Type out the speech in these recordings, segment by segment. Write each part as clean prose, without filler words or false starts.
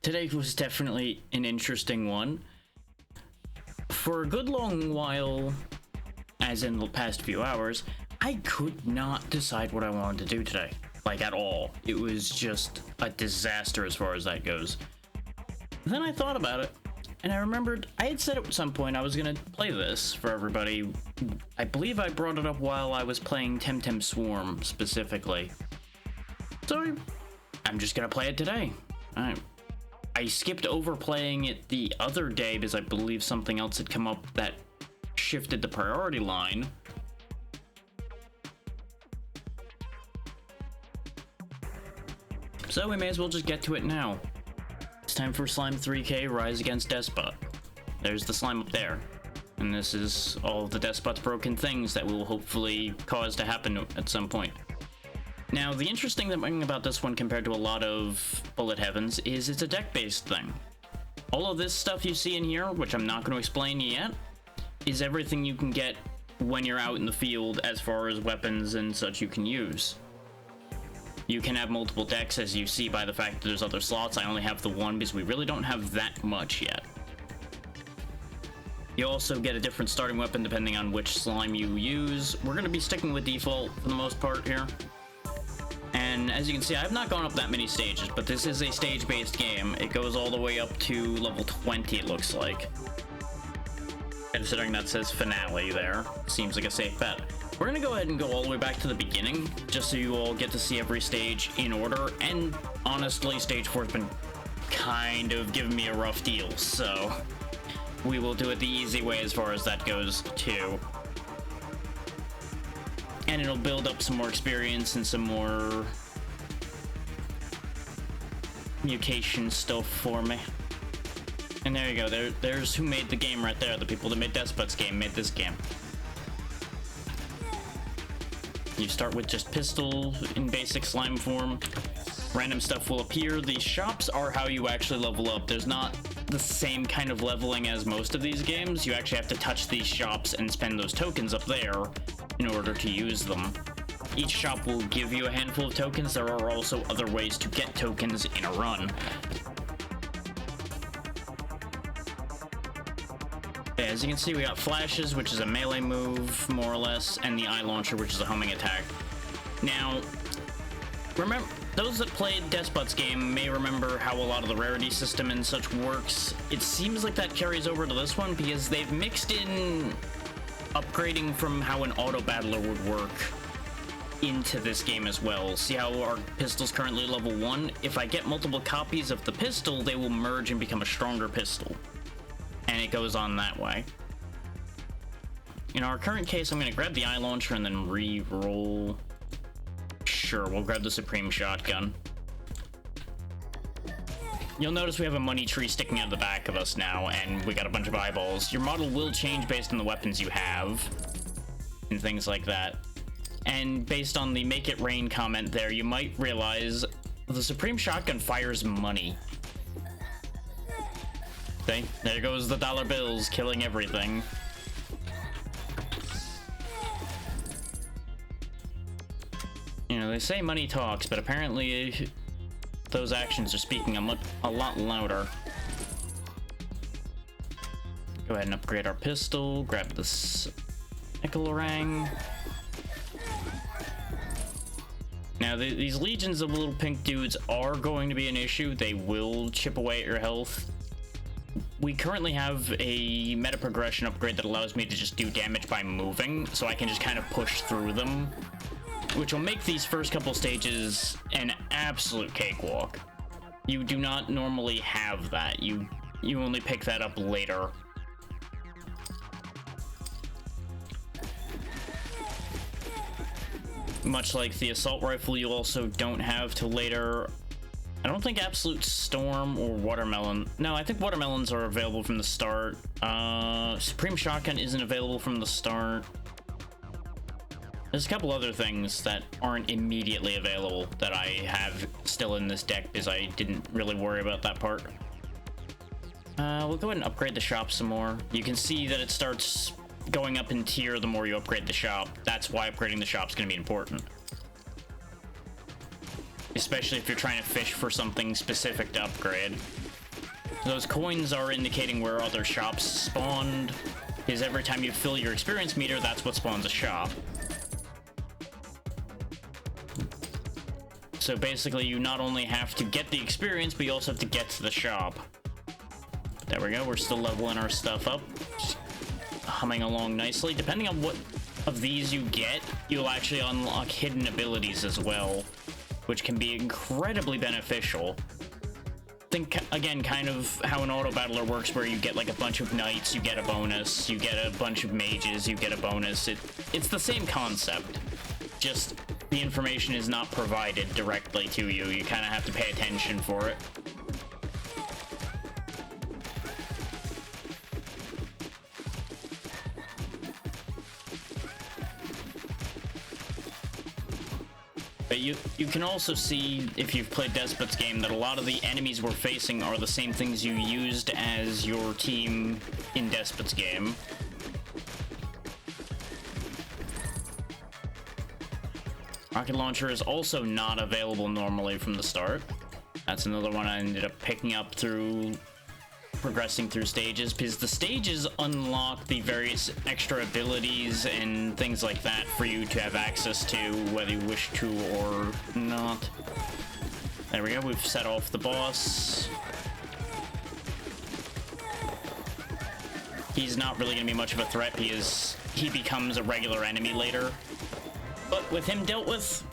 today was definitely an interesting one. For a good long while, as in the past few hours, I could not decide what I wanted to do today. Like, at all. It was just a disaster as far as that goes. Then I thought about it, and I remembered I had said at some point I was gonna play this for everybody. I believe I brought it up while I was playing Temtem Swarm, specifically. So, I'm just gonna play it today. I skipped over playing it the other day because I believe something else had come up that shifted the priority line. So we may as well just get to it now. It's time for Slime 3K Rise Against Despot. There's the slime up there. And this is all of the Despot's broken things that will hopefully cause to happen at some point. Now, the interesting thing about this one compared to a lot of Bullet Heavens is it's a deck-based thing. All of this stuff you see in here, which I'm not going to explain yet, is everything you can get when you're out in the field as far as weapons and such you can use. You can have multiple decks, as you see by the fact that there's other slots. I only have the one because we really don't have that much yet. You also get a different starting weapon depending on which slime you use. We're going to be sticking with default for the most part here. And as you can see, I've not gone up that many stages, but this is a stage-based game. It goes all the way up to level 20, it looks like. Considering that says finale there, seems like a safe bet. We're gonna go ahead and go all the way back to the beginning, just so you all get to see every stage in order, and honestly, stage 4's been kind of giving me a rough deal, so we will do it the easy way as far as that goes, too. And it'll build up some more experience and some more mutation stuff for me. And there you go, there's who made the game right there. The people that made Despot's game made this game. You start with just pistol in basic slime form. Random stuff will appear. These shops are how you actually level up. There's not the same kind of leveling as most of these games. You actually have to touch these shops and spend those tokens up there in order to use them. Each shop will give you a handful of tokens. There are also other ways to get tokens in a run. As you can see, we got flashes, which is a melee move, more or less, and the eye launcher, which is a homing attack. Now, remember, those that played Despot's game may remember how a lot of the rarity system and such works. It seems like that carries over to this one because they've mixed in upgrading from how an auto battler would work into this game as well. See how our pistol's currently level 1? If I get multiple copies of the pistol, they will merge and become a stronger pistol. And it goes on that way. In our current case, I'm going to grab the eye launcher and then re-roll. Sure, we'll grab the Supreme Shotgun. You'll notice we have a money tree sticking out of the back of us now, and we got a bunch of eyeballs. Your model will change based on the weapons you have, and things like that. And based on the Make It Rain comment there, you might realize the Supreme Shotgun fires money. See? There goes the dollar bills, killing everything. You know, they say money talks, but apparently those actions are speaking a lot louder. Go ahead and upgrade our pistol, grab this Nickel-Orang. Now, these legions of little pink dudes are going to be an issue. They will chip away at your health. We currently have a meta progression upgrade that allows me to just do damage by moving, so I can just kind of push through them, which will make these first couple stages an absolute cakewalk. You do not normally have that. You only pick that up later. Much like the assault rifle, you also don't have till later. I don't think Absolute Storm or Watermelon. No, I think Watermelons are available from the start. Supreme Shotgun isn't available from the start. There's a couple other things that aren't immediately available that I have still in this deck because I didn't really worry about that part. We'll go ahead and upgrade the shop some more. You can see that it starts going up in tier the more you upgrade the shop. That's why upgrading the shop is going to be important. Especially if you're trying to fish for something specific to upgrade. Those coins are indicating where other shops spawned, because every time you fill your experience meter, that's what spawns a shop. So basically, you not only have to get the experience, but you also have to get to the shop. There we go, we're still leveling our stuff up. Just humming along nicely. Depending on what of these you get, you'll actually unlock hidden abilities as well, which can be incredibly beneficial. Think, again, kind of how an auto battler works, where you get like a bunch of knights, you get a bonus, you get a bunch of mages, you get a bonus. It's the same concept, just the information is not provided directly to you. You kind of have to pay attention for it. But you can also see, if you've played Despot's game, that a lot of the enemies we're facing are the same things you used as your team in Despot's game. Rocket launcher is also not available normally from the start. That's another one I ended up picking up through progressing through stages, because the stages unlock the various extra abilities and things like that for you to have access to, whether you wish to or not. There we go, we've set off the boss. He's not really going to be much of a threat because he becomes a regular enemy later. But with him dealt with,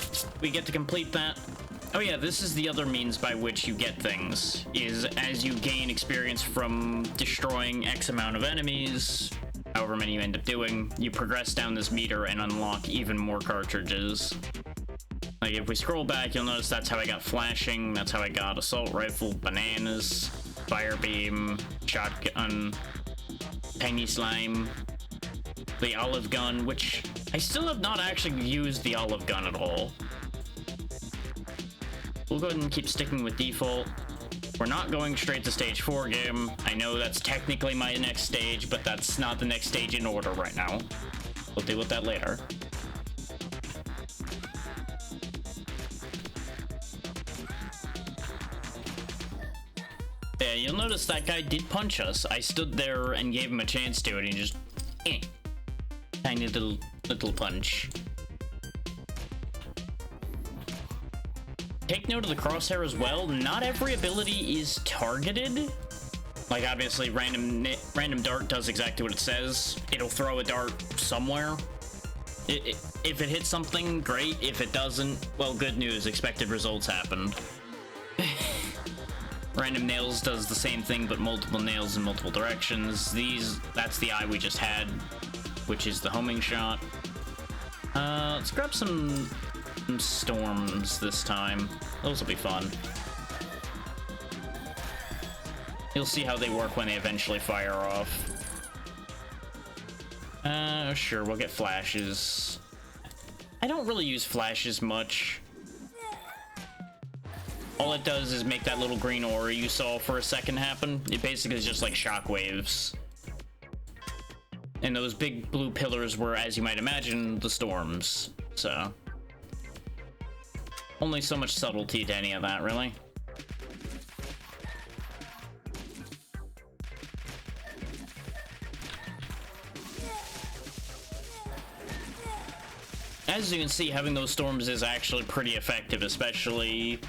we get to complete that. Oh yeah, this is the other means by which you get things, is as you gain experience from destroying X amount of enemies, however many you end up doing, you progress down this meter and unlock even more cartridges. Like if we scroll back, you'll notice that's how I got flashing, that's how I got assault rifle, bananas, fire beam, shotgun, tiny slime, the olive gun, which I still have not actually used the olive gun at all. We'll go ahead and keep sticking with default. We're not going straight to stage 4 game. I know that's technically my next stage, but that's not the next stage in order right now. We'll deal with that later. Yeah, you'll notice that guy did punch us. I stood there and gave him a chance to, and he just... tiny little punch. Take note of the crosshair as well. Not every ability is targeted. Like, obviously, random dart does exactly what it says. It'll throw a dart somewhere. If it hits something, great. If it doesn't, well, good news. Expected results happened. Random nails does the same thing, but multiple nails in multiple directions. That's the eye we just had, which is the homing shot. Let's grab some storms this time. Those will be fun. You'll see how they work when they eventually fire off. Sure, we'll get flashes. I don't really use flashes much. All it does is make that little green aura you saw for a second happen. It basically is just like shockwaves. And those big blue pillars were, as you might imagine, the storms. So only so much subtlety to any of that, really. As you can see, having those storms is actually pretty effective, especially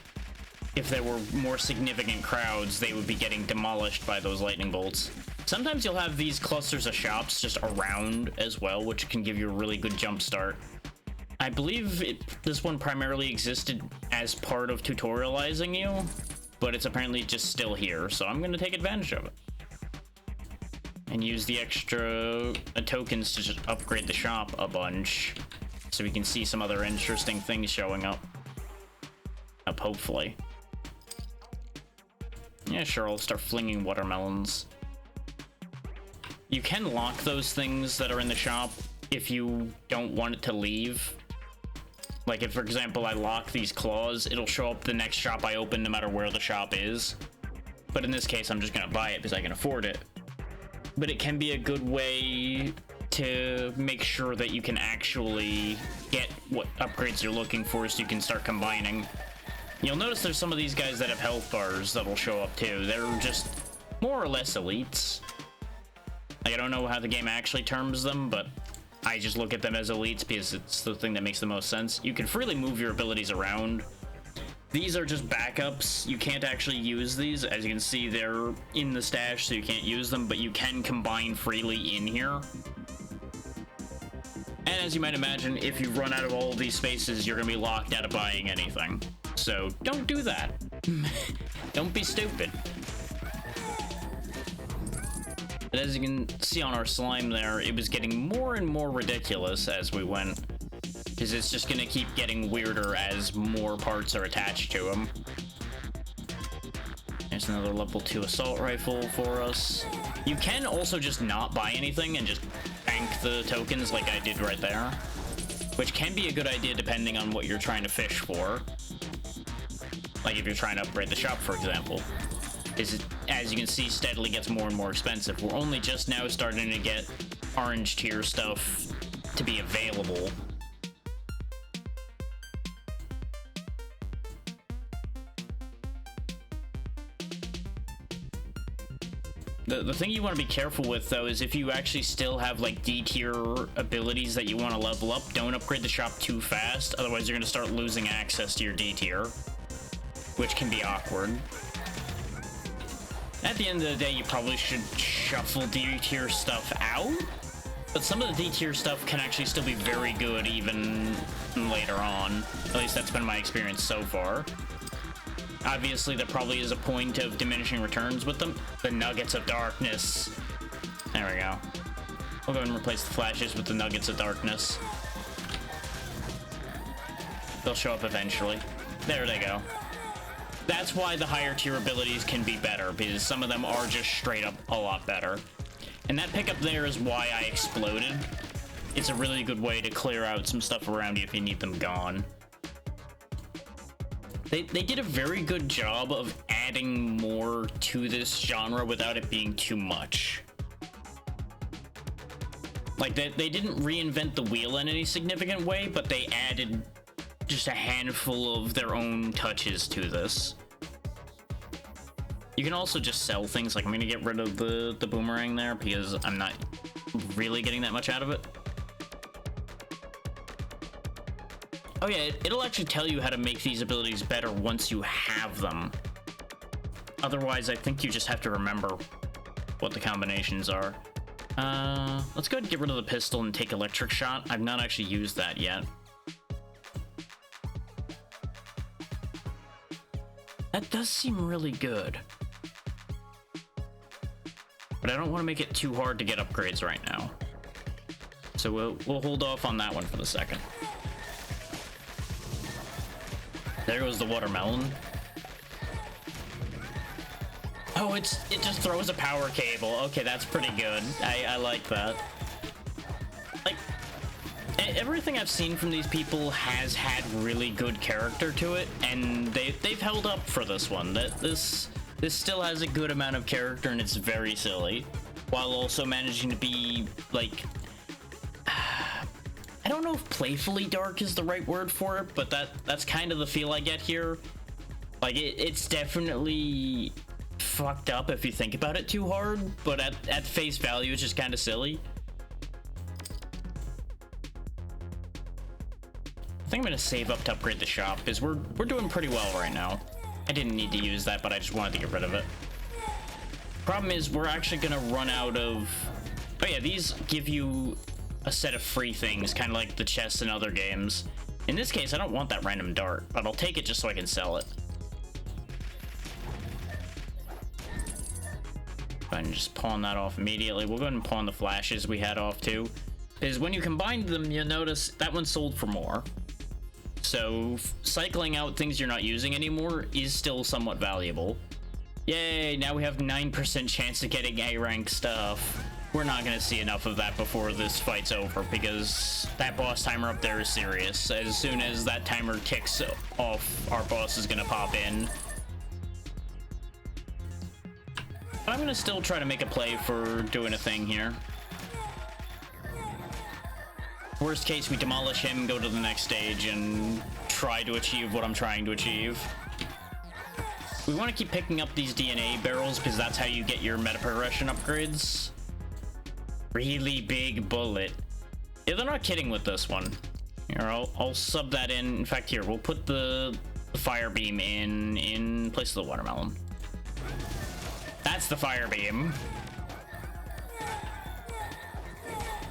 if there were more significant crowds. They would be getting demolished by those lightning bolts. Sometimes you'll have these clusters of shops just around as well, which can give you a really good jump start. I believe this one primarily existed as part of tutorializing you, but it's apparently just still here, so I'm going to take advantage of it. And use the extra tokens to just upgrade the shop a bunch, so we can see some other interesting things showing up, hopefully. Yeah, sure, I'll start flinging watermelons. You can lock those things that are in the shop if you don't want it to leave. Like if, for example, I lock these claws, it'll show up the next shop I open no matter where the shop is. But in this case, I'm just gonna buy it because I can afford it. But it can be a good way to make sure that you can actually get what upgrades you're looking for, so you can start combining. You'll notice there's some of these guys that have health bars that'll show up too. They're just more or less elites. Like, I don't know how the game actually terms them, but I just look at them as elites because it's the thing that makes the most sense. You can freely move your abilities around. These are just backups. You can't actually use these. As you can see, they're in the stash, so you can't use them, but you can combine freely in here. And as you might imagine, if you run out of all of these spaces, you're going to be locked out of buying anything. So don't do that. Don't be stupid. And as you can see on our slime there, it was getting more and more ridiculous as we went. Because it's just going to keep getting weirder as more parts are attached to him. There's another level 2 assault rifle for us. You can also just not buy anything and just bank the tokens like I did right there. Which can be a good idea depending on what you're trying to fish for. Like if you're trying to upgrade the shop, for example. It, as you can see, steadily gets more and more expensive. We're only just now starting to get orange tier stuff to be available. The thing you want to be careful with, though, is if you actually still have, like, D-tier abilities that you want to level up, don't upgrade the shop too fast, otherwise you're going to start losing access to your D-tier, which can be awkward. At the end of the day, you probably should shuffle D-tier stuff out, but some of the D-tier stuff can actually still be very good even later on. At least that's been my experience so far. Obviously, there probably is a point of diminishing returns with them. The Nuggets of Darkness. There we go. We'll go and replace the flashes with the Nuggets of Darkness. They'll show up eventually. There they go. That's why the higher tier abilities can be better, because some of them are just straight up a lot better. And that pickup there is why I exploded. It's a really good way to clear out some stuff around you if you need them gone. They did a very good job of adding more to this genre without it being too much. Like, they didn't reinvent the wheel in any significant way, but they added just a handful of their own touches to this. You can also just sell things. Like, I'm gonna get rid of the boomerang there because I'm not really getting that much out of it. Oh yeah, it'll actually tell you how to make these abilities better once you have them. Otherwise, I think you just have to remember what the combinations are. Let's go ahead and get rid of the pistol and take electric shot. I've not actually used that yet. That does seem really good. But I don't want to make it too hard to get upgrades right now. So we'll hold off on that one for the second. There goes the watermelon. Oh, it just throws a power cable. Okay, that's pretty good. I like that. Like, everything I've seen from these people has had really good character to it, and they've held up for this one. This still has a good amount of character, and it's very silly, while also managing to be, like, I don't know if playfully dark is the right word for it, but that's kind of the feel I get here. Like, it's definitely fucked up if you think about it too hard, but at face value, it's just kind of silly. I think I'm gonna save up to upgrade the shop, because we're doing pretty well right now. I didn't need to use that, but I just wanted to get rid of it. Problem is, we're actually gonna run out of... Oh yeah, these give you a set of free things, kind of like the chests in other games. In this case, I don't want that random dart, but I'll take it just so I can sell it. Go ahead and just pawn that off immediately. We'll go ahead and pawn the flashes we had off too. Because when you combine them, you'll notice that one sold for more. So cycling out things you're not using anymore is still somewhat valuable. Yay, now we have 9% chance of getting A rank stuff. We're not going to see enough of that before this fight's over, because that boss timer up there is serious. As soon as that timer ticks off, our boss is going to pop in. But I'm going to still try to make a play for doing a thing here. Worst case, we demolish him, go to the next stage, and try to achieve what I'm trying to achieve. We want to keep picking up these DNA barrels because that's how you get your meta progression upgrades. Really big bullet. Yeah, they're not kidding with this one. Here, I'll sub that in. In fact, here, we'll put the fire beam in place of the watermelon. That's the fire beam.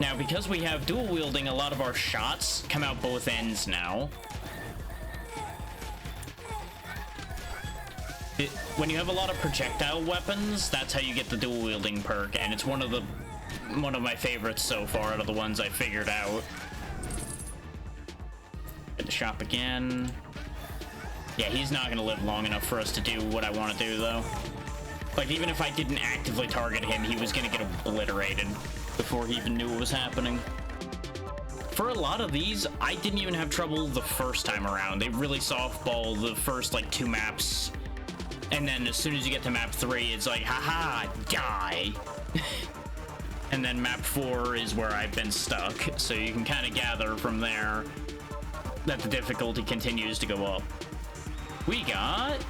Now, because we have dual wielding, a lot of our shots come out both ends now. When you have a lot of projectile weapons, that's how you get the dual wielding perk, and it's one of my favorites so far out of the ones I figured out. Hit the shop again. Yeah, he's not gonna live long enough for us to do what I want to do, though. Like, even if I didn't actively target him, he was gonna get obliterated before he even knew what was happening. For a lot of these, I didn't even have trouble the first time around. They really softball the first, like, 2 maps. And then as soon as you get to map 3, it's like, haha, die. And then map 4 is where I've been stuck. So you can kind of gather from there that the difficulty continues to go up. We got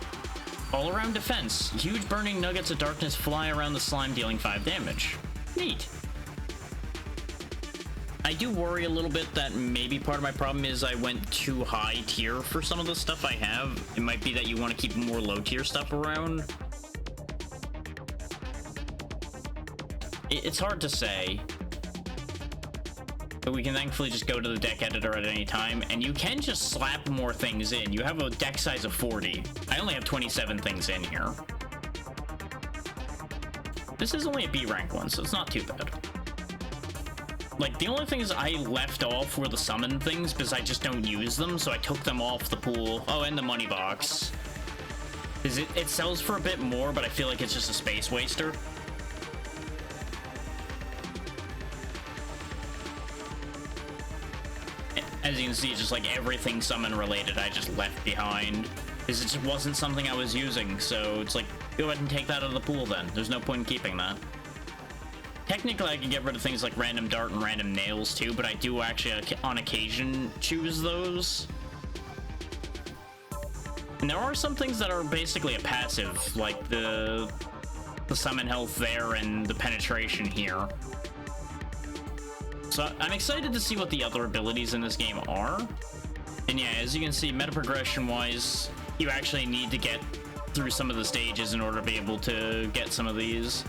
all-around defense. Huge burning nuggets of darkness fly around the slime, dealing 5 damage. Neat. I do worry a little bit that maybe part of my problem is I went too high tier for some of the stuff I have. It might be that you want to keep more low tier stuff around. It's hard to say. But we can thankfully just go to the deck editor at any time, and you can just slap more things in. You have a deck size of 40. I only have 27 things in here. This is only a B rank one, so it's not too bad. Like, the only things I left off were the summon things, because I just don't use them, so I took them off the pool. Oh, and the money box. Because it sells for a bit more, but I feel like it's just a space waster. As you can see, just like everything summon related, I just left behind. Because it just wasn't something I was using, so it's like, go ahead and take that out of the pool then. There's no point in keeping that. Technically, I can get rid of things like random dart and random nails too, but I do actually, on occasion, choose those. And there are some things that are basically a passive, like the summon health there and the penetration here. So I'm excited to see what the other abilities in this game are. And yeah, as you can see, meta progression wise, you actually need to get through some of the stages in order to be able to get some of these.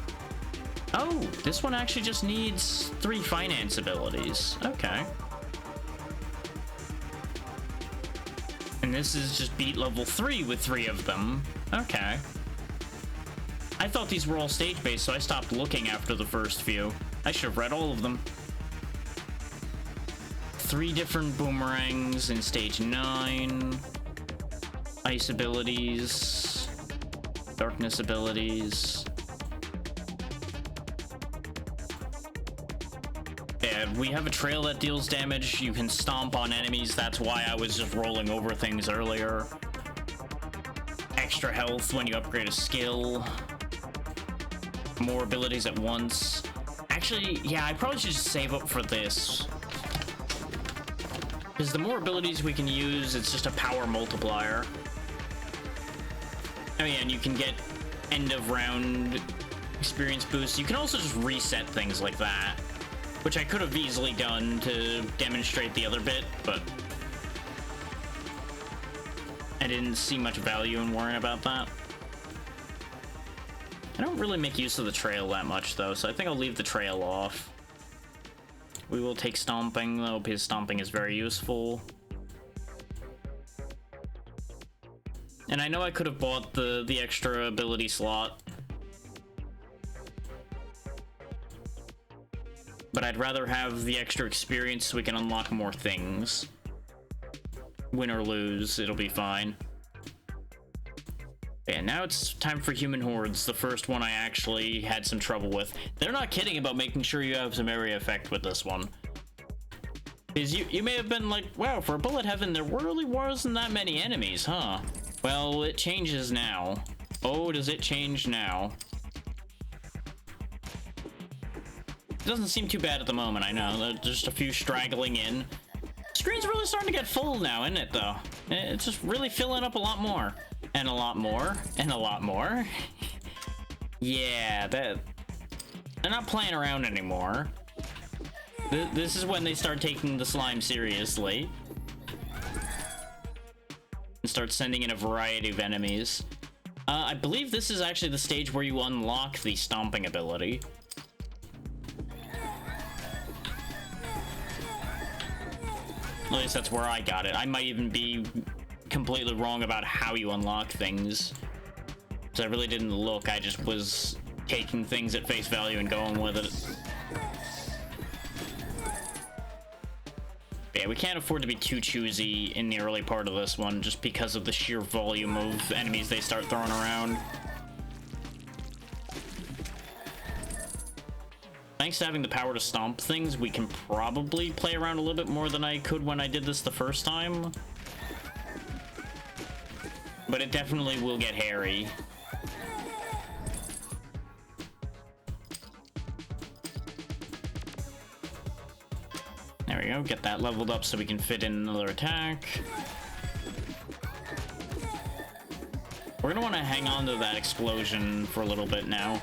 Oh, this one actually just needs 3 finance abilities. Okay. And this is just beat level 3 with 3 of them. Okay. I thought these were all stage-based, so I stopped looking after the first few. I should have read all of them. 3 different boomerangs in stage 9. Ice abilities. Darkness abilities. Yeah, we have a trail that deals damage. You can stomp on enemies. That's why I was just rolling over things earlier. Extra health when you upgrade a skill. More abilities at once. Actually, yeah, I probably should just save up for this. Because the more abilities we can use, it's just a power multiplier. Oh yeah, and you can get end of round experience boosts. You can also just reset things like that, which I could have easily done to demonstrate the other bit, but I didn't see much value in worrying about that. I don't really make use of the trail that much, though, so I think I'll leave the trail off. We will take stomping, though, because stomping is very useful. And I know I could have bought the extra ability slot, but I'd rather have the extra experience so we can unlock more things. Win or lose, it'll be fine. And now it's time for Human Hordes, the first one I actually had some trouble with. They're not kidding about making sure you have some area effect with this one. Because you may have been like, wow, for Bullet Heaven, there really wasn't that many enemies, huh? Well, it changes now. Oh, does it change now? It doesn't seem too bad at the moment, I know. There's just a few straggling in. Screen's really starting to get full now, isn't it, though? It's just really filling up a lot more. And a lot more. And a lot more. Yeah, that... They're not playing around anymore. This is when they start taking the slime seriously. And start sending in a variety of enemies. I believe this is actually the stage where you unlock the stomping ability. At least that's where I got it. I might even be completely wrong about how you unlock things. So I really didn't look, I just was taking things at face value and going with it. But yeah, we can't afford to be too choosy in the early part of this one, just because of the sheer volume of enemies they start throwing around. Thanks to having the power to stomp things, we can probably play around a little bit more than I could when I did this the first time. But it definitely will get hairy. There we go, get that leveled up so we can fit in another attack. We're gonna want to hang on to that explosion for a little bit now.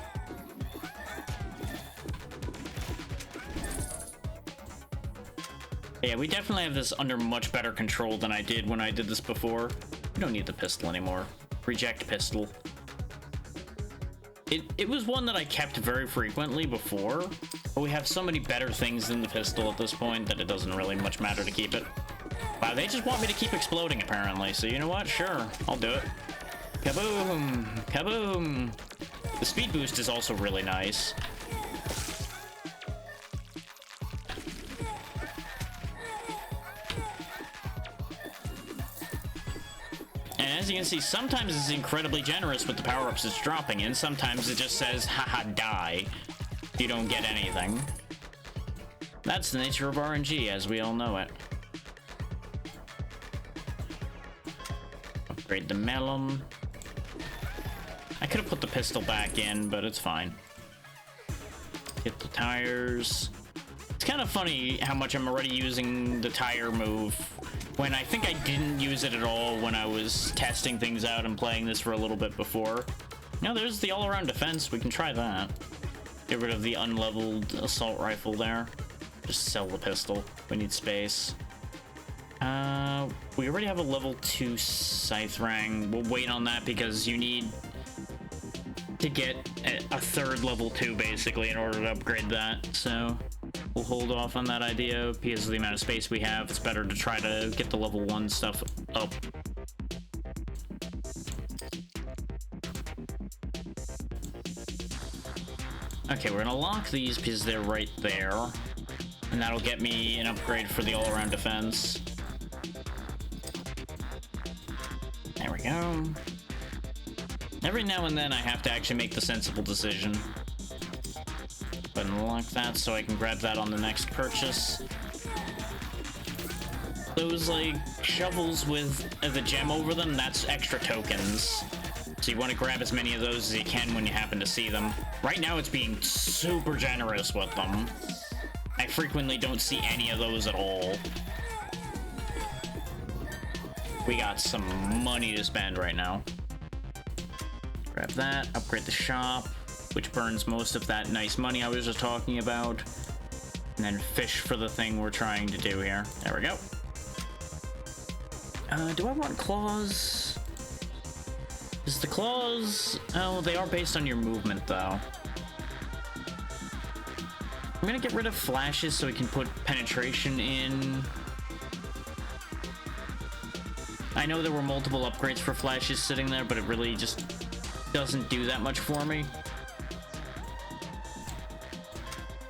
Yeah, we definitely have this under much better control than I did when I did this before. We don't need the pistol anymore. Reject pistol. It was one that I kept very frequently before, but we have so many better things than the pistol at this point that it doesn't really much matter to keep it. Wow, they just want me to keep exploding apparently, so you know what? Sure, I'll do it. Kaboom! Kaboom! The speed boost is also really nice. And as you can see, sometimes it's incredibly generous with the power-ups it's dropping in. Sometimes it just says, haha, die. You don't get anything. That's the nature of RNG, as we all know it. Upgrade the melon. I could have put the pistol back in, but it's fine. Get the tires. It's kind of funny how much I'm already using the tire move when I think I didn't use it at all when I was testing things out and playing this for a little bit before. Now there's the all-around defense. We can try that. Get rid of the unleveled assault rifle there. Just sell the pistol. We need space. We already have a level 2 scythe rang. We'll wait on that because you need to get a third level 2 basically in order to upgrade that. So we'll hold off on that idea because of the amount of space we have. It's better to try to get the level 1 stuff up. Okay, we're gonna lock these because they're right there. And that'll get me an upgrade for the all-around defense. There we go. Every now and then I have to actually make the sensible decision. But unlock that so I can grab that on the next purchase. Those, like, shovels with the gem over them, that's extra tokens. So you want to grab as many of those as you can when you happen to see them. Right now it's being super generous with them. I frequently don't see any of those at all. We got some money to spend right now. Grab that, upgrade the shop, which burns most of that nice money I was just talking about. And then fish for the thing we're trying to do here. There we go. Do I want claws? Is the claws... Oh, they are based on your movement, though. I'm gonna get rid of flashes so we can put penetration in. I know there were multiple upgrades for flashes sitting there, but it really just doesn't do that much for me.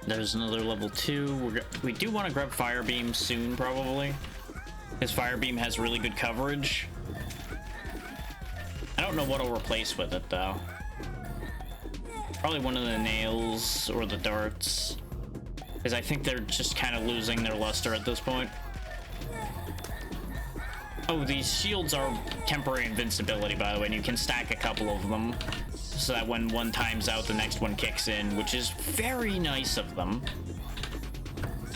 There's another level 2. We do want to grab Fire Beam soon, probably. Because Fire Beam has really good coverage. I don't know what I'll replace with it, though. Probably one of the nails or the darts. Because I think they're just kind of losing their luster at this point. Oh, these shields are temporary invincibility, by the way, and you can stack a couple of them. So that when one time's out, the next one kicks in, which is very nice of them.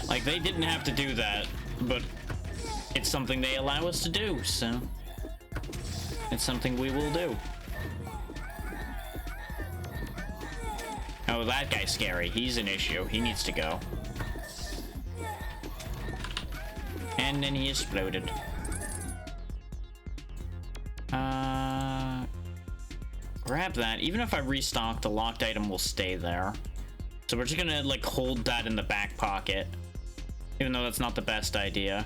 Like, they didn't have to do that, but it's something they allow us to do, so... it's something we will do. Oh, that guy's scary. He's an issue. He needs to go. And then he exploded. Grab that. Even if I restock, the locked item will stay there. So we're just gonna, like, hold that in the back pocket. Even though that's not the best idea.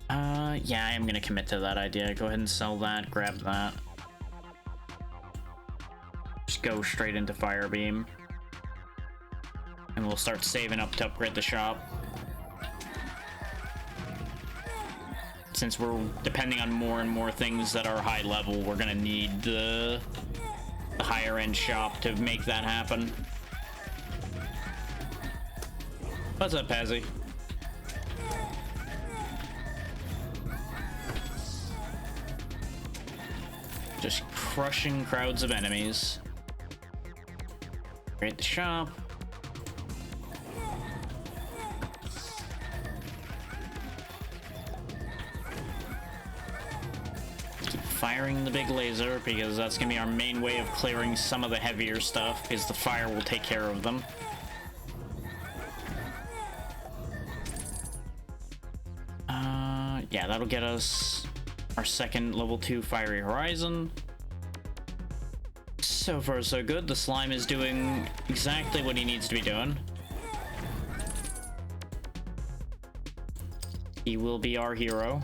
Yeah, I am gonna commit to that idea. Go ahead and sell that, grab that. Just go straight into Firebeam. And we'll start saving up to upgrade the shop. Since we're depending on more and more things that are high level, we're gonna need the higher end shop to make that happen. What's up, Pazzy? Just crushing crowds of enemies. Create the shop. Firing the big laser because that's gonna be our main way of clearing some of the heavier stuff because the fire will take care of them. Yeah, that'll get us our second level 2 Fiery Horizon. So far so good. The slime is doing exactly what he needs to be doing. He will be our hero.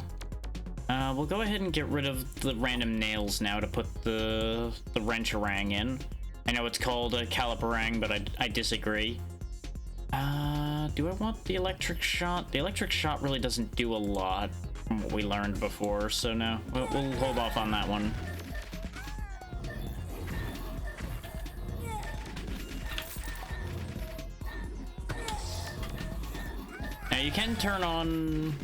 We'll go ahead and get rid of the random nails now to put the wrench-a-rang in. I know it's called a caliperang, but I disagree. Do I want the electric shot? The electric shot really doesn't do a lot from what we learned before, so no, we'll hold off on that one. Now you can turn on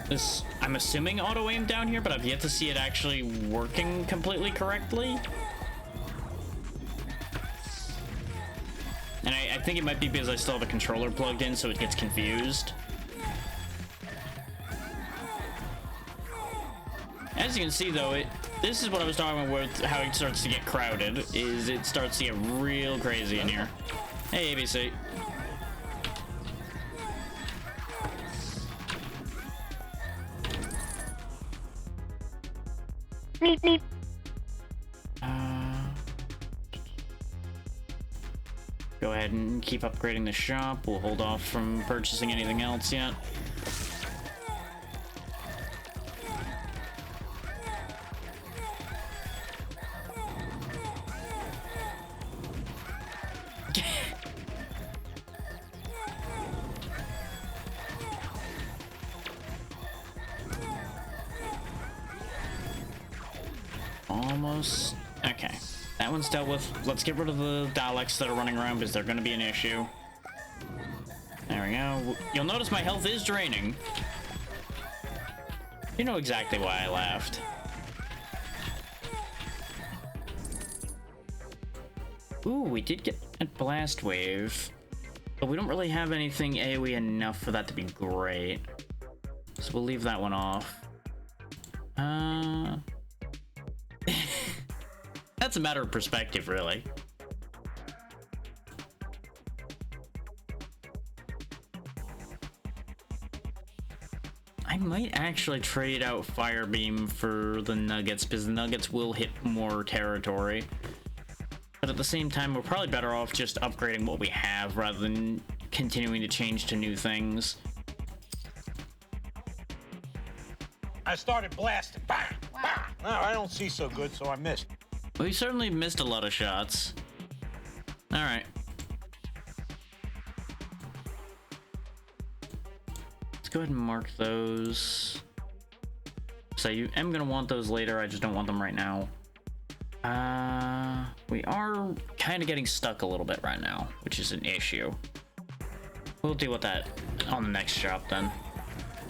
this, I'm assuming, auto aim down here, but I've yet to see it actually working completely correctly. And I think it might be because I still have a controller plugged in, so it gets confused. As you can see, though, this is what I was talking about with how it starts to get crowded, is it starts to get real crazy in here. Hey, ABC. Beep, beep. Go ahead and keep upgrading the shop. We'll hold off from purchasing anything else yet. Almost. Okay. That one's dealt with. Let's get rid of the Daleks that are running around because they're going to be an issue. There we go. You'll notice my health is draining. You know exactly why I laughed. Ooh, we did get a blast wave. But we don't really have anything AoE enough for that to be great. So we'll leave that one off. That's a matter of perspective, really. I might actually trade out Firebeam for the Nuggets, because the Nuggets will hit more territory. But at the same time, we're probably better off just upgrading what we have rather than continuing to change to new things. I started blasting. Bang! Bang! No, I don't see so good, so I missed. Well, you certainly missed a lot of shots. Alright. Let's go ahead and mark those. So you am gonna want those later, I just don't want them right now. We are kind of getting stuck a little bit right now, which is an issue. We'll deal with that on the next shop then.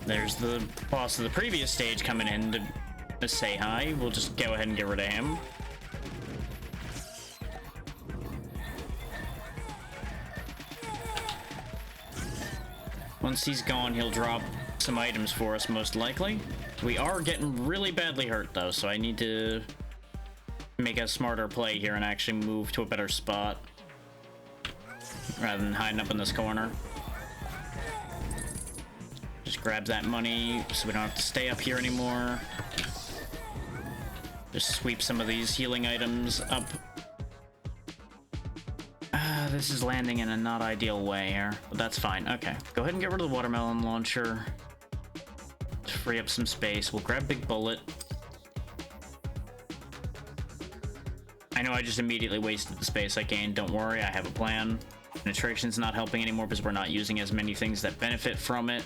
There's the boss of the previous stage coming in to say hi. We'll just go ahead and get rid of him. Once he's gone, he'll drop some items for us, most likely. We are getting really badly hurt, though, so I need to make a smarter play here and actually move to a better spot rather than hiding up in this corner. Just grab that money so we don't have to stay up here anymore. Just sweep some of these healing items up. This is landing in a not ideal way here, but that's fine. Okay, go ahead and get rid of the watermelon launcher to free up some space. We'll grab Big Bullet. I know I just immediately wasted the space I gained. Don't worry, I have a plan. Penetration's not helping anymore because we're not using as many things that benefit from it.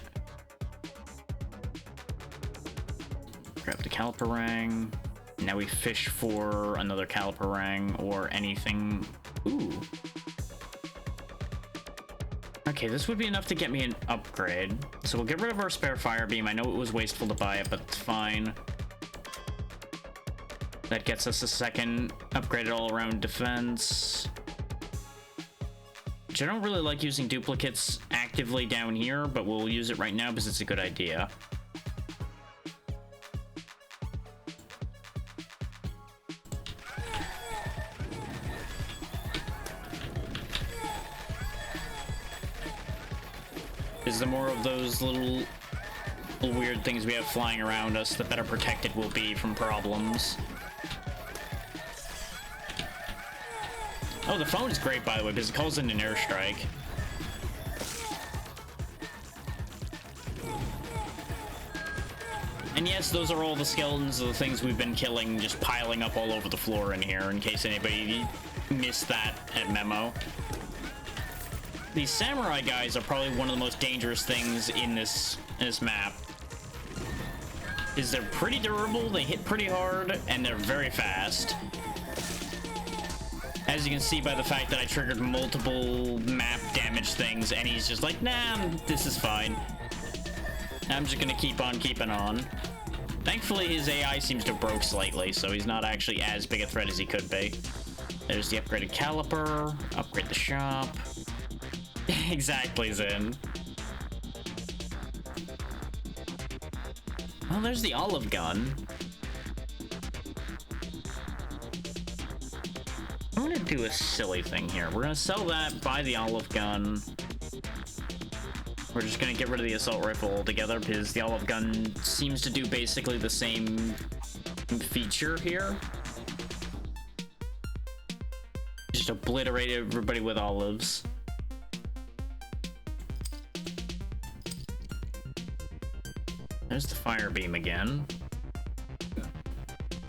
Grab the caliper ring. Now we fish for another caliper ring or anything. Ooh. Okay, this would be enough to get me an upgrade. So we'll get rid of our spare fire beam. I know it was wasteful to buy it, but it's fine. That gets us a second upgraded all-around defense. Which I don't really like using duplicates actively down here, but we'll use it right now because it's a good idea. Because the more of those little weird things we have flying around us, the better protected we'll be from problems. Oh, the phone is great, by the way, because it calls in an airstrike. And yes, those are all the skeletons of the things we've been killing, just piling up all over the floor in here, in case anybody missed that at memo. These samurai guys are probably one of the most dangerous things in this map. They're pretty durable, they hit pretty hard, and they're very fast. As you can see by the fact that I triggered multiple map damage things, and he's just like, nah, this is fine. I'm just gonna keep on keeping on. Thankfully, his AI seems to have broke slightly, so he's not actually as big a threat as he could be. There's the upgraded caliper, upgrade the shop. Exactly, Zen. Well, there's the olive gun. I'm gonna do a silly thing here. We're gonna sell that, buy the olive gun. We're just gonna get rid of the assault rifle altogether because the olive gun seems to do basically the same feature here. Just obliterate everybody with olives. There's the fire beam again.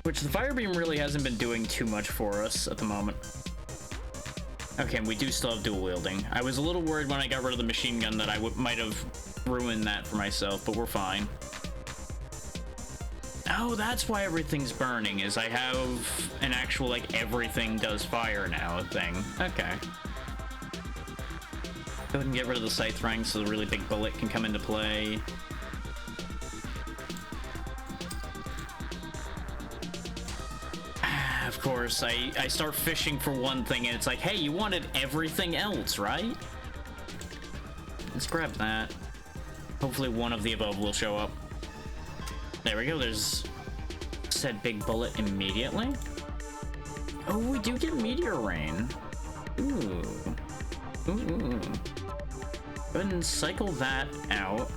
Which the fire beam really hasn't been doing too much for us at the moment. Okay, we do still have dual wielding. I was a little worried when I got rid of the machine gun that I might have ruined that for myself, but we're fine. Oh, that's why everything's burning, is I have an actual, like, everything does fire now thing. Okay. Go ahead and get rid of the scythe rank so the really big bullet can come into play. Of course, I start fishing for one thing and it's like, hey, you wanted everything else, right? Let's grab that. Hopefully one of the above will show up. There we go, there's said big bullet immediately. Oh, we do get meteor rain. Ooh. Ooh. Go ahead and cycle that out.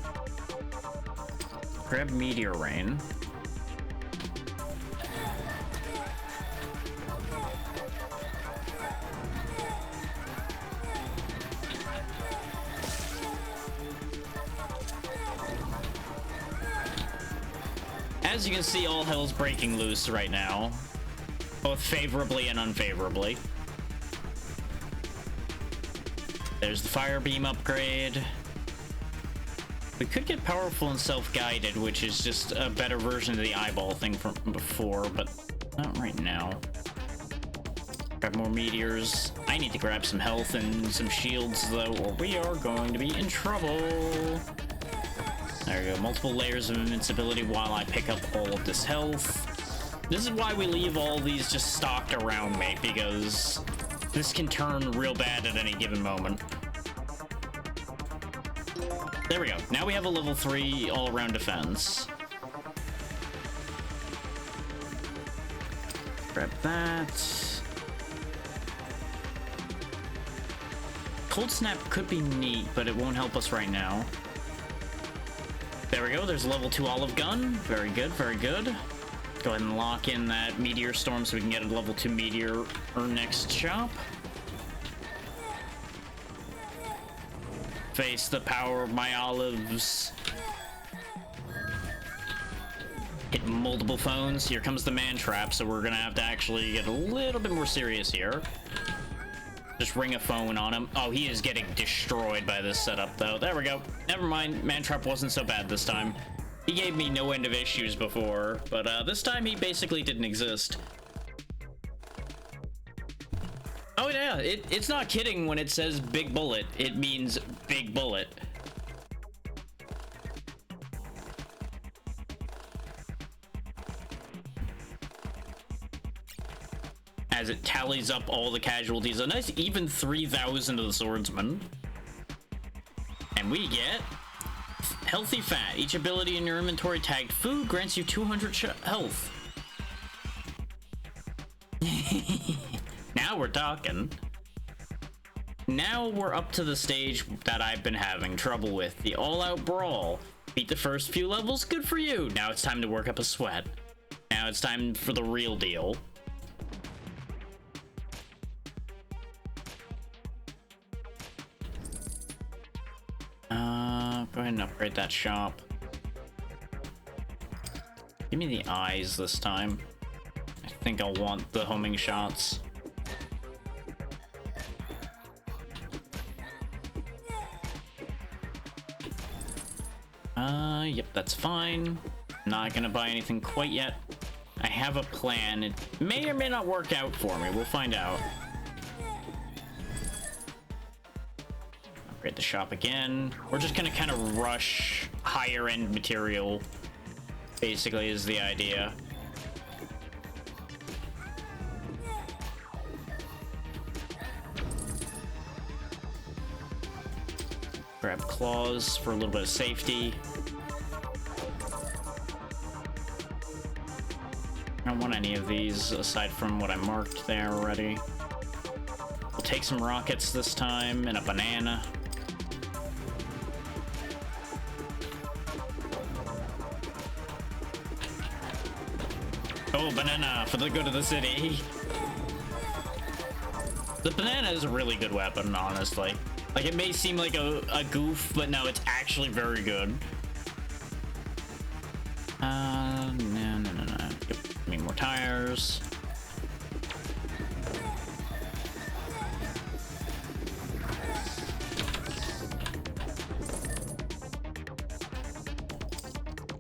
Grab meteor rain. As you can see, all hell's breaking loose right now, both favorably and unfavorably. There's the fire beam upgrade. We could get powerful and self-guided, which is just a better version of the eyeball thing from before, but not right now. Grab more meteors. I need to grab some health and some shields, though, or we are going to be in trouble. There we go, multiple layers of invincibility while I pick up all of this health. This is why we leave all these just stocked around me, because this can turn real bad at any given moment. There we go. Now we have a level 3 all-around defense. Grab that. Cold Snap could be neat, but it won't help us right now. There we go. There's a level 2 olive gun. Very good, very good. Go ahead and lock in that Meteor Storm so we can get a level 2 Meteor or next shop. Face the power of my olives. Hit multiple phones. Here comes the man trap, so we're gonna have to actually get a little bit more serious here. Just ring a phone on him. Oh, he is getting destroyed by this setup, though. There we go. Never mind. Man trap wasn't so bad this time. He gave me no end of issues before, but this time he basically didn't exist. Oh yeah, it's not kidding when it says big bullet. It means big bullet. As it tallies up all the casualties. A nice even 3,000 of the swordsman. And we get healthy fat. Each ability in your inventory tagged food grants you 200 health. Now we're talking. Now we're up to the stage that I've been having trouble with. The all-out brawl. Beat the first few levels, good for you. Now it's time to work up a sweat. Now it's time for the real deal. Go ahead and upgrade that shop. Give me the eyes this time. I think I'll want the homing shots. Yep, that's fine. Not gonna buy anything quite yet. I have a plan. It may or may not work out for me. We'll find out. Upgrade the shop again. We're just gonna kind of rush higher end material, basically, is the idea. Grab claws for a little bit of safety. I don't want any of these aside from what I marked there already. We'll take some rockets this time and a banana. Oh, banana for the good of the city. The banana is a really good weapon, honestly. Like, it may seem like a goof, but no, it's actually very good. No. Yep, need more tires.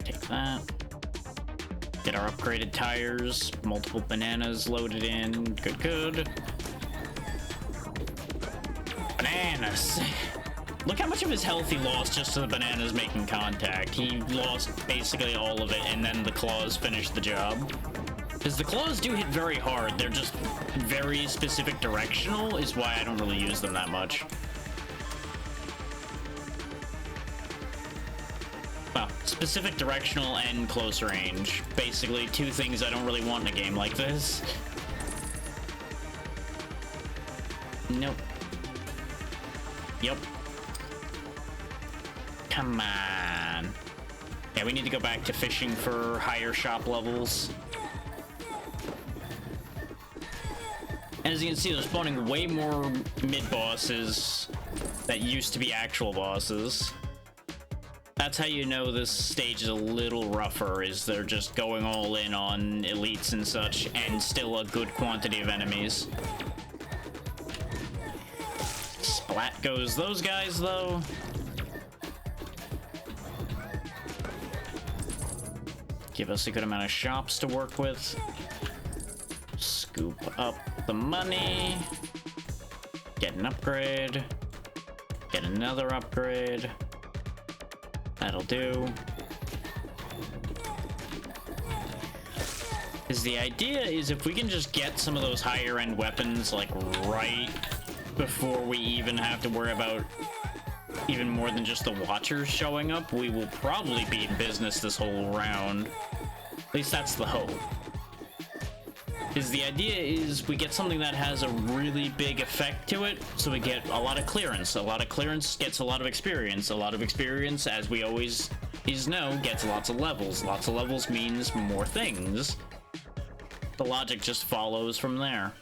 Take that. Get our upgraded tires. Multiple bananas loaded in. Good. Bananas. Look how much of his health he lost just to the bananas making contact. He lost basically all of it, and then the claws finished the job. Because the claws do hit very hard. They're just very specific directional, is why I don't really use them that much. Well, specific directional and close range. Basically, two things I don't really want in a game like this. Nope. Yep. Come on. Yeah, we need to go back to fishing for higher shop levels. And as you can see, they're spawning way more mid-bosses that used to be actual bosses. That's how you know this stage is a little rougher, is they're just going all in on elites and such, and still a good quantity of enemies. Splat goes those guys, though. Give us a good amount of shops to work with. Scoop up the money. Get an upgrade. Get another upgrade. That'll do. Because the idea is if we can just get some of those higher end weapons, like, right before we even have to worry about even more than just the watchers showing up, we will probably be in business this whole round. At least that's the hope. Because the idea is we get something that has a really big effect to it, so we get a lot of clearance. A lot of clearance gets a lot of experience. A lot of experience, as we always know, gets lots of levels. Lots of levels means more things. The logic just follows from there.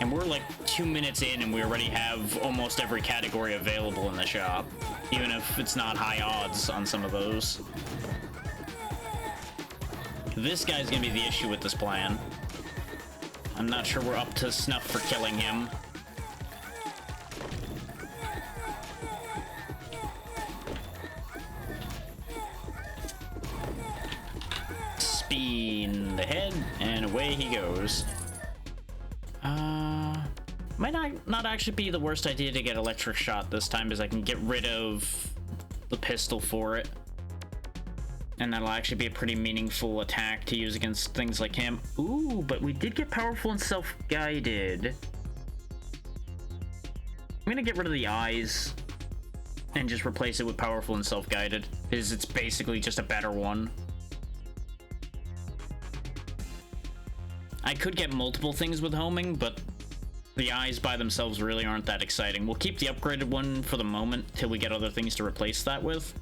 And we're like 2 minutes in and we already have almost every category available in the shop. Even if it's not high odds on some of those. This guy's gonna be the issue with this plan. I'm not sure we're up to snuff for killing him. Spin the head, and away he goes. Might not actually be the worst idea to get electric shot this time, because I can get rid of the pistol for it. And that'll actually be a pretty meaningful attack to use against things like him. Ooh, but we did get powerful and self-guided. I'm gonna get rid of the eyes and just replace it with powerful and self-guided, because it's basically just a better one. I could get multiple things with homing, but the eyes by themselves really aren't that exciting. We'll keep the upgraded one for the moment till we get other things to replace that with.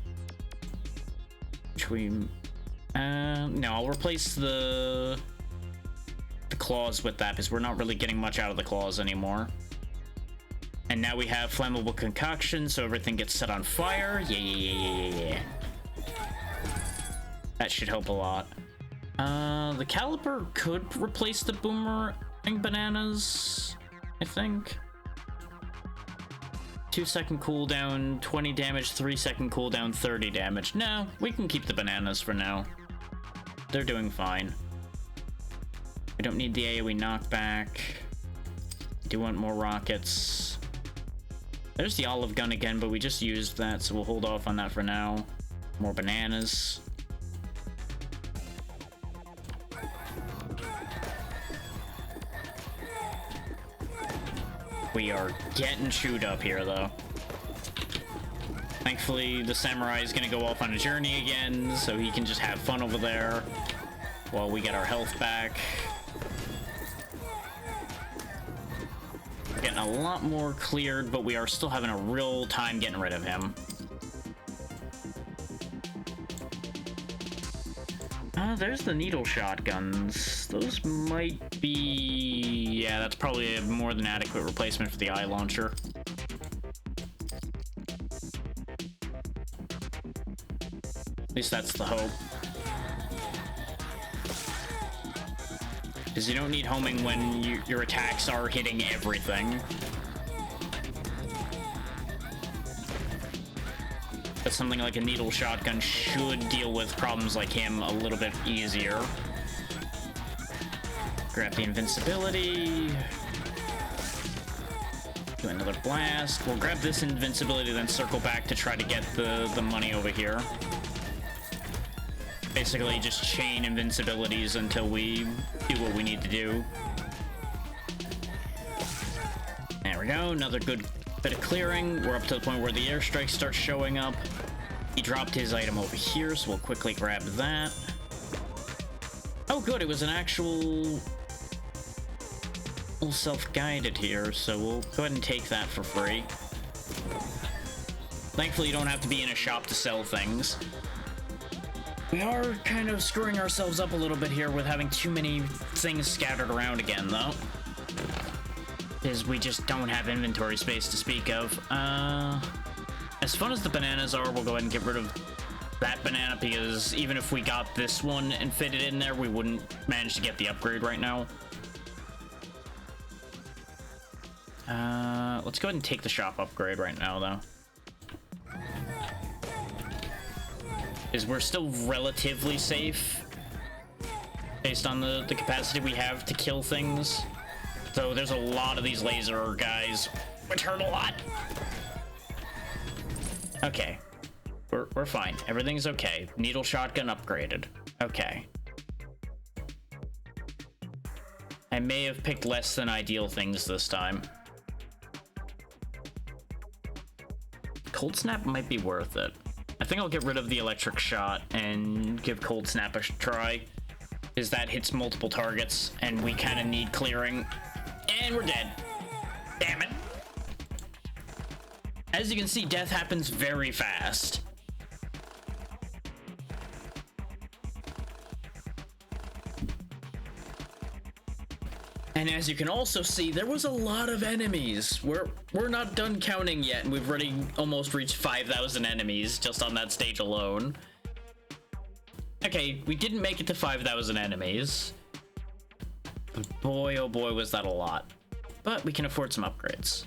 No, I'll replace the claws with that, because we're not really getting much out of the claws anymore. And now we have flammable concoction, so everything gets set on fire. Yeah. That should help a lot. The caliper could replace the boomerang bananas, I think. 2-second cooldown, 20 damage, 3-second cooldown, 30 damage. No, we can keep the bananas for now. They're doing fine. We don't need the AoE knockback. Do want more rockets. There's the olive gun again, but we just used that, so we'll hold off on that for now. More bananas. We are getting chewed up here, though. Thankfully, the samurai is going to go off on a journey again, so he can just have fun over there while we get our health back. Getting a lot more cleared, but we are still having a real time getting rid of him. There's the needle shotguns. Those might be... yeah, that's probably a more than adequate replacement for the eye launcher. At least that's the hope. Because you don't need homing when your attacks are hitting everything. But something like a needle shotgun should deal with problems like him a little bit easier. Grab the invincibility. Do another blast. We'll grab this invincibility, then circle back to try to get the money over here. Basically just chain invincibilities until we do what we need to do. There we go, another good bit of clearing. We're up to the point where the airstrike starts showing up. He dropped his item over here, so we'll quickly grab that. Oh good, it was an actual self-guided here, so we'll go ahead and take that for free. Thankfully you don't have to be in a shop to sell things. We are kind of screwing ourselves up a little bit here with having too many things scattered around again, though. Because we just don't have inventory space to speak of. As fun as the bananas are, we'll go ahead and get rid of that banana, because even if we got this one and fit it in there, we wouldn't manage to get the upgrade right now. Let's go ahead and take the shop upgrade right now, though. Is we're still relatively safe based on the capacity we have to kill things. So there's a lot of these laser guys, which hurt a lot. Okay, we're fine. Everything's okay. Needle shotgun upgraded. Okay. I may have picked less than ideal things this time. Cold Snap might be worth it. I think I'll get rid of the electric shot and give Cold Snap a try, because that hits multiple targets, and we kind of need clearing. And we're dead. Damn it. As you can see, death happens very fast. And as you can also see, there was a lot of enemies. We're not done counting yet, and we've already almost reached 5,000 enemies just on that stage alone. Okay, we didn't make it to 5,000 enemies. But boy, oh boy, was that a lot. But we can afford some upgrades.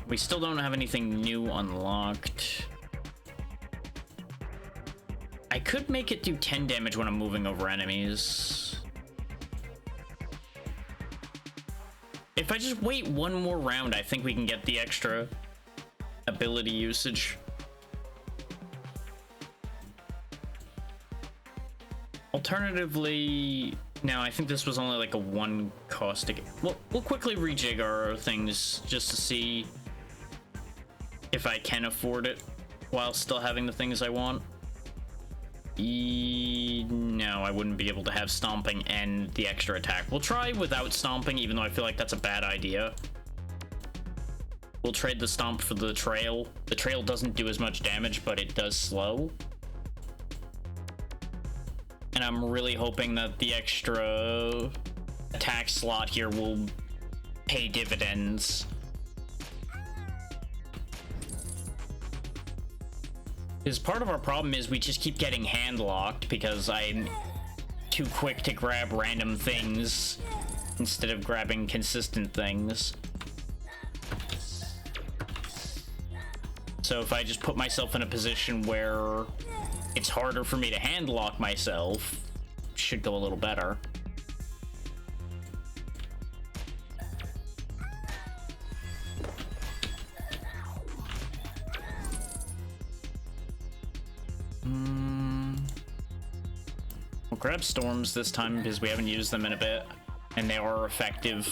We still don't have anything new unlocked. I could make it do 10 damage when I'm moving over enemies. If I just wait one more round, I think we can get the extra ability usage. Alternatively, no, I think this was only like a one cost to get. We'll quickly rejig our things just to see if I can afford it while still having the things I want. No, I wouldn't be able to have stomping and the extra attack. We'll try without stomping, even though I feel like that's a bad idea. We'll trade the stomp for the trail. The trail doesn't do as much damage, but it does slow. And I'm really hoping that the extra attack slot here will pay dividends. Because part of our problem is we just keep getting hand locked because I'm too quick to grab random things instead of grabbing consistent things. So if I just put myself in a position where it's harder for me to hand lock myself, it should go a little better. We'll grab storms this time because we haven't used them in a bit, and they are effective.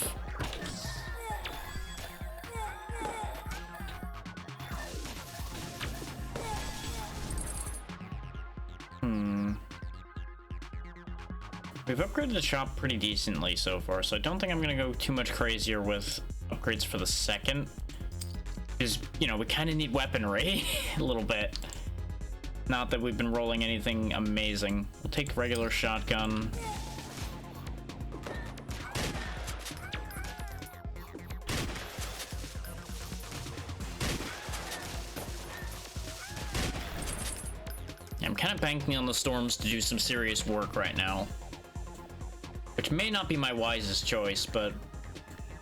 We've upgraded the shop pretty decently so far, so I don't think I'm gonna go too much crazier with upgrades for the second. Because, you know, we kind of need weaponry a little bit. Not that we've been rolling anything amazing. We'll take regular shotgun. I'm kind of banking on the storms to do some serious work right now. Which may not be my wisest choice, but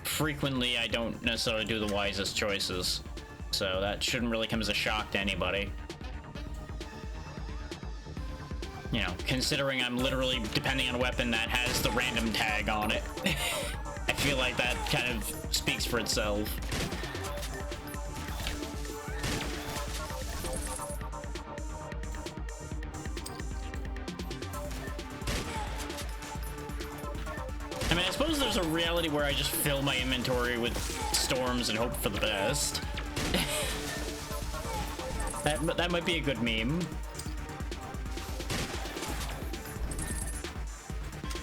frequently I don't necessarily do the wisest choices. So that shouldn't really come as a shock to anybody. You know, considering I'm literally depending on a weapon that has the random tag on it. I feel like that kind of speaks for itself. I mean, I suppose there's a reality where I just fill my inventory with storms and hope for the best. That might be a good meme.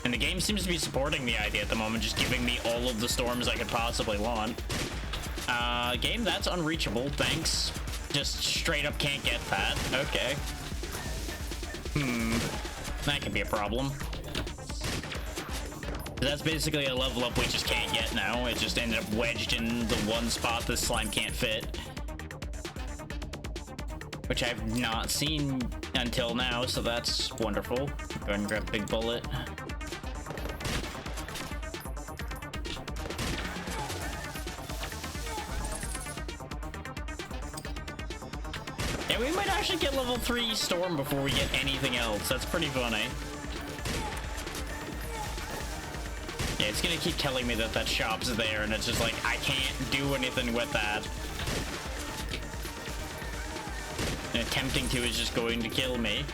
And the game seems to be supporting the idea at the moment, just giving me all of the storms I could possibly want. Game, that's unreachable, thanks. Just straight up can't get that. Okay. That could be a problem. That's basically a level up we just can't get now. It just ended up wedged in the one spot this slime can't fit. Which I've not seen until now, so that's wonderful. Go ahead and grab Big Bullet. Yeah, we might actually get level 3 Storm before we get anything else. That's pretty funny. Yeah, it's gonna keep telling me that that shop's there, and it's just like, I can't do anything with that. And attempting to is just going to kill me.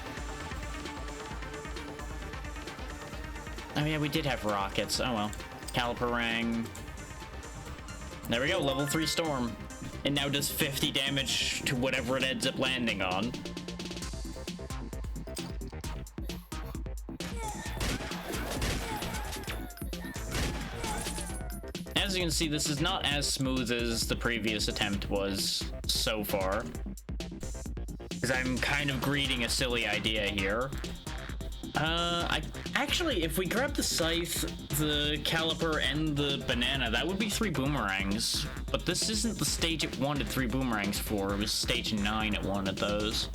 Oh yeah, we did have rockets. Oh well. Caliper Rang. There we go, level 3 storm. It now does 50 damage to whatever it ends up landing on. As you can see, this is not as smooth as the previous attempt was so far. Because I'm kind of greeting a silly idea here. Actually, if we grab the scythe, the caliper, and the banana, that would be 3 boomerangs. But this isn't the stage it wanted 3 boomerangs for. It was stage 9 it wanted those.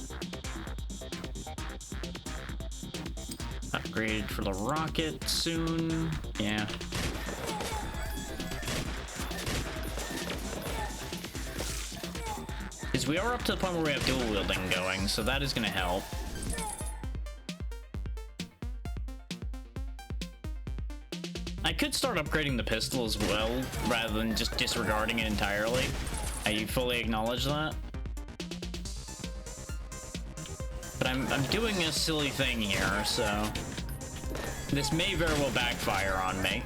Upgrade for the rocket soon. Yeah. Because we are up to the point where we have dual wielding going, so that is going to help. I could start upgrading the pistol as well, rather than just disregarding it entirely. I fully acknowledge that. But I'm doing a silly thing here, so this may very well backfire on me.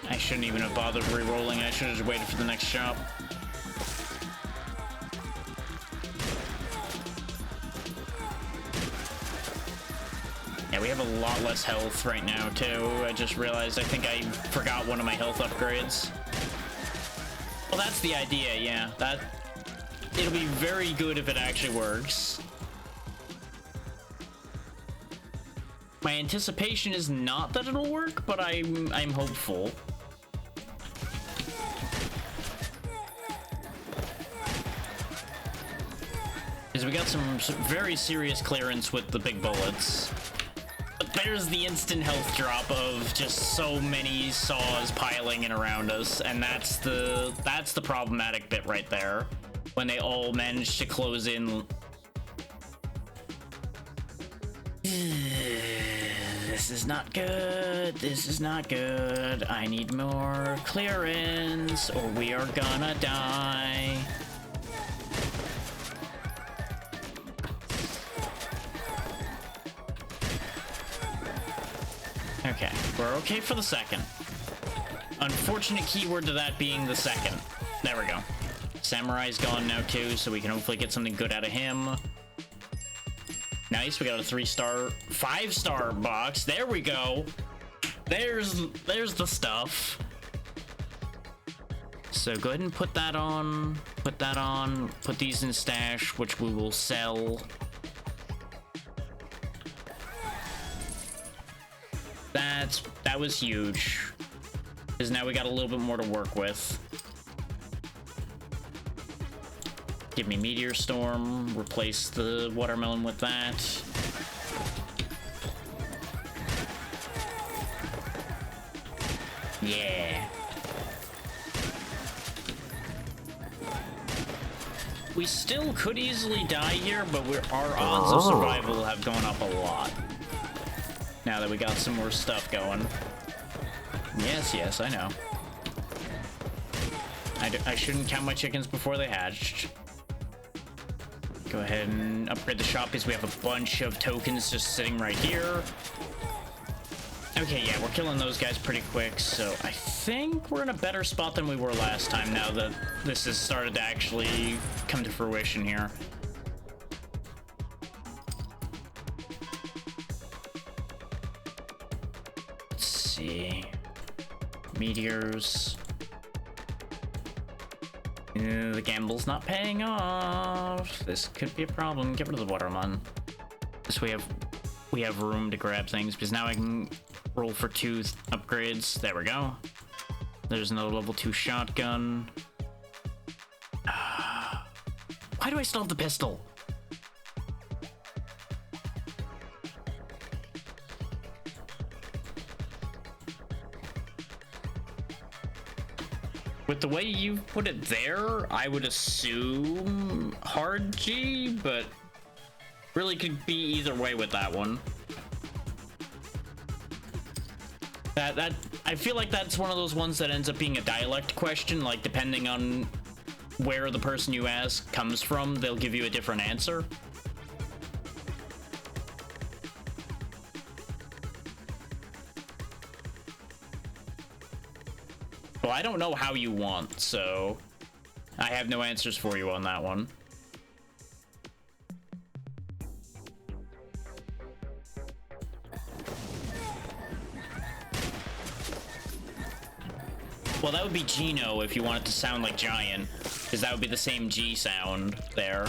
I shouldn't even have bothered re-rolling. I should have just waited for the next shop. Yeah, we have a lot less health right now, too. I just realized I think I forgot one of my health upgrades. Well, that's the idea, yeah. It'll be very good if it actually works. My anticipation is not that it'll work, but I'm hopeful. Because we got some very serious clearance with the big bullets. But there's the instant health drop of just so many saws piling in around us, and that's the problematic bit right there. When they all manage to close in. This is not good. This is not good. I need more clearance, or we are gonna die. Okay, we're okay for the second. Unfortunate keyword to that being the second. There we go. Samurai's gone now too, so we can hopefully get something good out of him. Nice, we got a 3-star, 5-star box. There we go. There's the stuff. So go ahead and put that on. Put that on. Put these in stash, which we will sell. That was huge. Because now we got a little bit more to work with. Give me Meteor Storm, replace the watermelon with that. Yeah. We still could easily die here, but our odds of survival have gone up a lot. Now that we got some more stuff going. Yes, I know. I shouldn't count my chickens before they hatched. Go ahead and upgrade the shop because we have a bunch of tokens just sitting right here. Okay, yeah, we're killing those guys pretty quick, so I think we're in a better spot than we were last time now that this has started to actually come to fruition here. Let's see. Meteors. The gamble's not paying off. This could be a problem. Get rid of the watermelon. This way we have room to grab things because now I can roll for 2 upgrades. There we go. There's another level 2 shotgun. Why do I still have the pistol? With the way you put it there, I would assume hard G, but really could be either way with that one. I feel like that's one of those ones that ends up being a dialect question, like depending on where the person you ask comes from, they'll give you a different answer. Well, I don't know how you want, so I have no answers for you on that one. Well, that would be Geno if you want it to sound like giant, because that would be the same G sound there.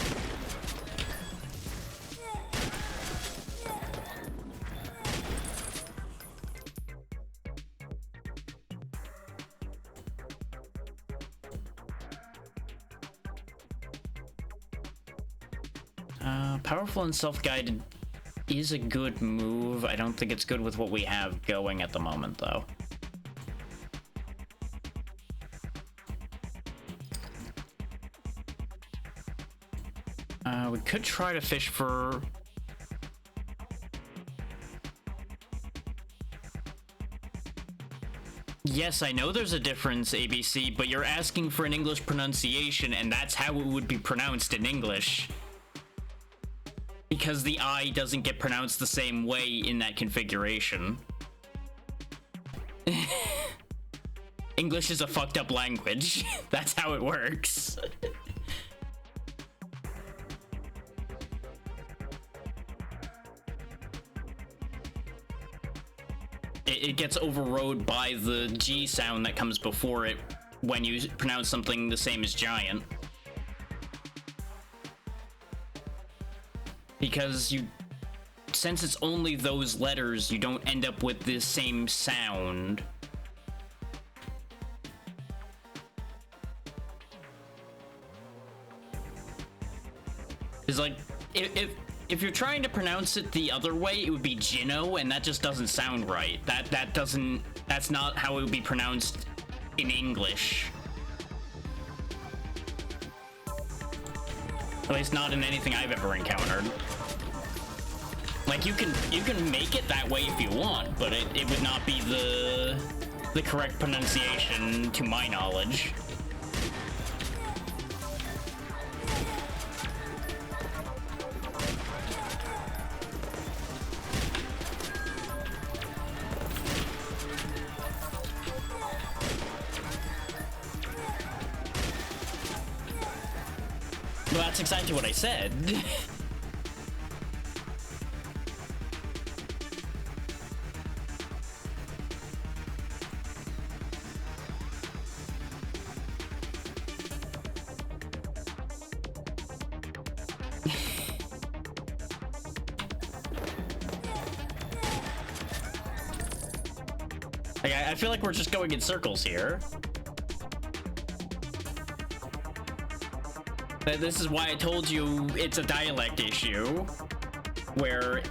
Powerful and self-guided is a good move. I don't think it's good with what we have going at the moment, though. We could try to fish for... Yes, I know there's a difference, ABC, but you're asking for an English pronunciation, and that's how it would be pronounced in English. Because the I doesn't get pronounced the same way in that configuration. English is a fucked up language. That's how it works. It gets overrode by the G sound that comes before it when you pronounce something the same as giant. Because since it's only those letters, you don't end up with the same sound. It's like, if you're trying to pronounce it the other way, it would be Gino, and that just doesn't sound right. That's not how it would be pronounced in English. At least not in anything I've ever encountered. Like, you can make it that way if you want, but it would not be the correct pronunciation to my knowledge. Well, that's exactly what I said. Like, I feel like we're just going in circles here. This is why I told you it's a dialect issue, where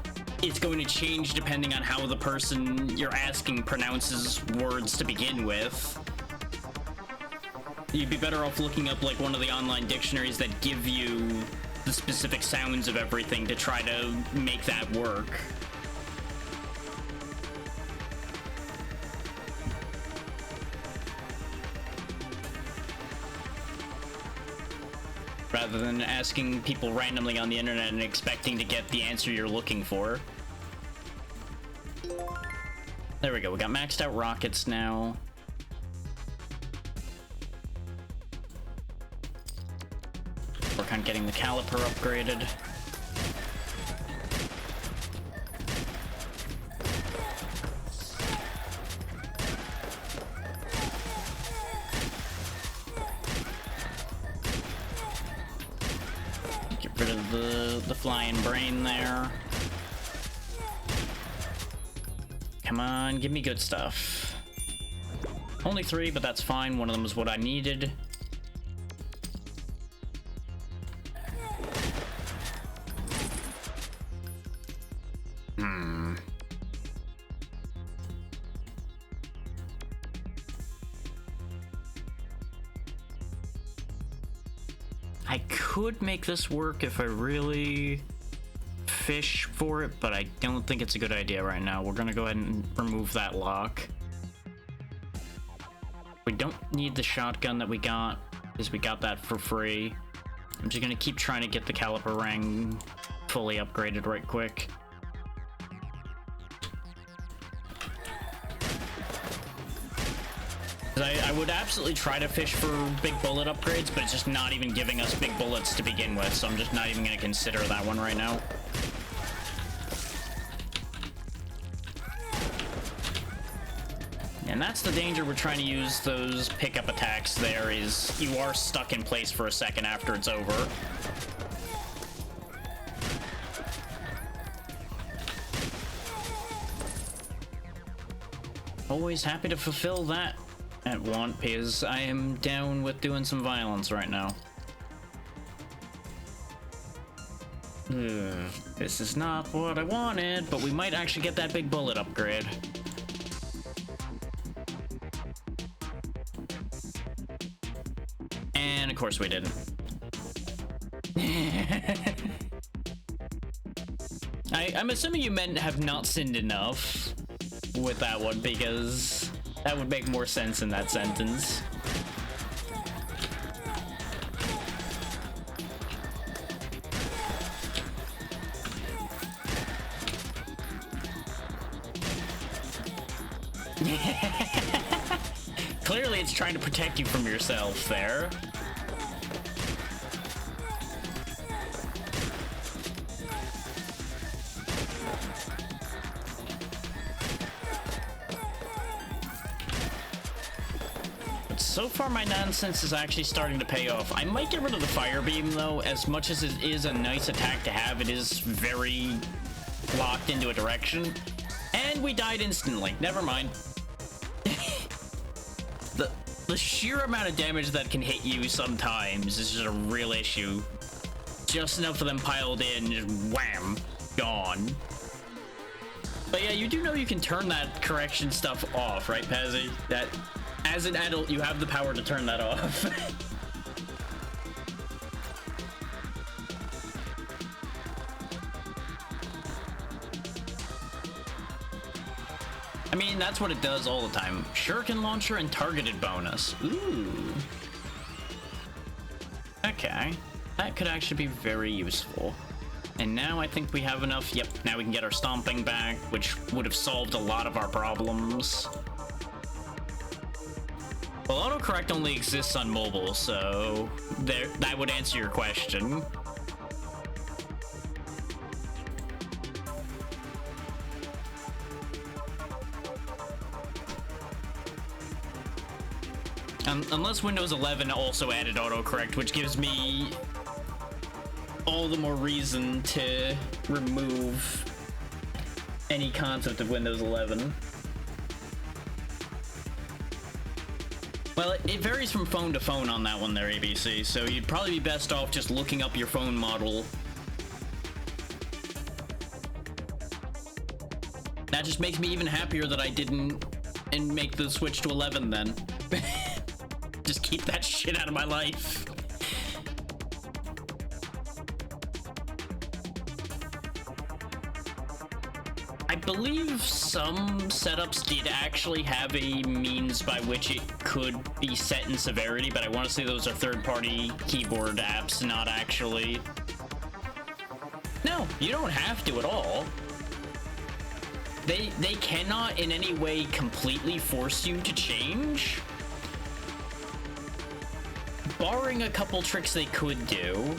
it's going to change depending on how the person you're asking pronounces words to begin with. You'd be better off looking up like one of the online dictionaries that give you the specific sounds of everything to try to make that work. Rather than asking people randomly on the internet and expecting to get the answer you're looking for. There we go, we got maxed out rockets now. Work on getting the caliper upgraded. Rid of the flying brain there. Come on, give me good stuff. Only 3, but that's fine. One of them was what I needed. I could make this work if I really fish for it, but I don't think it's a good idea right now. We're gonna go ahead and remove that lock. We don't need the shotgun that we got, because we got that for free. I'm just gonna keep trying to get the caliper ring fully upgraded right quick. I would absolutely try to fish for big bullet upgrades, but it's just not even giving us big bullets to begin with, so I'm just not even going to consider that one right now. And that's the danger we're trying to use those pickup attacks there, is you are stuck in place for a second after it's over. Always happy to fulfill that at want, because I am down with doing some violence right now. This is not what I wanted, but we might actually get that big bullet upgrade. And of course we didn't. I'm assuming you meant have not sinned enough with that one, because that would make more sense in that sentence. Clearly it's trying to protect you from yourself there. But so far my nonsense is actually starting to pay off. I might get rid of the fire beam though. As much as it is a nice attack to have, it is very locked into a direction. And we died instantly. Never mind. The sheer amount of damage that can hit you sometimes is just a real issue. Just enough of them piled in, just wham, gone. But yeah, you do know you can turn that correction stuff off, right, Pazzy? That, as an adult, you have the power to turn that off. I mean, that's what it does all the time. Shuriken launcher and targeted bonus. Ooh. Okay. That could actually be very useful. And now I think we have enough. Yep, now we can get our stomping back, which would have solved a lot of our problems. Well, autocorrect only exists on mobile, so that would answer your question. Unless Windows 11 also added autocorrect, which gives me all the more reason to remove any concept of Windows 11. Well, it varies from phone to phone on that one there, ABC, so you'd probably be best off just looking up your phone model. That just makes me even happier that I didn't and make the switch to 11 then. Just keep that shit out of my life. I believe some setups did actually have a means by which it could be set in severity, but I want to say those are third-party keyboard apps, not actually. No, you don't have to at all. They cannot in any way completely force you to change. Barring a couple tricks they could do.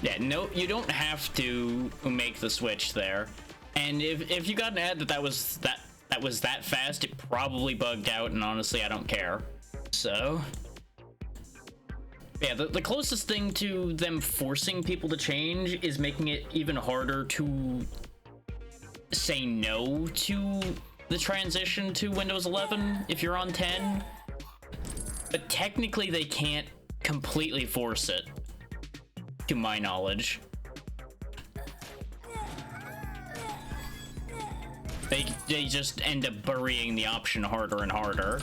Yeah, no, you don't have to make the switch there. And if you got an ad that was that fast, it probably bugged out, and honestly, I don't care. So yeah, the closest thing to them forcing people to change is making it even harder to say no to the transition to Windows 11 if you're on 10. But technically they can't completely force it, to my knowledge. They just end up burying the option harder and harder.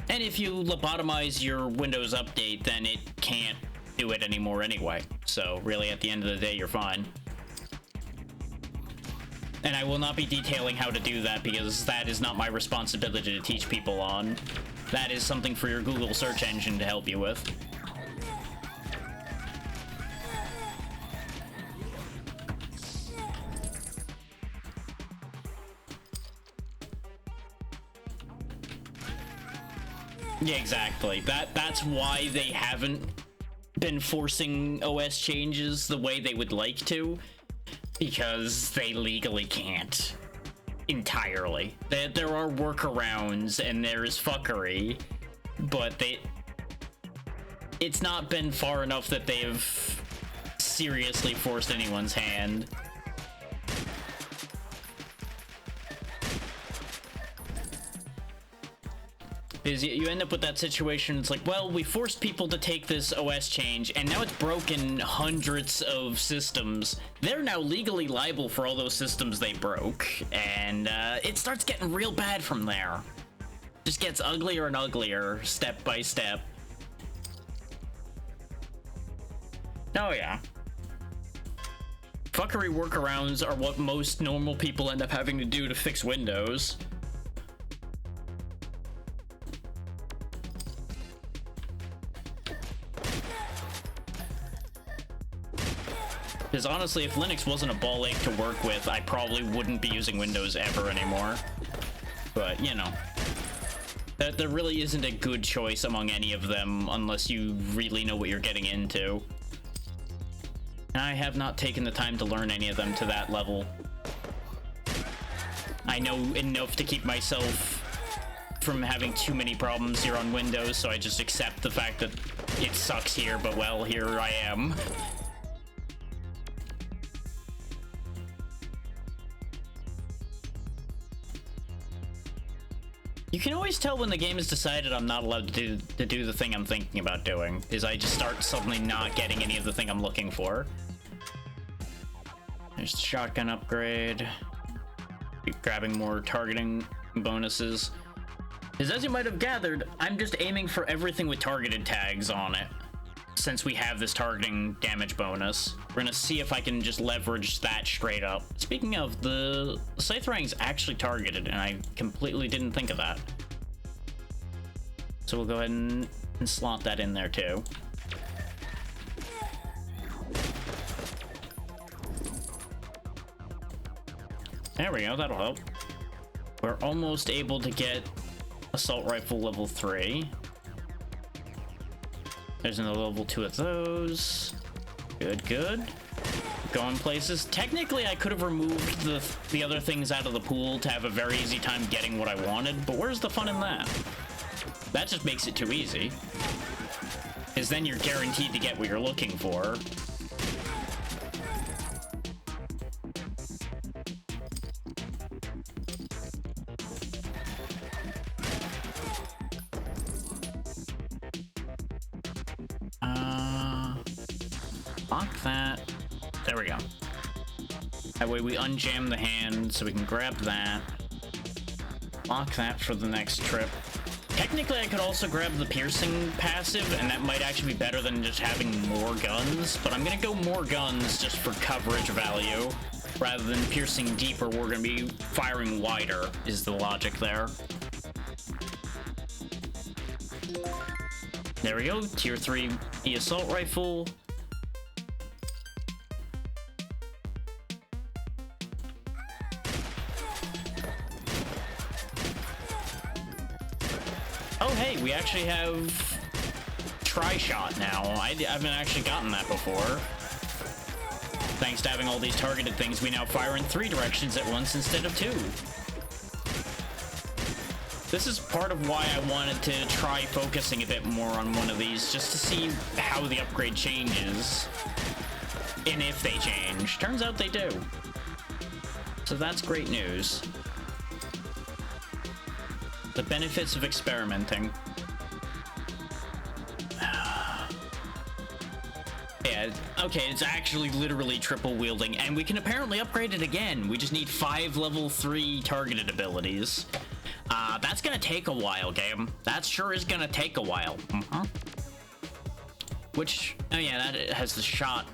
And if you lobotomize your Windows update, then it can't do it anymore anyway. So really, at the end of the day, you're fine. And I will not be detailing how to do that because that is not my responsibility to teach people on. That is something for your Google search engine to help you with. Yeah, exactly. That's why they haven't been forcing OS changes the way they would like to, because they legally can't entirely. There are workarounds and there is fuckery, but it's not been far enough that they've seriously forced anyone's hand. Is you end up with that situation. It's like, well, we forced people to take this OS change, and now it's broken hundreds of systems. They're now legally liable for all those systems they broke, and it starts getting real bad from there. Just gets uglier and uglier, step by step. Oh yeah. Fuckery workarounds are what most normal people end up having to do to fix Windows. Because honestly, if Linux wasn't a ball ache to work with, I probably wouldn't be using Windows ever anymore. But, you know, there really isn't a good choice among any of them unless you really know what you're getting into. And I have not taken the time to learn any of them to that level. I know enough to keep myself from having too many problems here on Windows, so I just accept the fact that it sucks here, but well, here I am. You can always tell when the game has decided I'm not allowed to do the thing I'm thinking about doing, is I just start suddenly not getting any of the thing I'm looking for. There's the shotgun upgrade. Keep grabbing more targeting bonuses. Because as you might have gathered, I'm just aiming for everything with targeted tags on it. Since we have this targeting damage bonus, we're gonna see if I can just leverage that straight up. Speaking of, the Scytherang's actually targeted, and I completely didn't think of that. So we'll go ahead and slot that in there too. There we go, that'll help. We're almost able to get assault rifle level 3. There's another level 2 of those. Good, good. Going places. Technically, I could have removed the other things out of the pool to have a very easy time getting what I wanted, but where's the fun in that? That just makes it too easy. Because then you're guaranteed to get what you're looking for. Lock that. There we go. That way we unjam the hand so we can grab that. Lock that for the next trip. Technically, I could also grab the piercing passive, and that might actually be better than just having more guns, but I'm gonna go more guns just for coverage value. Rather than piercing deeper, we're gonna be firing wider, is the logic there. There we go, tier 3 the assault rifle. Oh hey, we actually have tri-shot now. I haven't actually gotten that before. Thanks to having all these targeted things, we now fire in 3 directions at once instead of 2. This is part of why I wanted to try focusing a bit more on one of these, just to see how the upgrade changes. And if they change. Turns out they do. So that's great news. The benefits of experimenting. Yeah, okay, it's actually literally triple wielding, and we can apparently upgrade it again. We just need 5 level 3 targeted abilities. That's gonna take a while, game. That sure is gonna take a while. Which, oh yeah, that has the shot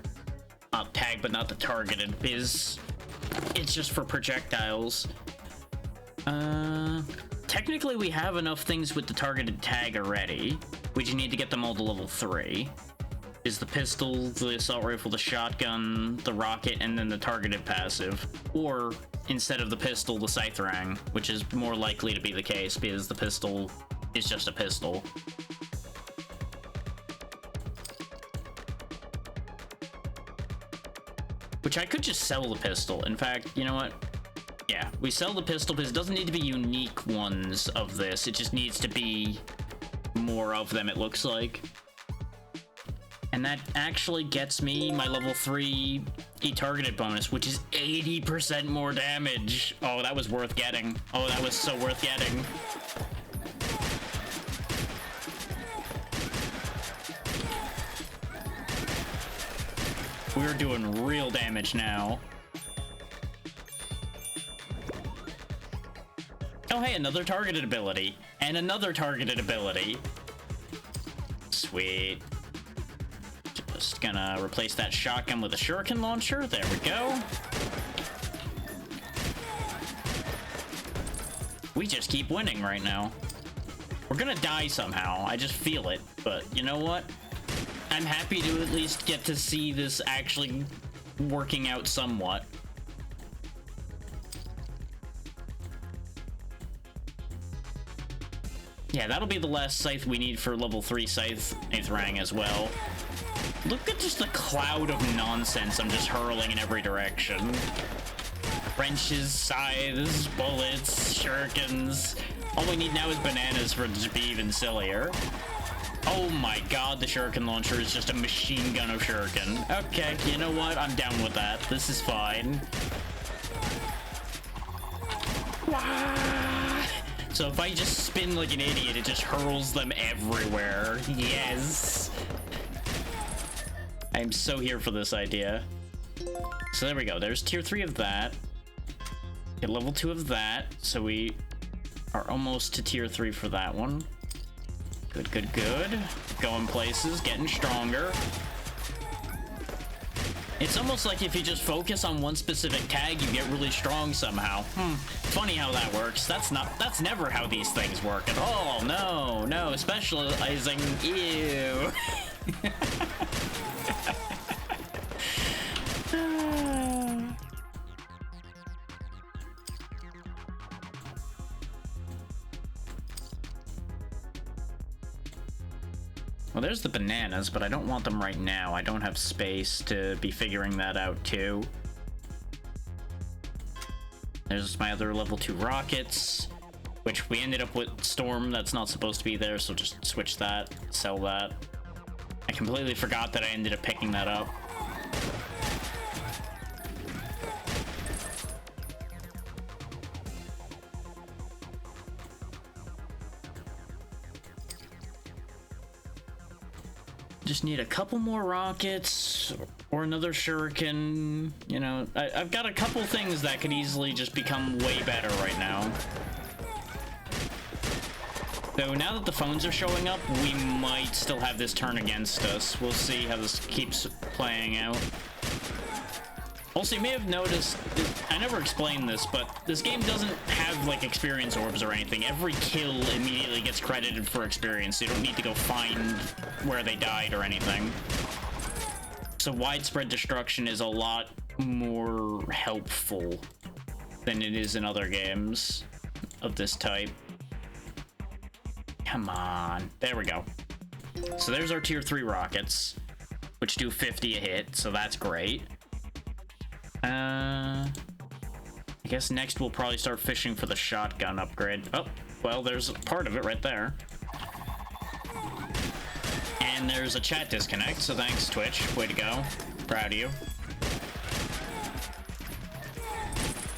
tag, but not the targeted, because it's just for projectiles. Technically we have enough things with the targeted tag already. We just need to get them all to level 3. Is the pistol, the assault rifle, the shotgun, the rocket, and then the targeted passive. Or, instead of the pistol, the Scytherang, which is more likely to be the case, because the pistol is just a pistol. Which I could just sell the pistol. In fact, you know what? Yeah, we sell the pistol because it doesn't need to be unique ones of this. It just needs to be more of them, it looks like. And that actually gets me my level 3 E-targeted bonus, which is 80% more damage. Oh, that was worth getting. Oh, that was so worth getting. We're doing real damage now. Oh, hey, another targeted ability. And another targeted ability. Sweet. Just gonna replace that shotgun with a shuriken launcher. There we go. We just keep winning right now. We're gonna die somehow. I just feel it. But you know what? I'm happy to at least get to see this actually working out somewhat. Yeah, that'll be the last scythe we need for level 3 scythe 8th rang as well. Look at just the cloud of nonsense I'm just hurling in every direction. Wrenches, scythes, bullets, shurikens. All we need now is bananas for it to be even sillier. Oh my god, the shuriken launcher is just a machine gun of shuriken. Okay, you know what? I'm down with that. This is fine. So if I just spin like an idiot, it just hurls them everywhere. Yes! I'm so here for this idea. So there we go. There's tier 3 of that. Get level 2 of that. So we are almost to tier 3 for that one. Good, good, good. Going places, getting stronger. It's almost like if you just focus on one specific tag, you get really strong somehow. Funny how that works. That's never how these things work at all. No, no, specializing. Ew. Well, there's the bananas, but I don't want them right now. I don't have space to be figuring that out, too. There's my other level 2 rockets, which we ended up with Storm that's not supposed to be there, so just switch that, sell that. I completely forgot that I ended up picking that up. Just need a couple more rockets or another shuriken. You know, I've got a couple things that could easily just become way better right now. Though now that the phones are showing up, we might still have this turn against us. We'll see how this keeps playing out. Also, you may have noticed, I never explained this, but this game doesn't have, like, experience orbs or anything. Every kill immediately gets credited for experience, so you don't need to go find where they died or anything. So widespread destruction is a lot more helpful than it is in other games of this type. Come on. There we go. So there's our tier 3 rockets, which do 50 a hit, so that's great. I guess next we'll probably start fishing for the shotgun upgrade. Oh, well, there's part of it right there. And there's a chat disconnect, so thanks, Twitch. Way to go. Proud of you.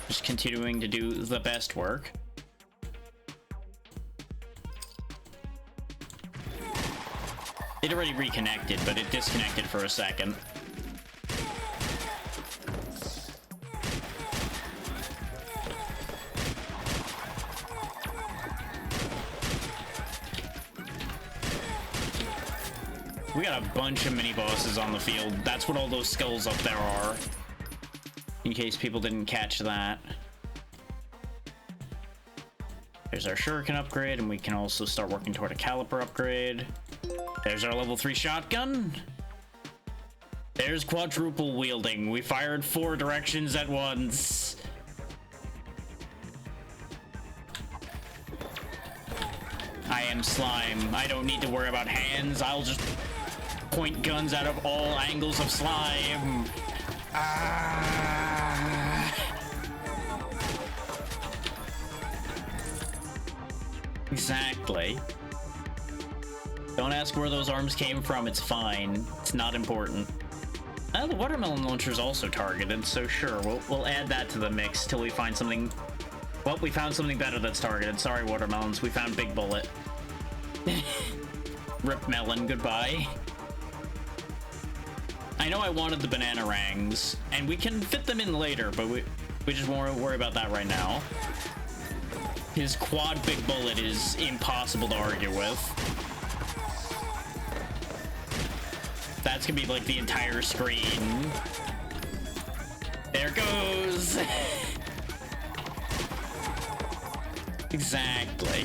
Just continuing to do the best work. It already reconnected, but it disconnected for a second. We got a bunch of mini bosses on the field. That's what all those skulls up there are. In case people didn't catch that. There's our shuriken upgrade, and we can also start working toward a caliper upgrade. There's our level 3 shotgun. There's quadruple wielding. We fired 4 directions at once. I am slime. I don't need to worry about hands. I'll just point guns out of all angles of slime. Ah. Exactly. Don't ask where those arms came from, it's fine. It's not important. The watermelon launcher is also targeted, so sure, we'll add that to the mix till we find something... Well, we found something better that's targeted. Sorry, watermelons, we found Big Bullet. Rip melon, goodbye. I know I wanted the banana rangs, and we can fit them in later, but we just won't worry about that right now. His quad Big Bullet is impossible to argue with. That's gonna be like the entire screen. There goes. Exactly.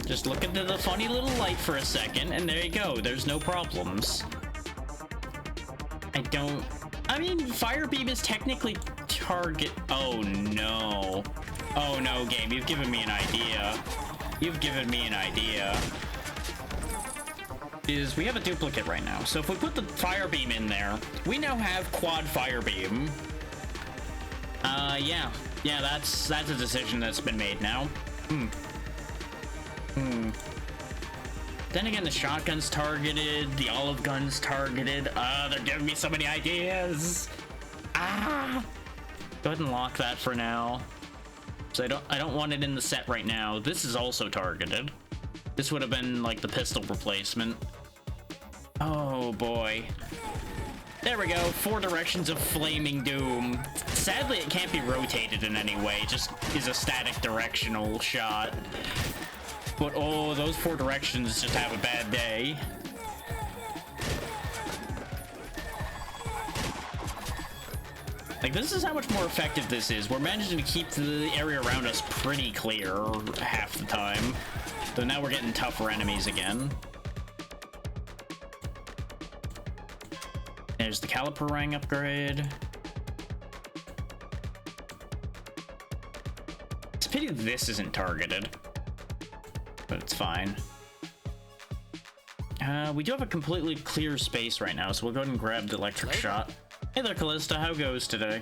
Just look into the funny little light for a second, and there you go. There's no problems. I mean, Fire Beam is technically target. Oh no. Oh no, game. You've given me an idea. You've given me an idea. We have a duplicate right now. So if we put the Fire Beam in there, we now have quad Fire Beam. Yeah. Yeah, that's a decision that's been made now. Then again, the shotgun's targeted, the olive gun's targeted. They're giving me so many ideas. Ah! Go ahead and lock that for now. So I don't want it in the set right now. This is also targeted. This would have been like the pistol replacement. Oh boy. There we go, 4 directions of flaming doom. Sadly, it can't be rotated in any way, it just is a static directional shot. But oh, those 4 directions just have a bad day. Like, this is how much more effective this is. We're managing to keep the area around us pretty clear half the time. So now we're getting tougher enemies again. There's the caliper rang upgrade. It's a pity this isn't targeted, but it's fine. We do have a completely clear space right now, so we'll go ahead and grab the electric shot. Hey there, Callista, how goes today?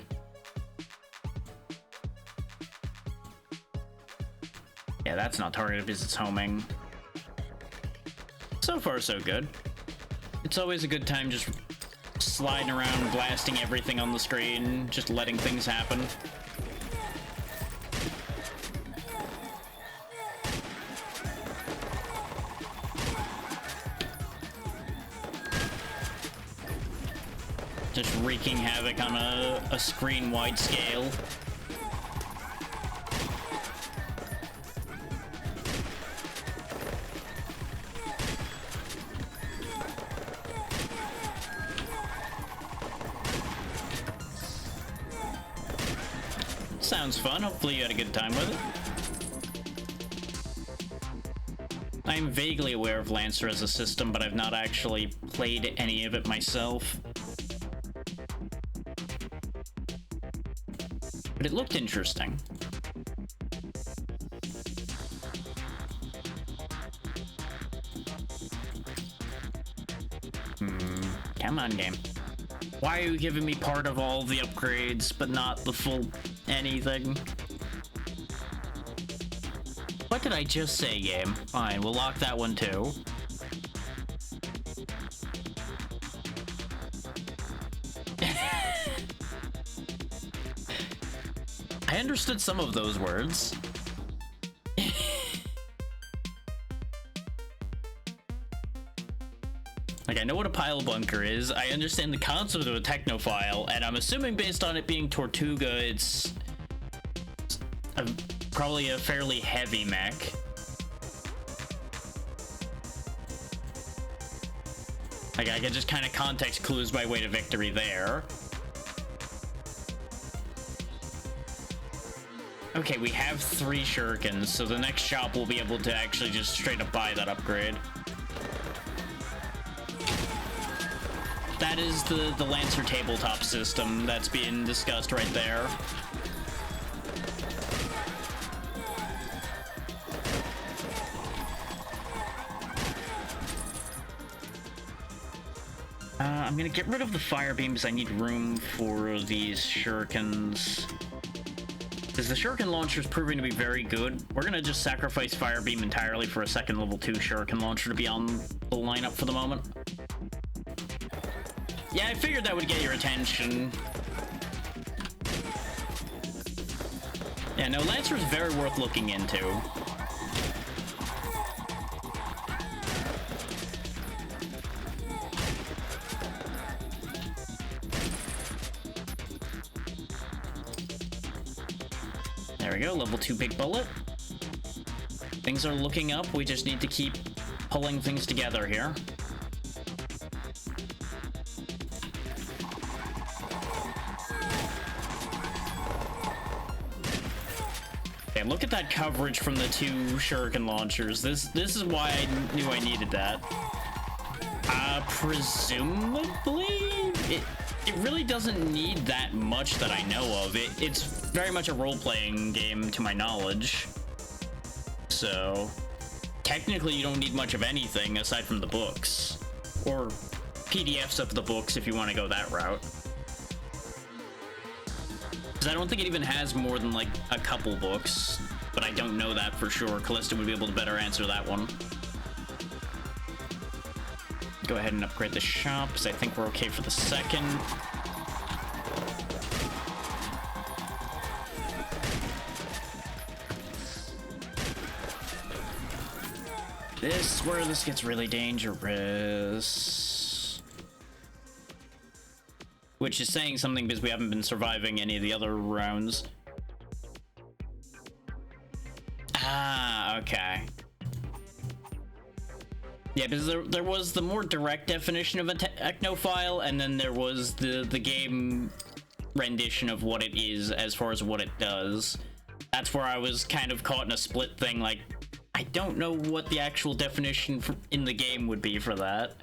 Yeah, that's not targeted because it's homing. So far, so good. It's always a good time just sliding around, blasting everything on the screen, just letting things happen. Just wreaking havoc on a screen-wide scale. Sounds fun. Hopefully you had a good time with it. I'm vaguely aware of Lancer as a system, but I've not actually played any of it myself. But it looked interesting. Come on, game. Why are you giving me part of all the upgrades, but not the full anything? What did I just say, game? Fine, we'll lock that one too. I understood some of those words. Like, I know what a pile bunker is, I understand the concept of a technophile, and I'm assuming based on it being Tortuga, it's probably a fairly heavy mech. Like, I can just kind of context clues my way to victory there. Okay, we have 3 shurikens, so the next shop will be able to actually just straight up buy that upgrade. That is the Lancer tabletop system that's being discussed right there. I'm gonna get rid of the fire beams. I need room for these shurikens. Because the shuriken launcher is proving to be very good. We're gonna just sacrifice fire beam entirely for a second level 2 shuriken launcher to be on the lineup for the moment. Yeah, I figured that would get your attention. Yeah, no, Lancer is very worth looking into. There we go, level 2 big bullet. Things are looking up, we just need to keep pulling things together here. Okay, look at that coverage from the 2 shuriken launchers. This is why I knew I needed that. Presumably? It really doesn't need that much that I know of. It's very much a role-playing game to my knowledge. So, technically you don't need much of anything aside from the books. Or PDFs of the books if you want to go that route. Because I don't think it even has more than like a couple books. But I don't know that for sure. Callista would be able to better answer that one. Go ahead and upgrade the shop, because I think we're okay for the second. This is where this gets really dangerous. Which is saying something because we haven't been surviving any of the other rounds. Ah, okay. Yeah, because there was the more direct definition of a technophile, and then there was the game rendition of what it is as far as what it does. That's where I was kind of caught in a split thing, like, I don't know what the actual definition in the game would be for that.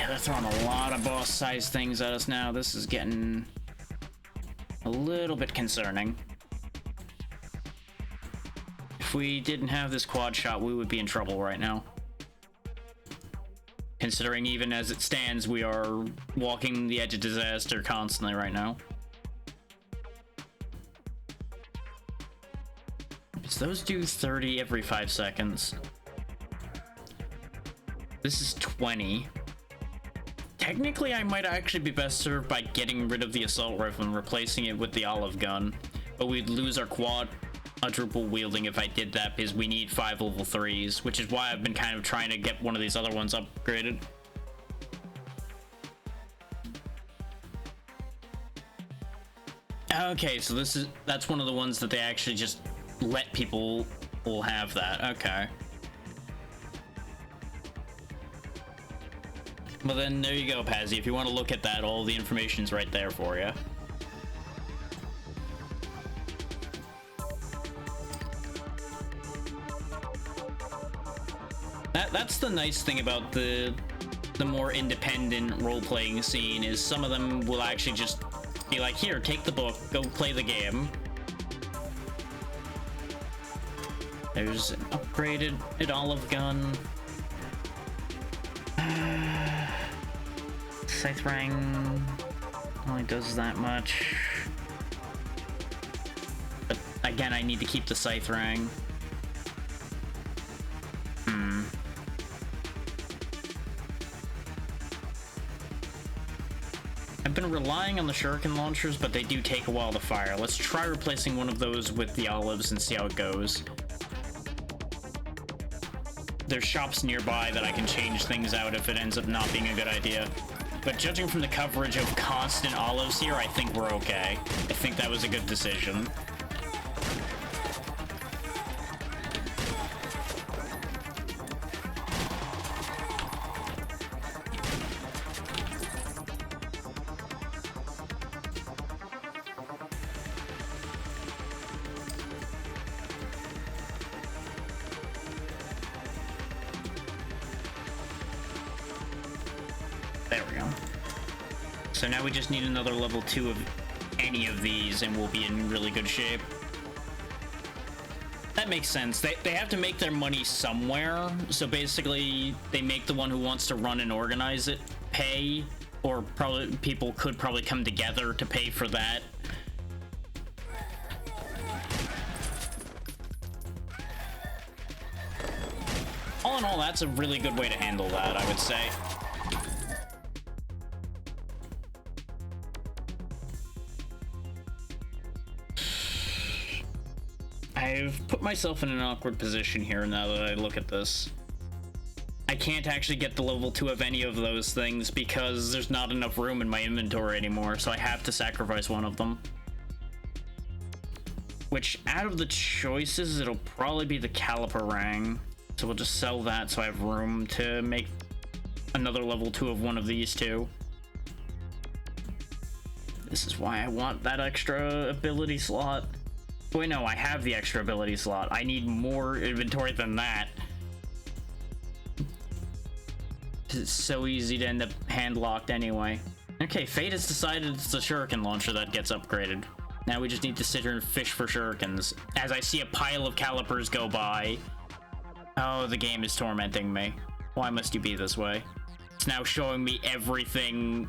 They're throwing a lot of boss-sized things at us now. This is getting a little bit concerning. If we didn't have this quad shot, we would be in trouble right now. Considering even as it stands, we are walking the edge of disaster constantly right now. Because those do 30 every 5 seconds. This is 20. Technically, I might actually be best served by getting rid of the assault rifle and replacing it with the olive gun. But we'd lose our quadruple wielding if I did that, because we need 5 level 3s, which is why I've been kind of trying to get one of these other ones upgraded. Okay, so that's one of the ones that they actually just let people will have that. Okay. Well then, there you go, Pazzy. If you want to look at that, all the information's right there for you. That's the nice thing about the more independent role-playing scene, is some of them will actually just be like, here, take the book, go play the game. There's an upgraded olive gun. Scythe Rang only does that much. But again, I need to keep the Scythe Rang. I've been relying on the shuriken launchers, but they do take a while to fire. Let's try replacing one of those with the olives and see how it goes. There's shops nearby that I can change things out if it ends up not being a good idea. But judging from the coverage of constant olives here, I think we're okay. I think that was a good decision. So now we just need another level 2 of any of these and we'll be in really good shape. That makes sense. They have to make their money somewhere. So basically, they make the one who wants to run and organize it pay, or probably people could probably come together to pay for that. All in all, that's a really good way to handle that, I would say. I've put myself in an awkward position here now that I look at this. I can't actually get the level 2 of any of those things because there's not enough room in my inventory anymore, so I have to sacrifice one of them. Which, out of the choices, it'll probably be the caliper ring. So we'll just sell that so I have room to make another level 2 of one of these two. This is why I want that extra ability slot. Wait, no, I have the extra ability slot. I need more inventory than that. It's so easy to end up hand-locked anyway. Okay, Fate has decided it's the shuriken launcher that gets upgraded. Now we just need to sit here and fish for shurikens. As I see a pile of calipers go by. Oh, the game is tormenting me. Why must you be this way? It's now showing me everything.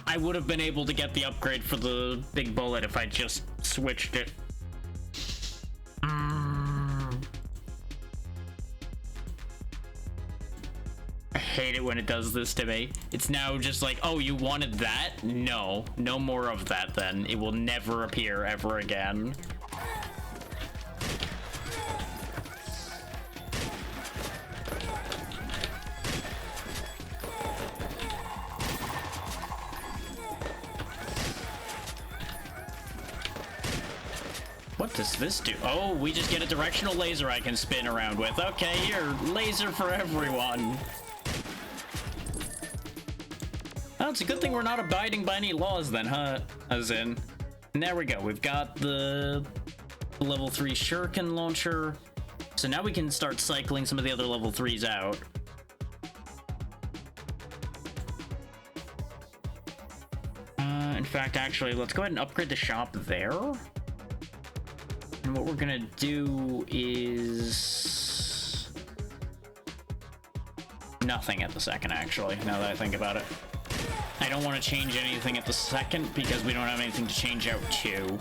I would have been able to get the upgrade for the big bullet if I just switched it. I hate it when it does this to me. It's now just like, oh, you wanted that? No, no more of that then. It will never appear ever again. What does this do? Oh, we just get a directional laser I can spin around with. Okay, here, laser for everyone. Oh, it's a good thing we're not abiding by any laws then, huh? As in, and there we go. We've got the level 3 shuriken launcher. So now we can start cycling some of the other level 3s out. In fact, actually, let's go ahead and upgrade the shop there. And what we're gonna do is nothing at the second, actually, now that I think about it. I don't want to change anything at the second because we don't have anything to change out to.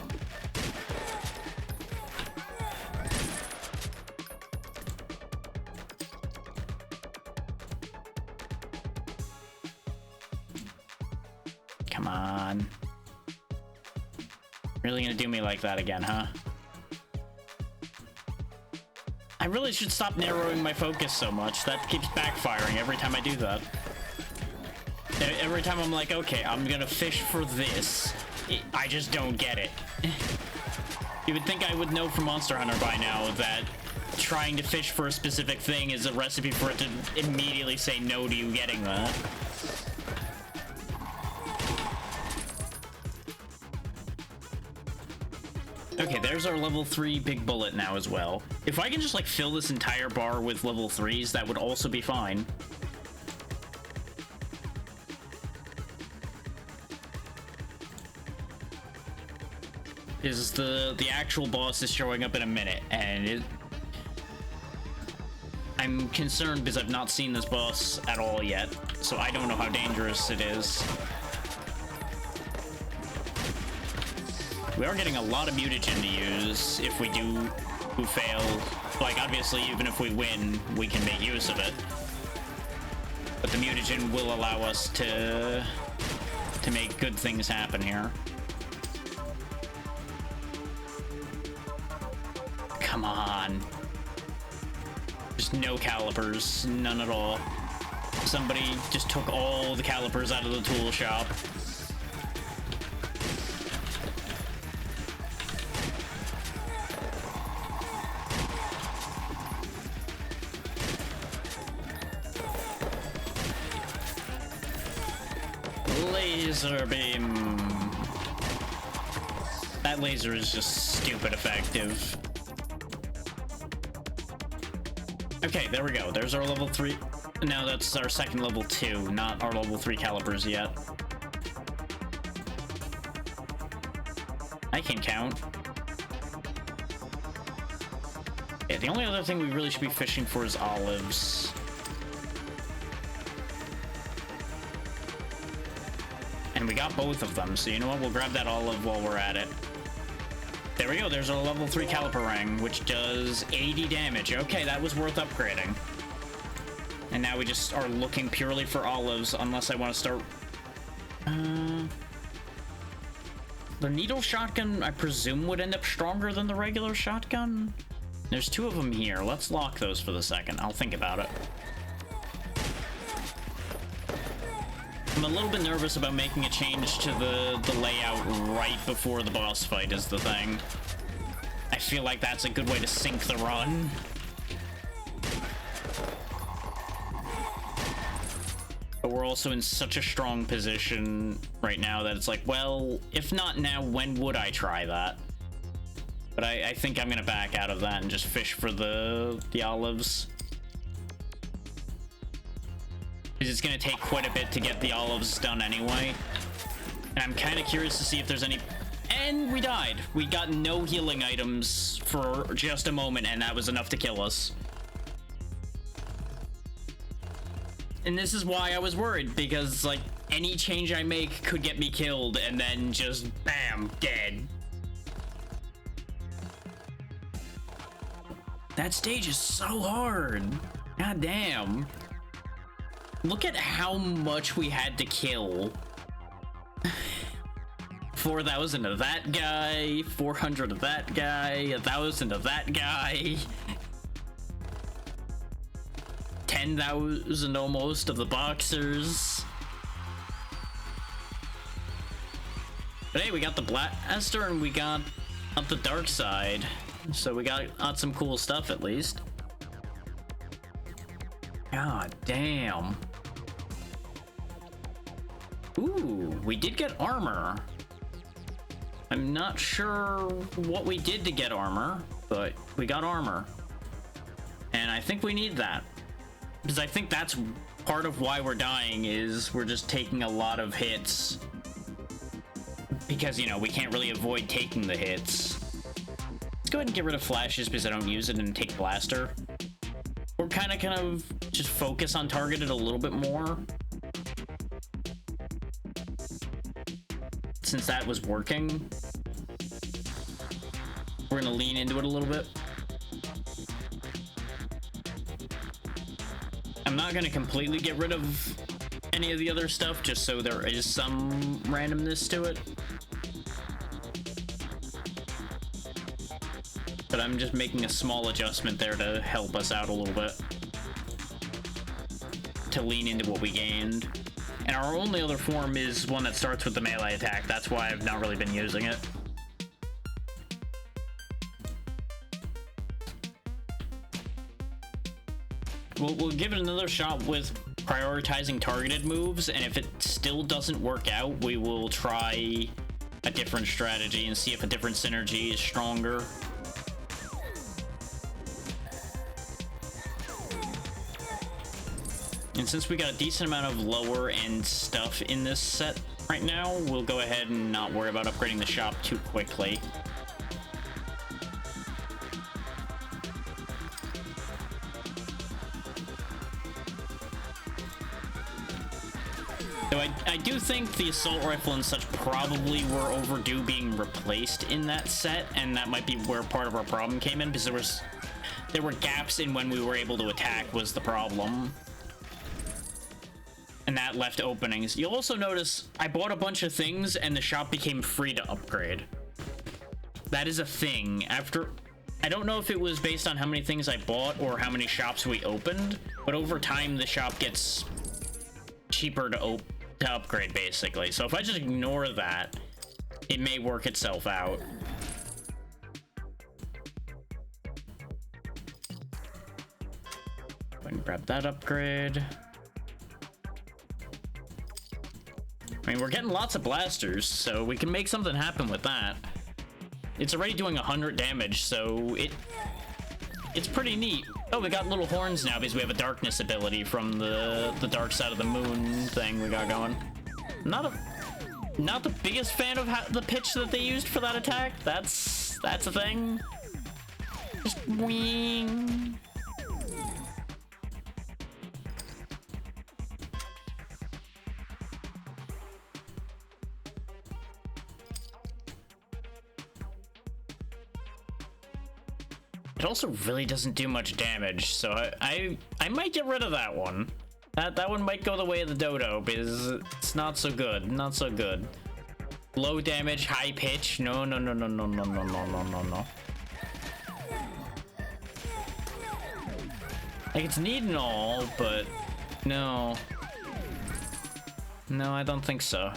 Come on. Really gonna do me like that again, huh? I really should stop narrowing my focus so much. That keeps backfiring every time I do that. Every time I'm like, okay, I'm gonna fish for this, I just don't get it. You would think I would know from Monster Hunter by now that trying to fish for a specific thing is a recipe for it to immediately say no to you getting that. Okay, there's our level 3 big bullet now as well. If I can just like fill this entire bar with level 3s, that would also be fine. Is the actual boss is showing up in a minute, and I'm concerned because I've not seen this boss at all yet, so I don't know how dangerous it is. We are getting a lot of mutagen to use if we do fail. Like, obviously, even if we win, we can make use of it. But the mutagen will allow us to make good things happen here. Come on. Just no calipers, none at all. Somebody just took all the calipers out of the tool shop. Laser beam. That laser is just stupid effective. Okay, there we go. There's our level 3. No, that's our second level 2, not our level 3 calipers yet. I can count. Yeah, the only other thing we really should be fishing for is olives. And we got both of them, so you know what? We'll grab that olive while we're at it. There we go, there's a level 3 caliper ring, which does 80 damage. Okay, that was worth upgrading. And now we just are looking purely for olives, unless I want to start... The needle shotgun, I presume, would end up stronger than the regular shotgun? There's 2 of them here. Let's lock those for the second. I'll think about it. I'm a little bit nervous about making a change to the layout right before the boss fight is the thing. I feel like that's a good way to sink the run. But we're also in such a strong position right now that it's like, well, if not now, when would I try that? But I think I'm gonna back out of that and just fish for the olives. Because it's gonna take quite a bit to get the olives done anyway. And I'm kind of curious to see if there's any... And we died. We got no healing items for just a moment, and that was enough to kill us. And this is why I was worried, because, like, any change I make could get me killed, and then just, bam, dead. That stage is so hard. God damn. Look at how much we had to kill. 4,000 of that guy, 400 of that guy, 1,000 of that guy. 10,000 almost of the boxers. But hey, we got the blaster and we got up the dark side. So we got some cool stuff at least. God damn. Ooh, we did get armor. I'm not sure what we did to get armor, but we got armor. And I think we need that. Because I think that's part of why we're dying, is we're just taking a lot of hits. Because, you know, we can't really avoid taking the hits. Let's go ahead and get rid of flashes because I don't use it, and take blaster. We're kind of just focus on targeted a little bit more. Since that was working, we're gonna lean into it a little bit. I'm not gonna completely get rid of any of the other stuff, just so there is some randomness to it. But I'm just making a small adjustment there to help us out a little bit. To lean into what we gained. And our only other form is one that starts with the melee attack. That's why I've not really been using it. We'll give it another shot with prioritizing targeted moves, and if it still doesn't work out, we will try a different strategy and see if a different synergy is stronger. And since we got a decent amount of lower end stuff in this set right now, we'll go ahead and not worry about upgrading the shop too quickly. So I do think the assault rifle and such probably were overdue being replaced in that set, and that might be where part of our problem came in, because there were gaps in when we were able to attack was the problem. And that left openings. You'll also notice I bought a bunch of things and the shop became free to upgrade. That is a thing. I don't know if it was based on how many things I bought or how many shops we opened, but over time the shop gets cheaper to upgrade, basically. So if I just ignore that, it may work itself out. Go ahead and grab that upgrade. I mean, we're getting lots of blasters, so we can make something happen with that. It's already doing 100 damage, so it's pretty neat. Oh, we got little horns now because we have a darkness ability from the dark side of the moon thing we got going. Not the biggest fan of the pitch that they used for that attack. That's a thing. Just wing. It also really doesn't do much damage, so I might get rid of that one. That one might go the way of the dodo because it's not so good. Not so good. Low damage, high pitch. No. Like, it's neat and all, but no. No, I don't think so.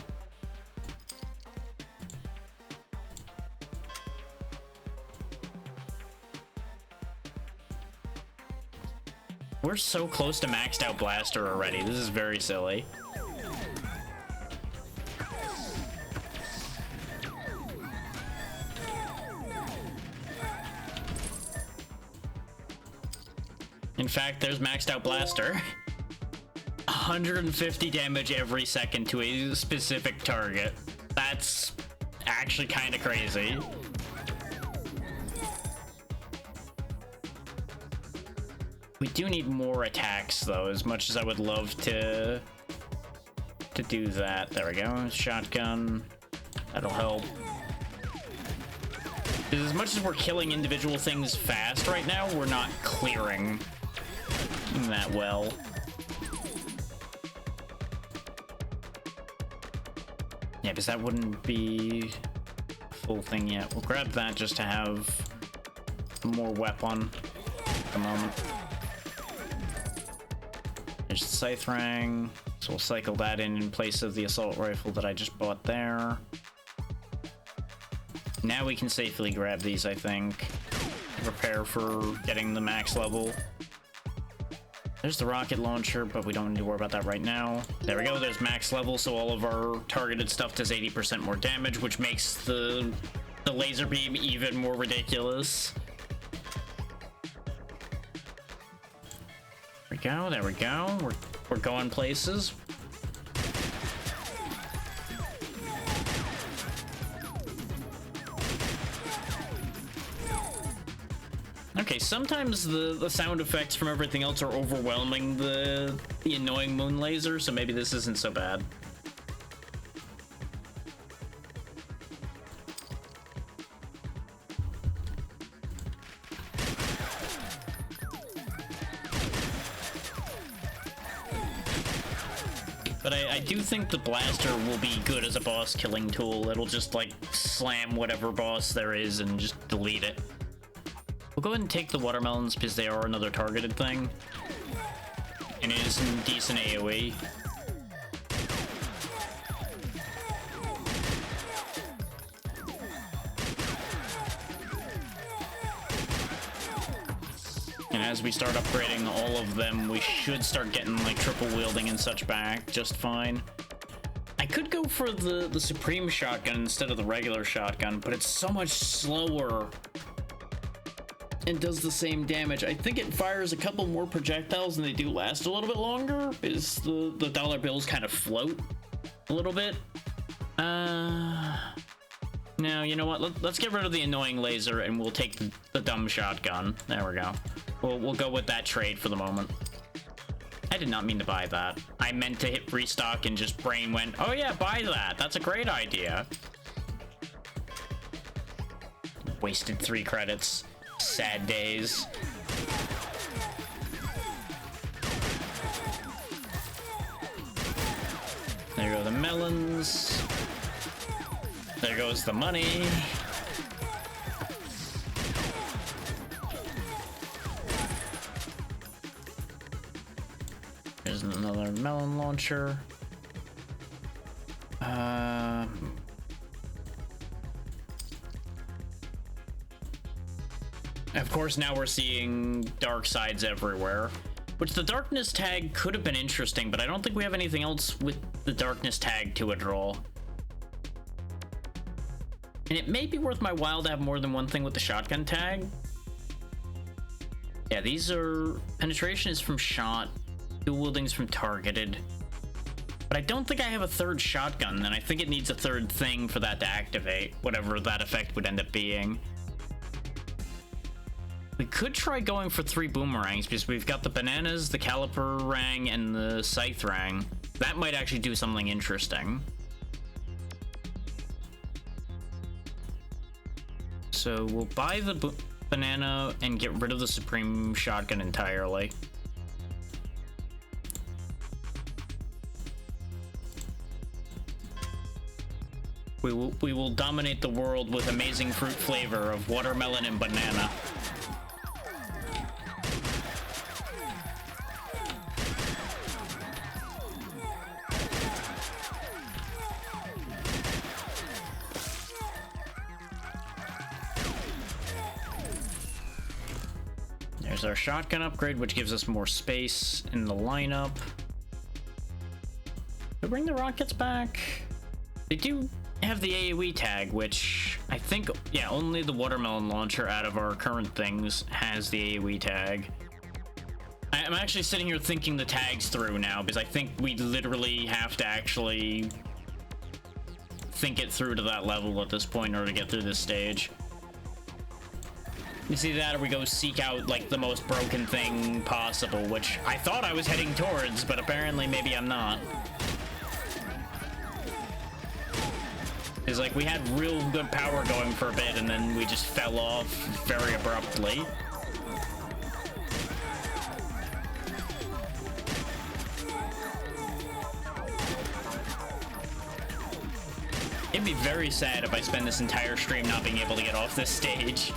We're so close to maxed out blaster already. This is very silly. In fact, there's maxed out blaster. 150 damage every second to a specific target. That's actually kind of crazy. We do need more attacks, though, as much as I would love to do that. There we go. Shotgun. That'll help. Because as much as we're killing individual things fast right now, we're not clearing that well. Yeah, because that wouldn't be a full thing yet. We'll grab that just to have more weapon at the moment. There's the scythe rang, so we'll cycle that in place of the assault rifle that I just bought there. Now we can safely grab these, I think. Prepare for getting the max level. There's the rocket launcher, but we don't need to worry about that right now. There we go, there's max level, so all of our targeted stuff does 80% more damage, which makes the laser beam even more ridiculous. There we go. We're going places. Okay, sometimes the sound effects from everything else are overwhelming the annoying moon laser, so maybe this isn't so bad. But I do think the blaster will be good as a boss killing tool. It'll just, like, slam whatever boss there is and just delete it. We'll go ahead and take the watermelons because they are another targeted thing. And it is some decent AoE. And as we start upgrading all of them, we should start getting, like, triple wielding and such back just fine. I could go for the Supreme Shotgun instead of the regular shotgun, but it's so much slower and does the same damage. I think it fires a couple more projectiles and they do last a little bit longer, because the dollar bills kind of float a little bit. No, you know what? Let's get rid of the annoying laser and we'll take the dumb shotgun. There we go. We'll go with that trade for the moment. I did not mean to buy that. I meant to hit restock and just brain went, oh yeah, buy that. That's a great idea. Wasted 3 credits. Sad days. There go the melons. There goes the money. There's another melon launcher. Of course, now we're seeing dark sides everywhere, which the darkness tag could have been interesting, but I don't think we have anything else with the darkness tag to it at all. And it may be worth my while to have more than one thing with the shotgun tag. Yeah, these are... penetration is from shot, dual wielding is from targeted. But I don't think I have a third shotgun, and I think it needs a third thing for that to activate, whatever that effect would end up being. We could try going for 3 boomerangs, because we've got the bananas, the caliper rang, and the scythe rang. That might actually do something interesting. So we'll buy the banana and get rid of the supreme shotgun entirely. We will dominate the world with amazing fruit flavor of watermelon and banana. There's our shotgun upgrade, which gives us more space in the lineup. We bring the rockets back. They do have the AoE tag, which I think, yeah, only the watermelon launcher out of our current things has the AoE tag. I'm actually sitting here thinking the tags through now, because I think we literally have to actually think it through to that level at this point in order to get through this stage. You see that, or we go seek out like the most broken thing possible, which I thought I was heading towards, but apparently maybe I'm not. It's like we had real good power going for a bit, and then we just fell off very abruptly. It'd be very sad if I spend this entire stream not being able to get off this stage.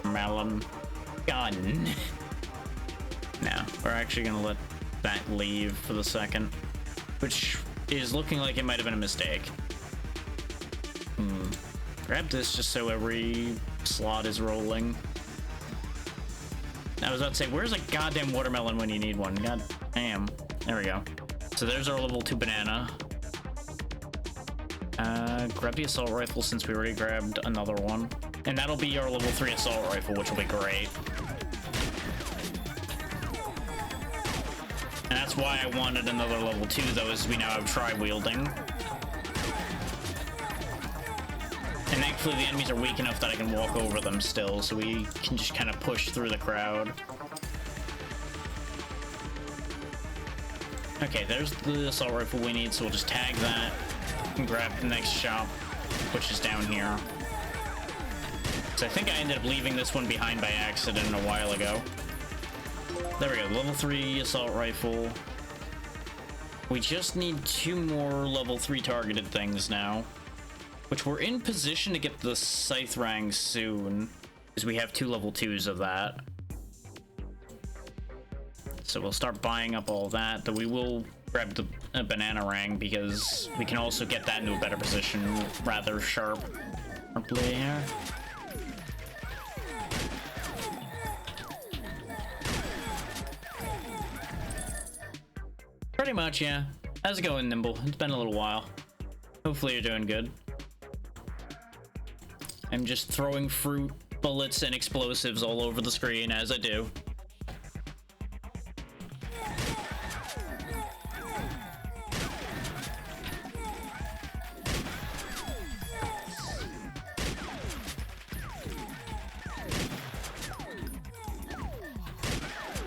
Melon gun. No, we're actually gonna let that leave for the second, which is looking like it might have been a mistake. Grab this just so every slot is rolling. I was about to say, where's a goddamn watermelon when you need one? God damn. There we go. So there's our level 2 banana. Grab the assault rifle since we already grabbed another one. And that'll be our level 3 assault rifle, which will be great. And that's why I wanted another level 2, though, is we now have tri-wielding. And thankfully the enemies are weak enough that I can walk over them still, so we can just kind of push through the crowd. Okay, there's the assault rifle we need, so we'll just tag that and grab the next shop, which is down here. So I think I ended up leaving this one behind by accident a while ago. There we go, level 3 assault rifle. We just need 2 more level 3 targeted things now, which we're in position to get the scythe rang soon, because we have 2 level 2s of that. So we'll start buying up all that, though we will grab the banana rang because we can also get that into a better position rather sharply here. Pretty much, yeah. How's it going, Nimble? It's been a little while. Hopefully you're doing good. I'm just throwing fruit, bullets, and explosives all over the screen as I do.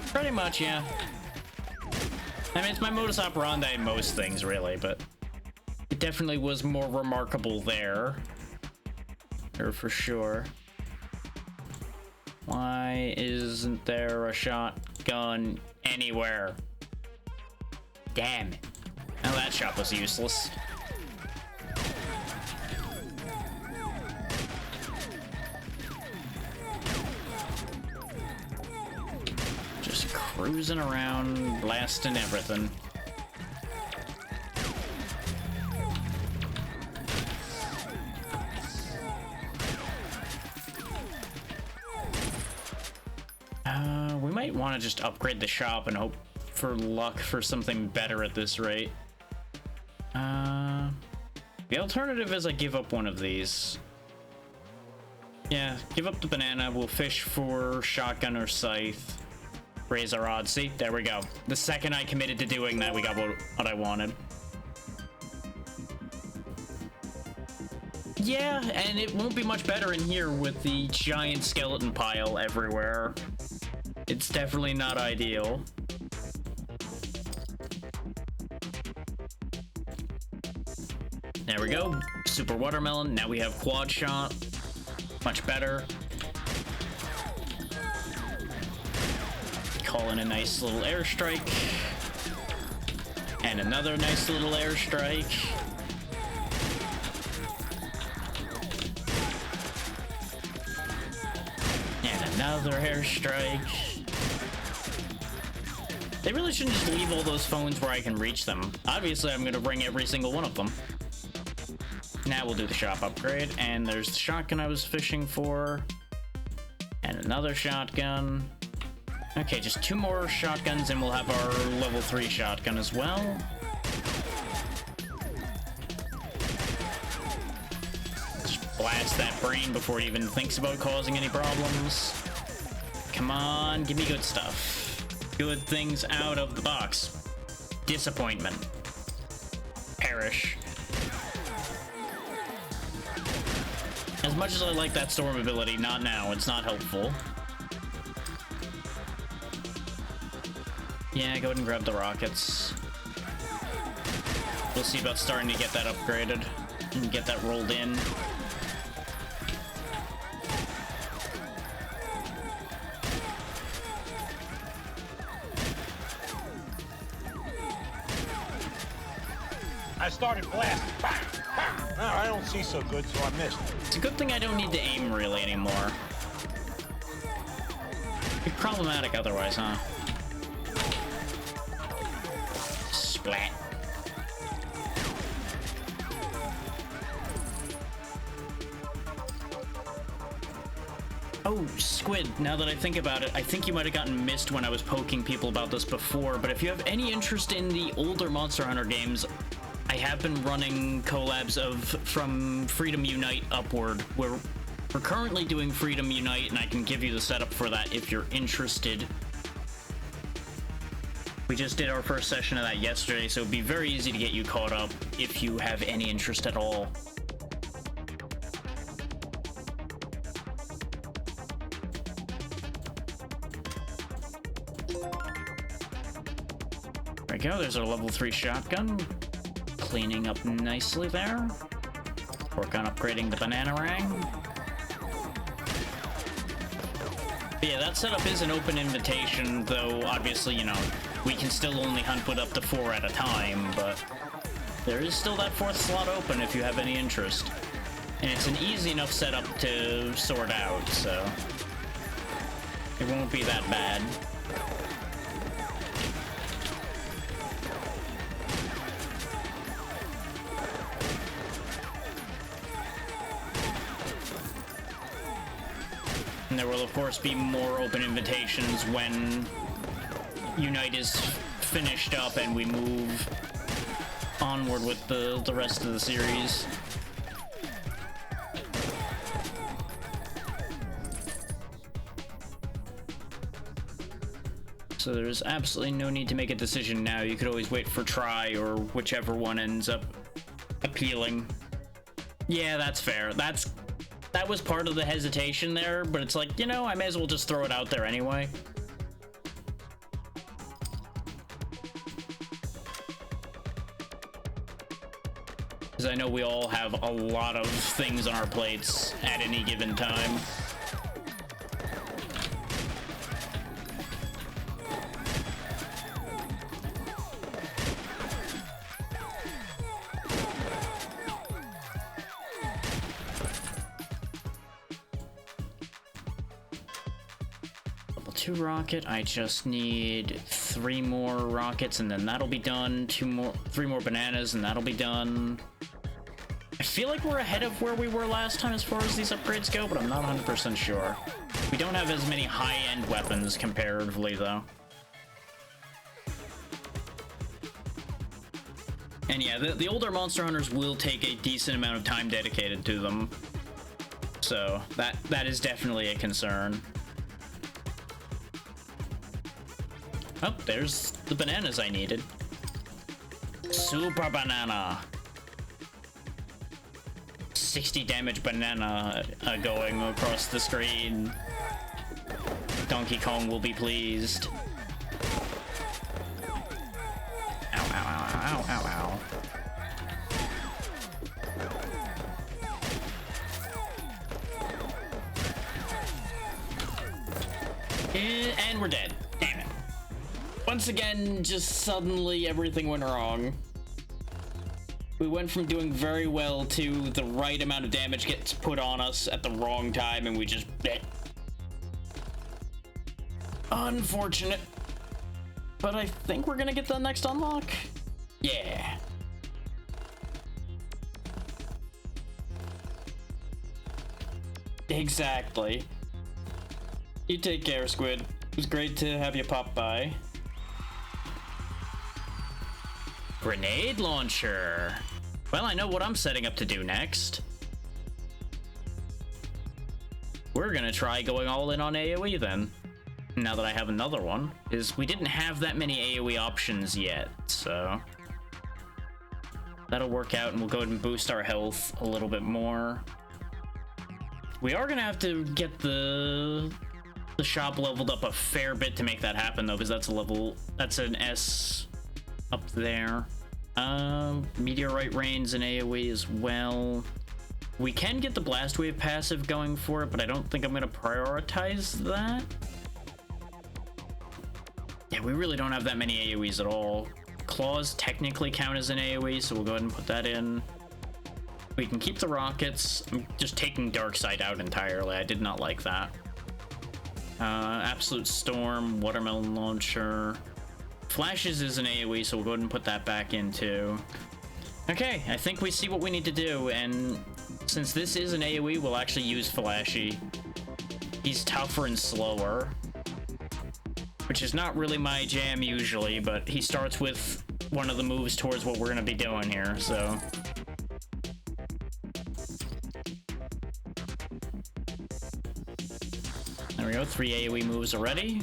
Pretty much, yeah. I mean, it's my modus operandi in most things, really, but it definitely was more remarkable there. For sure. Why isn't there a shotgun anywhere? Damn it. Now that shot was useless. Just cruising around, blasting everything. We might want to just upgrade the shop and hope for luck for something better at this rate. The alternative is I give up one of these. Yeah, give up the banana. We'll fish for shotgun or scythe. Raise our odds. See, there we go. The second I committed to doing that, we got what I wanted. Yeah, and it won't be much better in here with the giant skeleton pile everywhere. It's definitely not ideal. There we go. Super watermelon. Now we have quad shot. Much better. Call in a nice little airstrike. And another nice little airstrike. And another airstrike. They really shouldn't just leave all those phones where I can reach them. Obviously, I'm going to bring every single one of them. Now we'll do the shop upgrade, and there's the shotgun I was fishing for. And another shotgun. Okay, just 2 more shotguns, and we'll have our level 3 shotgun as well. Just blast that brain before it even thinks about causing any problems. Come on, give me good stuff. Good things out of the box. Disappointment. Perish. As much as I like that storm ability, not now. It's not helpful. Yeah, go ahead and grab the rockets. We'll see about starting to get that upgraded and get that rolled in. I started blasting. Bang, bang. No, I don't see so good, so I missed. It's a good thing I don't need to aim really anymore. Be problematic otherwise, huh? Splat. Oh, Squid, now that I think about it, I think you might have gotten missed when I was poking people about this before, but if you have any interest in the older Monster Hunter games, I have been running collabs from Freedom Unite upward, where we're currently doing Freedom Unite, and I can give you the setup for that if you're interested. We just did our first session of that yesterday, so it'd be very easy to get you caught up if you have any interest at all. There we go, there's our level 3 shotgun. Cleaning up nicely there. Work on upgrading the banana rang. But yeah, that setup is an open invitation, though obviously, you know, we can still only hunt with up to 4 at a time, but there is still that 4th slot open if you have any interest. And it's an easy enough setup to sort out, so it won't be that bad. And there will, of course, be more open invitations when Unite is finished up and we move onward with the rest of the series. So there's absolutely no need to make a decision now. You could always wait for try or whichever one ends up appealing. Yeah, that's fair. That was part of the hesitation there, but it's like, you know, I may as well just throw it out there anyway. Because I know we all have a lot of things on our plates at any given time. Level 2 rocket, I just need 3 more rockets and then that'll be done. 3 more bananas and that'll be done. I feel like we're ahead of where we were last time as far as these upgrades go, but I'm not 100% sure. We don't have as many high-end weapons comparatively, though. And yeah, the older Monster Hunters will take a decent amount of time dedicated to them. so that is definitely a concern. Oh, there's the bananas I needed. Super banana. 60 damage banana going across the screen. Donkey Kong will be pleased. Ow, ow, ow, ow, ow, ow. And we're dead. Damn it. Once again, just suddenly everything went wrong. We went from doing very well to the right amount of damage gets put on us at the wrong time, and we just... Unfortunate. But I think we're gonna get the next unlock. Yeah. Exactly. You take care, Squid. It was great to have you pop by. Grenade launcher. Well, I know what I'm setting up to do next. We're gonna try going all in on AoE then. Now that I have another one, is we didn't have that many AoE options yet, so that'll work out, and we'll go ahead and boost our health a little bit more. We are gonna have to get the shop leveled up a fair bit to make that happen, though, because that's an S up there. Meteorite rains and AoE as well. We can get the blast wave passive going for it, but I don't think I'm gonna prioritize that. Yeah, we really don't have that many AoEs at all. Claws technically count as an AoE, so we'll go ahead and put that in. We can keep the rockets. I'm just taking Dark Side out entirely. I did not like that. Absolute Storm, Watermelon Launcher. Flashes is an AoE, so we'll go ahead and put that back in too. Okay, I think we see what we need to do, and since this is an AoE, we'll actually use Flashy. He's tougher and slower, which is not really my jam usually, but he starts with one of the moves towards what we're gonna be doing here, so. There we go, 3 AoE moves already.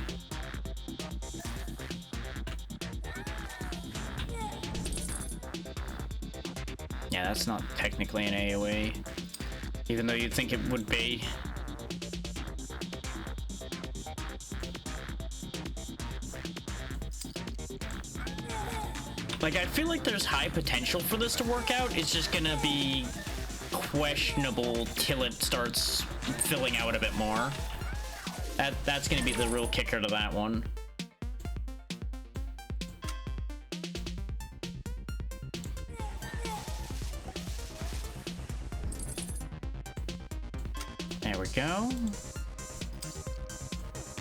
Yeah, that's not technically an AoE, even though you'd think it would be. Like, I feel like there's high potential for this to work out. It's just gonna be questionable till it starts filling out a bit more. That's gonna be the real kicker to that one. There we go.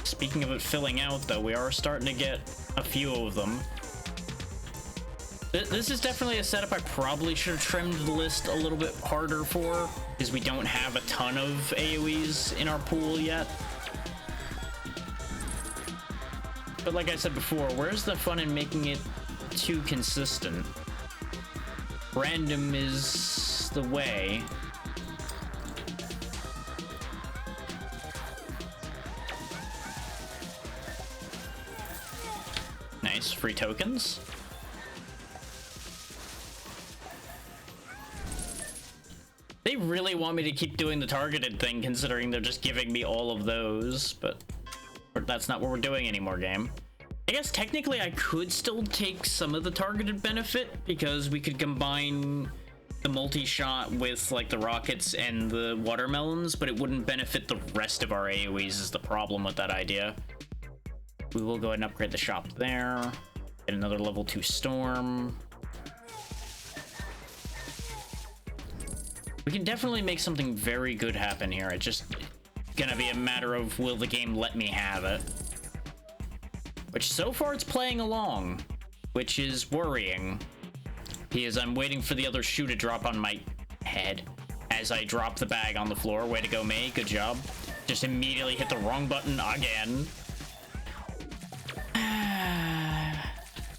Speaking of it filling out, though, we are starting to get a few of them. This is definitely a setup I probably should have trimmed the list a little bit harder for, because we don't have a ton of AoEs in our pool yet. But like I said before, where's the fun in making it too consistent? Random is the way. Nice, free tokens. They really want me to keep doing the targeted thing, considering they're just giving me all of those, but that's not what we're doing anymore, game. I guess technically I could still take some of the targeted benefit, because we could combine the multi-shot with like the rockets and the watermelons, but it wouldn't benefit the rest of our AoEs is the problem with that idea. We will go ahead and upgrade the shop there. Get another level 2 storm. We can definitely make something very good happen here. It's just gonna be a matter of will the game let me have it. Which so far it's playing along, which is worrying. Because I'm waiting for the other shoe to drop on my head as I drop the bag on the floor. Way to go, May. Good job. Just immediately hit the wrong button again.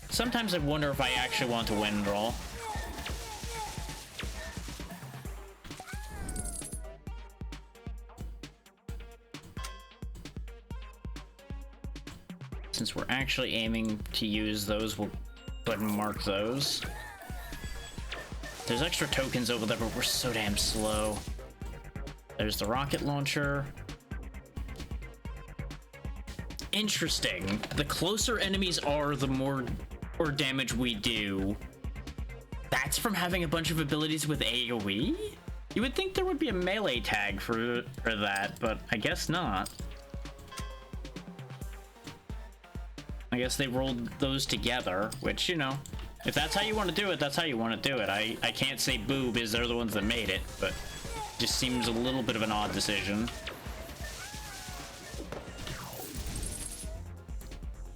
Sometimes I wonder if I actually want to win roll. Since we're actually aiming to use those, we'll go ahead and mark those. There's extra tokens over there, but we're so damn slow. There's the rocket launcher. Interesting. The closer enemies are, the more damage we do. That's from having a bunch of abilities with AoE? You would think there would be a melee tag for that, but I guess not. I guess they rolled those together, which, you know, if that's how you want to do it, that's how you want to do it. I can't say boo because they're the ones that made it, but it just seems a little bit of an odd decision.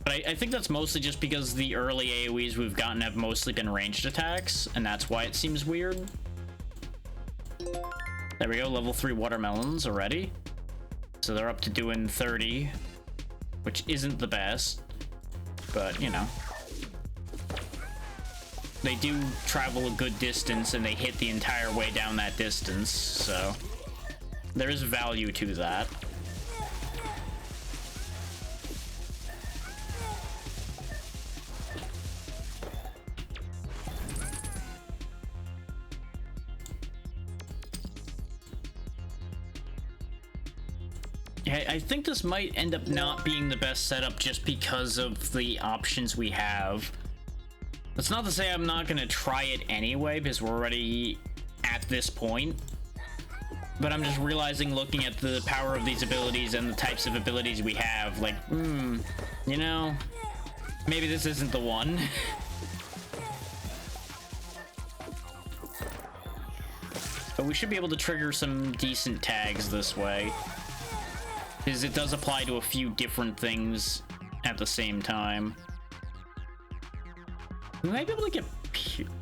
But I think that's mostly just because the early AoEs we've gotten have mostly been ranged attacks, and that's why it seems weird. There we go, level 3 watermelons already. So they're up to doing 30, which isn't the best, but, you know. They do travel a good distance, and they hit the entire way down that distance, so there is value to that. I think this might end up not being the best setup just because of the options we have. That's not to say I'm not going to try it anyway, because we're already at this point. But I'm just realizing, looking at the power of these abilities and the types of abilities we have, like, you know, maybe this isn't the one. But we should be able to trigger some decent tags this way, because it does apply to a few different things at the same time. We might be able to get...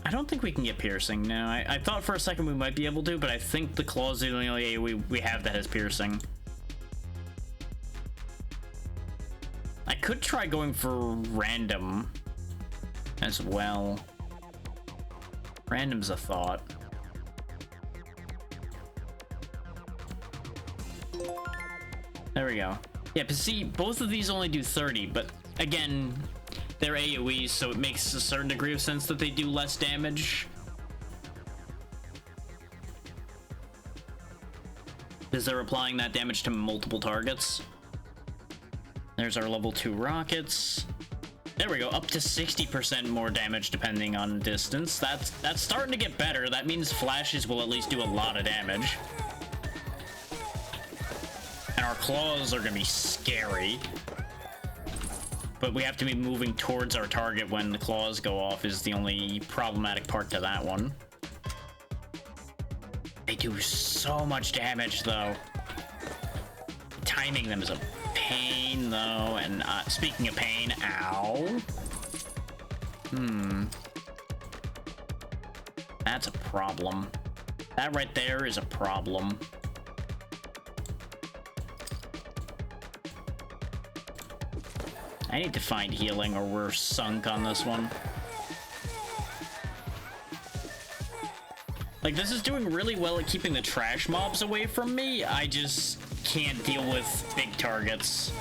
I don't think we can get piercing. No, I thought for a second we might be able to, but I think the claws are the only AoE we have that has piercing. I could try going for random as well. Random's a thought. There we go. Yeah, but see, both of these only do 30, but again, they're AoEs, so it makes a certain degree of sense that they do less damage. Because they're applying that damage to multiple targets. There's our level 2 rockets. There we go, up to 60% more damage depending on distance. That's starting to get better. That means flashes will at least do a lot of damage. And our claws are gonna be scary. But we have to be moving towards our target when the claws go off is the only problematic part to that one. They do so much damage, though. Timing them is a pain, though. And speaking of pain, ow. That's a problem. That right there is a problem. I need to find healing or we're sunk on this one. Like, this is doing really well at keeping the trash mobs away from me. I just can't deal with big targets,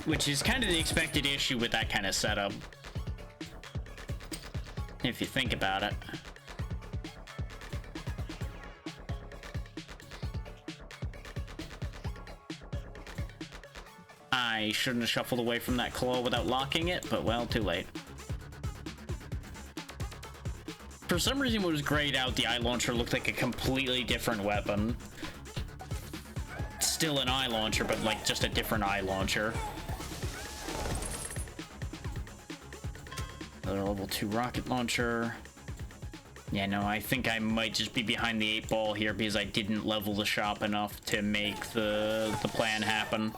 which is kind of the expected issue with that kind of setup, if you think about it. I shouldn't have shuffled away from that claw without locking it, but well, too late. For some reason, when it was grayed out, the eye launcher looked like a completely different weapon. Still an eye launcher, but like just a different eye launcher. Another level 2 rocket launcher. Yeah, no, I think I might just be behind the 8 ball here because I didn't level the shop enough to make the plan happen.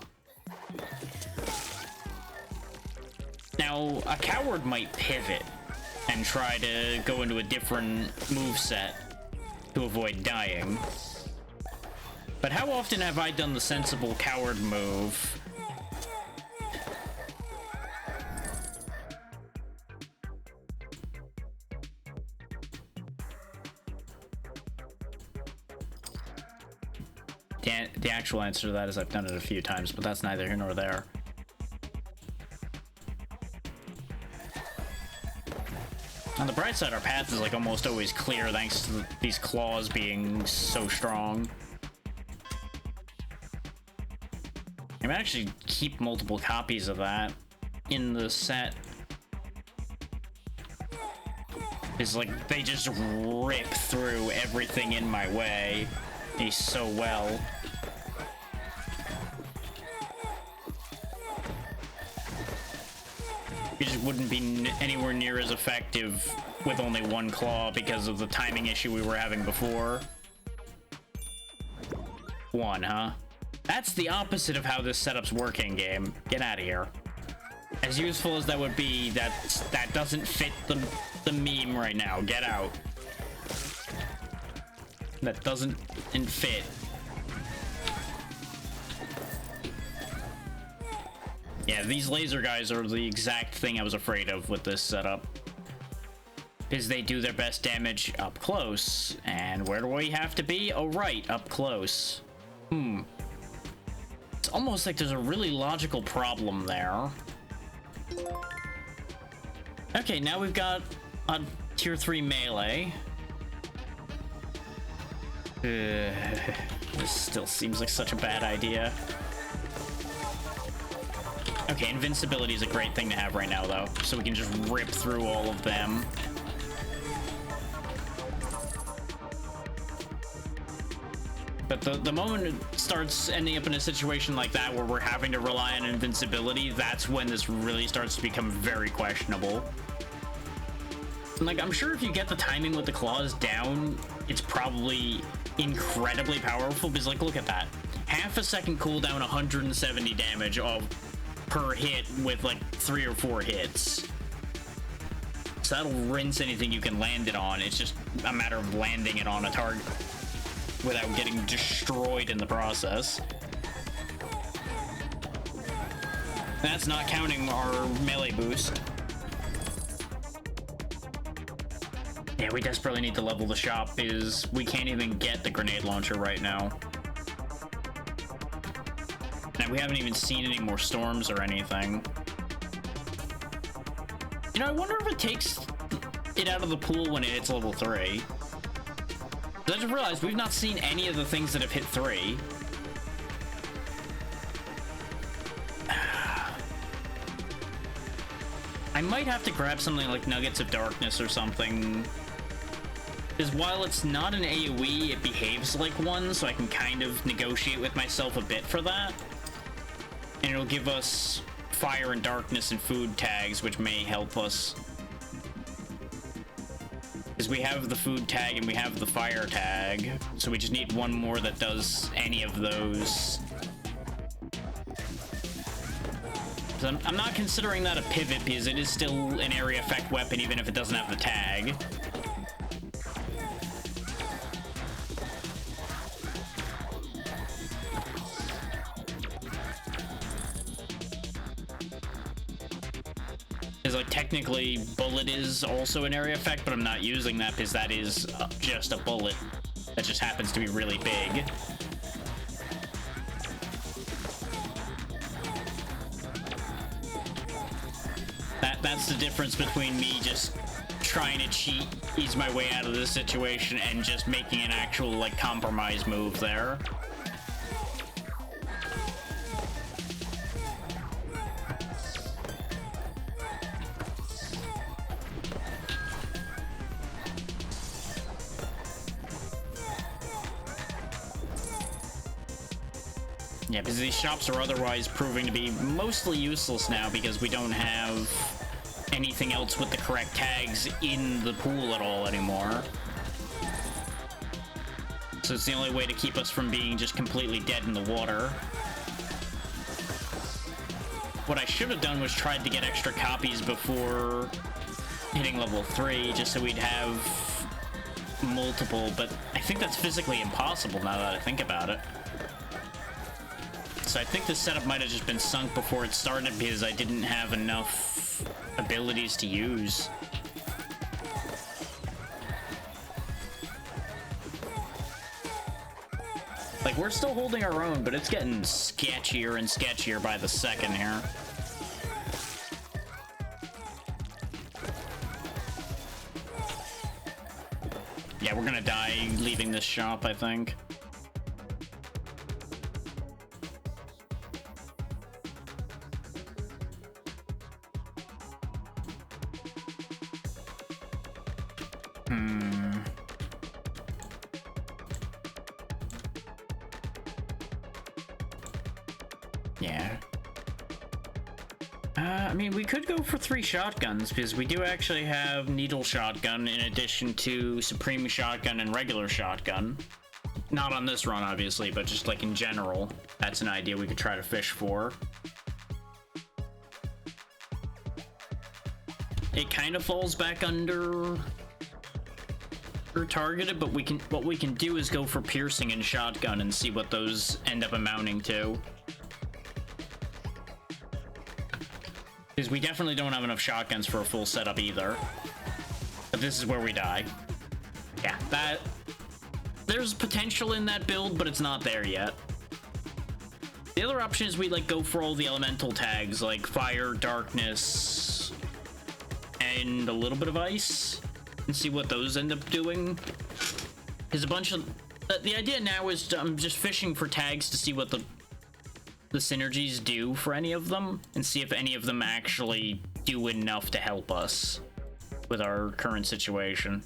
Now, a coward might pivot and try to go into a different moveset to avoid dying. But how often have I done the sensible coward move? The actual answer to that is I've done it a few times, but that's neither here nor there. On the bright side, our path is like almost always clear thanks to these claws being so strong. I might actually keep multiple copies of that in the set. It's like they just rip through everything in my way so well. It just wouldn't be anywhere near as effective with only one claw because of the timing issue we were having before. One, huh? That's the opposite of how this setup's working, game. Get out of here. As useful as that would be, that doesn't fit the meme right now. Get out. That doesn't fit. Yeah, these laser guys are the exact thing I was afraid of with this setup. Because they do their best damage up close. And where do we have to be? Oh, right, up close. It's almost like there's a really logical problem there. Okay, now we've got a tier 3 melee. This still seems like such a bad idea. Okay, invincibility is a great thing to have right now, though, so we can just rip through all of them. But the moment it starts ending up in a situation like that where we're having to rely on invincibility, that's when this really starts to become very questionable. Like, I'm sure if you get the timing with the claws down, it's probably incredibly powerful, because, like, look at that. Half a second cooldown, 170 damage per hit with, like, 3 or 4 hits. So that'll rinse anything you can land it on. It's just a matter of landing it on a target without getting destroyed in the process. That's not counting our melee boost. Yeah, we desperately need to level the shop because we can't even get the grenade launcher right now. And we haven't even seen any more storms or anything. You know, I wonder if it takes it out of the pool when it hits level 3. I just realized we've not seen any of the things that have hit 3. I might have to grab something like Nuggets of Darkness or something. Because while it's not an AoE, it behaves like one, so I can kind of negotiate with myself a bit for that. And it'll give us fire and darkness and food tags, which may help us. Because we have the food tag and we have the fire tag, so we just need one more that does any of those. So I'm not considering that a pivot because it is still an area effect weapon even if it doesn't have the tag. Because, like, technically bullet is also an area effect, but I'm not using that because that is just a bullet that just happens to be really big. That's the difference between me just trying to cheat, ease my way out of this situation, and just making an actual, like, compromise move there. Yeah, because these shops are otherwise proving to be mostly useless now because we don't have anything else with the correct tags in the pool at all anymore. So it's the only way to keep us from being just completely dead in the water. What I should have done was tried to get extra copies before hitting level 3, just so we'd have multiple, but I think that's physically impossible now that I think about it. So I think this setup might have just been sunk before it started because I didn't have enough abilities to use. Like, we're still holding our own, but it's getting sketchier and sketchier by the second here. Yeah, we're gonna die leaving this shop, I think. Yeah. I mean, we could go for 3 shotguns, because we do actually have needle shotgun in addition to supreme shotgun and regular shotgun. Not on this run, obviously, but just like in general. That's an idea we could try to fish for. It kind of falls back under targeted, but what we can do is go for piercing and shotgun and see what those end up amounting to. Because we definitely don't have enough shotguns for a full setup either. But this is where we die. Yeah, there's potential in that build, but it's not there yet. The other option is we like go for all the elemental tags, like fire, darkness, and a little bit of ice, and see what those end up doing. Because a bunch of the idea now is I'm just fishing for tags to see what the synergies do for any of them, and see if any of them actually do enough to help us with our current situation.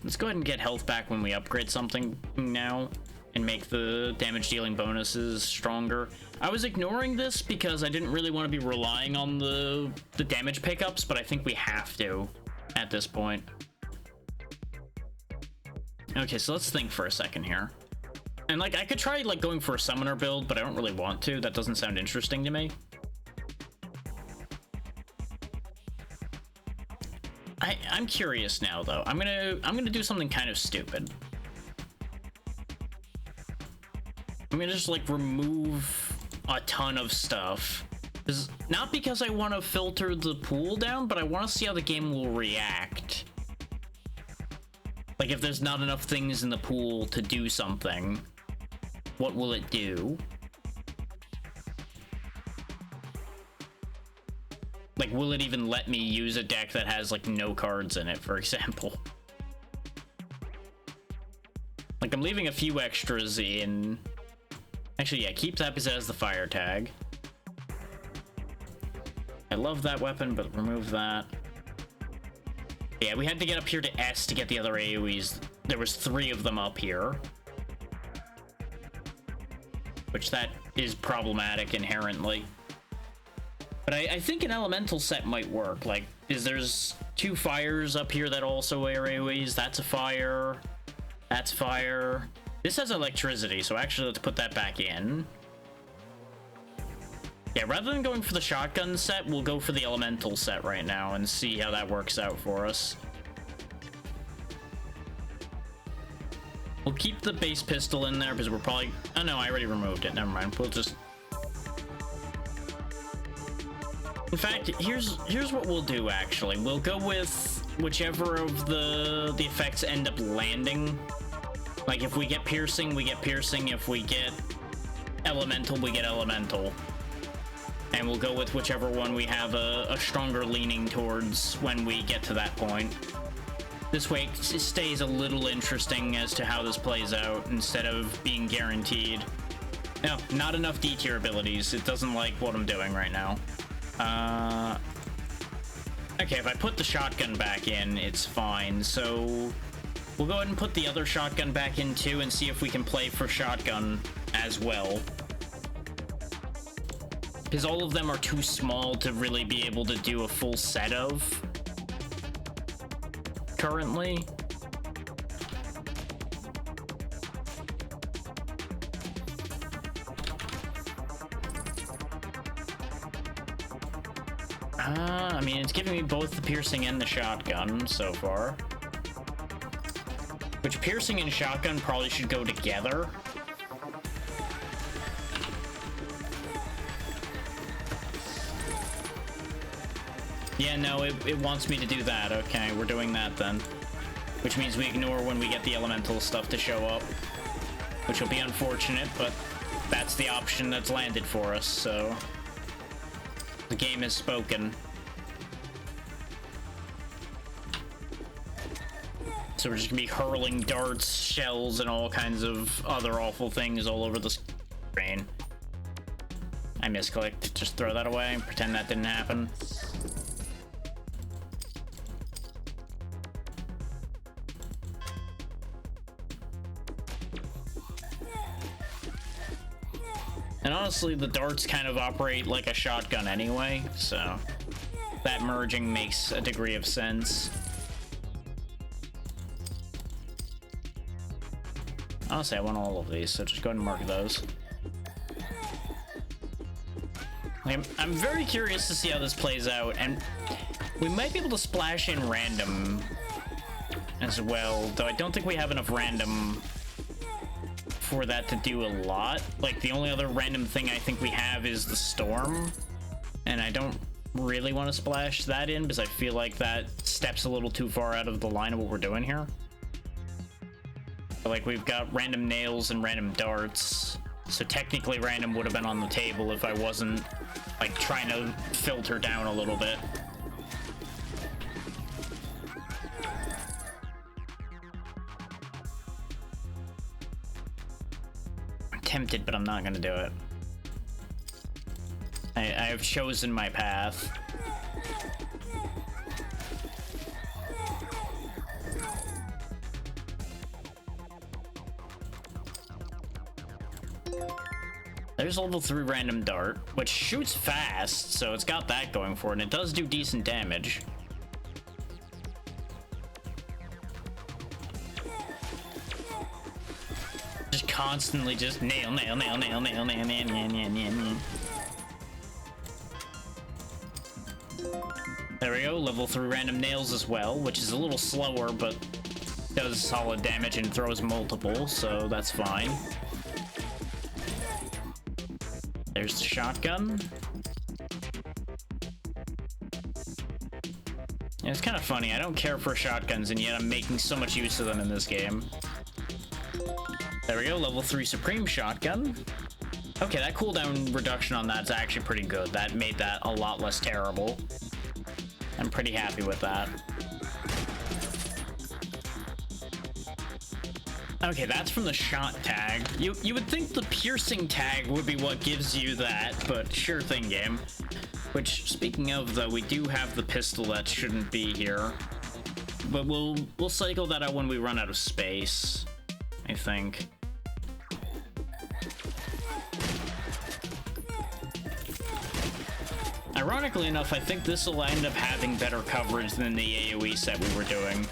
Let's go ahead and get health back when we upgrade something now and make the damage dealing bonuses stronger. I was ignoring this because I didn't really want to be relying on the damage pickups, but I think we have to at this point. Okay, so let's think for a second here. And like, I could try like going for a summoner build, but I don't really want to. That doesn't sound interesting to me. I'm curious now though. I'm gonna do something kind of stupid. I'm gonna just like remove a ton of stuff. Not because I want to filter the pool down, but I want to see how the game will react. Like if there's not enough things in the pool to do something, what will it do? Like, will it even let me use a deck that has, like, no cards in it, for example? Like, I'm leaving a few extras in. Actually, yeah, keep that because it has the fire tag. I love that weapon, but remove that. Yeah, we had to get up here to S to get the other AoEs. There was 3 of them up here. Which that is problematic inherently. But I think an elemental set might work. Like, there's 2 fires up here that also are AoEs. That's a fire. That's fire. This has electricity, so actually let's put that back in. Yeah, rather than going for the shotgun set, we'll go for the elemental set right now and see how that works out for us. We'll keep the base pistol in there because we're probably... Oh no, I already removed it. Never mind. We'll just... In fact, here's what we'll do, actually. We'll go with whichever of the effects end up landing. Like, if we get piercing, we get piercing. If we get elemental, we get elemental. And we'll go with whichever one we have a stronger leaning towards when we get to that point. This way, it stays a little interesting as to how this plays out, instead of being guaranteed. No, not enough D tier abilities. It doesn't like what I'm doing right now. Okay, if I put the shotgun back in, it's fine. So we'll go ahead and put the other shotgun back in too and see if we can play for shotgun as well. Because all of them are too small to really be able to do a full set of currently. I mean, it's giving me both the piercing and the shotgun so far. Which piercing and shotgun probably should go together. Yeah, no, it wants me to do that. Okay, we're doing that then. Which means we ignore when we get the elemental stuff to show up. Which will be unfortunate, but that's the option that's landed for us, so... The game has spoken. So we're just gonna be hurling darts, shells, and all kinds of other awful things all over the screen. I misclicked. Just throw that away and pretend that didn't happen. And honestly, the darts kind of operate like a shotgun anyway, so that merging makes a degree of sense. Honestly, I want all of these, so just go ahead and mark those. I'm very curious to see how this plays out, and we might be able to splash in random as well, though I don't think we have enough random for that to do a lot. Like, the only other random thing I think we have is the storm, and I don't really want to splash that in because I feel like that steps a little too far out of the line of what we're doing here. Like, we've got random nails and random darts, so technically random would have been on the table if I wasn't, like, trying to filter down a little bit. I'm tempted, but I'm not gonna do it. I have chosen my path. There's level 3 random dart, which shoots fast, so it's got that going for it, and it does do decent damage. Just constantly just nail, nail, nail, nail, nail, nail, nail, nail, nail, nail, nail. There we go, level 3 random nails as well, which is a little slower, but does solid damage and throws multiple, so that's fine. There's the shotgun. Yeah, it's kind of funny. I don't care for shotguns, and yet I'm making so much use of them in this game. There we go, level 3 Supreme Shotgun. Okay, that cooldown reduction on that's actually pretty good. That made that a lot less terrible. I'm pretty happy with that. Okay, that's from the shot tag. You would think the piercing tag would be what gives you that, but sure thing, game. Which, speaking of, though, we do have the pistol that shouldn't be here. But we'll cycle that out when we run out of space, I think. Ironically enough, I think this will end up having better coverage than the AoE set we were doing.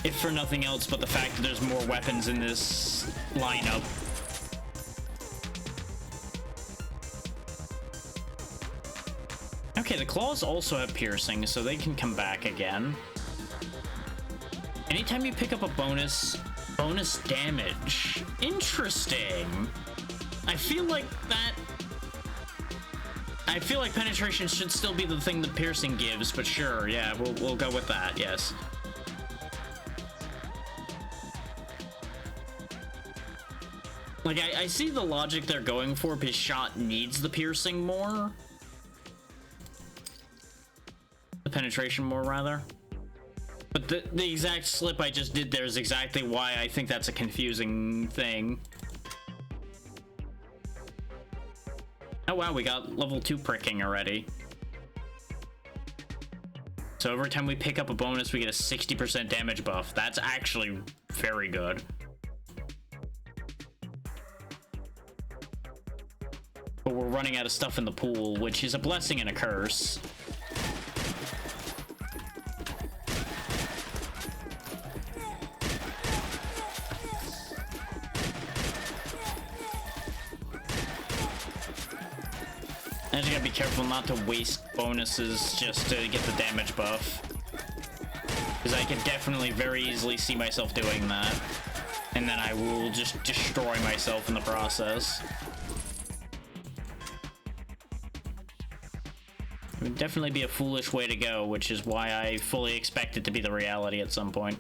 If for nothing else but the fact that there's more weapons in this lineup. Okay, the claws also have piercing, so they can come back again. Anytime you pick up a bonus damage. Interesting. I feel like penetration should still be the thing that piercing gives, but sure, yeah, we'll go with that, yes. Like, I see the logic they're going for, because shot needs the piercing more. The penetration more, rather. But the exact slip I just did there is exactly why I think that's a confusing thing. Oh wow, we got level 2 pricking already. So every time we pick up a bonus, we get a 60% damage buff. That's actually very good. But we're running out of stuff in the pool, which is a blessing and a curse. I just gotta be careful not to waste bonuses just to get the damage buff. Because I can definitely very easily see myself doing that. And then I will just destroy myself in the process. It would definitely be a foolish way to go, which is why I fully expect it to be the reality at some point.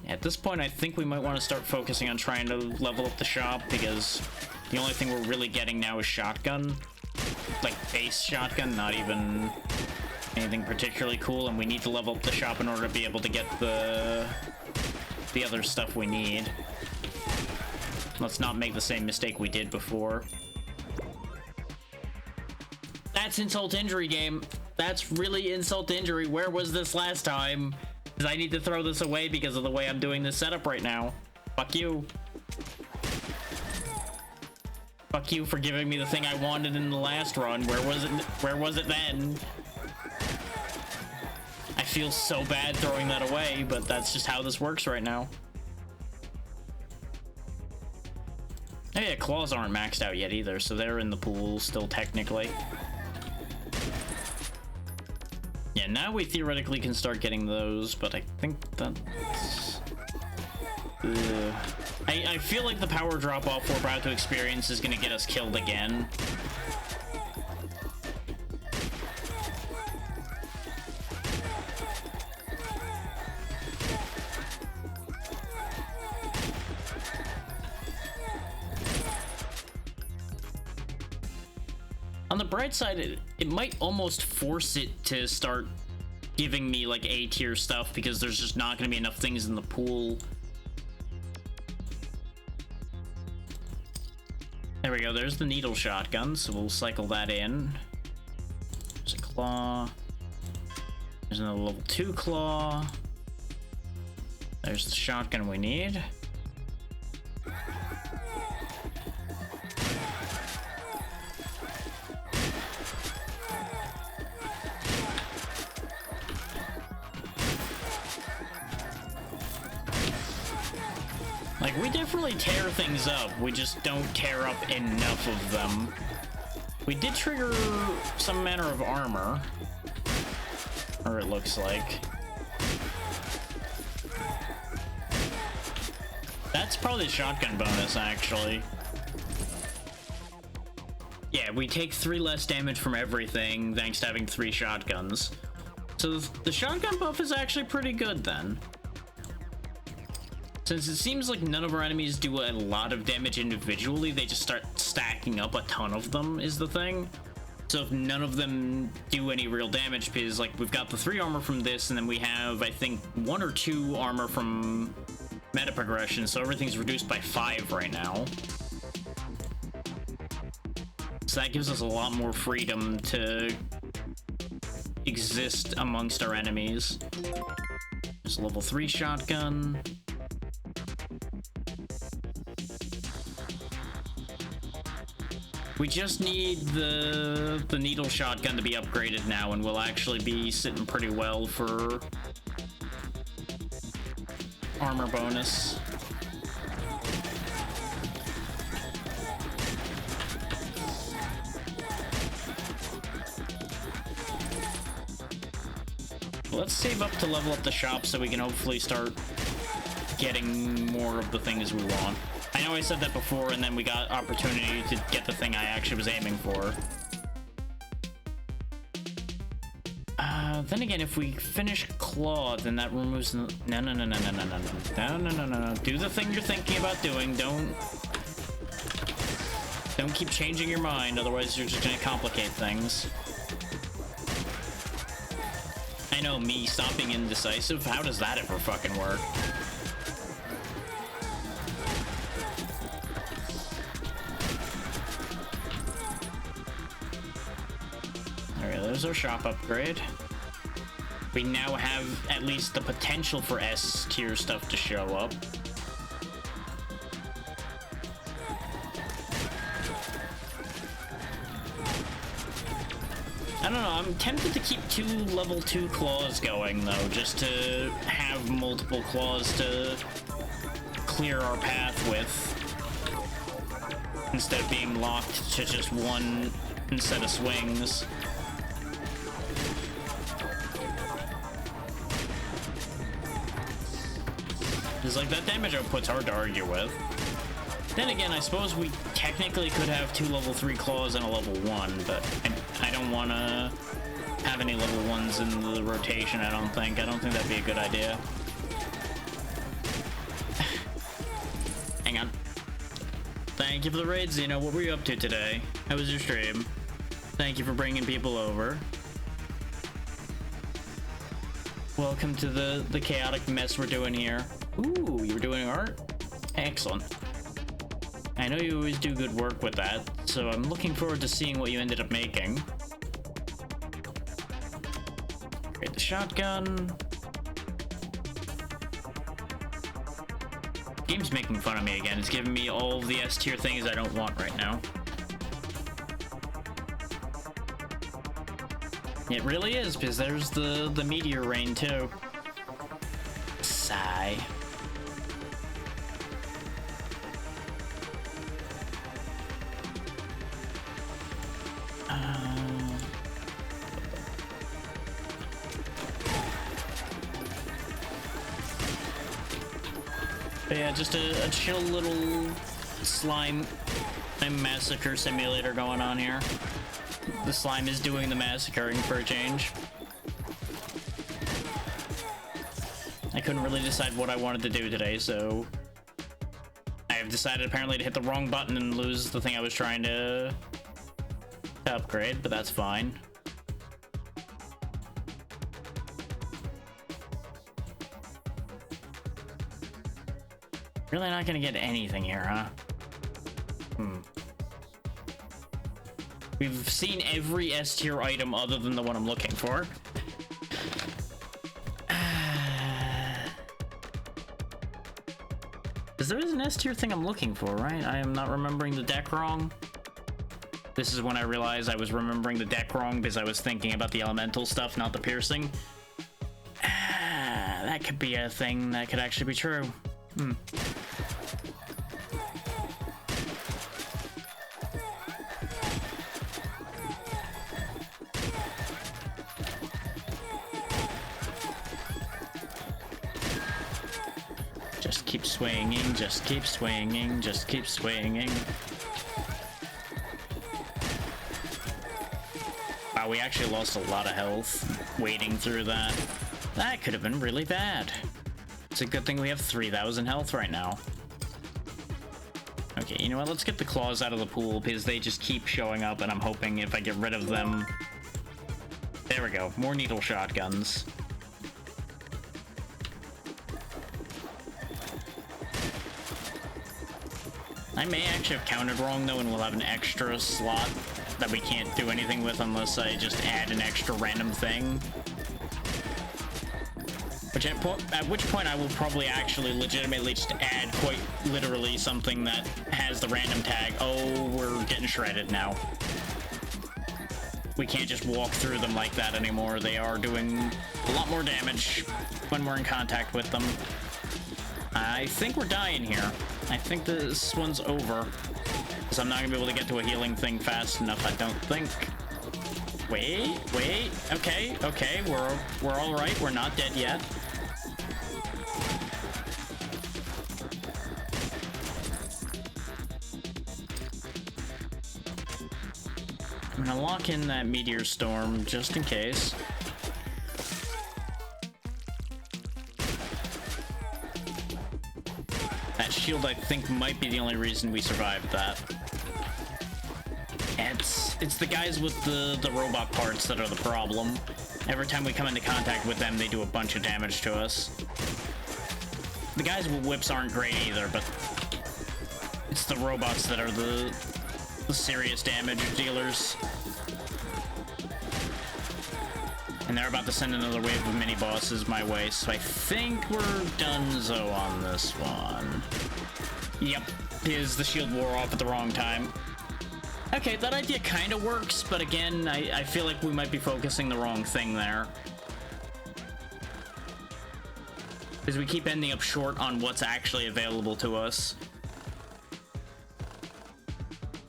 At this point, I think we might want to start focusing on trying to level up the shop, because the only thing we're really getting now is shotgun. Like, base shotgun, not even anything particularly cool, and we need to level up the shop in order to be able to get the other stuff we need. Let's not make the same mistake we did before. That's insult to injury, game. That's really insult to injury. Where was this last time? Because I need to throw this away because of the way I'm doing this setup right now. Fuck you. Fuck you for giving me the thing I wanted in the last run. Where was it? Where was it then? I feel so bad throwing that away, but that's just how this works right now. Oh yeah, claws aren't maxed out yet either, so they're in the pool still technically. Yeah, now we theoretically can start getting those, but I think that's... I feel like the power drop-off we're about to experience is gonna get us killed again. On the bright side, it might almost force it to start giving me like A tier stuff because there's just not going to be enough things in the pool. There we go, there's the needle shotgun, so we'll cycle that in. There's a claw. There's another level 2 claw. There's the shotgun we need. Like, we definitely tear things up, we just don't tear up enough of them. We did trigger some manner of armor. Or it looks like. That's probably the shotgun bonus, actually. Yeah, we take 3 less damage from everything, thanks to having 3 shotguns. So the shotgun buff is actually pretty good, then. Since it seems like none of our enemies do a lot of damage individually, they just start stacking up a ton of them, is the thing. So if none of them do any real damage, because like we've got the 3 armor from this, and then we have, I think, 1 or 2 armor from meta progression, so everything's reduced by 5 right now. So that gives us a lot more freedom to exist amongst our enemies. There's a level 3 shotgun. We just need the needle shotgun to be upgraded now, and we'll actually be sitting pretty well for armor bonus. Let's save up to level up the shop so we can hopefully start getting more of the things we want. I know I said that before, and then we got opportunity to get the thing I actually was aiming for. Then again, if we finish claw, then that removes... No. Do the thing you're thinking about doing. Don't keep changing your mind, otherwise you're just gonna complicate things. I know, me, stop being indecisive. How does that ever fucking work? Alright, there's our shop upgrade. We now have at least the potential for S tier stuff to show up. I don't know, I'm tempted to keep 2 level 2 claws going, though, just to have multiple claws to clear our path with, instead of being locked to just 1 set of swings. It's like, that damage output's hard to argue with. Then again, I suppose we technically could have 2 level 3 claws and a level 1, but I don't want to have any level 1s in the rotation, I don't think. I don't think that'd be a good idea. Hang on. Thank you for the raid, Xeno. What were you up to today? How was your stream? Thank you for bringing people over. Welcome to the chaotic mess we're doing here. Ooh, you were doing art? Excellent. I know you always do good work with that, so I'm looking forward to seeing what you ended up making. Create the shotgun. Game's making fun of me again. It's giving me all of the S tier things I don't want right now. It really is, because there's the meteor rain too. Sigh. But yeah, just a chill little slime massacre simulator going on here. The slime is doing the massacring for a change. I couldn't really decide what I wanted to do today, so I have decided apparently to hit the wrong button and lose the thing I was trying to upgrade, but that's fine. Really not gonna get anything here, huh? We've seen every S tier item other than the one I'm looking for. Because there is an S tier thing I'm looking for, right? I am not remembering the deck wrong. This is when I realized I was remembering the deck wrong because I was thinking about the elemental stuff, not the piercing. That could be a thing that could actually be true. Just keep swinging, just keep swinging, just keep swinging. Wow, we actually lost a lot of health wading through that. That could have been really bad. It's a good thing we have 3,000 health right now. Okay, you know what? Let's get the claws out of the pool because they just keep showing up, and I'm hoping if I get rid of them... There we go. More needle shotguns. I may actually have counted wrong, though, and we'll have an extra slot that we can't do anything with unless I just add an extra random thing. At which point I will probably actually legitimately just add quite literally something that has the random tag. Oh, we're getting shredded now. We can't just walk through them like that anymore. They are doing a lot more damage when we're in contact with them. I think we're dying here. I think this one's over. Because I'm not going to be able to get to a healing thing fast enough, I don't think. Wait. Okay. We're all right. We're not dead yet. I'm going to lock in that meteor storm just in case. That shield, I think, might be the only reason we survived that. It's the guys with the robot parts that are the problem. Every time we come into contact with them, they do a bunch of damage to us. The guys with whips aren't great either, but it's the robots that are the serious damage dealers. And they're about to send another wave of mini-bosses my way, so I think we're donezo on this one. Yep, because the shield wore off at the wrong time. Okay, that idea kind of works, but again, I feel like we might be focusing the wrong thing there. Because we keep ending up short on what's actually available to us.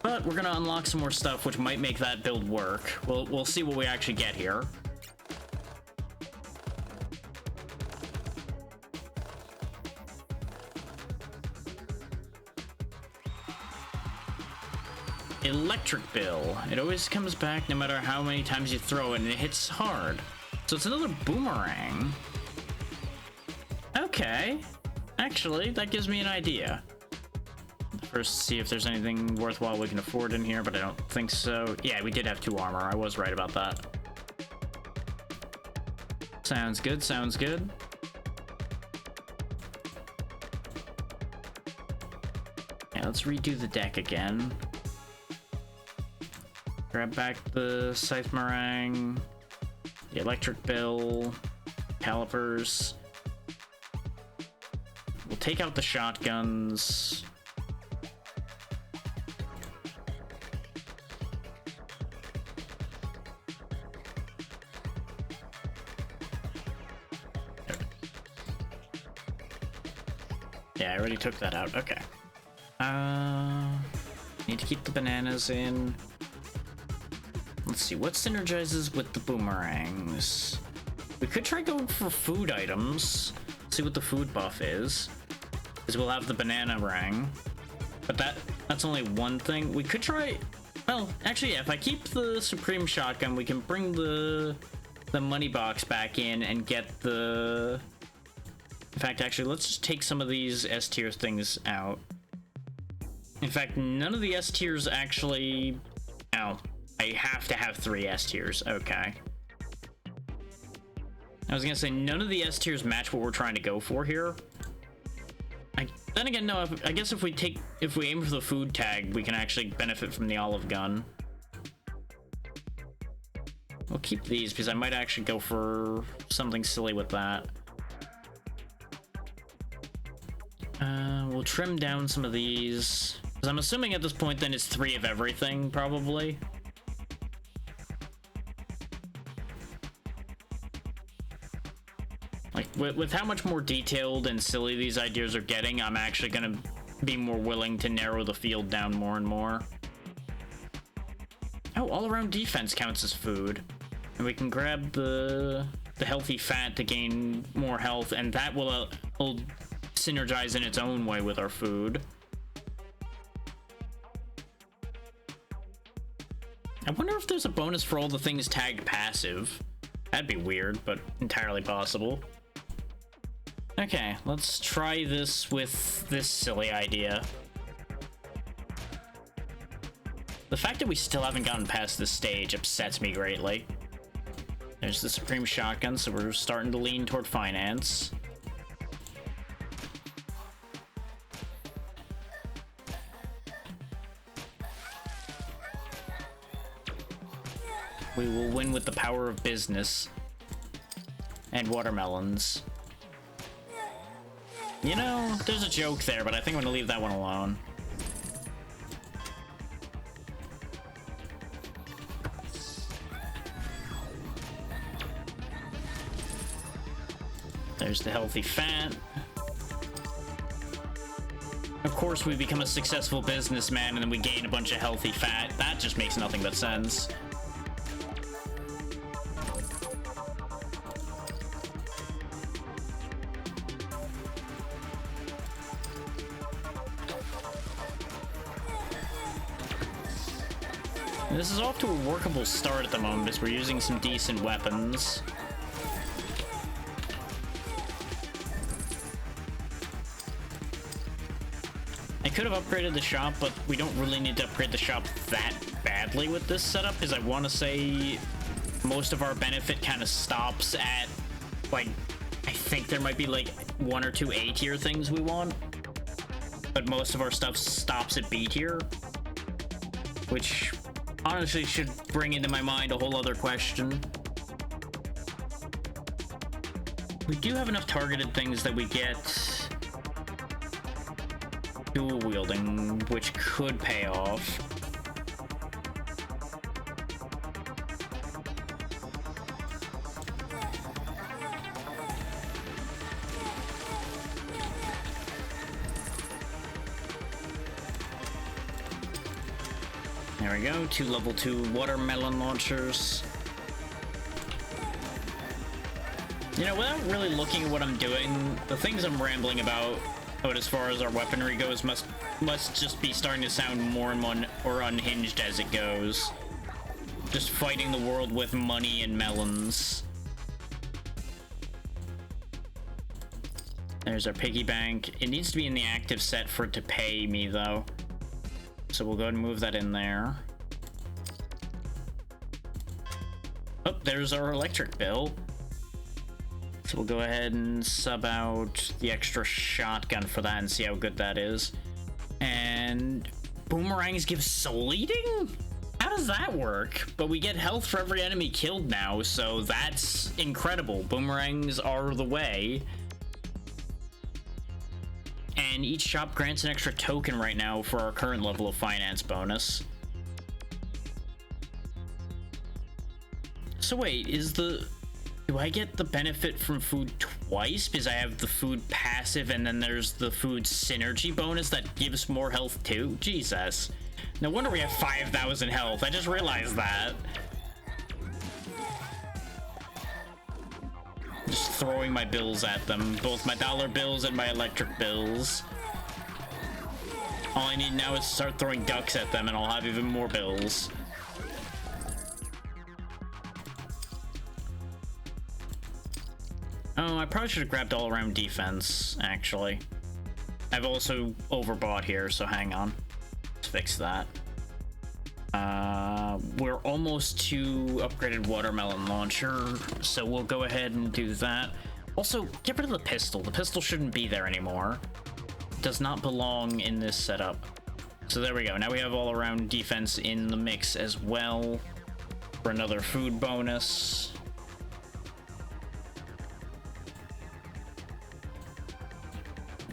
But we're gonna unlock some more stuff, which might make that build work. We'll see what we actually get here. Electric bill. It always comes back no matter how many times you throw it, and it hits hard. So it's another boomerang. Okay. Actually, that gives me an idea. First, see if there's anything worthwhile we can afford in here, but I don't think so. Yeah, we did have 2 armor. I was right about that. Sounds good, sounds good. Yeah, let's redo the deck again. Grab back the Scythe Meringue, the Electric Bill, Calipers. We'll take out the shotguns. Yeah, I already took that out. Okay. Need to keep the bananas in. Let's see, what synergizes with the boomerangs? We could try going for food items. See what the food buff is. Because we'll have the banana rang. But that's only one thing. We could try... Well, actually, yeah, if I keep the Supreme Shotgun, we can bring the money box back in and get the... In fact, actually, let's just take some of these S tier things out. In fact, none of the S tiers actually... Oh, I have to have 3 S tiers. Okay. I was gonna say, none of the S tiers match what we're trying to go for here. Then again, no, I guess if we aim for the food tag, we can actually benefit from the olive gun. We'll keep these, because I might actually go for something silly with that. We'll trim down some of these. Because I'm assuming at this point then it's 3 of everything, probably. Like, with how much more detailed and silly these ideas are getting, I'm actually gonna be more willing to narrow the field down more and more. Oh, all-around defense counts as food. And we can grab the healthy fat to gain more health, and that will synergize in its own way with our food. I wonder if there's a bonus for all the things tagged passive. That'd be weird, but entirely possible. Okay, let's try this with this silly idea. The fact that we still haven't gotten past this stage upsets me greatly. There's the Supreme Shotgun, so we're starting to lean toward finance. We will win with the power of business. And watermelons. You know, there's a joke there, but I think I'm gonna leave that one alone. There's the healthy fat. Of course, we become a successful businessman and then we gain a bunch of healthy fat. That just makes nothing but sense. This is off to a workable start at the moment as we're using some decent weapons. I could have upgraded the shop, but we don't really need to upgrade the shop that badly with this setup, because I want to say most of our benefit kind of stops at, like, I think there might be like 1 or 2 A tier things we want, but most of our stuff stops at B tier, which honestly should bring into my mind a whole other question. We do have enough targeted things that we get dual wielding, which could pay off. There we go, 2 level 2 watermelon launchers. You know, without really looking at what I'm doing, the things I'm rambling about as far as our weaponry goes must just be starting to sound more and more unhinged as it goes. Just fighting the world with money and melons. There's our piggy bank. It needs to be in the active set for it to pay me, though. So we'll go ahead and move that in there. Oh, there's our electric bill. So we'll go ahead and sub out the extra shotgun for that and see how good that is. And boomerangs give soul eating? How does that work? But we get health for every enemy killed now, so that's incredible. Boomerangs are the way. And each shop grants an extra token right now for our current level of finance bonus. So wait, do I get the benefit from food twice? Because I have the food passive and then there's the food synergy bonus that gives more health too? Jesus. No wonder we have 5,000 health. I just realized that. Just throwing my bills at them. Both my dollar bills and my electric bills. All I need now is to start throwing ducks at them and I'll have even more bills. Oh, I probably should have grabbed all around defense, actually. I've also overbought here, so hang on. Let's fix that. We're almost to upgraded watermelon launcher, so we'll go ahead and do that. Also, get rid of the pistol. The pistol shouldn't be there anymore. It does not belong in this setup. So there we go. Now we have all around defense in the mix as well for another food bonus.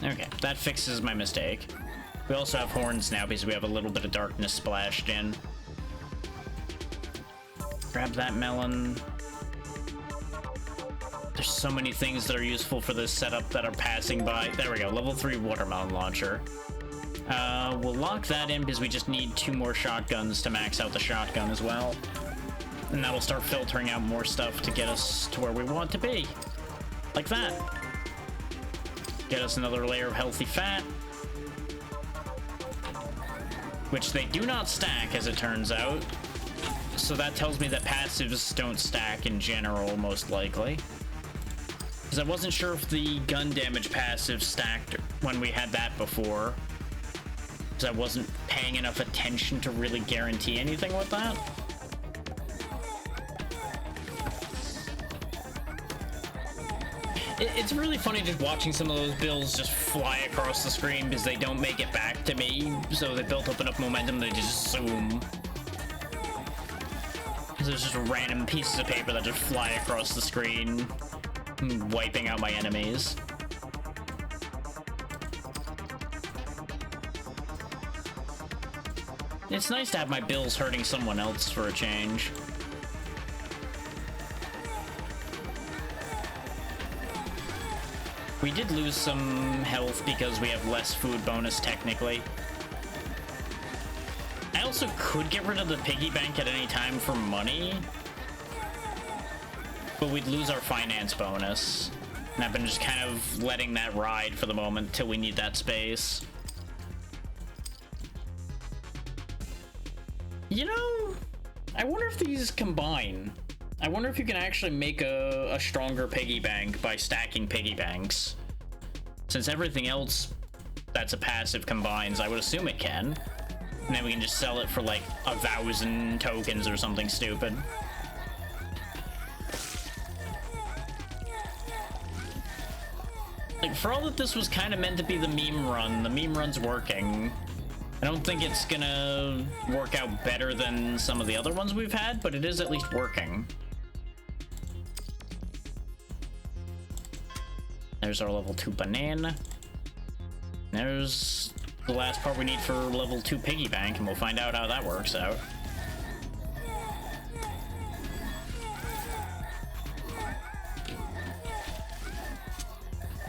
Okay, that fixes my mistake. We also have horns now because we have a little bit of darkness splashed in. Grab that melon. There's so many things that are useful for this setup that are passing by. There we go, level 3 watermelon launcher. We'll lock that in because we just need 2 more shotguns to max out the shotgun as well. And that'll start filtering out more stuff to get us to where we want to be. Like that. Get us another layer of healthy fat. Which they do not stack, as it turns out. So that tells me that passives don't stack in general, most likely. Because I wasn't sure if the gun damage passive stacked when we had that before. Because I wasn't paying enough attention to really guarantee anything with that. It's really funny just watching some of those bills just fly across the screen because they don't make it back to me, so they built up enough momentum they just zoom. There's just random pieces of paper that just fly across the screen, wiping out my enemies. It's nice to have my bills hurting someone else for a change. We did lose some health because we have less food bonus, technically. I also could get rid of the piggy bank at any time for money, but we'd lose our finance bonus. And I've been just kind of letting that ride for the moment till we need that space. You know, I wonder if these combine. I wonder if you can actually make a stronger piggy bank by stacking piggy banks. Since everything else that's a passive combines, I would assume it can. And then we can just sell it for like 1,000 tokens or something stupid. Like, for all that this was kind of meant to be the meme run's working. I don't think it's gonna work out better than some of the other ones we've had, but it is at least working. There's our level 2 banana. There's the last part we need for level 2 piggy bank, and we'll find out how that works out.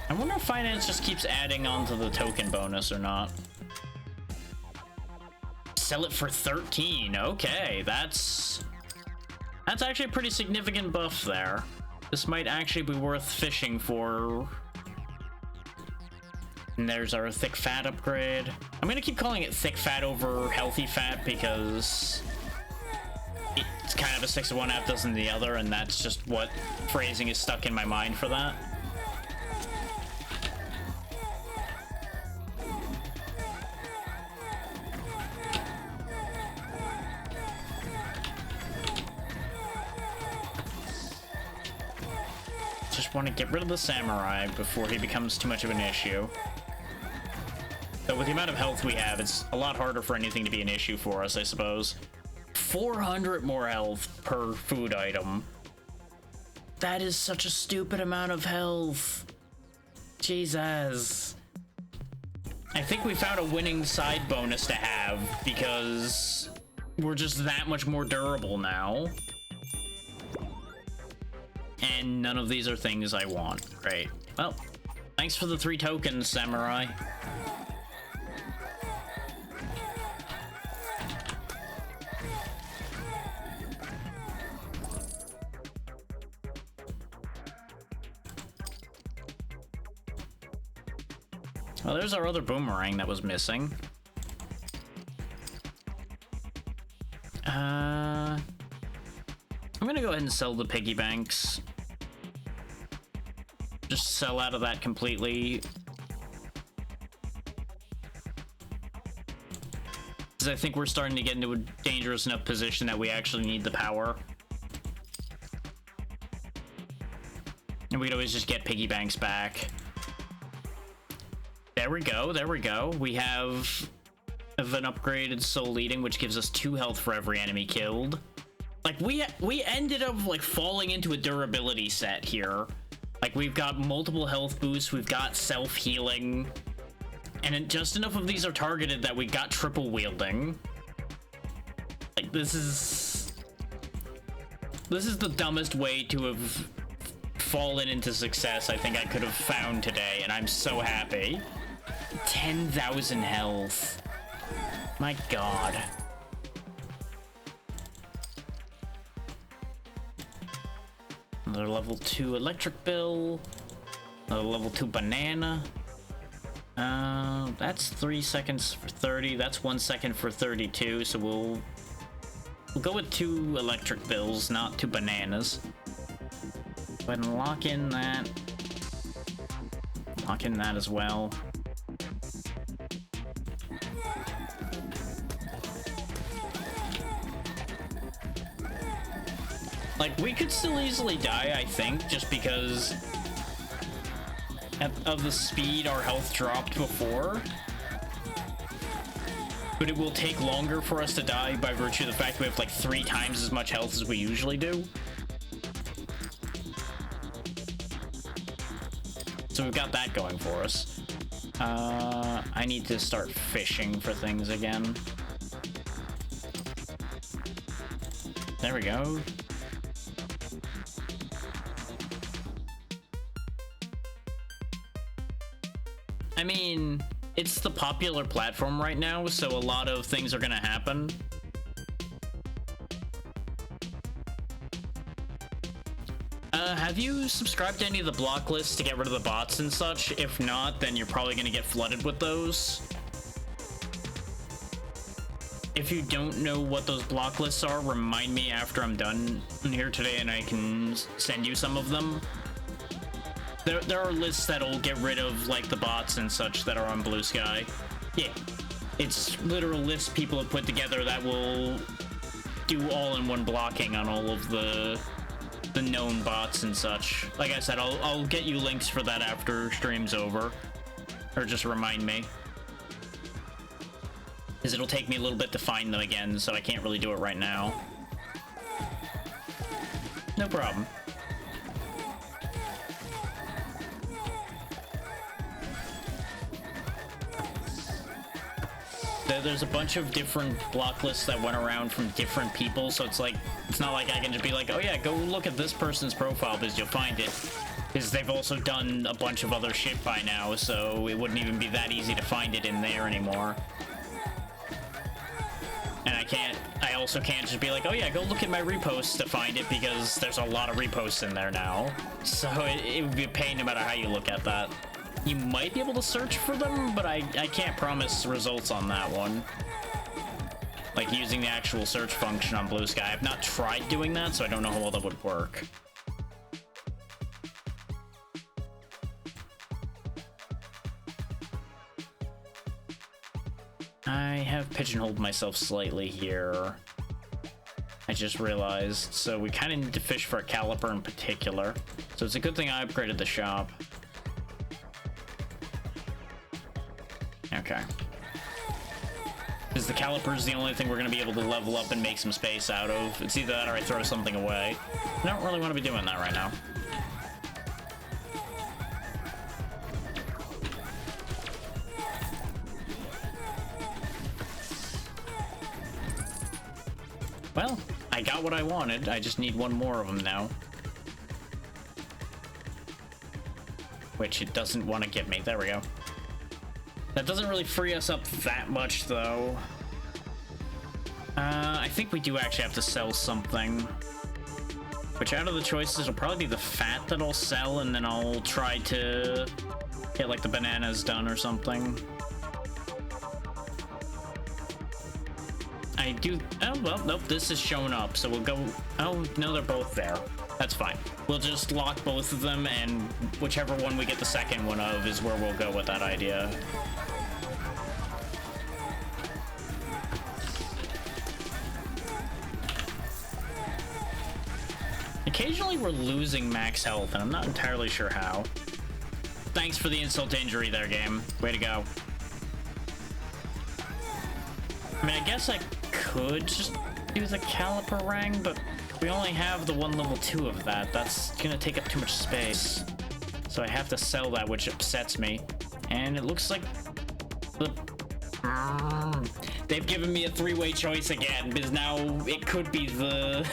I wonder if finance just keeps adding on to the token bonus or not. Sell it for 13. Okay, that's actually a pretty significant buff there. This might actually be worth fishing for. And there's our thick fat upgrade. I'm gonna keep calling it thick fat over healthy fat because it's kind of a 6 of one, half dozen the other, and that's just what phrasing is stuck in my mind for that. Just want to get rid of the samurai before he becomes too much of an issue. But with the amount of health we have, it's a lot harder for anything to be an issue for us, I suppose. 400 more health per food item. That is such a stupid amount of health. Jesus. I think we found a winning side bonus to have because we're just that much more durable now. And none of these are things I want. Great. Well, thanks for the 3 tokens, samurai. Well, there's our other boomerang that was missing. I'm gonna go ahead and sell the piggy banks. Just sell out of that completely. Because I think we're starting to get into a dangerous enough position that we actually need the power. And we could always just get piggy banks back. There we go, there we go. We have an upgraded soul eating, which gives us 2 health for every enemy killed. Like, we ended up, like, falling into a durability set here. Like, we've got multiple health boosts, we've got self-healing, and just enough of these are targeted that we got triple wielding. Like, this is the dumbest way to have fallen into success I think I could have found today, and I'm so happy. 10,000 health. My god. Another level 2 electric bill. Another level 2 banana. That's 3 seconds for 30. That's 1 second for 32. So we'll go with 2 electric bills, not 2 bananas. Go ahead and lock in that. Lock in that as well. Like, we could still easily die, I think, just because of the speed our health dropped before. But it will take longer for us to die by virtue of the fact we have, like, 3 times as much health as we usually do. So we've got that going for us. I need to start fishing for things again. There we go. I mean, it's the popular platform right now, so a lot of things are gonna happen. Have you subscribed to any of the block lists to get rid of the bots and such? If not, then you're probably gonna get flooded with those. If you don't know what those block lists are, remind me after I'm done here today and I can send you some of them. There are lists that'll get rid of, like, the bots and such that are on Blue Sky. Yeah, it's literal lists people have put together that will do all-in-one blocking on all of the known bots and such. Like I said, I'll get you links for that after stream's over. Or just remind me. Because it'll take me a little bit to find them again, so I can't really do it right now. No problem. There's a bunch of different block lists that went around from different people, so it's not like I can just be like, oh yeah, go look at this person's profile because you'll find it. Because they've also done a bunch of other shit by now, so it wouldn't even be that easy to find it in there anymore. And I also can't just be like, oh yeah, go look at my reposts to find it because there's a lot of reposts in there now. So it would be a pain no matter how you look at that. You might be able to search for them, but I can't promise results on that one. Like using the actual search function on Blue Sky. I've not tried doing that, so I don't know how well that would work. I have pigeonholed myself slightly here. I just realized. So we kind of need to fish for a caliper in particular. So it's a good thing I upgraded the shop. Okay. Because the caliper is the only thing we're going to be able to level up and make some space out of. It's either that or I throw something away. I don't really want to be doing that right now. Well, I got what I wanted. I just need one more of them now. Which it doesn't want to give me. There we go. That doesn't really free us up that much, though. I think we do actually have to sell something. Which, out of the choices, will probably be the fat that I'll sell, and then I'll try to get, like, the bananas done or something. I do... Oh, well, nope, this is showing up, so we'll go... Oh, no, they're both there. That's fine. We'll just lock both of them, and whichever one we get the second one of is where we'll go with that idea. Occasionally we're losing max health, and I'm not entirely sure how. Thanks for the insult to injury there, game. Way to go. I mean, I guess I could just do the caliper rang, but we only have the one level 2 of that. That's gonna take up too much space. So I have to sell that, which upsets me. And it looks like the... They've given me a three-way choice again, because now it could be the...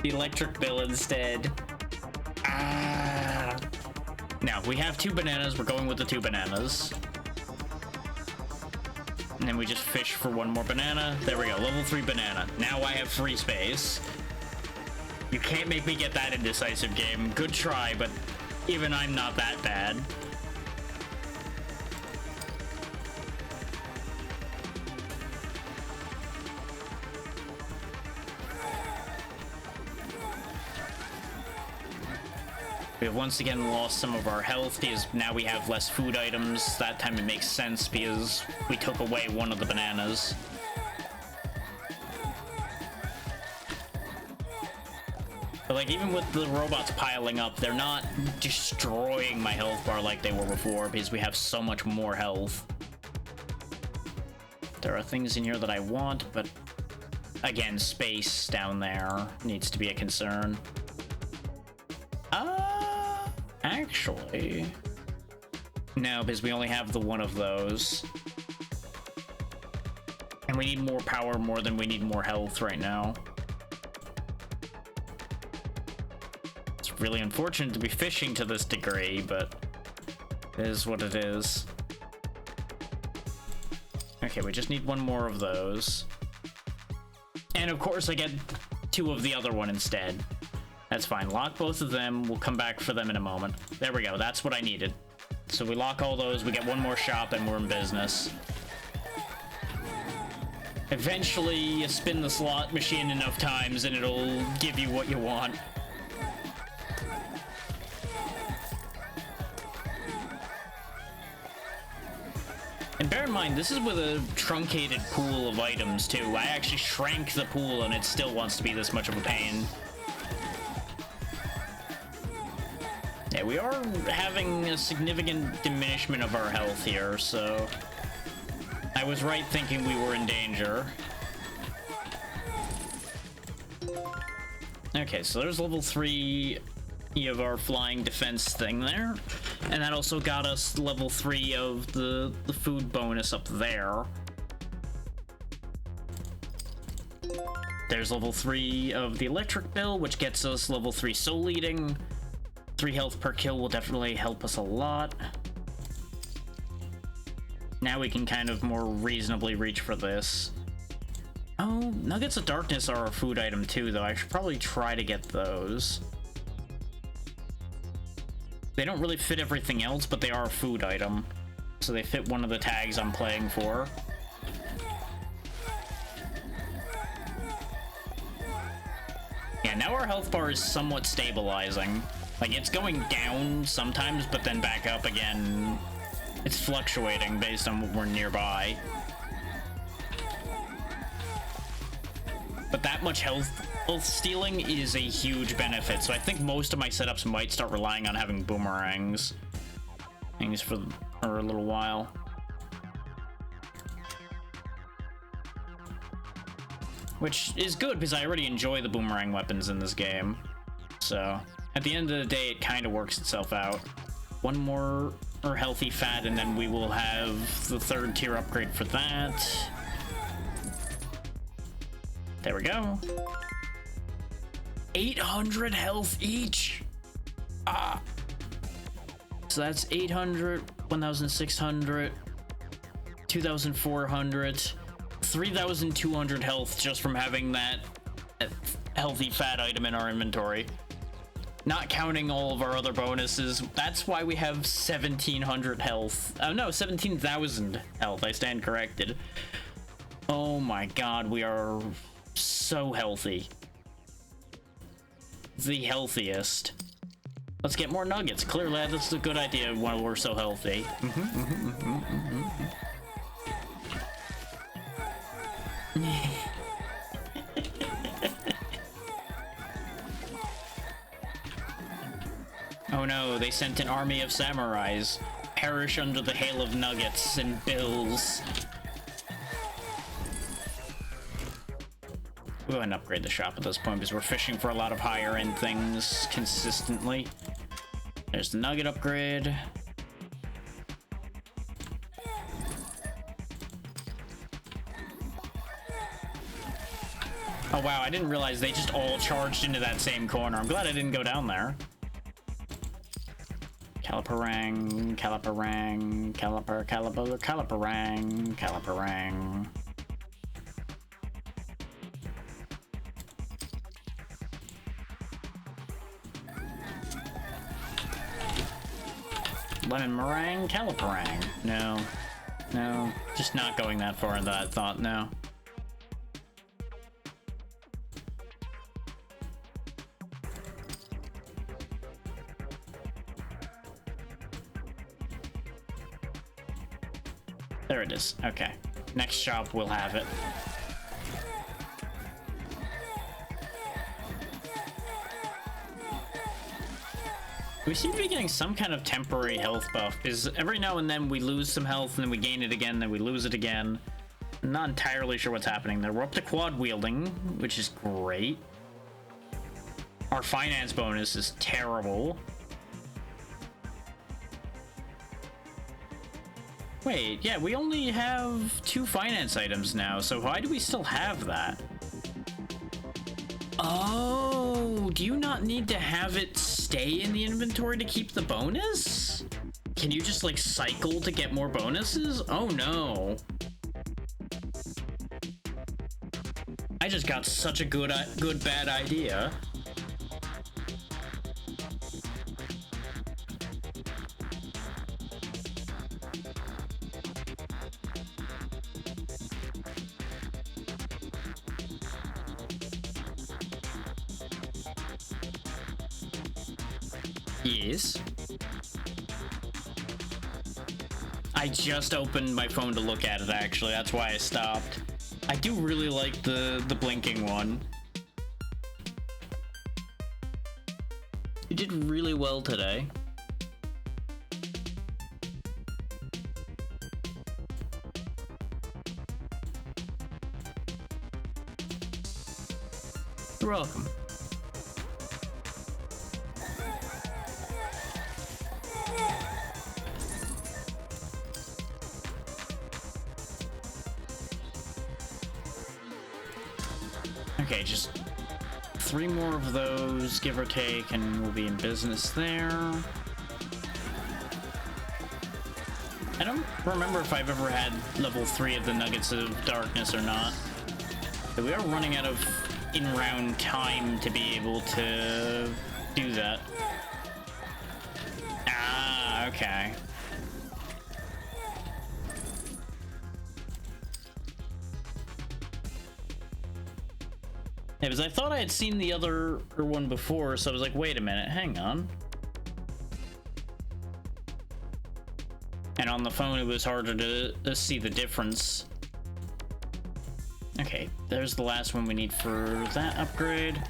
the electric bill instead. Now, we have 2 bananas. We're going with the 2 bananas. And then we just fish for one more banana. There we go, level 3 banana. Now I have free space. You can't make me get that indecisive, game. Good try, but even I'm not that bad. We have once again lost some of our health because now we have less food items. That time it makes sense because we took away one of the bananas. But like, even with the robots piling up, they're not destroying my health bar like they were before because we have so much more health. There are things in here that I want, but again, space down there needs to be a concern. Actually, no, because we only have the one of those. And we need more power more than we need more health right now. It's really unfortunate to be fishing to this degree, but it is what it is. Okay, we just need one more of those. And of course I get 2 of the other one instead. That's fine. Lock both of them. We'll come back for them in a moment. There we go. That's what I needed. So we lock all those. We get one more shop and we're in business. Eventually, you spin the slot machine enough times and it'll give you what you want. And bear in mind, this is with a truncated pool of items, too. I actually shrank the pool and it still wants to be this much of a pain. Yeah, we are having a significant diminishment of our health here, so I was right thinking we were in danger. Okay, so there's level 3 of our flying defense thing there, and that also got us level 3 of the food bonus up there. There's level 3 of the electric bill, which gets us level 3 soul eating. 3 health per kill will definitely help us a lot. Now we can kind of more reasonably reach for this. Oh, Nuggets of Darkness are a food item too, though. I should probably try to get those. They don't really fit everything else, but they are a food item. So they fit one of the tags I'm playing for. Yeah, now our health bar is somewhat stabilizing. Like, it's going down sometimes, but then back up again. It's fluctuating based on what we're nearby. But that much health Both stealing is a huge benefit, so I think most of my setups might start relying on having boomerangs. Things for a little while. Which is good, because I already enjoy the boomerang weapons in this game. So, at the end of the day, it kind of works itself out. One more healthy fat, and then we will have the 3rd tier upgrade for that. There we go. 800 health each. Ah. So that's 800, 1,600, 2,400, 3,200 health just from having that healthy fat item in our inventory. Not counting all of our other bonuses. That's why we have 1,700 health. Oh no, 17,000 health. I stand corrected. Oh my god, we are so healthy. The healthiest. Let's get more nuggets. Clearly, that's a good idea while we're so healthy. Oh no, they sent an army of samurais. Perish under the hail of nuggets and bills. We'll go ahead and upgrade the shop at this point because we're fishing for a lot of higher end things consistently. There's the nugget upgrade. Oh wow, I didn't realize they just all charged into that same corner. I'm glad I didn't go down there. Caliparang, caliparang, caliparang, caliparang. Lemon meringue, caliparang. No, no, just not going that far into that thought, no. There it is. Okay. Next shop will have it. We seem to be getting some kind of temporary health buff, because every now and then we lose some health, and then we gain it again, then we lose it again. I'm not entirely sure what's happening there. We're up to quad wielding, which is great. Our finance bonus is terrible. Wait, yeah, we only have 2 finance items now, so why do we still have that? Oh, do you not need to have it stay in the inventory to keep the bonus? Can you just, like, cycle to get more bonuses? Oh, no. I just got such a good bad idea. Yes. I just opened my phone to look at it, actually. That's why I stopped. I do really like the blinking one. You did really well today. You're welcome. Okay, just 3 more of those, give or take, and we'll be in business there. I don't remember if I've ever had level 3 of the Nuggets of Darkness or not. But we are running out of in-round time to be able to do that. Ah, okay. Yeah, because I thought I had seen the other one before, so I was like, wait a minute, hang on. And on the phone, it was harder to see the difference. Okay, there's the last one we need for that upgrade.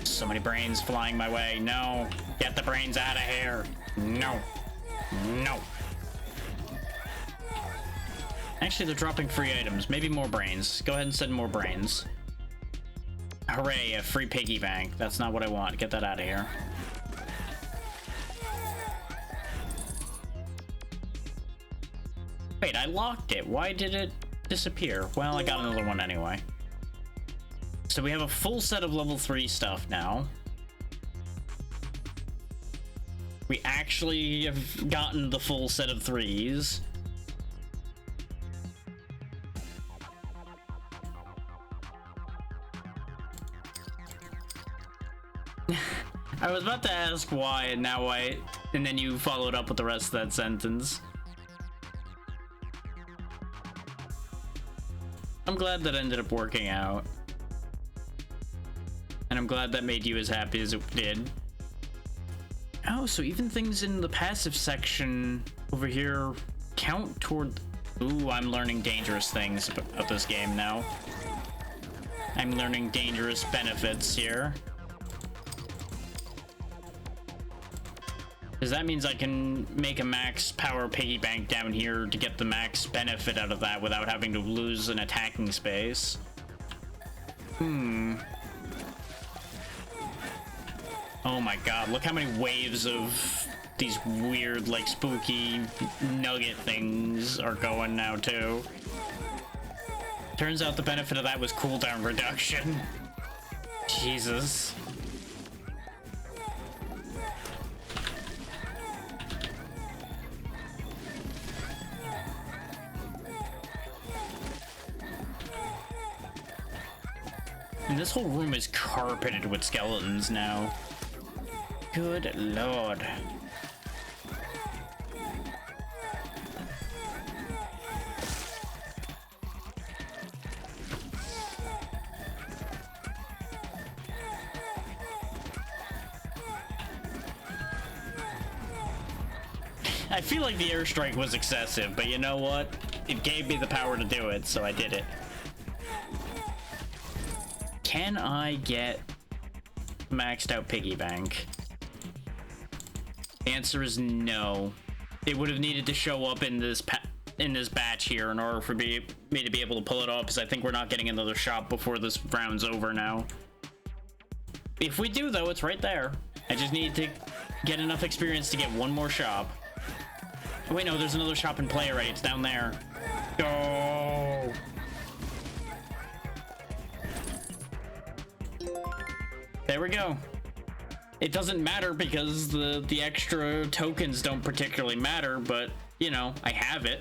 So many brains flying my way. No. Get the brains out of here. No. No. Actually, they're dropping free items. Maybe more brains. Go ahead and send more brains. Hooray, a free piggy bank. That's not what I want. Get that out of here. Wait, I locked it. Why did it disappear? Well, I got another one anyway. So we have a full set of level 3 stuff now. We actually have gotten the full set of 3s. I was about to ask why, and now why, and then you followed up with the rest of that sentence. I'm glad that ended up working out. And I'm glad that made you as happy as it did. Oh, so even things in the passive section over here count toward... Ooh, I'm learning dangerous things about this game now. I'm learning dangerous benefits here. Because that means I can make a max power piggy bank down here to get the max benefit out of that without having to lose an attacking space. Oh my god, look how many waves of these weird, like, spooky nugget things are going now, too. Turns out the benefit of that was cooldown reduction. Jesus. And this whole room is carpeted with skeletons now. Good lord. I feel like the airstrike was excessive, but you know what? It gave me the power to do it, so I did it. Can I get maxed out piggy bank? The answer is no. It would have needed to show up in this batch here in order for me to be able to pull it off, because I think we're not getting another shop before this round's over now. If we do, though, it's right there. I just need to get enough experience to get one more shop. Oh, wait, no, there's another shop in play already. It's down there. Go! There we go. It doesn't matter because the extra tokens don't particularly matter, but, you know, I have it.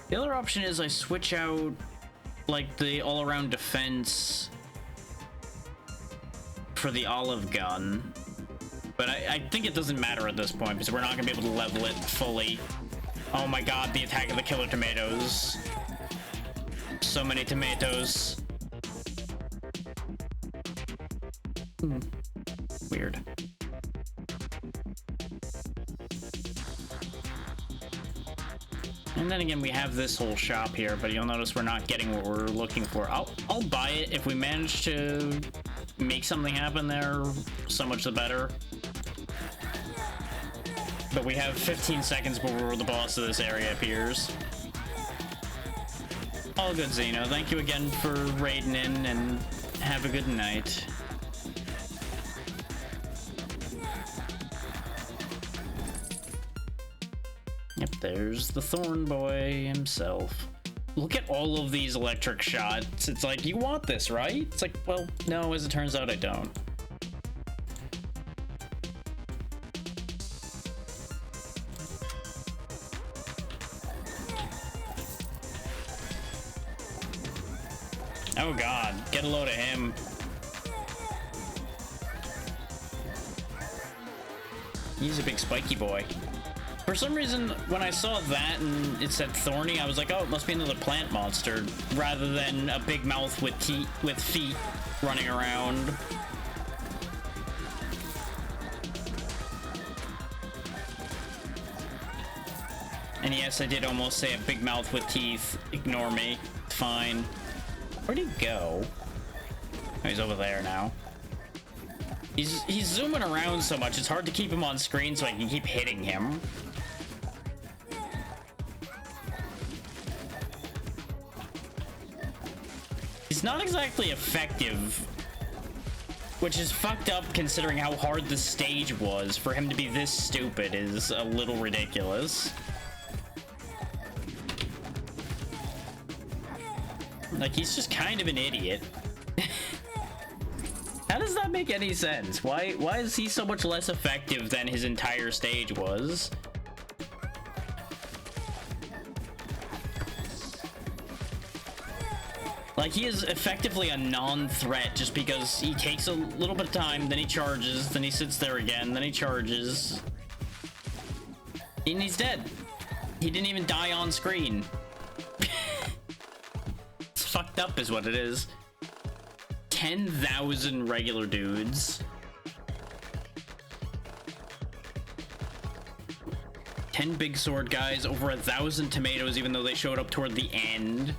The other option is I switch out, like, the all-around defense for the olive gun. But I think it doesn't matter at this point because we're not going to be able to level it fully. Oh my god, the attack of the killer tomatoes. So many tomatoes. Weird. And then again, we have this whole shop here, but you'll notice we're not getting what we're looking for. I'll buy it if we manage to make something happen there. So much the better. But we have 15 seconds before the boss of this area appears. All good, Xeno. Thank you again for raiding in, and have a good night. Yep, there's the Thorn Boy himself. Look at all of these electric shots. It's like, you want this, right? It's like, well, no, as it turns out, I don't. Oh god, get a load of him. He's a big spiky boy. For some reason, when I saw that and it said thorny, I was like, oh, it must be another plant monster, rather than a big mouth with feet running around. And yes, I did almost say a big mouth with teeth. Ignore me. It's fine. Where'd he go? Oh, he's over there now. He's zooming around so much, it's hard to keep him on screen so I can keep hitting him. He's not exactly effective, which is fucked up considering how hard the stage was. For him to be this stupid is a little ridiculous. Like, he's just kind of an idiot. How does that make any sense? Why is he so much less effective than his entire stage was? Like, he is effectively a non-threat just because he takes a little bit of time, then he charges, then he sits there again, then he charges. And he's dead. He didn't even die on screen. It's fucked up is what it is. 10,000 regular dudes. 10 big sword guys, over 1,000 tomatoes, even though they showed up toward the end.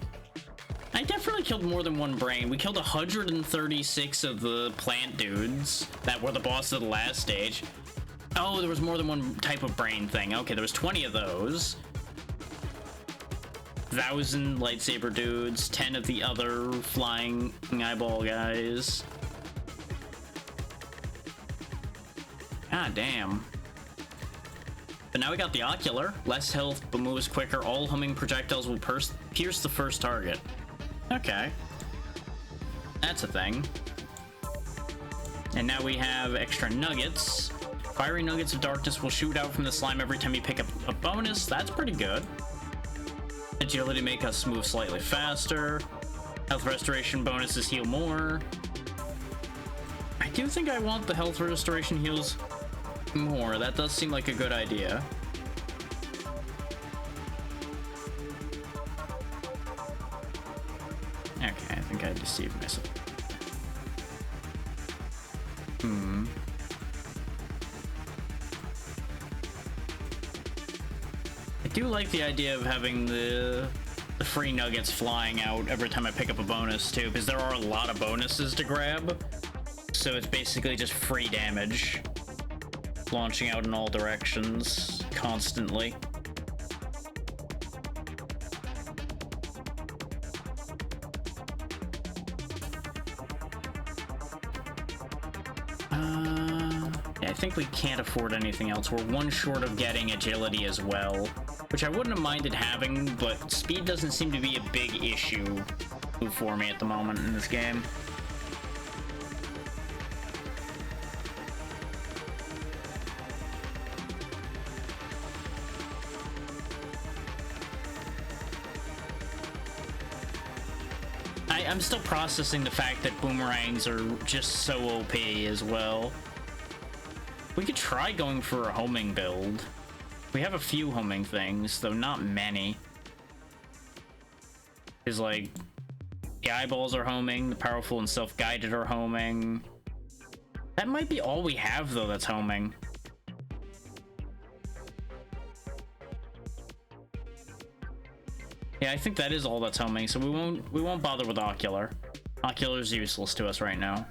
I definitely killed more than one brain. We killed 136 of the plant dudes that were the boss of the last stage. Oh, there was more than one type of brain thing. Okay, there was 20 of those. 1,000 lightsaber dudes, 10 of the other flying eyeball guys. God damn. But now we got the ocular. Less health, but moves quicker. All homing projectiles will pierce the first target. Okay. That's a thing. And now we have extra nuggets. Fiery nuggets of darkness will shoot out from the slime every time you pick up a bonus. That's pretty good. Agility make us move slightly faster. Health restoration bonuses heal more. I do think I want the health restoration heals more. That does seem like a good idea. Okay, I think I deceived myself. I do like the idea of having the free nuggets flying out every time I pick up a bonus too, because there are a lot of bonuses to grab. So it's basically just free damage launching out in all directions constantly. Yeah, I think we can't afford anything else. We're one short of getting agility as well, which I wouldn't have minded having, but speed doesn't seem to be a big issue for me at the moment in this game. I'm still processing the fact that boomerangs are just so OP as well. We could try going for a homing build. We have a few homing things, though not many. Because, like, the eyeballs are homing, the powerful and self-guided are homing. That might be all we have, though, that's homing. Yeah, I think that is all that's homing, so we won't bother with ocular. Ocular's useless to us right now.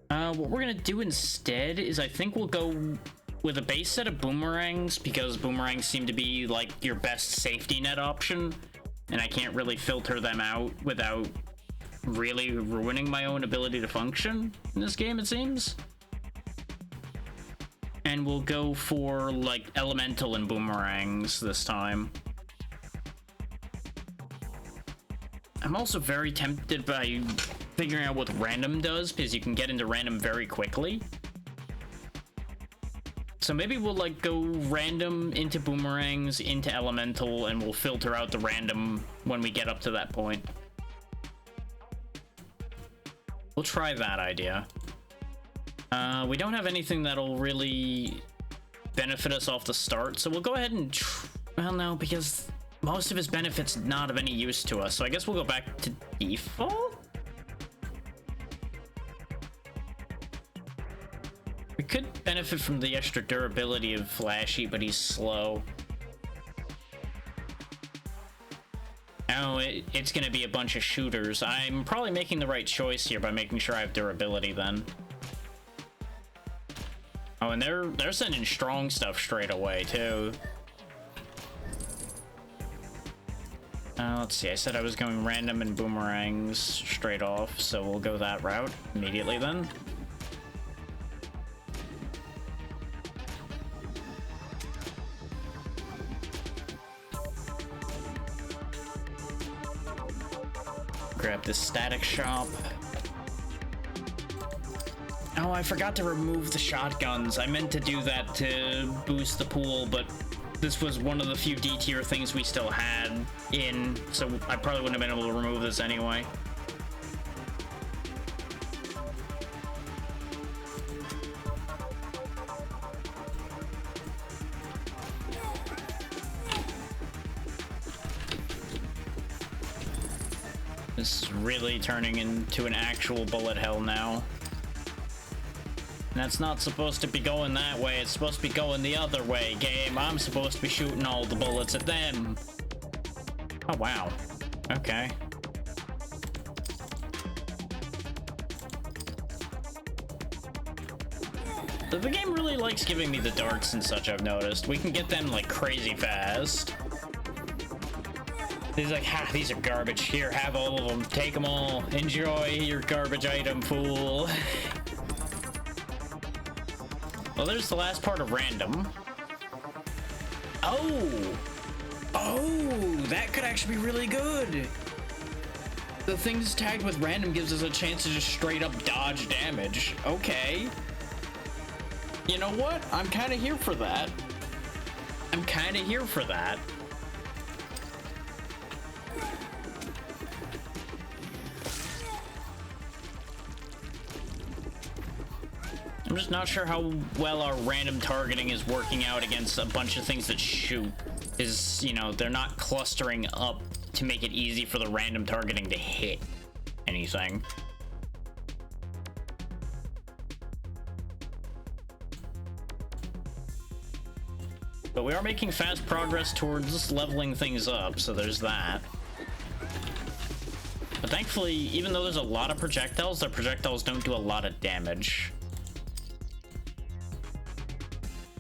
What we're gonna do instead is I think we'll go with a base set of boomerangs, because boomerangs seem to be like your best safety net option, and I can't really filter them out without really ruining my own ability to function in this game, it seems. And we'll go for like elemental and boomerangs this time. I'm also very tempted by figuring out what random does, because you can get into random very quickly. So maybe we'll like go random into boomerangs, into elemental, and we'll filter out the random when we get up to that point. We'll try that idea. We don't have anything that'll really benefit us off the start, so we'll go ahead and well, no, because most of his benefits not of any use to us, so I guess we'll go back to default? We could benefit from the extra durability of Flashy, but he's slow. Oh, it's gonna be a bunch of shooters. I'm probably making the right choice here by making sure I have durability then. Oh, and they're sending strong stuff straight away too. Let's see, I said I was going random and boomerangs straight off, so we'll go that route immediately then. Grab this static shop. Oh, I forgot to remove the shotguns. I meant to do that to boost the pool, but this was one of the few D tier things we still had in, so I probably wouldn't have been able to remove this anyway. This is really turning into an actual bullet hell now. And that's not supposed to be going that way, it's supposed to be going the other way, game. I'm supposed to be shooting all the bullets at them. Oh, wow. Okay. The game really likes giving me the darts and such, I've noticed. We can get them, like, crazy fast. He's like, ha, these are garbage. Here, have all of them. Take them all. Enjoy your garbage item, fool. Well, there's the last part of random. Oh! Oh, that could actually be really good. The things tagged with random gives us a chance to just straight up dodge damage. Okay. You know what? I'm kind of here for that. I'm kind of here for that. I'm just not sure how well our random targeting is working out against a bunch of things that shoot. You know, they're not clustering up to make it easy for the random targeting to hit anything. But we are making fast progress towards leveling things up, so there's that. But thankfully, even though there's a lot of projectiles, their projectiles don't do a lot of damage.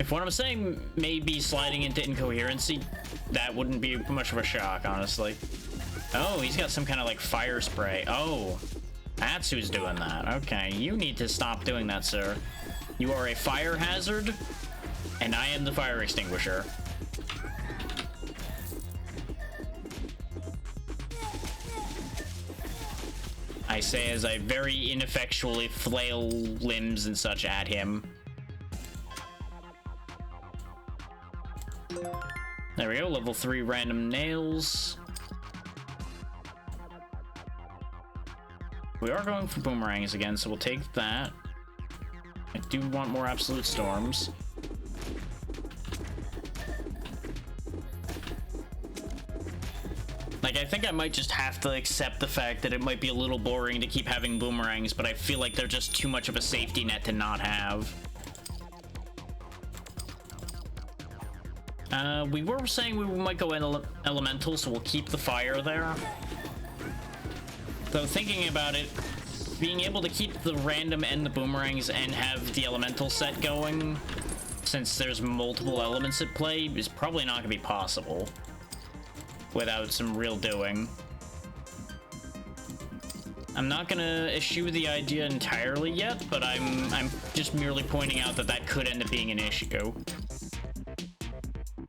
If what I'm saying may be sliding into incoherency, that wouldn't be much of a shock, honestly. Oh, he's got some kind of like fire spray. Oh, that's who's doing that. Okay, you need to stop doing that, sir. You are a fire hazard, and I am the fire extinguisher. I say as I very ineffectually flail limbs and such at him. There we go, level 3 random nails. We are going for boomerangs again, so we'll take that. I do want more absolute storms. Like, I think I might just have to accept the fact that it might be a little boring to keep having boomerangs, but I feel like they're just too much of a safety net to not have. We were saying we might go elemental, so we'll keep the fire there. Though thinking about it, being able to keep the random and the boomerangs and have the elemental set going, since there's multiple elements at play, is probably not gonna be possible without some real doing. I'm not gonna eschew the idea entirely yet, but I'm just merely pointing out that that could end up being an issue.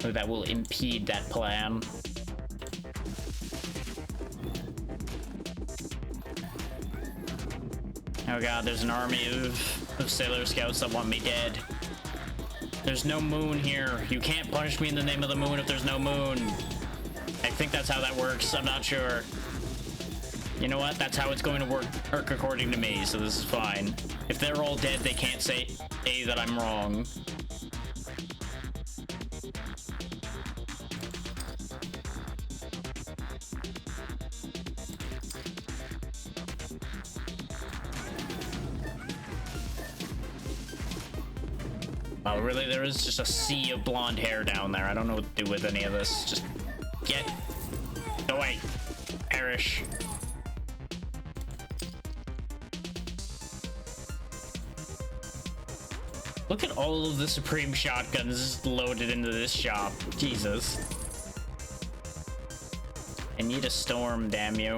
Or that will impede that plan. Oh god, there's an army of Sailor Scouts that want me dead. There's no moon here. You can't punish me in the name of the moon if there's no moon. I think that's how that works. I'm not sure. You know what? That's how it's going to work according to me, so this is fine. If they're all dead, they can't say that I'm wrong. Oh, really? There is just a sea of blonde hair down there. I don't know what to do with any of this. Just get away. Perish. Look at all of the Supreme shotguns loaded into this shop. Jesus. I need a storm, damn you.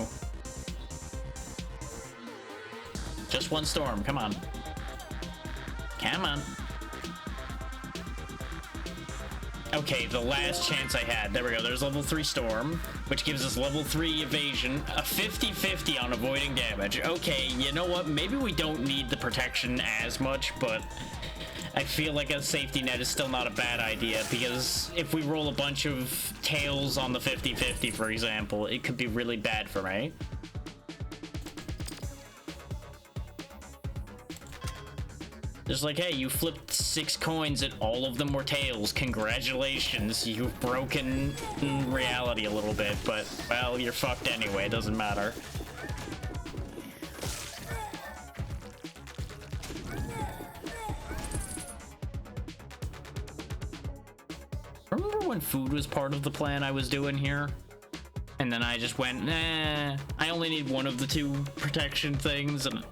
Just one storm, come on. Come on. Okay, the last chance I had. There we go, there's level 3 storm, which gives us level 3 evasion, a 50-50 on avoiding damage. Okay, you know what? Maybe we don't need the protection as much, but I feel like a safety net is still not a bad idea, because if we roll a bunch of tails on the 50-50, for example, it could be really bad for me. Just like, hey, you flipped 6 coins and all of them were tails. Congratulations, you've broken reality a little bit, but, well, you're fucked anyway, it doesn't matter. Remember when food was part of the plan I was doing here? And then I just went, nah, I only need one of the 2 protection things, and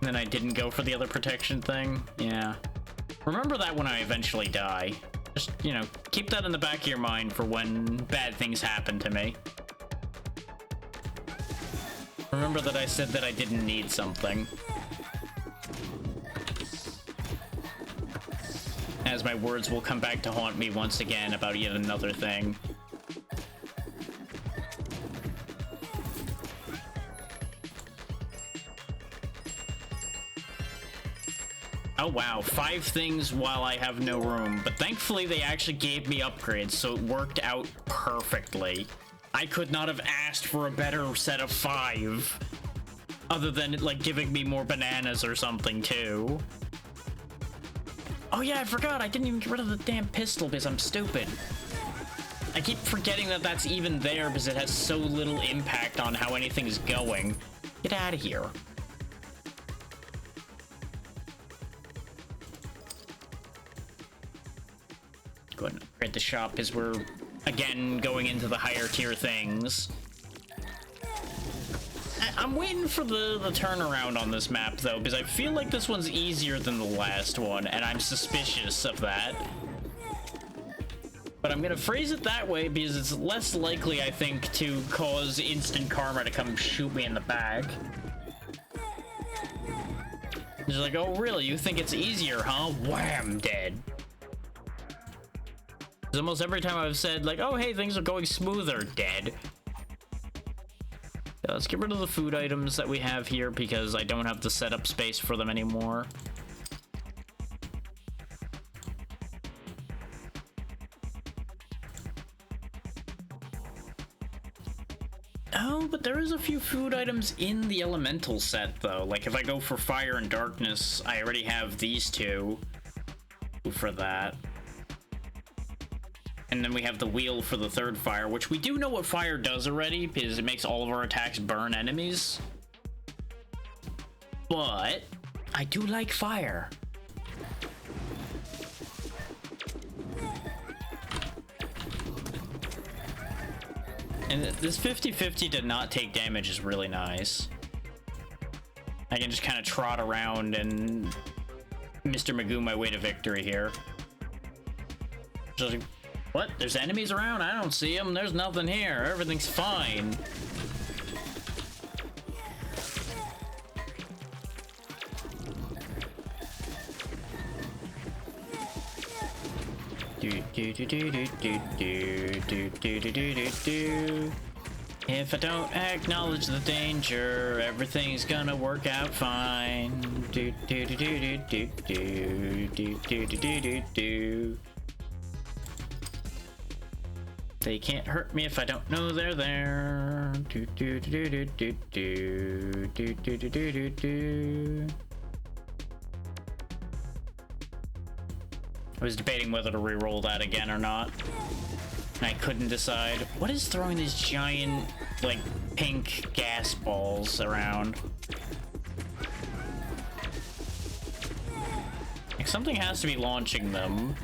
then I didn't go for the other protection thing. Yeah. Remember that when I eventually die. Just, you know, keep that in the back of your mind for when bad things happen to me. Remember that I said that I didn't need something. As my words will come back to haunt me once again about yet another thing. Oh wow, 5 things while I have no room, but thankfully they actually gave me upgrades, so it worked out perfectly. I could not have asked for a better set of 5, other than like giving me more bananas or something too. Oh yeah, I forgot, I didn't even get rid of the damn pistol because I'm stupid. I keep forgetting that that's even there because it has so little impact on how anything's going. Get out of here. Go ahead and upgrade the shop because we're, again, going into the higher tier things. I'm waiting for the turnaround on this map, though, because I feel like this one's easier than the last one, and I'm suspicious of that. But I'm gonna phrase it that way because it's less likely, I think, to cause instant karma to come shoot me in the back. It's like, oh, really? You think it's easier, huh? Wham! Dead. Because almost every time I've said, like, oh, hey, things are going smoother, dead. Yeah, let's get rid of the food items that we have here because I don't have the setup space for them anymore. Oh, but there is a few food items in the elemental set, though. Like, if I go for fire and darkness, I already have these 2 for that. And then we have the wheel for the 3rd fire, which we do know what fire does already, because it makes all of our attacks burn enemies. But I do like fire. And this 50-50 to not take damage is really nice. I can just kind of trot around and Mr. Magoo my way to victory here. Just, what? There's enemies around? I don't see them. There's nothing here. Everything's fine. If I don't acknowledge the danger, everything's gonna work out fine. They can't hurt me if I don't know they're there. I was debating whether to re-roll that again or not. And I couldn't decide. What is throwing these giant, like, pink gas balls around? something has to be launching them.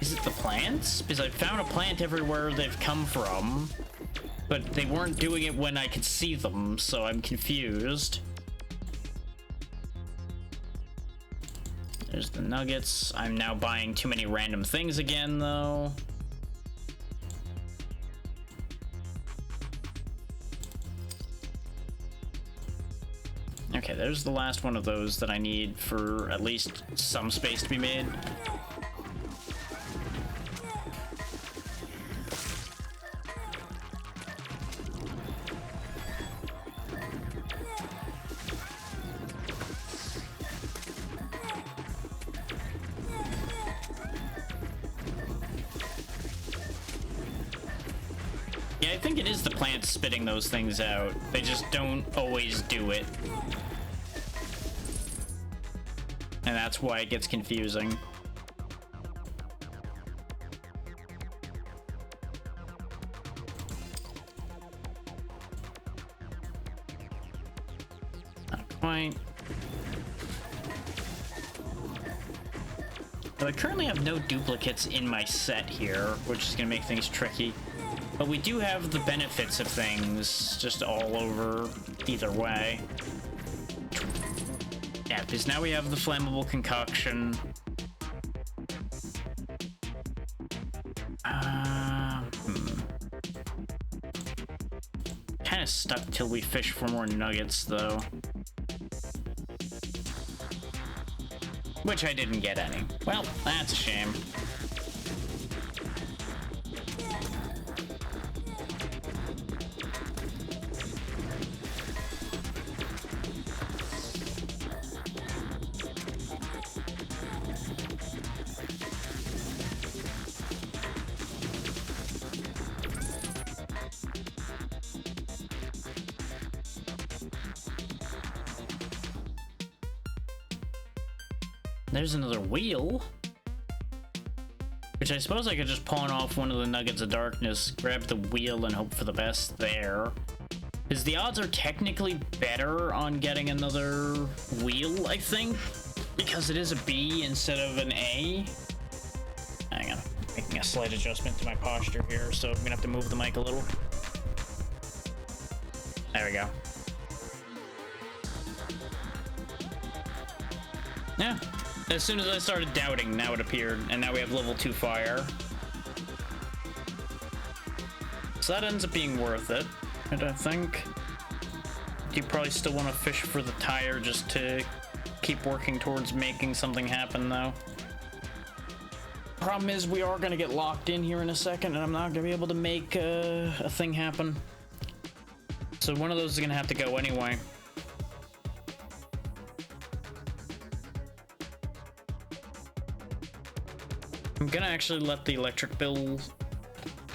Is it the plants? Because I found a plant everywhere they've come from, but they weren't doing it when I could see them, so I'm confused. There's the nuggets. I'm now buying too many random things again, though. Okay, there's the last one of those that I need for at least some space to be made. Yeah, I think it is the plants spitting those things out. They just don't always do it. And that's why it gets confusing. Not quite. But I currently have no duplicates in my set here, which is going to make things tricky. But we do have the benefits of things just all over either way. Yeah, because now we have the flammable concoction. Kind of stuck till we fish for more nuggets, though. Which I didn't get any. Well, that's a shame. There's another wheel. Which I suppose I could just pawn off one of the nuggets of darkness, grab the wheel, and hope for the best there. Because the odds are technically better on getting another wheel, I think. Because it is a B instead of an A. Hang on. Making a slight adjustment to my posture here, so I'm gonna have to move the mic a little. There we go. Yeah. As soon as I started doubting, now it appeared, and now we have level 2 fire. So that ends up being worth it, I think. You probably still want to fish for the tire just to keep working towards making something happen, though. Problem is, we are going to get locked in here in a second, and I'm not going to be able to make a thing happen. So one of those is going to have to go anyway. I'm gonna actually let the electric bill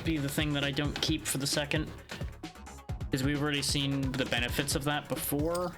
be the thing that I don't keep for the second, because we've already seen the benefits of that before.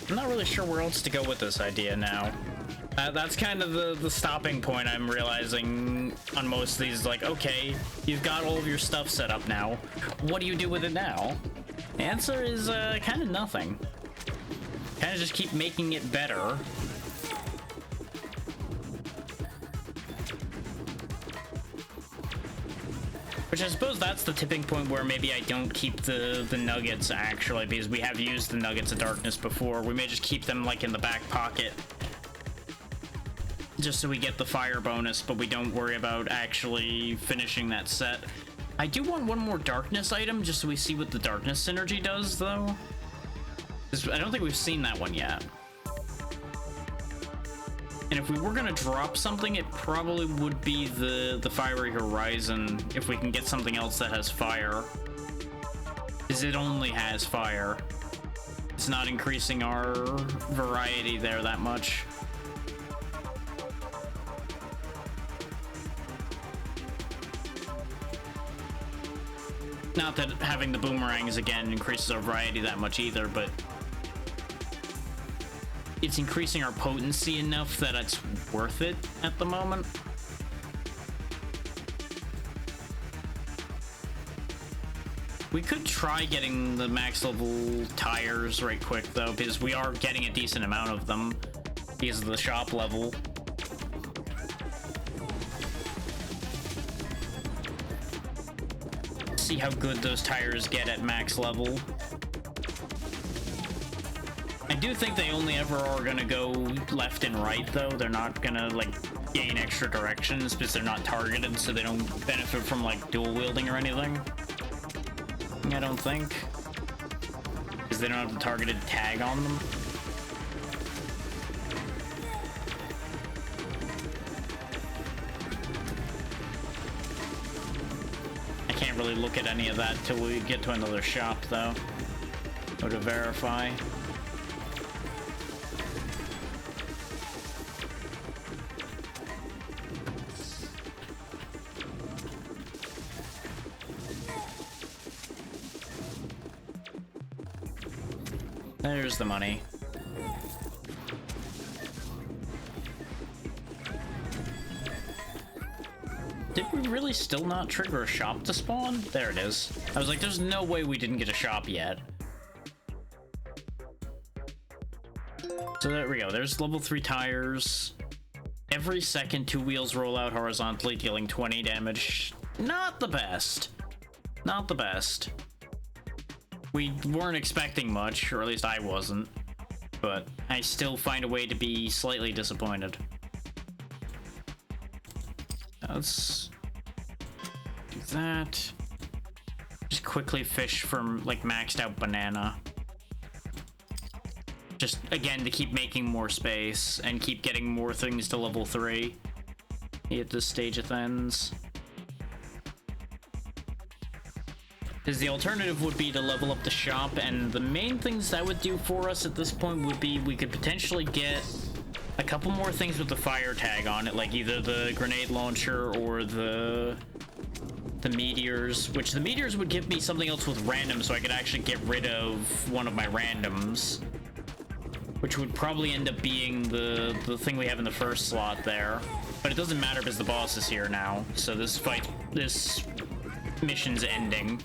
I'm not really sure where else to go with this idea now. That's kind of the stopping point I'm realizing on most of these. Like, okay, you've got all of your stuff set up now. What do you do with it now? The answer is kind of nothing. Kind of just keep making it better. Which I suppose that's the tipping point where maybe I don't keep the nuggets, actually, because we have used the nuggets of darkness before. We may just keep them, like, in the back pocket. Just so we get the fire bonus, but we don't worry about actually finishing that set. I do want one more darkness item, just so we see what the darkness synergy does, though. 'Cause I don't think we've seen that one yet. And if we were gonna drop something, it probably would be the Fiery Horizon, if we can get something else that has fire. Because it only has fire. It's not increasing our variety there that much. Not that having the boomerangs again increases our variety that much either, but it's increasing our potency enough that it's worth it at the moment. We could try getting the max level tires right quick though, because we are getting a decent amount of them because of the shop level. See how good those tires get at max level. I do think they only ever are gonna go left and right though. They're not gonna like gain extra directions because they're not targeted, so they don't benefit from like dual wielding or anything. I don't think, because they don't have the targeted tag on them. I can't really look at any of that till we get to another shop though, or to verify. There's the money. Did we really still not trigger a shop to spawn? There it is. I was like, there's no way we didn't get a shop yet. So there we go. There's level 3 tires. Every second, 2 wheels roll out horizontally, dealing 20 damage. Not the best. Not the best. We weren't expecting much, or at least I wasn't, but I still find a way to be slightly disappointed. Let's do that. Just quickly fish from like maxed out banana. Just again to keep making more space and keep getting more things to level 3 at this stage of things. Because the alternative would be to level up the shop, and the main things that would do for us at this point would be we could potentially get a couple more things with the fire tag on it, like either the grenade launcher or the meteors, which the meteors would give me something else with random, so I could actually get rid of one of my randoms, which would probably end up being the thing we have in the first slot there. But it doesn't matter because the boss is here now, so this mission's ending.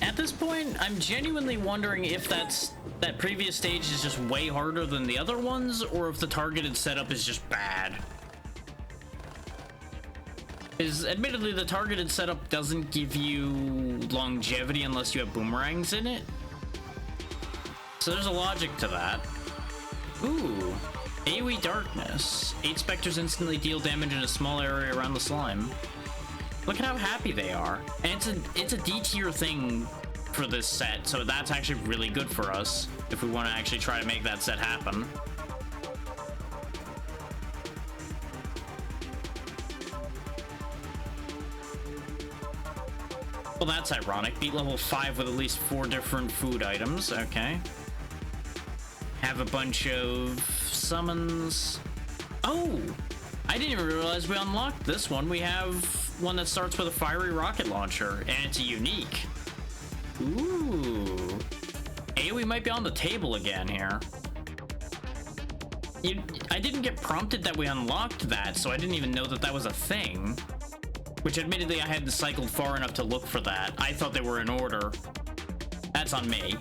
At this point, I'm genuinely wondering if that previous stage is just way harder than the other ones, or if the targeted setup is just bad. Admittedly, the targeted setup doesn't give you longevity unless you have boomerangs in it. So there's a logic to that. Ooh. AoE Darkness. 8 specters instantly deal damage in a small area around the slime. Look at how happy they are. And it's a D tier thing for this set, so that's actually really good for us if we want to actually try to make that set happen. Well, that's ironic. Beat level 5 with at least 4 different food items. Okay. Have a bunch of summons. Oh! I didn't even realize we unlocked this one. We have one that starts with a fiery rocket launcher, and it's a unique. Ooh. AoE might be on the table again here. I didn't get prompted that we unlocked that, so I didn't even know that that was a thing. Which admittedly I hadn't cycled far enough to look for that. I thought they were in order. That's on me.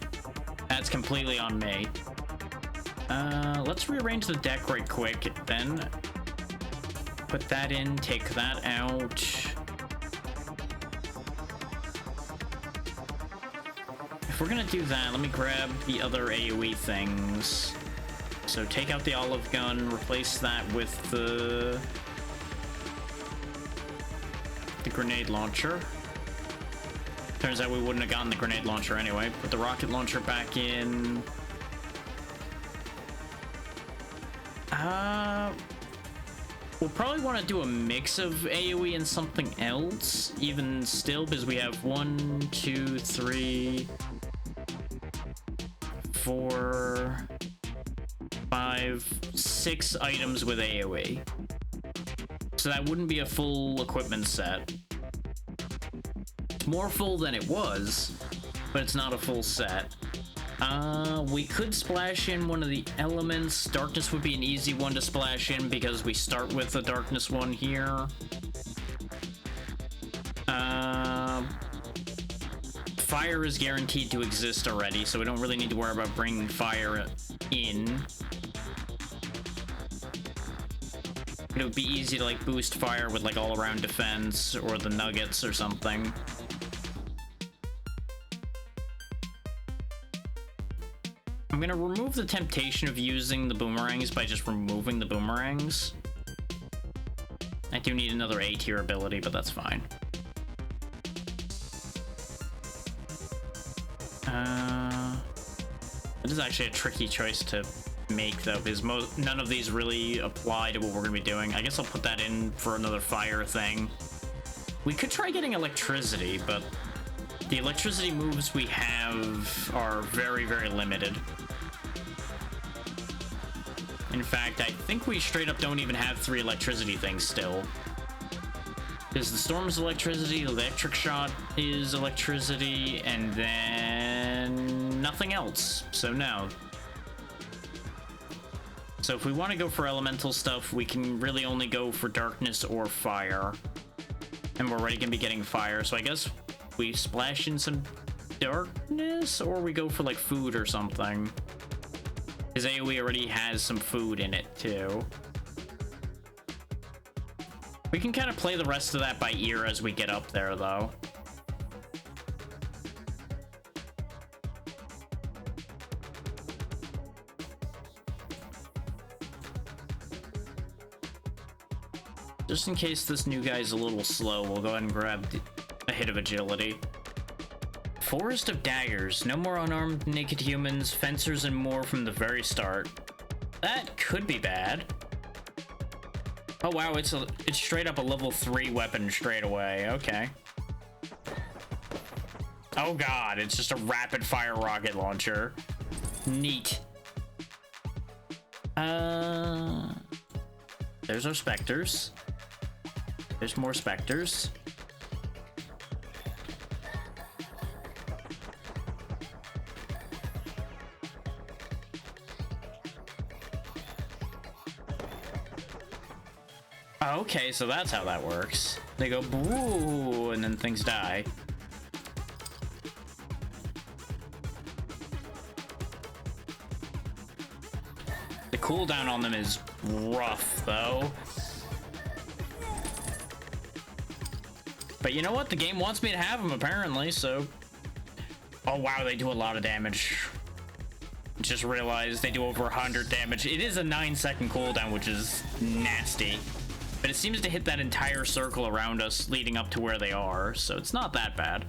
That's completely on me. Let's rearrange the deck right quick then. Put that in, take that out. If we're gonna do that, let me grab the other AoE things. So take out the olive gun, replace that with the the grenade launcher. Turns out we wouldn't have gotten the grenade launcher anyway. Put the rocket launcher back in. We'll probably want to do a mix of AoE and something else, even still, because we have 1, 2, 3, 4, 5, 6 items with AoE. So that wouldn't be a full equipment set. It's more full than it was, but it's not a full set. We could splash in one of the elements. Darkness would be an easy one to splash in because we start with the darkness one here. Fire is guaranteed to exist already, so we don't really need to worry about bringing fire in. It would be easy to like boost fire with like all-around defense or the nuggets or something. I'm gonna remove the temptation of using the boomerangs by just removing the boomerangs. I do need another A tier ability, but that's fine. It is actually a tricky choice to make though, because none of these really apply to what we're gonna be doing. I guess I'll put that in for another fire thing. We could try getting electricity, but the electricity moves we have are very, very limited. In fact, I think we straight up don't even have 3 electricity things still. Because the storm is electricity, electric shot is electricity, and then nothing else. So no. So if we want to go for elemental stuff, we can really only go for darkness or fire. And we're already going to be getting fire, so I guess we splash in some darkness, or we go for like food or something. His AoE already has some food in it too. We can kind of play the rest of that by ear as we get up there though. Just in case this new guy's a little slow, we'll go ahead and grab a hit of agility. Forest of Daggers. No more unarmed naked humans, fencers, and more from the very start. That could be bad. Oh wow, it's straight up a level 3 weapon straight away. Okay. Oh god, it's just a rapid fire rocket launcher. Neat. There's our specters. There's more specters. Okay, so that's how that works. They go boo, and then things die. The cooldown on them is rough, though. But you know what? The game wants me to have them, apparently, so... Oh, wow, they do a lot of damage. Just realized they do over 100 damage. It is a 9-second cooldown, which is nasty. But it seems to hit that entire circle around us leading up to where they are, so it's not that bad.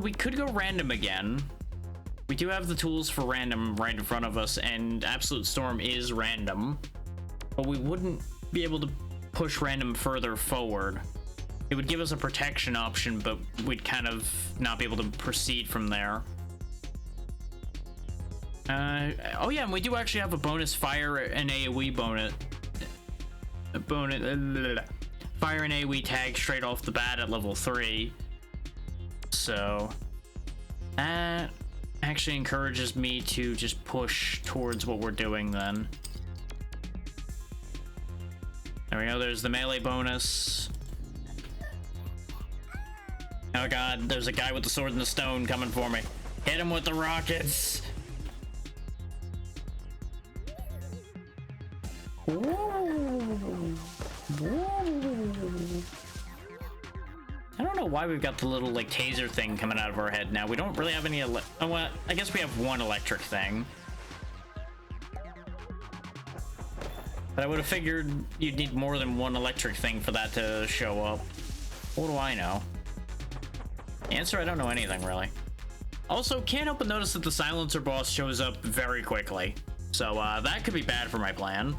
We could go random again. We do have the tools for random right in front of us, and Absolute Storm is random. But we wouldn't be able to push random further forward. It would give us a protection option, but we'd kind of not be able to proceed from there. Oh yeah, and we do actually have a bonus fire and AoE bonus. Fire and AoE tag straight off the bat at level 3. So that actually encourages me to just push towards what we're doing then. There we go, there's the melee bonus. Oh god, there's a guy with the sword and the stone coming for me. Hit him with the rockets. I don't know why we've got the little like taser thing coming out of our head now. We don't really have any oh, well, I guess we have one electric thing. But I would have figured you'd need more than one electric thing for that to show up. What do I know? Answer, I don't know anything, really. Also, can't help but notice that the silencer boss shows up very quickly. So, that could be bad for my plan.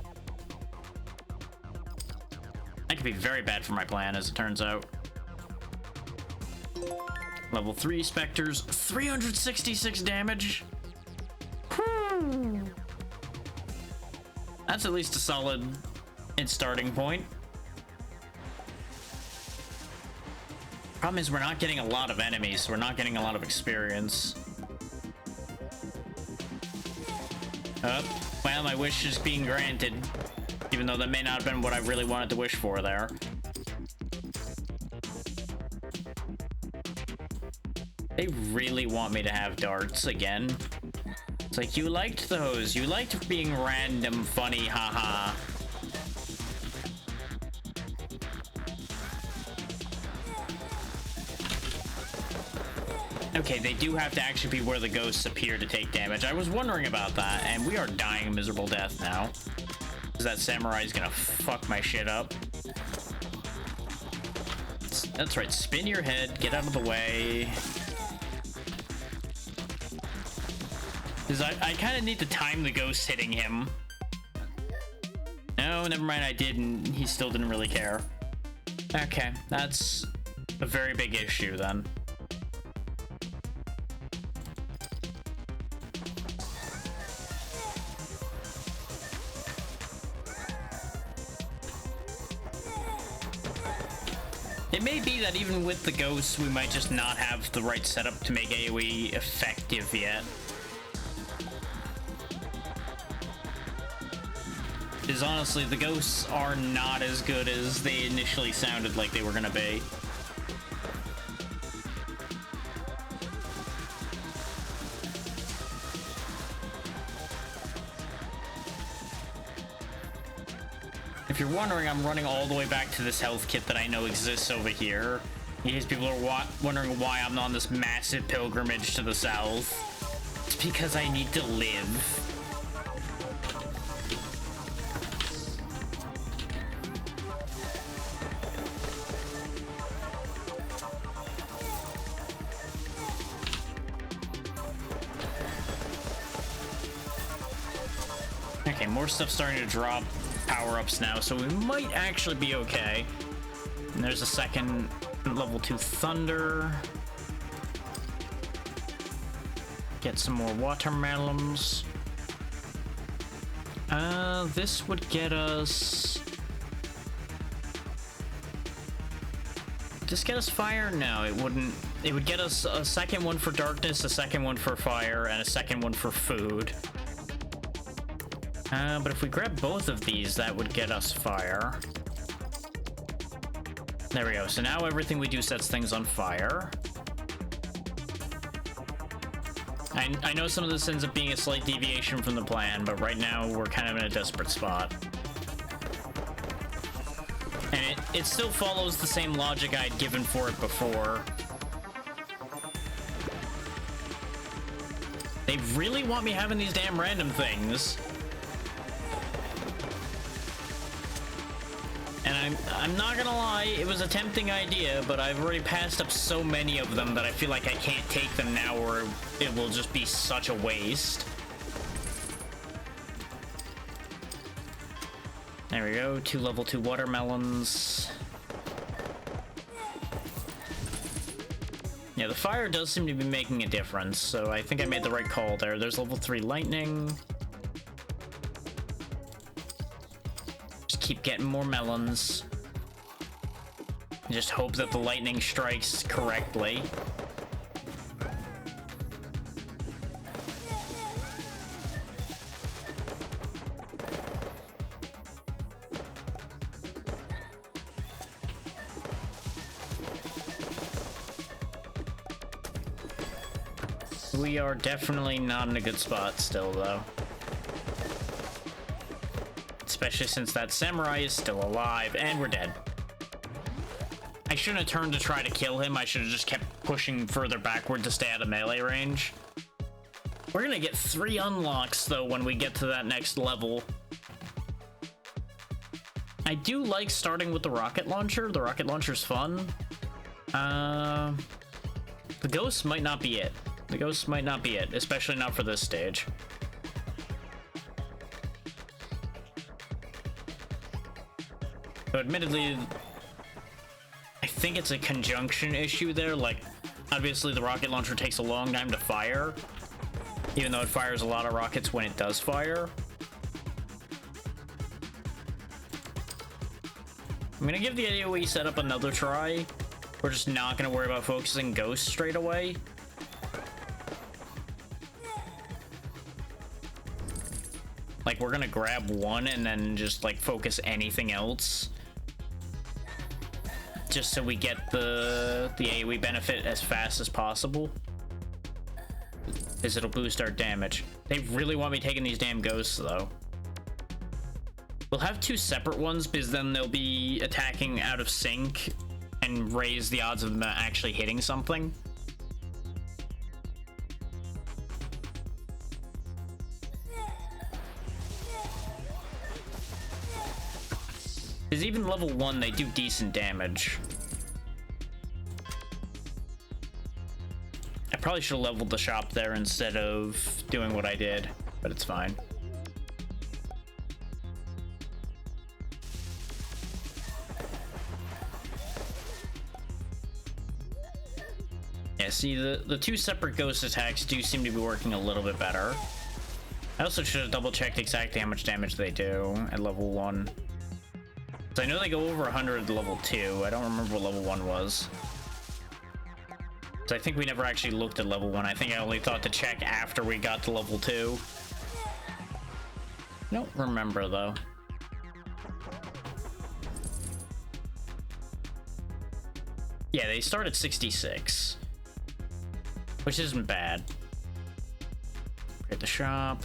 That could be very bad for my plan, as it turns out. Level 3 Spectres, 366 damage. That's at least a solid starting point. Problem is, we're not getting a lot of enemies, so we're not getting a lot of experience. Well, my wish is being granted, even though that may not have been what I really wanted to wish for there. They really want me to have darts again. It's like, you liked those. You liked being random, funny, haha. Okay, they do have to actually be where the ghosts appear to take damage. I was wondering about that, and we are dying a miserable death now. Because that samurai is gonna fuck my shit up. That's right, spin your head, get out of the way. Because I kind of need to time the ghost hitting him. No, never mind, I didn't. He still didn't really care. Okay, that's a very big issue then. It may be that even with the ghosts, we might just not have the right setup to make AoE effective yet. Because honestly, the ghosts are not as good as they initially sounded like they were gonna be. If you're wondering, I'm running all the way back to this health kit that I know exists over here. In case people are wondering why I'm on this massive pilgrimage to the south. It's because I need to live. Okay, more stuff starting to drop power-ups now, so we might actually be okay. And there's a second level 2 thunder. Get some more watermelons. This would get us... Just get us fire? No, it wouldn't. It would get us a second one for darkness, a second one for fire, and a second one for food. But if we grab both of these, that would get us fire. There we go. So now everything we do sets things on fire. I know some of this ends up being a slight deviation from the plan, but right now we're kind of in a desperate spot. And it still follows the same logic I'd given for it before. They really want me having these damn random things. And I'm not gonna lie, it was a tempting idea, but I've already passed up so many of them that I feel like I can't take them now or it will just be such a waste. There we go, 2 level 2 watermelons. Yeah, the fire does seem to be making a difference, so I think I made the right call there. There's level 3 lightning. Keep getting more melons. Just hope that the lightning strikes correctly. We are definitely not in a good spot still, though. Especially since that samurai is still alive, and we're dead. I shouldn't have turned to try to kill him. I should have just kept pushing further backward to stay out of melee range. We're gonna get 3 unlocks, though, when we get to that next level. I do like starting with the rocket launcher. The rocket launcher's fun. The ghost might not be it. The ghost might not be it, especially not for this stage. So admittedly, I think it's a conjunction issue there. Like, obviously the rocket launcher takes a long time to fire, even though it fires a lot of rockets when it does fire. I'm gonna give the AoE setup another try. We're just not gonna worry about focusing ghosts straight away. Like, we're gonna grab one and then just like focus anything else, just so we get the AoE benefit as fast as possible, because it'll boost our damage. They really want me taking these damn ghosts though. We'll have two separate ones because then they'll be attacking out of sync and raise the odds of them actually hitting something. Because even level 1, they do decent damage. I probably should have leveled the shop there instead of doing what I did, but it's fine. Yeah, see, the two separate ghost attacks do seem to be working a little bit better. I also should have double-checked exactly how much damage they do at level 1. So I know they go over 100 at level 2. I don't remember what level 1 was. So I think we never actually looked at level 1. I think I only thought to check after we got to level 2. Don't remember, though. Yeah, they start at 66. Which isn't bad. Create the shop.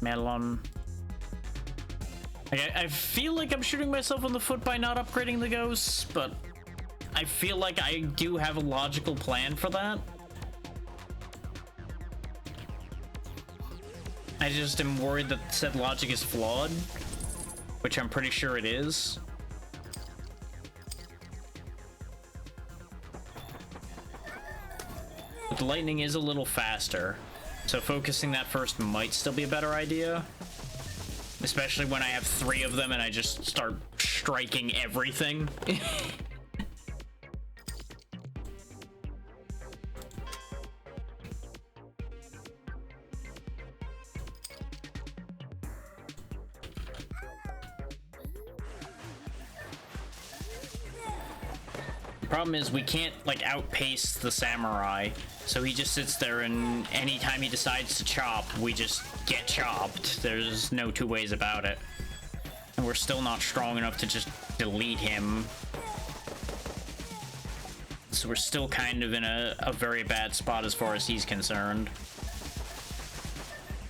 Melon. I feel like I'm shooting myself in the foot by not upgrading the ghosts, but I feel like I do have a logical plan for that. I just am worried that said logic is flawed, which I'm pretty sure it is. But the lightning is a little faster, so focusing that first might still be a better idea. Especially when I have 3 of them and I just start striking everything. The problem is we can't like outpace the samurai, so he just sits there and anytime he decides to chop, we just get chopped. There's no two ways about it. And we're still not strong enough to just delete him. So we're still kind of in a very bad spot as far as he's concerned.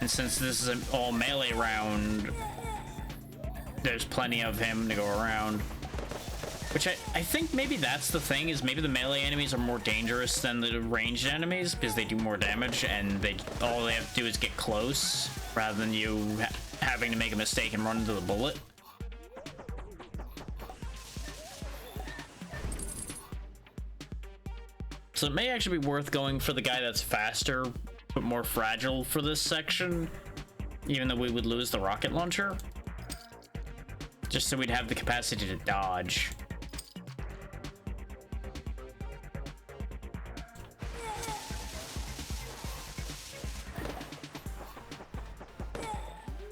And since this is an all melee round, there's plenty of him to go around. Which I think maybe that's the thing, is maybe the melee enemies are more dangerous than the ranged enemies because they do more damage and all they have to do is get close rather than you having to make a mistake and run into the bullet. So it may actually be worth going for the guy that's faster but more fragile for this section, even though we would lose the rocket launcher. Just so we'd have the capacity to dodge.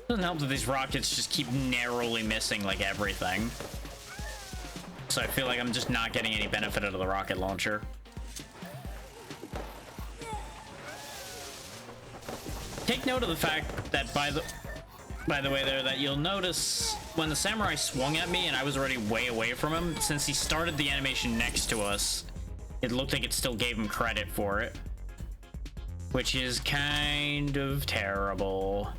Doesn't help that these rockets just keep narrowly missing like everything. So I feel like I'm just not getting any benefit out of the rocket launcher. Take note of the fact that by the way there, that you'll notice when the samurai swung at me and I was already way away from him, since he started the animation next to us, it looked like it still gave him credit for it. Which is kind of terrible.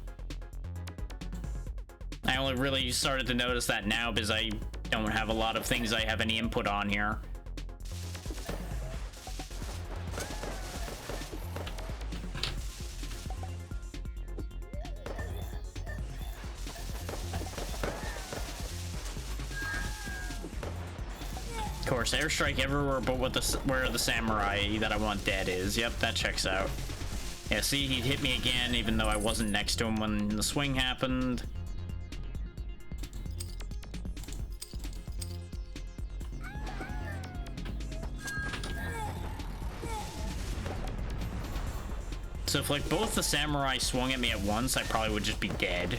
I only really started to notice that now because I don't have a lot of things I have any input on here. course, airstrike everywhere but with where the samurai that I want dead is. Yep, that checks out. Yeah, see, he hit me again even though I wasn't next to him when the swing happened. So if like both the samurai swung at me at once, I probably would just be dead.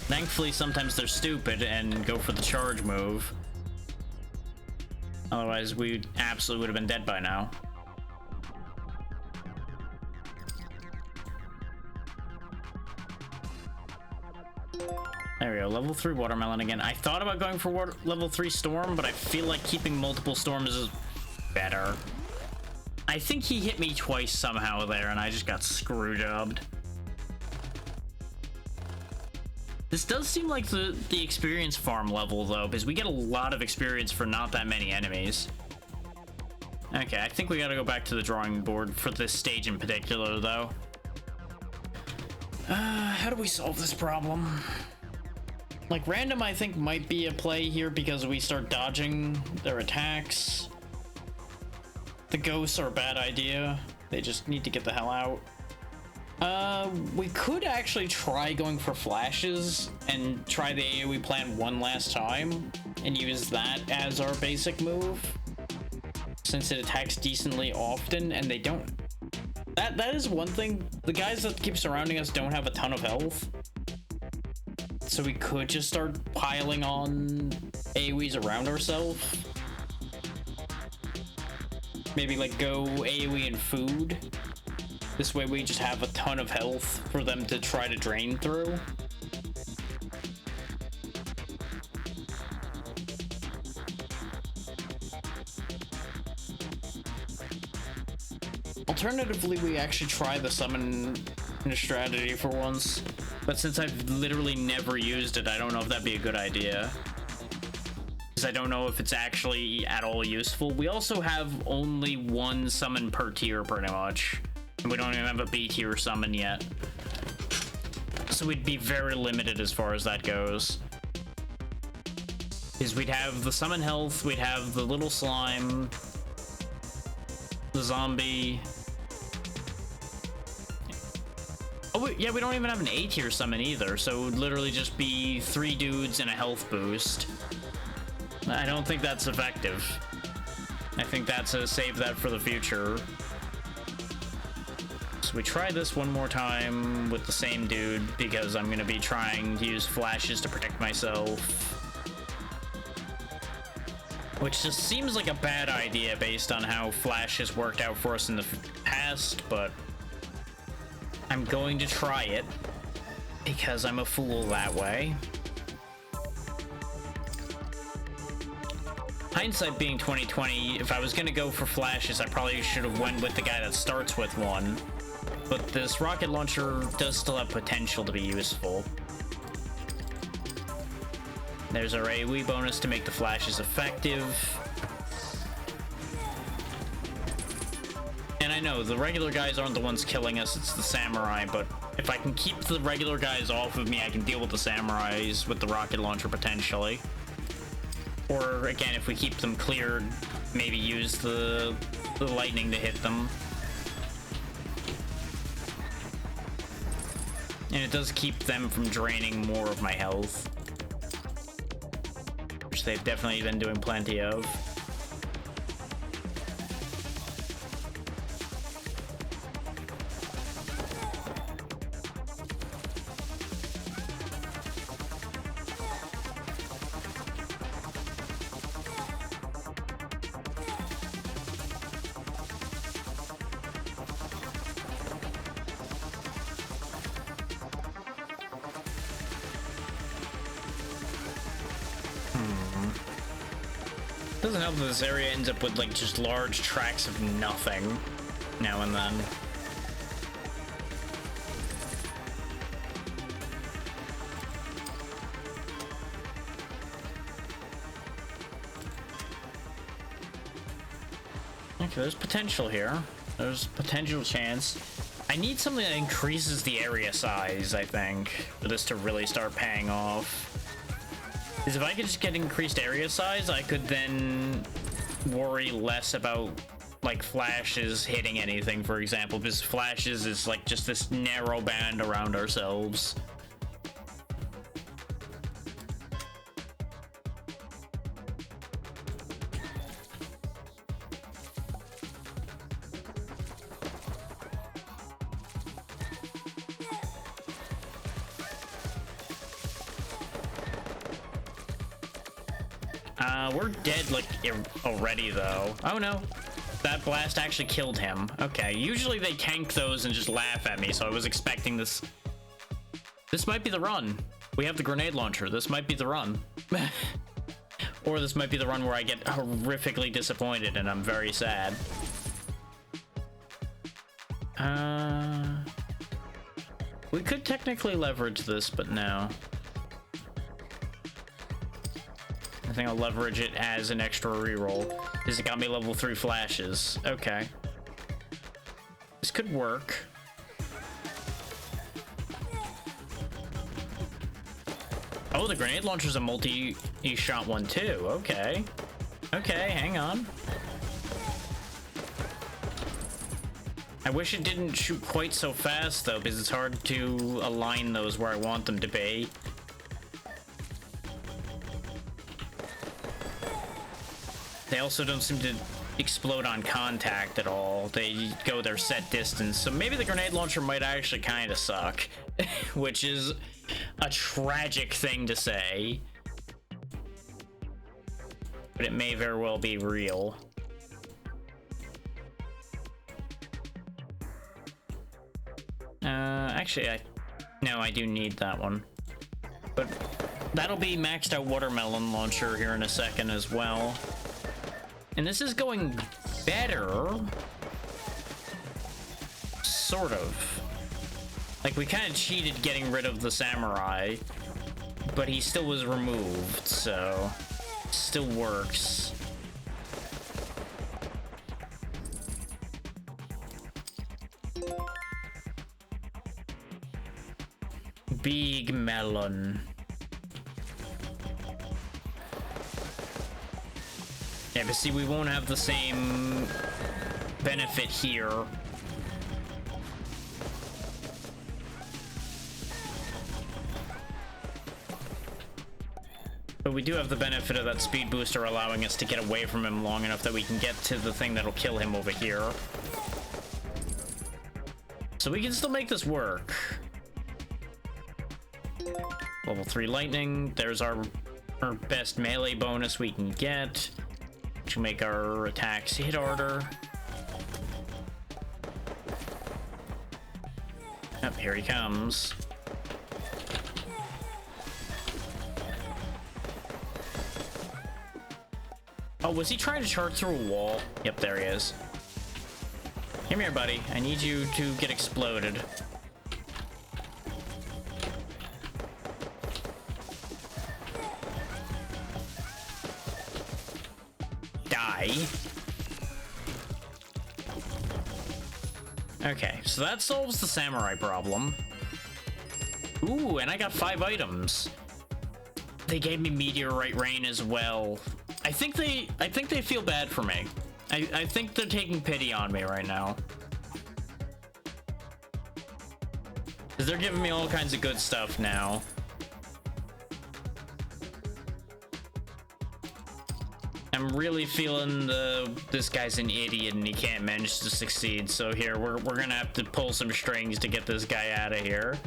Thankfully, sometimes they're stupid and go for the charge move. Otherwise, we absolutely would have been dead by now. There we go, level 3 watermelon again. I thought about going for level 3 storm, but I feel like keeping multiple storms is better. I think he hit me twice somehow there, and I just got screw-jobbed. This does seem like the experience farm level, though, because we get a lot of experience for not that many enemies. Okay, I think we gotta go back to the drawing board for this stage in particular, though. How do we solve this problem? Like, random, I think, might be a play here because we start dodging their attacks. The ghosts are a bad idea. They just need to get the hell out. We could actually try going for flashes and try the AoE plan one last time and use that as our basic move, since it attacks decently often and they don't. That is one thing. The guys that keep surrounding us don't have a ton of health, so we could just start piling on AoEs around ourselves. Maybe like go AoE and food. This way we just have a ton of health for them to try to drain through. Alternatively, we actually try the summon strategy for once. But since I've literally never used it, I don't know if that'd be a good idea. Because I don't know if it's actually at all useful. We also have only one summon per tier, pretty much. And we don't even have a B tier summon yet. So we'd be very limited as far as that goes. Because we'd have the summon health, we'd have the little slime, the zombie. Oh, yeah, we don't even have an A tier summon either, so it would literally just be 3 dudes and a health boost. I don't think that's effective. I think that's a save that for the future. So we try this one more time with the same dude because I'm going to be trying to use flashes to protect myself. Which just seems like a bad idea based on how flash has worked out for us in the past, but I'm going to try it because I'm a fool that way. Hindsight being 2020, if I was going to go for flashes, I probably should have went with the guy that starts with one. But this rocket launcher does still have potential to be useful. There's our AoE bonus to make the flashes effective. And I know, the regular guys aren't the ones killing us, it's the samurai, but if I can keep the regular guys off of me, I can deal with the samurais with the rocket launcher potentially. Or, again, if we keep them cleared, maybe use the lightning to hit them. And it does keep them from draining more of my health, which they've definitely been doing plenty of. Doesn't help that this area ends up with like just large tracts of nothing now and then. Okay, there's potential here. There's potential chance. I need something that increases the area size, I think, for this to really start paying off. is if I could just get increased area size, I could then worry less about like flashes hitting anything, for example, because flashes is like just this narrow band around ourselves. We're dead, like, already, though. Oh, no. That blast actually killed him. Okay, usually they tank those and just laugh at me, so I was expecting this. This might be the run. We have the grenade launcher. This might be the run. Or this might be the run where I get horrifically disappointed and I'm very sad. We could technically leverage this, but no. I think I'll leverage it as an extra reroll, because it got me level 3 flashes. Okay. This could work. Oh, the grenade launcher's a multi-shot one too. Okay. Okay, hang on. I wish it didn't shoot quite so fast, though, because it's hard to align those where I want them to be. They also don't seem to explode on contact at all. They go their set distance. So maybe the grenade launcher might actually kind of suck, which is a tragic thing to say. But it may very well be real. Actually, no, I do need that one. But that'll be maxed out watermelon launcher here in a second as well. And this is going better. Sort of. Like, we kind of cheated getting rid of the samurai, but he still was removed, so it still works. Big melon. Yeah, but see, we won't have the same benefit here. But we do have the benefit of that speed booster allowing us to get away from him long enough that we can get to the thing that'll kill him over here. So we can still make this work. Level 3 lightning. There's our best melee bonus we can get. To make our attacks hit harder. Yep, here he comes. Oh, was he trying to charge through a wall? Yep, there he is. Come here, buddy. I need you to get exploded. Okay, so that solves the samurai problem. Ooh, and I got 5 items. They gave me meteorite rain as well. I think they feel bad for me. I think they're taking pity on me right now. 'Cause they're giving me all kinds of good stuff now. I'm really feeling this guy's an idiot and he can't manage to succeed. So here, we're gonna have to pull some strings to get this guy out of here.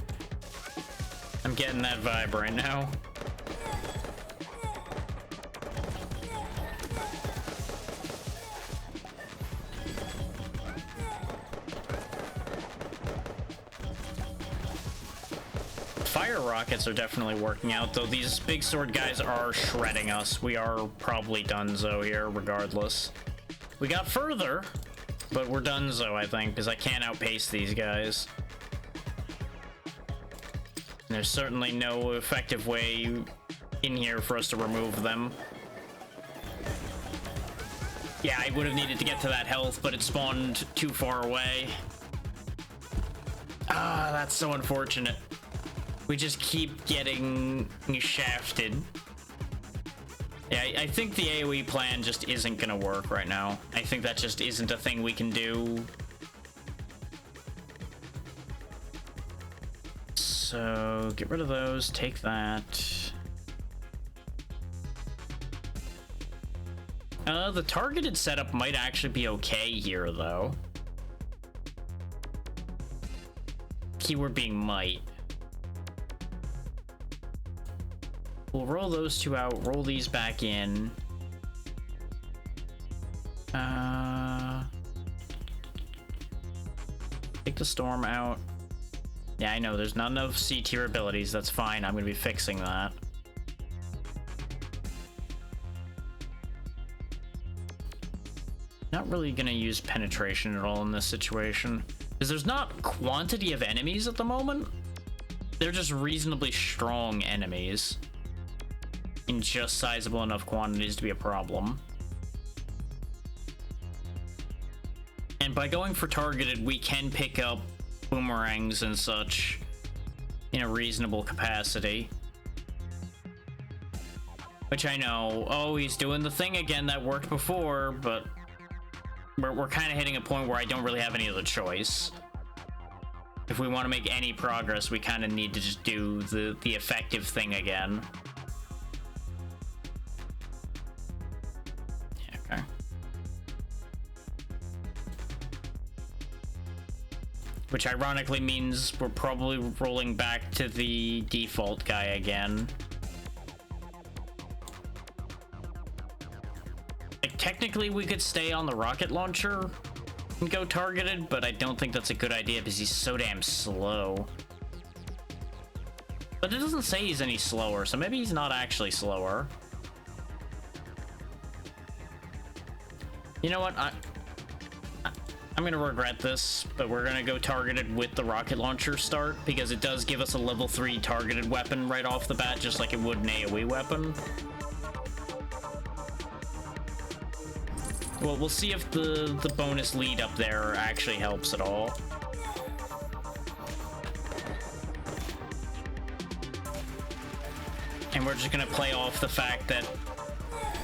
I'm getting that vibe right now. Fire rockets are definitely working out, though these big sword guys are shredding us. We are probably donezo here, regardless. We got further, but we're donezo, I think, because I can't outpace these guys. And there's certainly no effective way in here for us to remove them. Yeah, I would have needed to get to that health, but it spawned too far away. Ah, that's so unfortunate. We just keep getting shafted. Yeah, I think the AoE plan just isn't gonna work right now. I think that just isn't a thing we can do. So, get rid of those, take that. The targeted setup might actually be okay here, though. Keyword being might. We'll roll those two out, roll these back in. Take the storm out. Yeah, I know, there's not enough C tier abilities, that's fine, I'm gonna be fixing that. Not really gonna use penetration at all in this situation, because there's not quantity of enemies at the moment. They're just reasonably strong enemies in just sizable enough quantities to be a problem. And by going for targeted, we can pick up boomerangs and such in a reasonable capacity. Which I know, oh, he's doing the thing again that worked before, but we're kind of hitting a point where I don't really have any other choice. If we want to make any progress, we kind of need to just do the effective thing again. Okay. Which ironically means we're probably rolling back to the default guy again. Like, technically we could stay on the rocket launcher and go targeted, but I don't think that's a good idea because he's so damn slow. But it doesn't say he's any slower, so maybe he's not actually slower. You know what? I'm gonna regret this, but we're gonna go targeted with the rocket launcher start because it does give us a level 3 targeted weapon right off the bat, just like it would an AoE weapon. Well, we'll see if the bonus lead up there actually helps at all. And we're just gonna play off the fact that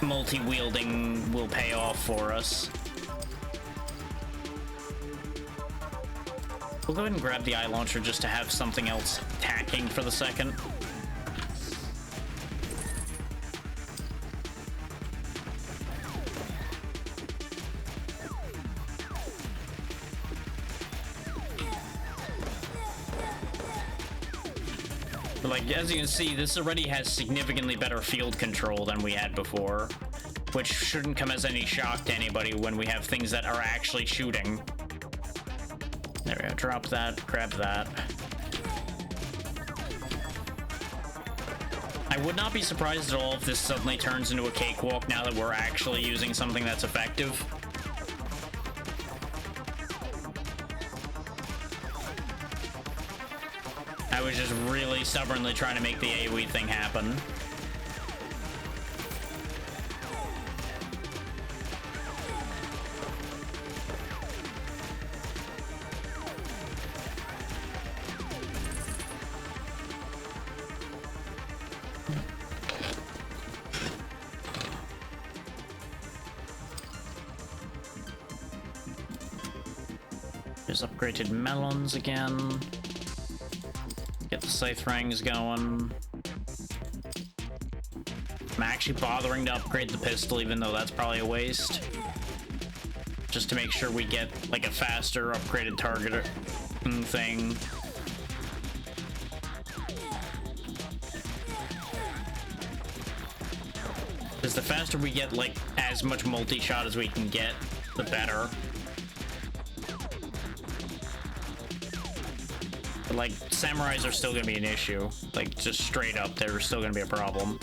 multi-wielding will pay off for us. We'll go ahead and grab the eye launcher just to have something else attacking for the second. But like, as you can see, this already has significantly better field control than we had before, which shouldn't come as any shock to anybody when we have things that are actually shooting. There we go, drop that, grab that. I would not be surprised at all if this suddenly turns into a cakewalk now that we're actually using something that's effective. I was just really stubbornly trying to make the AoE thing happen. There's upgraded melons again. Get the scythe rangs going. I'm actually bothering to upgrade the pistol, even though that's probably a waste. Just to make sure we get like a faster upgraded target thing. Because the faster we get like as much multi-shot as we can get, the better. But like, samurais are still gonna be an issue. Like, just straight up, they're still gonna be a problem.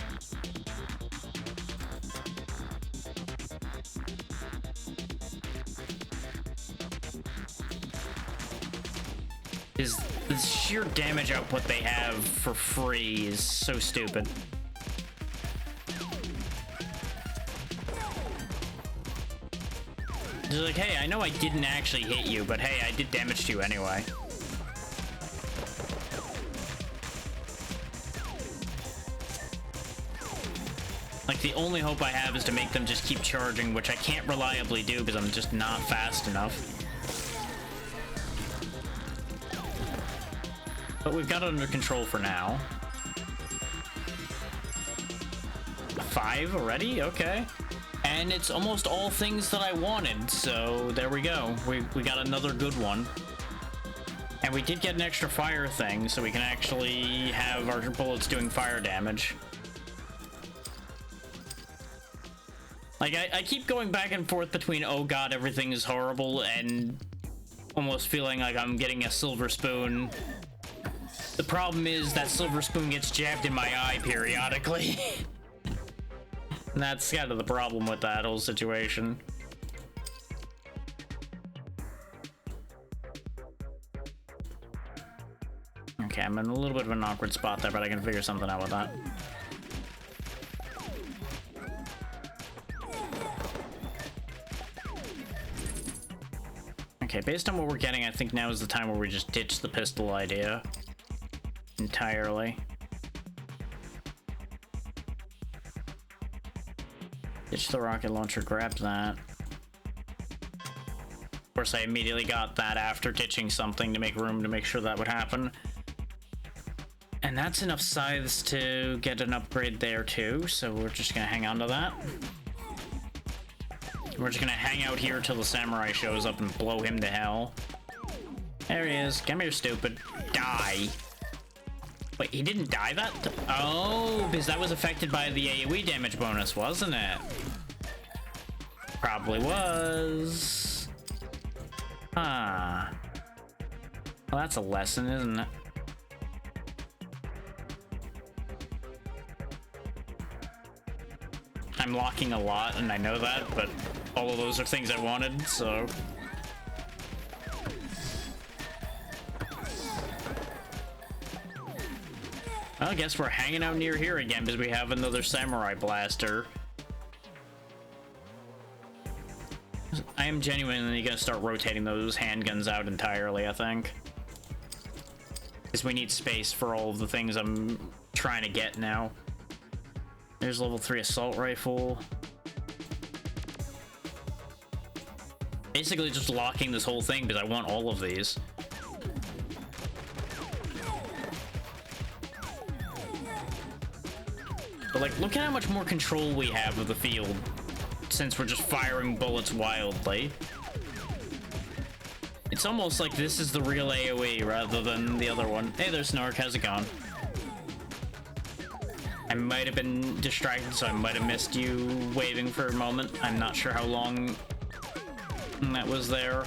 The sheer damage output they have for free is so stupid. It's like, hey, I know I didn't actually hit you, but hey, I did damage to you anyway. Like, the only hope I have is to make them just keep charging, which I can't reliably do because I'm just not fast enough. But we've got it under control for now. 5 already? Okay. And it's almost all things that I wanted, so there we go. We got another good one. And we did get an extra fire thing, so we can actually have our bullets doing fire damage. Like, I keep going back and forth between, oh god, everything is horrible, and almost feeling like I'm getting a silver spoon. The problem is that silver spoon gets jabbed in my eye periodically. And that's kind of the problem with that whole situation. Okay, I'm in a little bit of an awkward spot there, but I can figure something out with that. Okay, based on what we're getting, I think now is the time where we just ditch the pistol idea entirely. Ditch the rocket launcher, grab that. Of course, I immediately got that after ditching something to make room to make sure that would happen. And that's enough scythes to get an upgrade there too, so we're just gonna hang on to that. We're just gonna hang out here till the samurai shows up and blow him to hell. There he is. Come here, stupid. Die. Wait, he didn't die that? Oh, because that was affected by the AoE damage bonus, wasn't it? Probably was. Huh. Well, that's a lesson, isn't it? I'm locking a lot, and I know that, but all of those are things I wanted, so... Well, I guess we're hanging out near here again because we have another samurai blaster. I am genuinely gonna start rotating those handguns out entirely, I think. Because we need space for all of the things I'm trying to get now. There's level 3 assault rifle. Basically just locking this whole thing because I want all of these. But like, look at how much more control we have of the field since we're just firing bullets wildly. It's almost like this is the real AoE rather than the other one. Hey there, Snork, how's it going? I might have been distracted, so I might have missed you waving for a moment. I'm not sure how long that was there.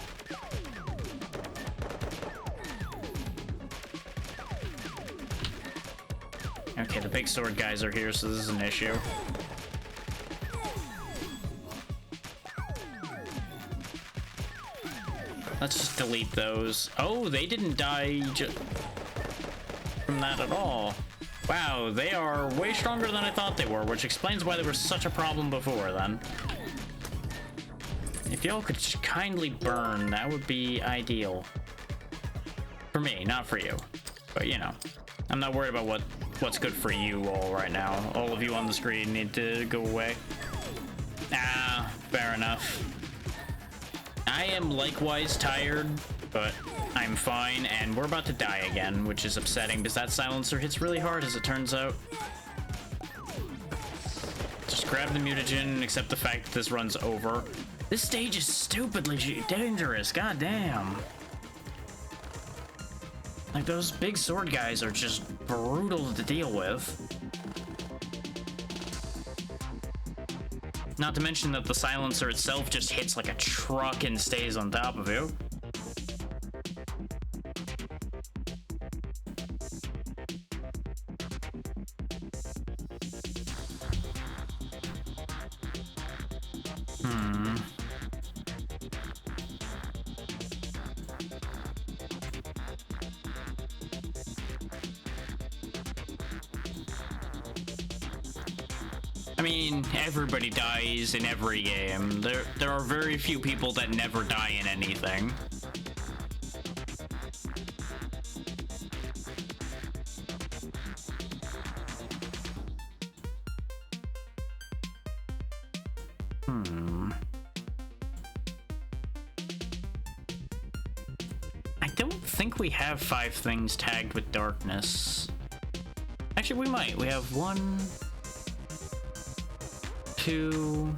Okay, the big sword guys are here, so this is an issue. Let's just delete those. Oh, they didn't die from that at all. Wow, they are way stronger than I thought they were, which explains why they were such a problem before then. If y'all could just kindly burn, that would be ideal. For me, not for you. But, you know, I'm not worried about what's good for you all right now. All of you on the screen need to go away. Ah, fair enough. I am likewise tired, but I'm fine, and we're about to die again, which is upsetting because that silencer hits really hard, as it turns out. Just grab the mutagen and accept the fact that this runs over. This stage is stupidly dangerous, goddamn. Like, those big sword guys are just brutal to deal with. Not to mention that the silencer itself just hits like a truck and stays on top of you. I mean, everybody dies in every game. There are very few people that never die in anything. I don't think we have 5 things tagged with darkness. Actually, we might. We have 1, 2,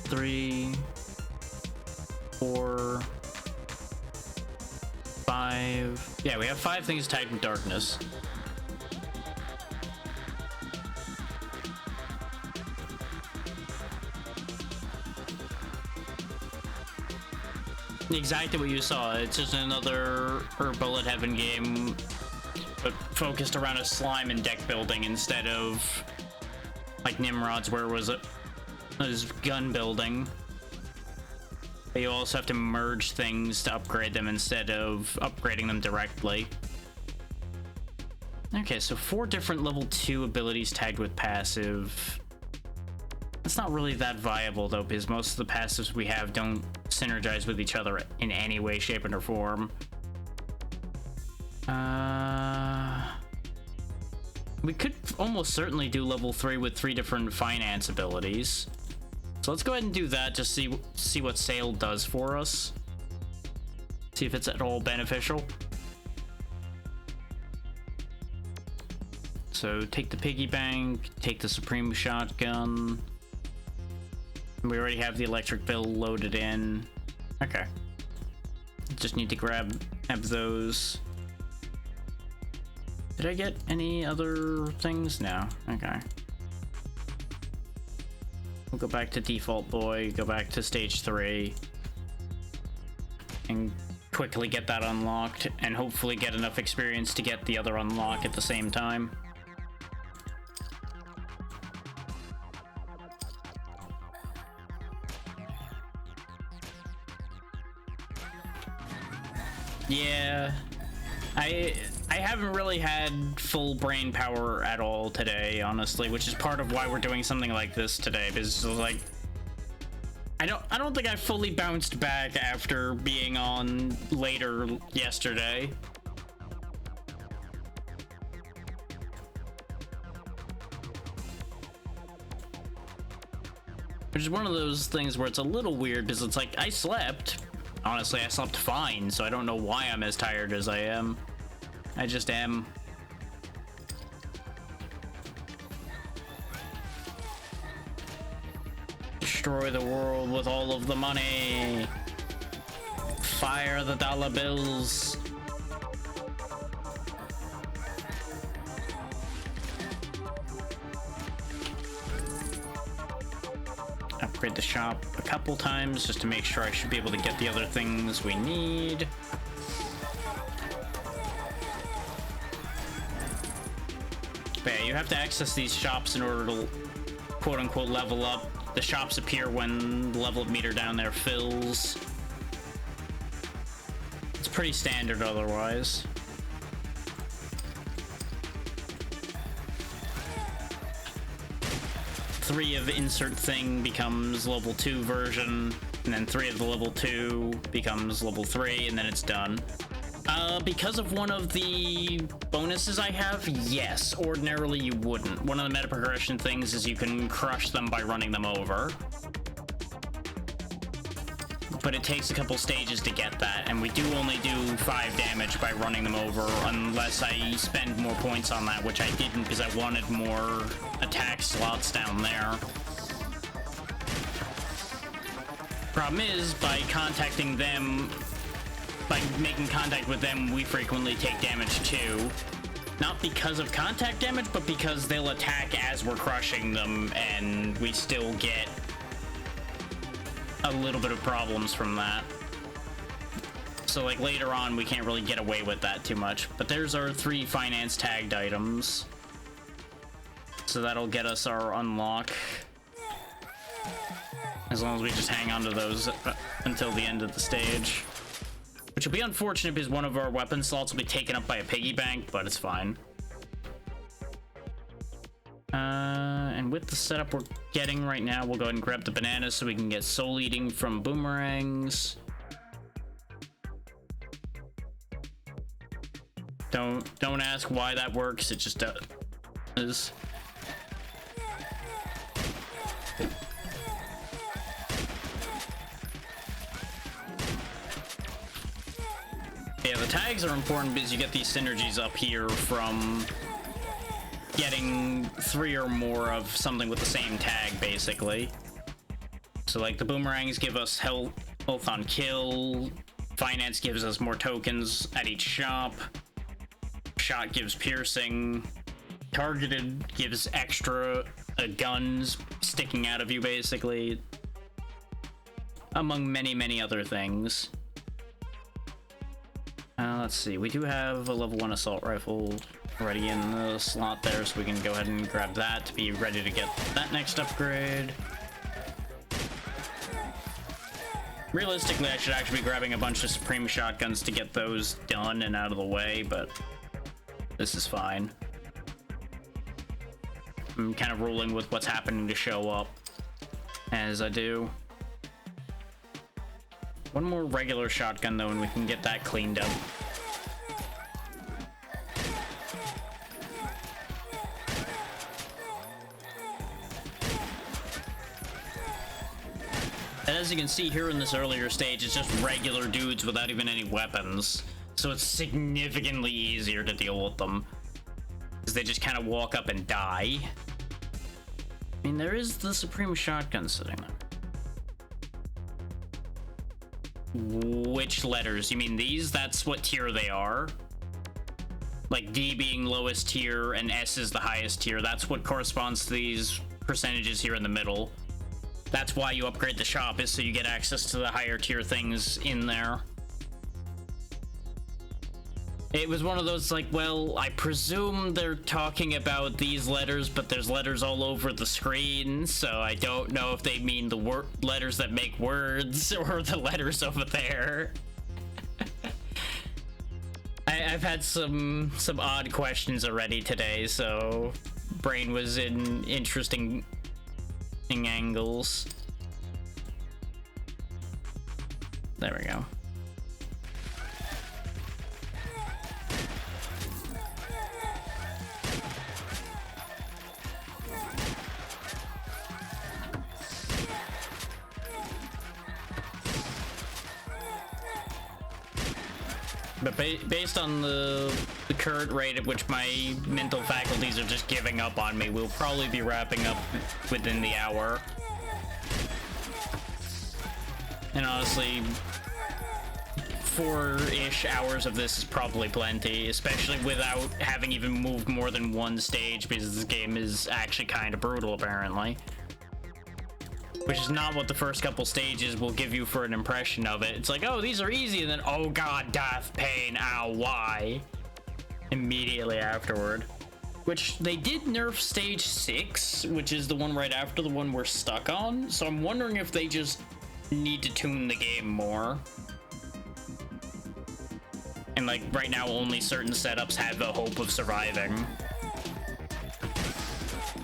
3, 4, 5. Yeah, we have 5 things tagged with darkness. Exactly what you saw. It's just another Bullet Heaven game, but focused around a slime and deck building instead of like Nimrod's, where it was gun building. But you also have to merge things to upgrade them instead of upgrading them directly. Okay, so 4 different level 2 abilities tagged with passive. It's not really that viable though, because most of the passives we have don't synergize with each other in any way, shape, or form. We could almost certainly do level 3 with 3 different finance abilities. So let's go ahead and do that, just see what Sail does for us. See if it's at all beneficial. So take the piggy bank, take the Supreme Shotgun. We already have the electric bill loaded in. Okay. Just need to grab those. Did I get any other things? No. Okay. We'll go back to Default Boy, go back to Stage 3, and quickly get that unlocked, and hopefully get enough experience to get the other unlock at the same time. Yeah, I haven't really had full brain power at all today, honestly, which is part of why we're doing something like this today, because like I don't think I fully bounced back after being on later yesterday. Which is one of those things where it's a little weird, because it's like I slept. Honestly, I slept fine, so I don't know why I'm as tired as I am. I just am. Destroy the world with all of the money. Fire the dollar bills. Upgrade the shop a couple times just to make sure I should be able to get the other things we need. But yeah, you have to access these shops in order to quote-unquote level up. The shops appear when the level up meter down there fills. It's pretty standard otherwise. Three of insert thing becomes level 2 version, and then 3 of the level 2 becomes level 3, and then it's done. Because of one of the bonuses I have, yes. Ordinarily you wouldn't. One of the meta progression things is you can crush them by running them over. But it takes a couple stages to get that, and we do only do 5 damage by running them over unless I spend more points on that, which I didn't because I wanted more attack slots down there. Problem is, by contacting them, by making contact with them, we frequently take damage too. Not because of contact damage, but because they'll attack as we're crushing them, and we still get a little bit of problems from that. So like later on, we can't really get away with that too much. But there's our 3 finance tagged items. So that'll get us our unlock. As long as we just hang on to those until the end of the stage. Which will be unfortunate because one of our weapon slots will be taken up by a piggy bank, but it's fine. And with the setup we're getting right now, we'll go ahead and grab the bananas so we can get soul eating from boomerangs. Don't ask why that works, it just does. Yeah, the tags are important because you get these synergies up here from getting 3 or more of something with the same tag, basically. So, like, the boomerangs give us health on kill, finance gives us more tokens at each shop, shot gives piercing, targeted gives extra guns sticking out of you, basically, among many, many other things. Let's see, we do have a level 1 assault rifle already in the slot there, so we can go ahead and grab that to be ready to get that next upgrade. Realistically, I should actually be grabbing a bunch of Supreme shotguns to get those done and out of the way, but this is fine. I'm kind of rolling with what's happening to show up as I do. One more regular shotgun, though, and we can get that cleaned up. And as you can see here in this earlier stage, it's just regular dudes without even any weapons. So it's significantly easier to deal with them, because they just kind of walk up and die. I mean, there is the Supreme shotgun sitting there. Which letters? You mean these? That's what tier they are? Like D being lowest tier and S is the highest tier. That's what corresponds to these percentages here in the middle. That's why you upgrade the shop, is so you get access to the higher tier things in there. It was one of those, like, well, I presume they're talking about these letters, but there's letters all over the screen, so I don't know if they mean the letters that make words or the letters over there. I've had some odd questions already today, so brain was in interesting angles. There we go. But based on the current rate at which my mental faculties are just giving up on me, we'll probably be wrapping up within the hour. And honestly, 4-ish hours of this is probably plenty, especially without having even moved more than one stage, because this game is actually kind of brutal, apparently. Which is not what the first couple stages will give you for an impression of it. It's like, oh, these are easy, and then, oh god, death, pain, ow, why? Immediately afterward. Which, they did nerf stage 6, which is the one right after the one we're stuck on, so I'm wondering if they just need to tune the game more. And, like, right now, only certain setups have a hope of surviving.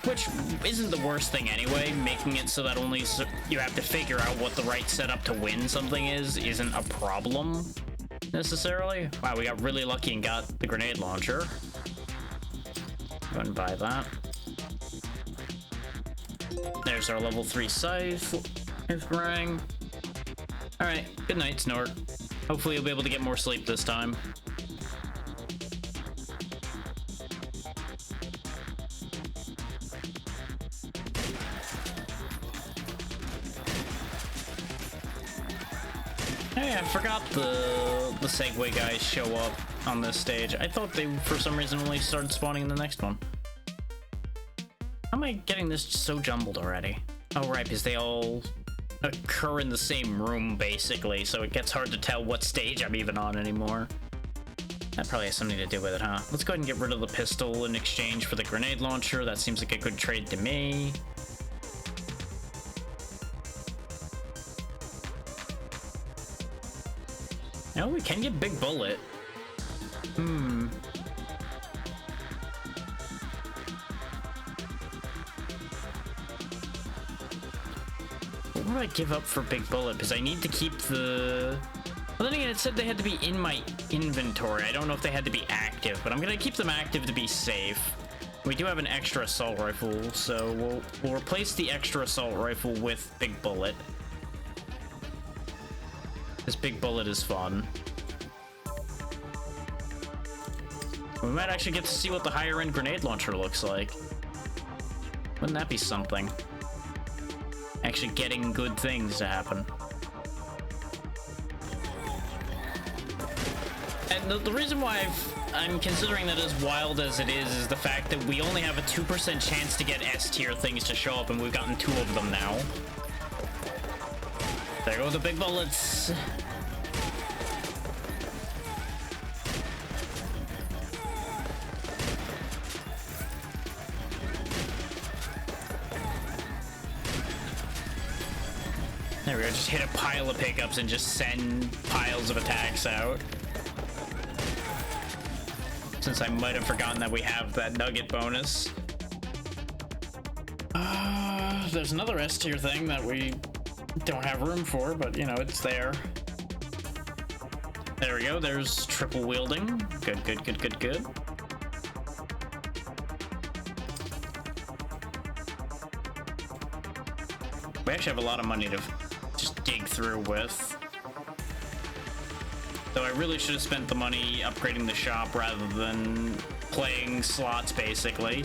Which isn't the worst thing anyway. Making it so that only you have to figure out what the right setup to win something isn't a problem, necessarily. Wow, we got really lucky and got the grenade launcher. Go ahead and buy that. There's our level 3 scythe. Rang. Alright, good night, Snort. Hopefully you'll be able to get more sleep this time. Hey, I forgot the Segway guys show up on this stage. I thought they, for some reason, only started spawning in the next one. How am I getting this so jumbled already? Oh, right, because they all occur in the same room, basically, so it gets hard to tell what stage I'm even on anymore. That probably has something to do with it, huh? Let's go ahead and get rid of the pistol in exchange for the grenade launcher. That seems like a good trade to me. No, we can get Big Bullet. What would I give up for Big Bullet? Because I need to keep the... Well, then again, it said they had to be in my inventory. I don't know if they had to be active, but I'm gonna keep them active to be safe. We do have an extra assault rifle, so we'll replace the extra assault rifle with Big Bullet. This Big Bullet is fun. We might actually get to see what the higher end grenade launcher looks like. Wouldn't that be something? Actually getting good things to happen. And the reason why I'm considering that as wild as it is the fact that we only have a 2% chance to get S tier things to show up, and we've gotten 2 of them now. There go the big bullets. There we go, just hit a pile of pickups and just send piles of attacks out. Since I might have forgotten that we have that nugget bonus. There's another S tier thing that we don't have room for, but you know, it's there. There we go, there's triple wielding. Good, good, good, good, good. We actually have a lot of money to just dig through with. Though I really should have spent the money upgrading the shop rather than playing slots, basically.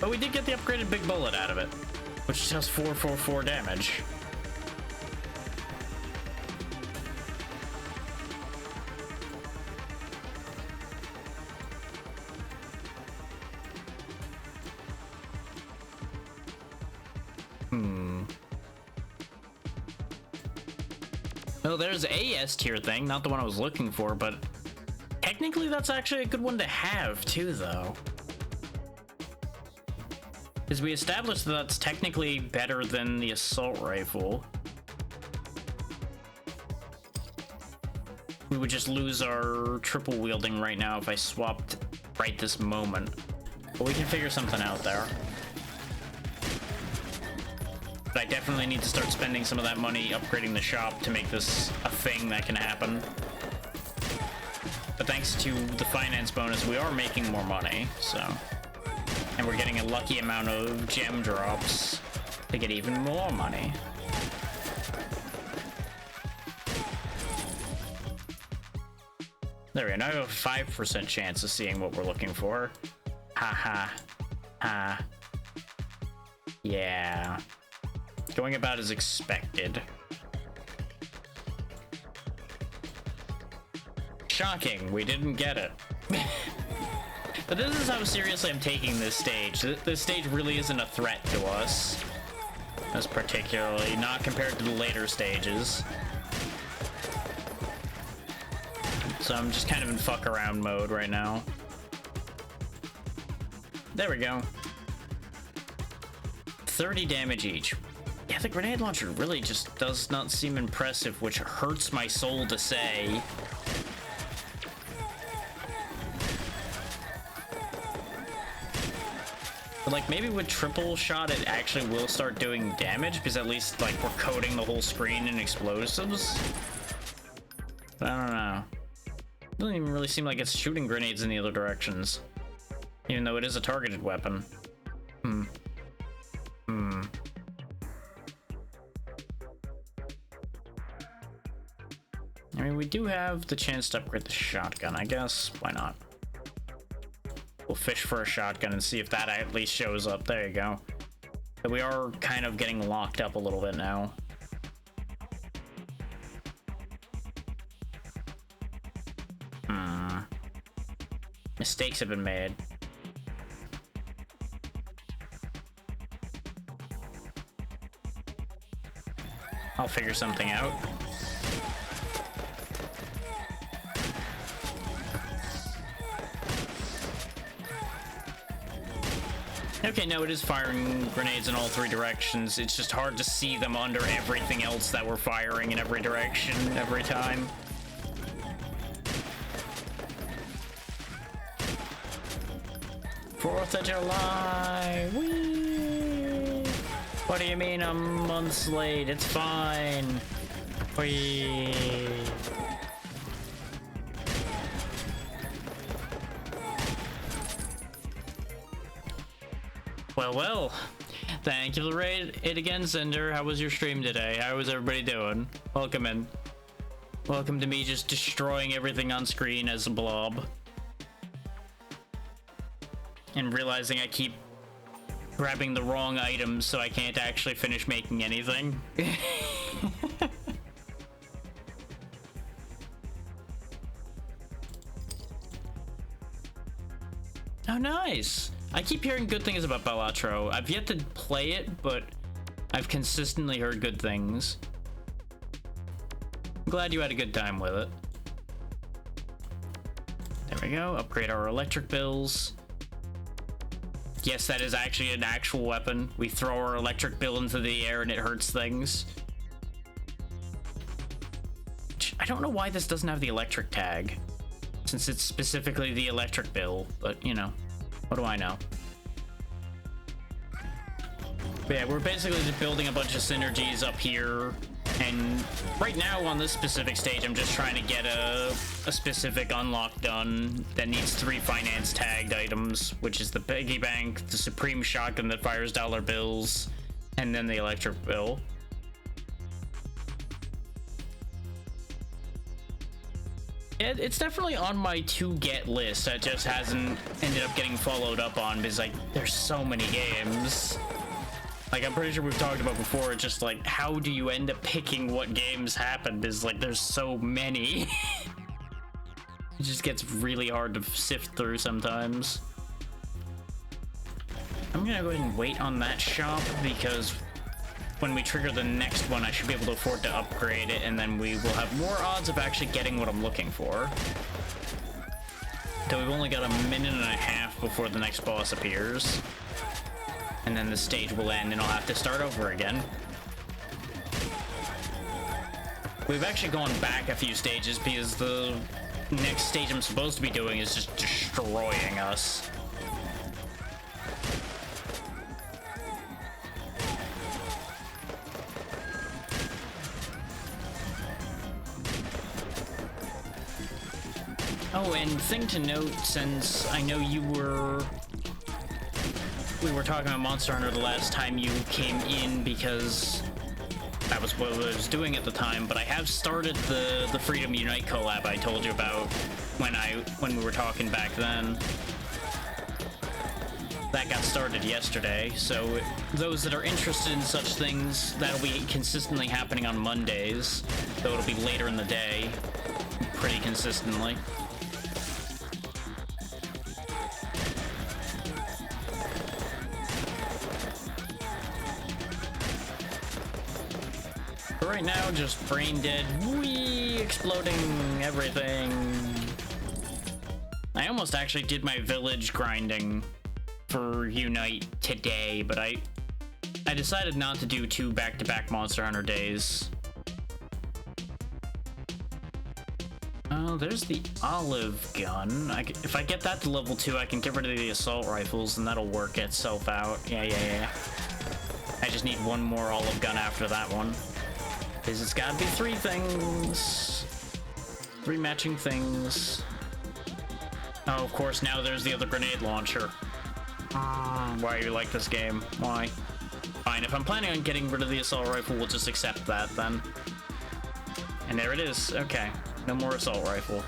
But we did get the upgraded big bullet out of it, which does 444 damage. No, there's a S tier thing, not the one I was looking for, but technically that's actually a good one to have too, though. Because we established that that's technically better than the assault rifle. We would just lose our triple wielding right now if I swapped right this moment. But we can figure something out there. But I definitely need to start spending some of that money upgrading the shop to make this a thing that can happen. But thanks to the finance bonus, we are making more money, so... And we're getting a lucky amount of gem drops to get even more money. There we go, now I have a 5% chance of seeing what we're looking for. Ha ha. Ha. Yeah. Going about as expected. Shocking, we didn't get it. But this is how seriously I'm taking this stage. This stage really isn't a threat to us. As particularly, not compared to the later stages. So I'm just kind of in fuck around mode right now. There we go. 30 damage each. Yeah, the grenade launcher really just does not seem impressive, which hurts my soul to say. But like maybe with triple shot it actually will start doing damage, because at least like we're coating the whole screen in explosives. But I don't know. It doesn't even really seem like it's shooting grenades in the other directions. Even though it is a targeted weapon. I mean, we do have the chance to upgrade the shotgun, I guess. Why not? We'll fish for a shotgun and see if that at least shows up. There you go. But we are kind of getting locked up a little bit now. Mistakes have been made. I'll figure something out. Okay, no, it is firing grenades in all 3 directions. It's just hard to see them under everything else that we're firing in every direction every time. Fourth of July! Whee! What do you mean I'm months late? It's fine. Whee! Well, thank you for the raid it again, Cinder. How was your stream today? How was everybody doing? Welcome in. Welcome to me just destroying everything on screen as a blob. and realizing I keep grabbing the wrong items, so I can't actually finish making anything. Oh, nice. I keep hearing good things about Balatro. I've yet to play it, but I've consistently heard good things. I'm glad you had a good time with it. There we go. Upgrade our electric bills. Yes, that is actually an actual weapon. We throw our electric bill into the air and it hurts things. I don't know why this doesn't have the electric tag, since it's specifically the electric bill, but you know, what do I know? But yeah, we're basically just building a bunch of synergies up here, and right now on this specific stage, I'm just trying to get a specific unlock done that needs 3 finance tagged items, which is the piggy bank, the supreme shotgun that fires dollar bills, and then the electric bill. It's definitely on my to get list. That just hasn't ended up getting followed up on because like there's so many games. Like I'm pretty sure we've talked about before. It's just like how do you end up picking what games happened? Is like there's so many. It just gets really hard to sift through sometimes. I'm gonna go ahead and wait on that shop because when we trigger the next one, I should be able to afford to upgrade it, and then we will have more odds of actually getting what I'm looking for. So we've only got a minute and a half before the next boss appears. And then the stage will end, and I'll have to start over again. We've actually gone back a few stages because the next stage I'm supposed to be doing is just destroying us. Oh, and thing to note, since I know we were talking about Monster Hunter the last time you came in because that was what I was doing at the time, but I have started the Freedom Unite collab I told you about when we were talking back then. That got started yesterday, so those that are interested in such things, that'll be consistently happening on Mondays, though it'll be later in the day, pretty consistently. But right now, just brain dead, whee, exploding everything. I almost actually did my village grinding for Unite today, but I decided not to do 2 back-to-back Monster Hunter days. Oh, there's the olive gun. If I get that to level 2, I can get rid of the assault rifles, and that'll work itself out. Yeah. I just need one more olive gun after that one. Because it's gotta be 3 things. 3 matching things. Oh, of course, now there's the other grenade launcher. Why you like this game? Why? Fine, if I'm planning on getting rid of the assault rifle, we'll just accept that then. And there it is. Okay, no more assault rifle.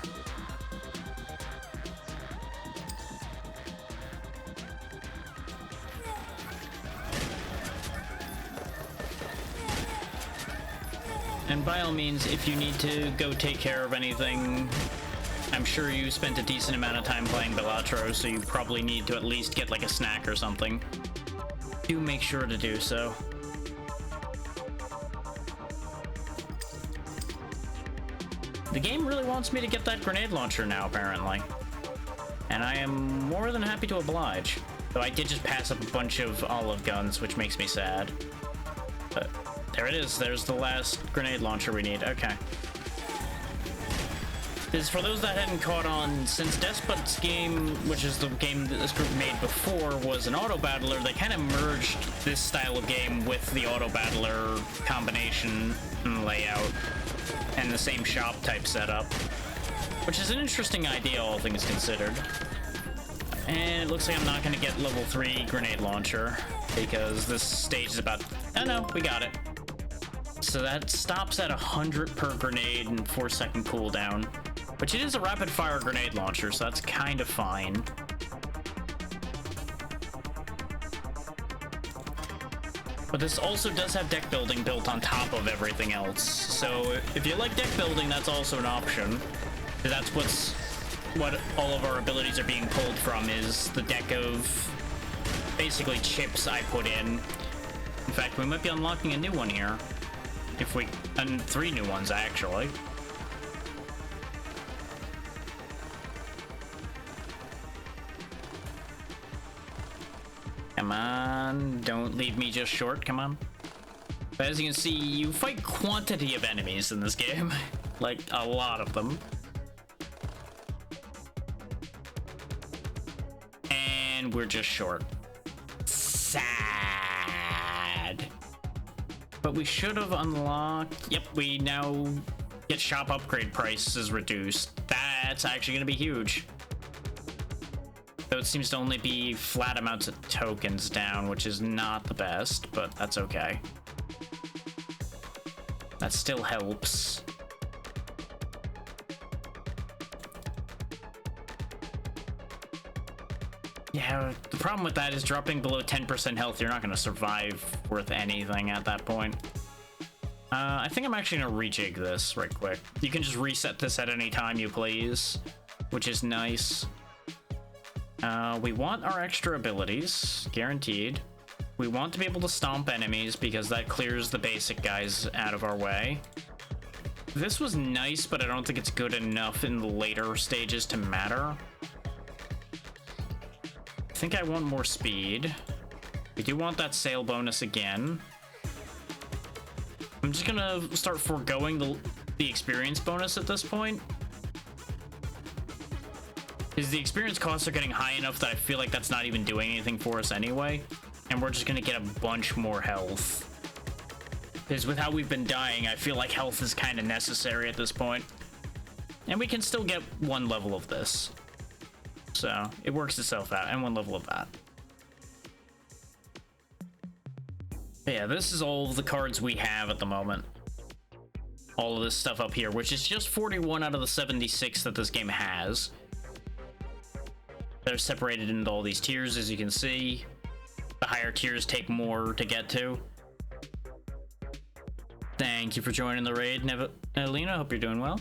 And by all means, if you need to go take care of anything, I'm sure you spent a decent amount of time playing Balatro, so you probably need to at least get like a snack or something. Do make sure to do so. The game really wants me to get that grenade launcher now, apparently. And I am more than happy to oblige. Though I did just pass up a bunch of olive guns, which makes me sad. But there it is. There's the last grenade launcher we need. Okay. Because for those that hadn't caught on, since Despot's game, which is the game that this group made before, was an auto battler, they kind of merged this style of game with the auto battler combination and layout and the same shop type setup, which is an interesting idea, all things considered. And it looks like I'm not going to get level 3 grenade launcher because this stage is about... Oh no, we got it. So that stops at 100 per grenade and 4-second cooldown. Which it is a rapid fire grenade launcher, so that's kind of fine. But this also does have deck building built on top of everything else. So if you like deck building, that's also an option. That's what all of our abilities are being pulled from, is the deck of basically chips I put in. In fact, we might be unlocking a new one here. And 3 new ones, actually. Come on, don't leave me just short, come on. But as you can see, you fight quantity of enemies in this game. Like, a lot of them. And we're just short. Sad. But we should have unlocked... Yep, we now get shop upgrade prices reduced. That's actually going to be huge. Though it seems to only be flat amounts of tokens down, which is not the best, but that's okay. That still helps. Yeah, the problem with that is dropping below 10% health, you're not going to survive worth anything at that point. I think I'm actually going to rejig this right quick. You can just reset this at any time you please, which is nice. We want our extra abilities, guaranteed. We want to be able to stomp enemies because that clears the basic guys out of our way. This was nice, but I don't think it's good enough in the later stages to matter. I think I want more speed. We do want that sail bonus again. I'm just gonna start foregoing the experience bonus at this point. Because the experience costs are getting high enough that I feel like that's not even doing anything for us anyway. And we're just gonna get a bunch more health. Because with how we've been dying, I feel like health is kind of necessary at this point. And we can still get 1 level of this. So it works itself out, and 1 level of that. But yeah, this is all of the cards we have at the moment. All of this stuff up here, which is just 41 out of the 76 that this game has. They're separated into all these tiers, as you can see. The higher tiers take more to get to. Thank you for joining the raid, Lena. Hope you're doing well.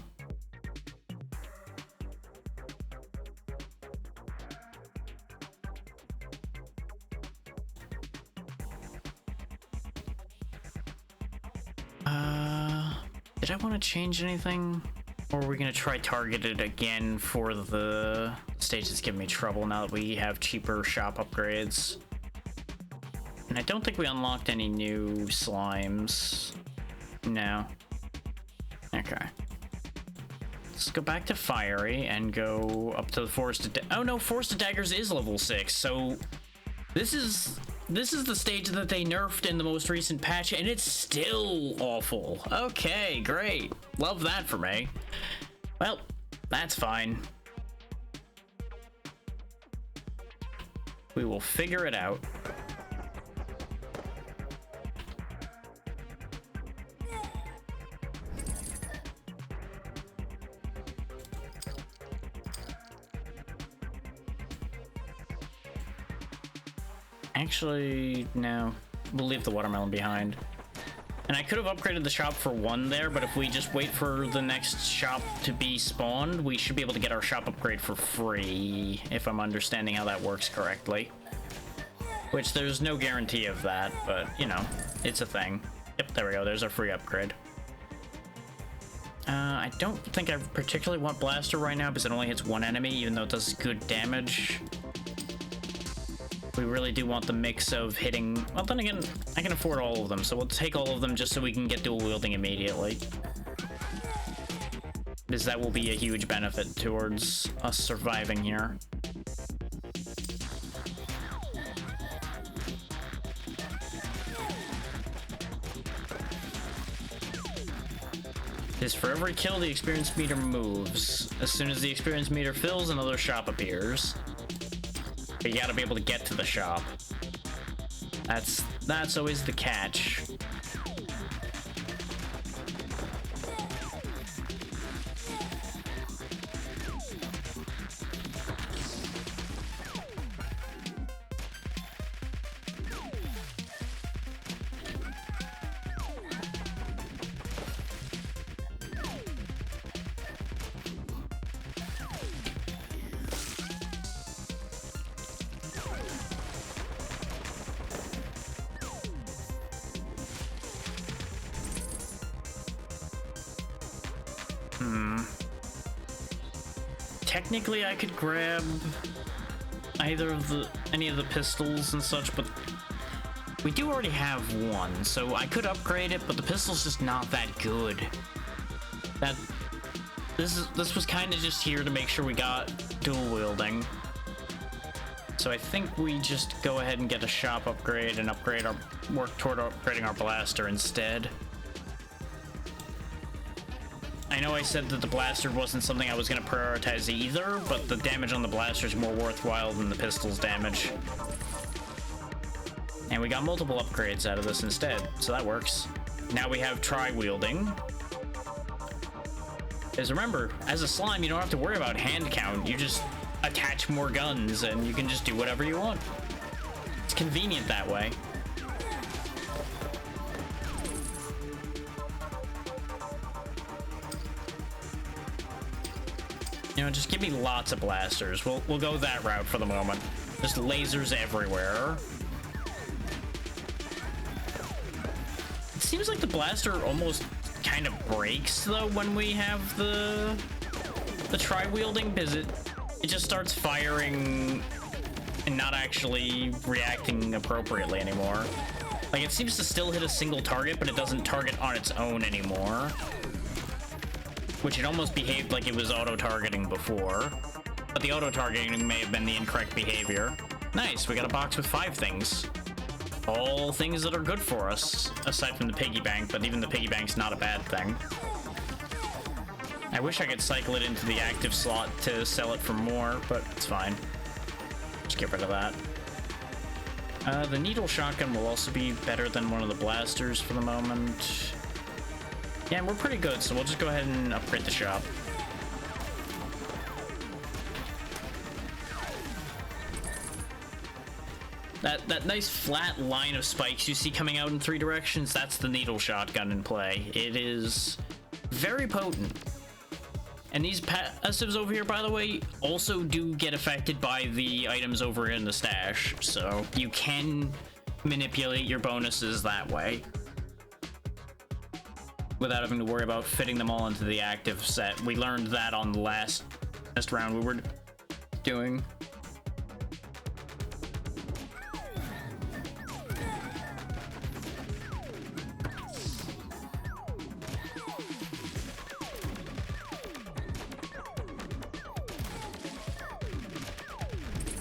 Did I want to change anything? Or are we going to try targeted again for the stage that's giving me trouble now that we have cheaper shop upgrades? And I don't think we unlocked any new slimes. No. Okay. Let's go back to Fiery and go up to the Forest of Oh no, Forest of Daggers is level 6, so this is the stage that they nerfed in the most recent patch, and it's still awful. Okay, great. Love that for me. Well, that's fine. We will figure it out. Actually, no. We'll leave the watermelon behind. And I could have upgraded the shop for 1 there, but if we just wait for the next shop to be spawned, we should be able to get our shop upgrade for free, if I'm understanding how that works correctly. Which, there's no guarantee of that, but, you know, it's a thing. Yep, there we go. There's our free upgrade. I don't think I particularly want Blaster right now, because it only hits 1 enemy, even though it does good damage. We really do want the mix of hitting... Well, then again, I can afford all of them, so we'll take all of them just so we can get dual wielding immediately. Because that will be a huge benefit towards us surviving here. Because for every kill, the experience meter moves. As soon as the experience meter fills, another shop appears. But you gotta be able to get to the shop. That's always the catch. technically I could grab either of any of the pistols and such, but we do already have one, so I could upgrade it, but the pistol's just not that good. This was kind of just here to make sure we got dual wielding. So I think we just go ahead and get a shop upgrade and work toward upgrading our blaster instead. I know I said that the blaster wasn't something I was going to prioritize either, but the damage on the blaster is more worthwhile than the pistol's damage. And we got multiple upgrades out of this instead, so that works. Now we have tri-wielding. Because remember, as a slime, you don't have to worry about hand count. You just attach more guns, and you can just do whatever you want. It's convenient that way. You know, just give me lots of blasters. We'll go that route for the moment. Just lasers everywhere. It seems like the blaster almost kind of breaks though when we have the tri-wielding, because it just starts firing and not actually reacting appropriately anymore. Like, it seems to still hit a single target, but it doesn't target on its own anymore. Which it almost behaved like it was auto-targeting before. But the auto-targeting may have been the incorrect behavior. Nice, we got a box with 5 things. All things that are good for us, aside from the piggy bank, but even the piggy bank's not a bad thing. I wish I could cycle it into the active slot to sell it for more, but it's fine. Just get rid of that. The needle shotgun will also be better than one of the blasters for the moment. Yeah, and we're pretty good, so we'll just go ahead and upgrade the shop. That nice flat line of spikes you see coming out in 3 directions, that's the needle shotgun in play. It is very potent. And these passives over here, by the way, also do get affected by the items over in the stash, so you can manipulate your bonuses that way without having to worry about fitting them all into the active set. We learned that on the last round we were doing.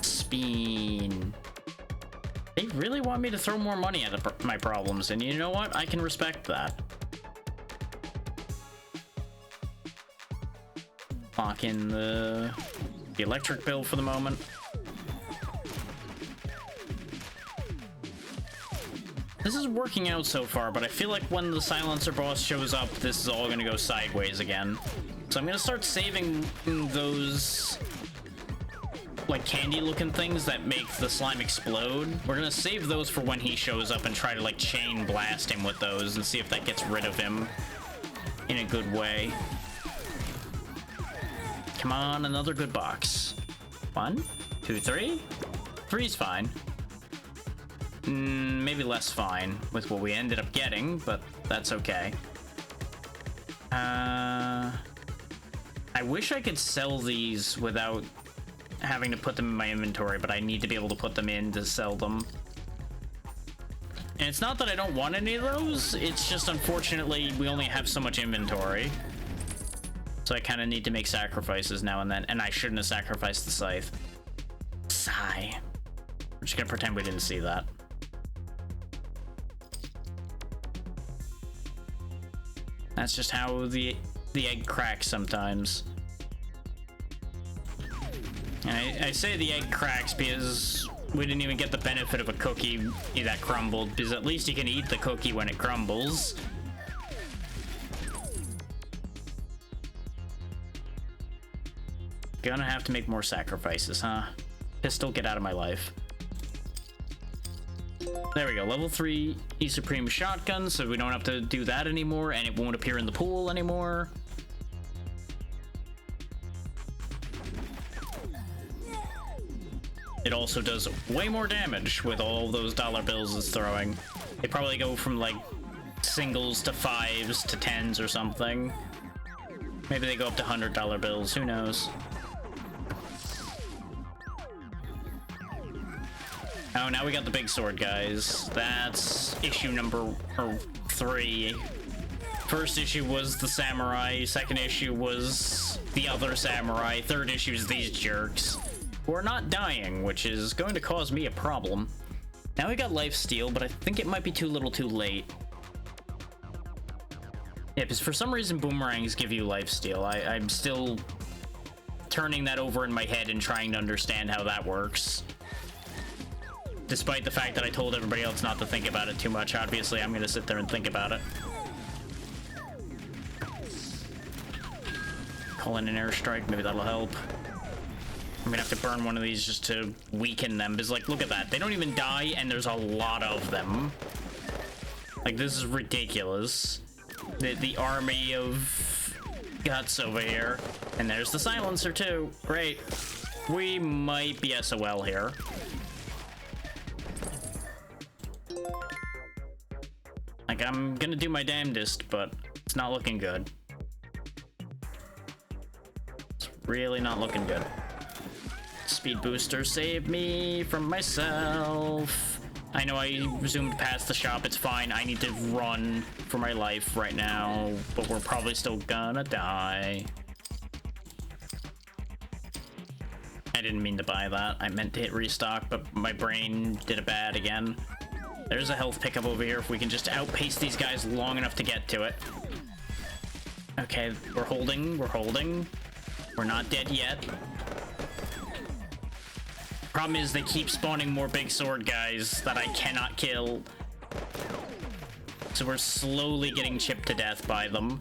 Spin. They really want me to throw more money at my problems, and you know what? I can respect that. Lock in the electric bill for the moment. This is working out so far, but I feel like when the silencer boss shows up, this is all gonna go sideways again. So I'm gonna start saving those like candy looking things that make the slime explode. We're gonna save those for when he shows up and try to like chain blast him with those and see if that gets rid of him in a good way. Come on, another good box. 1, 2, 3. 3's fine. Maybe less fine with what we ended up getting, but that's okay. I wish I could sell these without having to put them in my inventory, but I need to be able to put them in to sell them. And it's not that I don't want any of those, it's just unfortunately we only have so much inventory. So I kind of need to make sacrifices now and then, and I shouldn't have sacrificed the scythe. Sigh. We're just gonna pretend we didn't see that. That's just how the egg cracks sometimes. And I say the egg cracks because we didn't even get the benefit of a cookie that crumbled, because at least you can eat the cookie when it crumbles. Gonna have to make more sacrifices, huh? Pistol, get out of my life. There we go, level 3 E-Supreme shotgun, so we don't have to do that anymore, and it won't appear in the pool anymore. It also does way more damage with all those dollar bills it's throwing. They probably go from like singles to 5s to 10s or something. Maybe they go up to $100 bills, who knows? Oh, now we got the big sword, guys. That's issue number 3. First issue was the samurai. Second issue was the other samurai. Third issue is these jerks who are not dying, which is going to cause me a problem. Now we got lifesteal, but I think it might be too little too late. Yeah, because for some reason boomerangs give you lifesteal. I'm still turning that over in my head and trying to understand how that works. Despite the fact that I told everybody else not to think about it too much, obviously I'm gonna sit there and think about it. Call in an airstrike, maybe that'll help. I'm gonna have to burn one of these just to weaken them, because like, look at that. They don't even die, and there's a lot of them. Like, this is ridiculous. The army of guts over here. And there's the silencer too. Great. We might be SOL here. Like, I'm gonna do my damnedest, but it's not looking good. It's really not looking good. Speed booster saved me from myself. I know I zoomed past the shop, it's fine. I need to run for my life right now, but we're probably still gonna die. I didn't mean to buy that. I meant to hit restock, but my brain did a bad again. There's a health pickup over here if we can just outpace these guys long enough to get to it. Okay, we're holding, we're holding. We're not dead yet. Problem is they keep spawning more big sword guys that I cannot kill. So we're slowly getting chipped to death by them.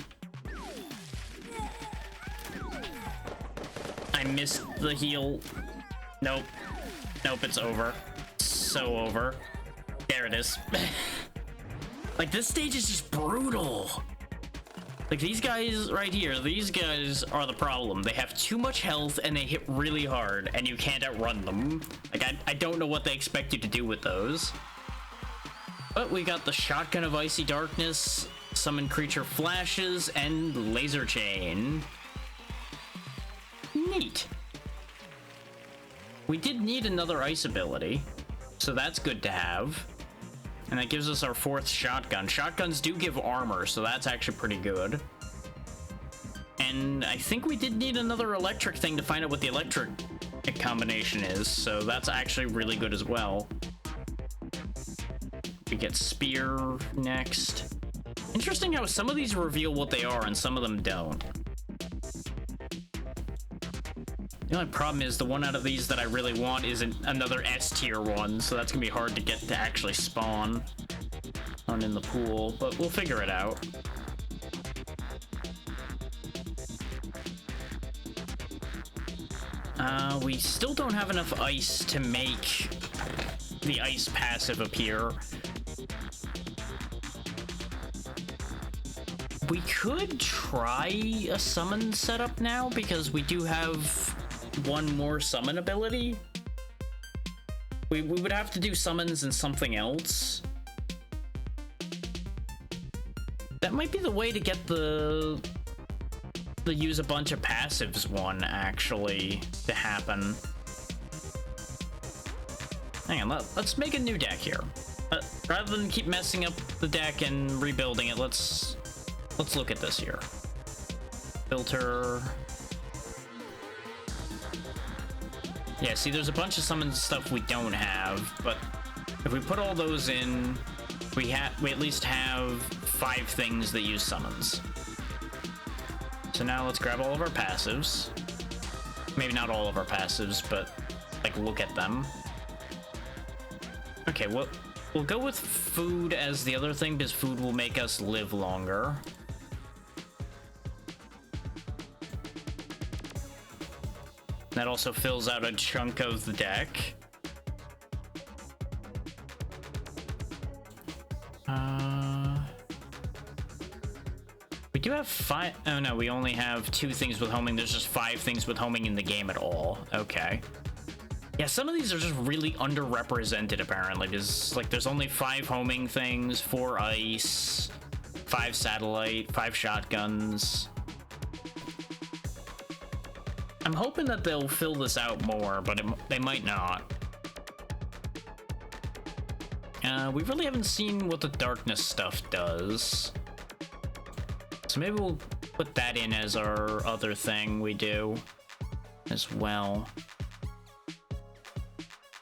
I missed the heal. Nope. Nope, it's over. So over. There it is. Like, this stage is just brutal. Like, these guys right here, these guys are the problem. They have too much health and they hit really hard and you can't outrun them. Like, I don't know what they expect you to do with those. But we got the Shotgun of Icy Darkness, Summon Creature Flashes, and Laser Chain. Neat. We did need another ice ability, so that's good to have. And that gives us our 4th shotgun. Shotguns do give armor, so that's actually pretty good. And I think we did need another electric thing to find out what the electric combination is, so that's actually really good as well. We get Spear next. Interesting how some of these reveal what they are and some of them don't. The only problem is the one out of these that I really want isn't another S tier one, so that's gonna be hard to get to actually spawn on in the pool, but we'll figure it out. We still don't have enough ice to make the ice passive appear. We could try a summon setup now, because we do have one more summon ability. We would have to do summons and something else. That might be the way to get the use a bunch of passives one actually to happen. Hang on, let's make a new deck here. Rather than keep messing up the deck and rebuilding it, let's look at this here. Filter. Yeah, see, there's a bunch of summon stuff we don't have, but if we put all those in, we at least have 5 things that use summons. So now let's grab all of our passives. Maybe not all of our passives, but like look at them. Okay, we'll go with food as the other thing, because food will make us live longer. That also fills out a chunk of the deck. We do have 5. Oh no, we only have 2 things with homing. There's just 5 things with homing in the game at all. Okay. Yeah, some of these are just really underrepresented apparently. There's only 5 homing things, 4 ice, 5 satellite, 5 shotguns. I'm hoping that they'll fill this out more, but they might not. We really haven't seen what the darkness stuff does. So maybe we'll put that in as our other thing we do as well.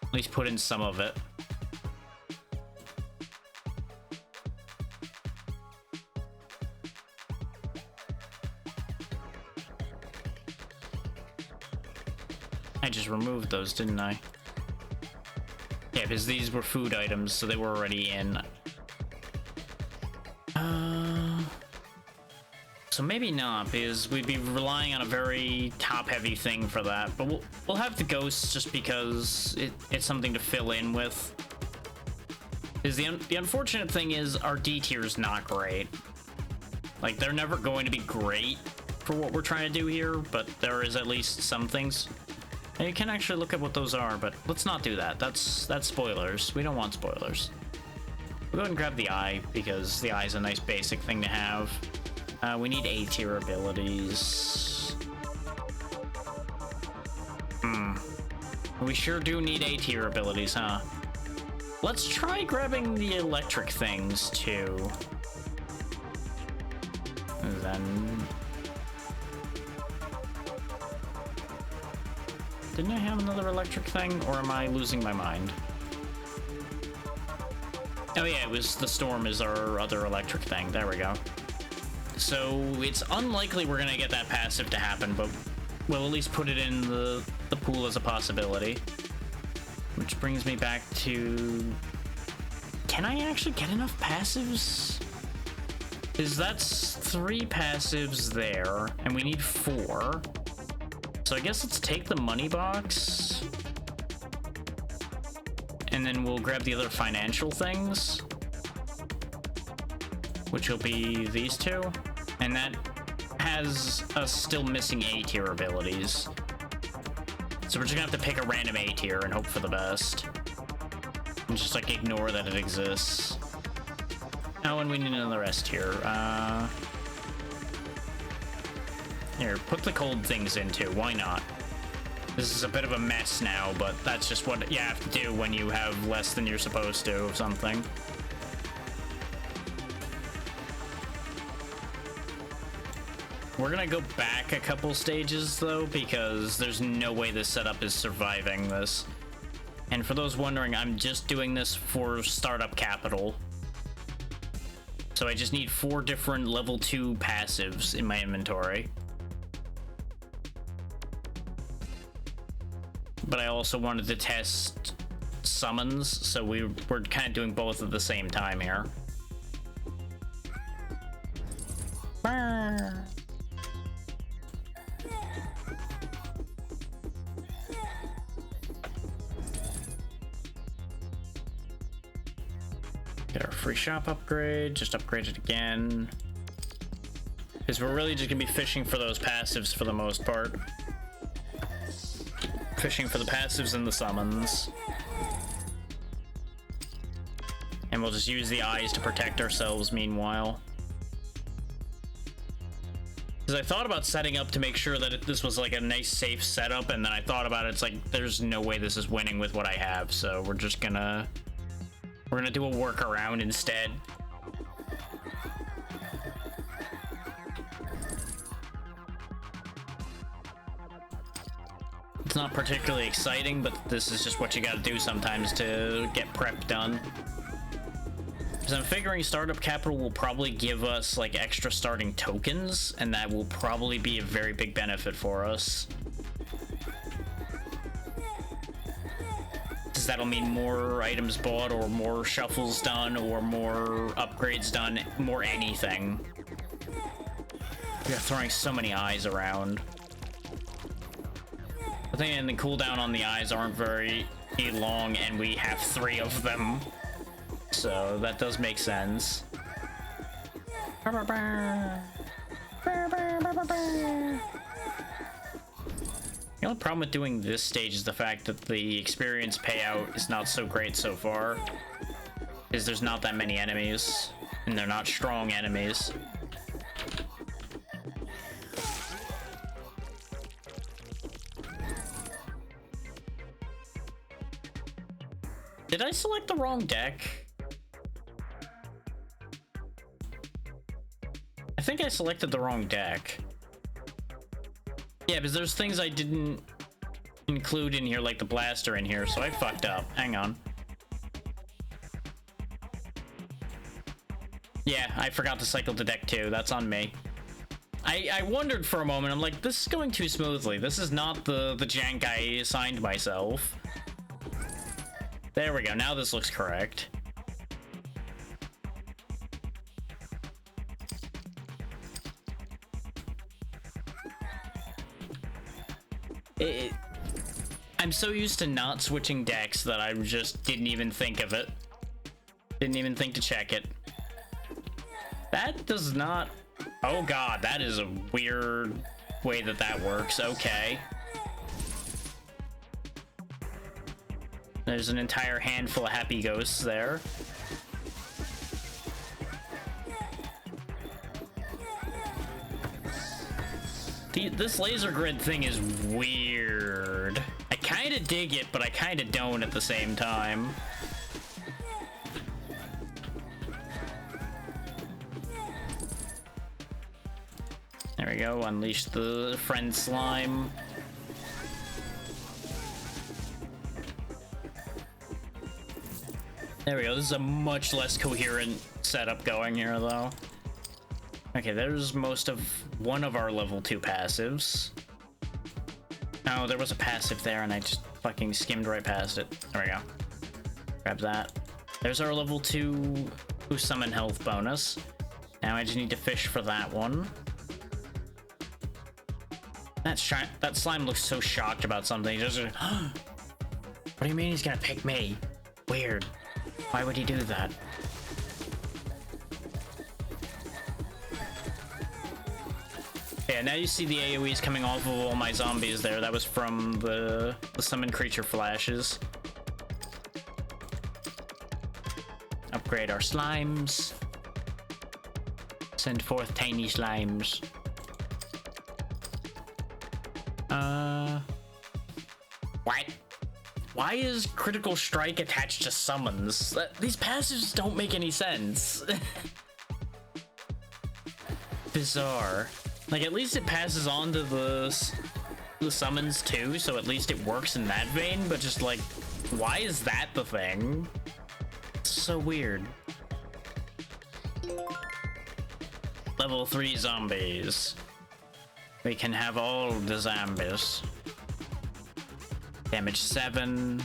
At least put in some of it. I just removed those, didn't I? Yeah, because these were food items, so they were already in. So maybe not, because we'd be relying on a very top-heavy thing for that. But we'll have the ghosts just because it's something to fill in with. Because the unfortunate thing is our D tier is not great. Like, they're never going to be great for what we're trying to do here, but there is at least some things. And you can actually look at what those are, but let's not do that. That's spoilers. We don't want spoilers. We'll go ahead and grab the eye, because the eye is a nice basic thing to have. We need A tier abilities. We sure do need A tier abilities, huh? Let's try grabbing the electric things, too. And then... Didn't I have another electric thing, or am I losing my mind? Oh yeah, it was the storm is our other electric thing. There we go. So it's unlikely we're gonna get that passive to happen, but we'll at least put it in the pool as a possibility. Which brings me back to... Can I actually get enough passives? Because that's 3 passives there, and we need 4. So I guess let's take the money box. And then we'll grab the other financial things. Which will be these 2. And that has us still missing A tier abilities. So we're just gonna have to pick a random A tier and hope for the best. And just like ignore that it exists. Oh, and we need another S tier. Here, put the cold things into. Why not? This is a bit of a mess now, but that's just what you have to do when you have less than you're supposed to of something. We're gonna go back a couple stages, though, because there's no way this setup is surviving this. And for those wondering, I'm just doing this for startup capital. So I just need 4 different level 2 passives in my inventory. But I also wanted to test summons, so we're kind of doing both at the same time here. Get our free shop upgrade, just upgrade it again. Because we're really just gonna be fishing for those passives for the most part. Fishing for the passives and the summons. And we'll just use the eyes to protect ourselves meanwhile. Because I thought about setting up to make sure that this was like a nice safe setup, and then I thought about it, it's like, there's no way this is winning with what I have, so we're just gonna... We're gonna do a workaround instead. It's not particularly exciting, but this is just what you gotta do sometimes to get prep done. Because I'm figuring startup capital will probably give us like extra starting tokens, and that will probably be a very big benefit for us. Because that'll mean more items bought, or more shuffles done, or more upgrades done, more anything. We're throwing so many eyes around. I think the cooldown on the eyes aren't very long, and we have 3 of them. So that does make sense. You know, the problem with doing this stage is the fact that the experience payout is not so great so far. Is there's not that many enemies, and they're not strong enemies. Did I select the wrong deck? think I selected the wrong deck. Yeah, because there's things I didn't include in here, like the blaster in here, so I fucked up. Hang on. Yeah, I forgot to cycle the deck too. That's on me. I wondered for a moment. I'm like, this is going too smoothly. This is not the jank I assigned myself. There we go. Now this looks correct. I'm so used to not switching decks that I just didn't even think of it. Didn't even think to check it. That does not... Oh god, that is a weird way that that works. Okay. There's an entire handful of happy ghosts there. This laser grid thing is weird. I kind of dig it, but I kind of don't at the same time. There we go, unleash the friend slime. There we go, this is a much less coherent setup going here, though. Okay, there's most of one of our level 2 passives. Oh, there was a passive there, and I just fucking skimmed right past it. There we go. Grab that. There's our level 2 who summon health bonus. Now I just need to fish for that one. That slime looks so shocked about something. He just what do you mean he's gonna pick me? Weird. Why would he do that? Yeah, now you see the AoEs coming off of all my zombies there. That was from the summon creature flashes. Upgrade our slimes. Send forth tiny slimes. What? Why is critical strike attached to summons? These passives don't make any sense. Bizarre. Like, at least it passes on to the summons too, so at least it works in that vein, but just like, why is that the thing? It's so weird. Level 3 zombies. We can have all the zombies. Damage 7.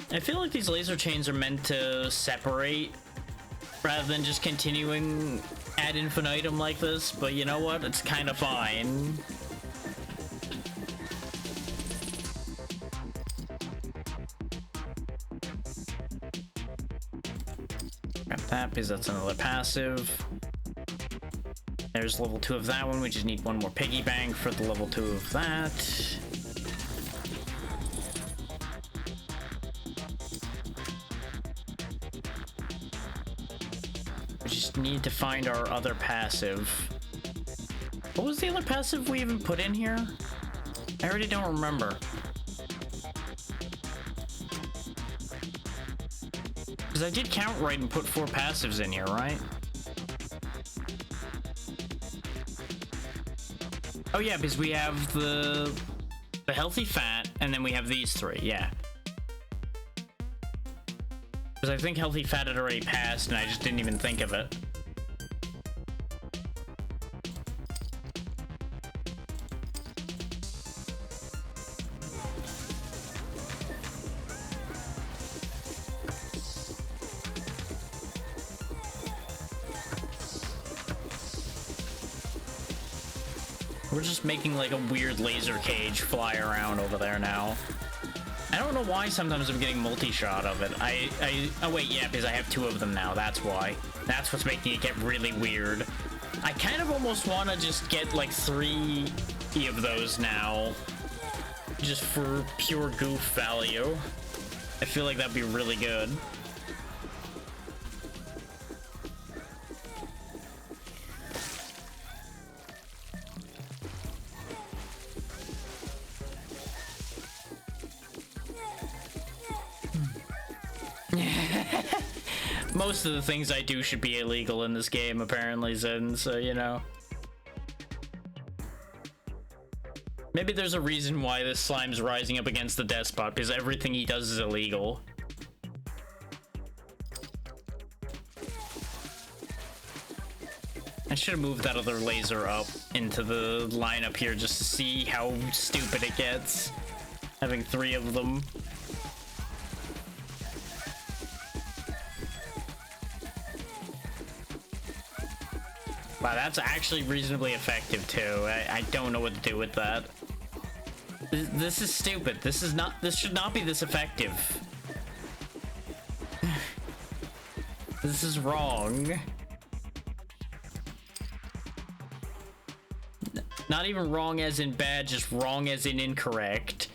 I feel like these laser chains are meant to separate rather than just continuing ad infinitum like this, but you know what? It's kind of fine. Grab that because that's another passive. There's level 2 of that one. We just need one more piggy bank for the level 2 of that. We just need to find our other passive. What was the other passive we even put in here? I already don't remember. Because I did count right and put 4 passives in here, right? Oh yeah, because we have the healthy fat, and then we have these 3, yeah. Because I think healthy fat had already passed, and I just didn't even think of it. We're just making like a weird laser cage fly around over there now. I don't know why sometimes I'm getting multi-shot of it. Oh wait, yeah, because I have 2 of them now, that's why. That's what's making it get really weird. I kind of almost want to just get like 3 of those now. Just for pure goof value. I feel like that'd be really good. Most of the things I do should be illegal in this game, apparently, Zen, so, you know. Maybe there's a reason why this slime's rising up against the despot, because everything he does is illegal. I should have moved that other laser up into the lineup here just to see how stupid it gets. Having 3 of them. Wow, that's actually reasonably effective too. I don't know what to do with that. This is stupid. This should not be this effective. This is wrong. Not even wrong as in bad, just wrong as in incorrect.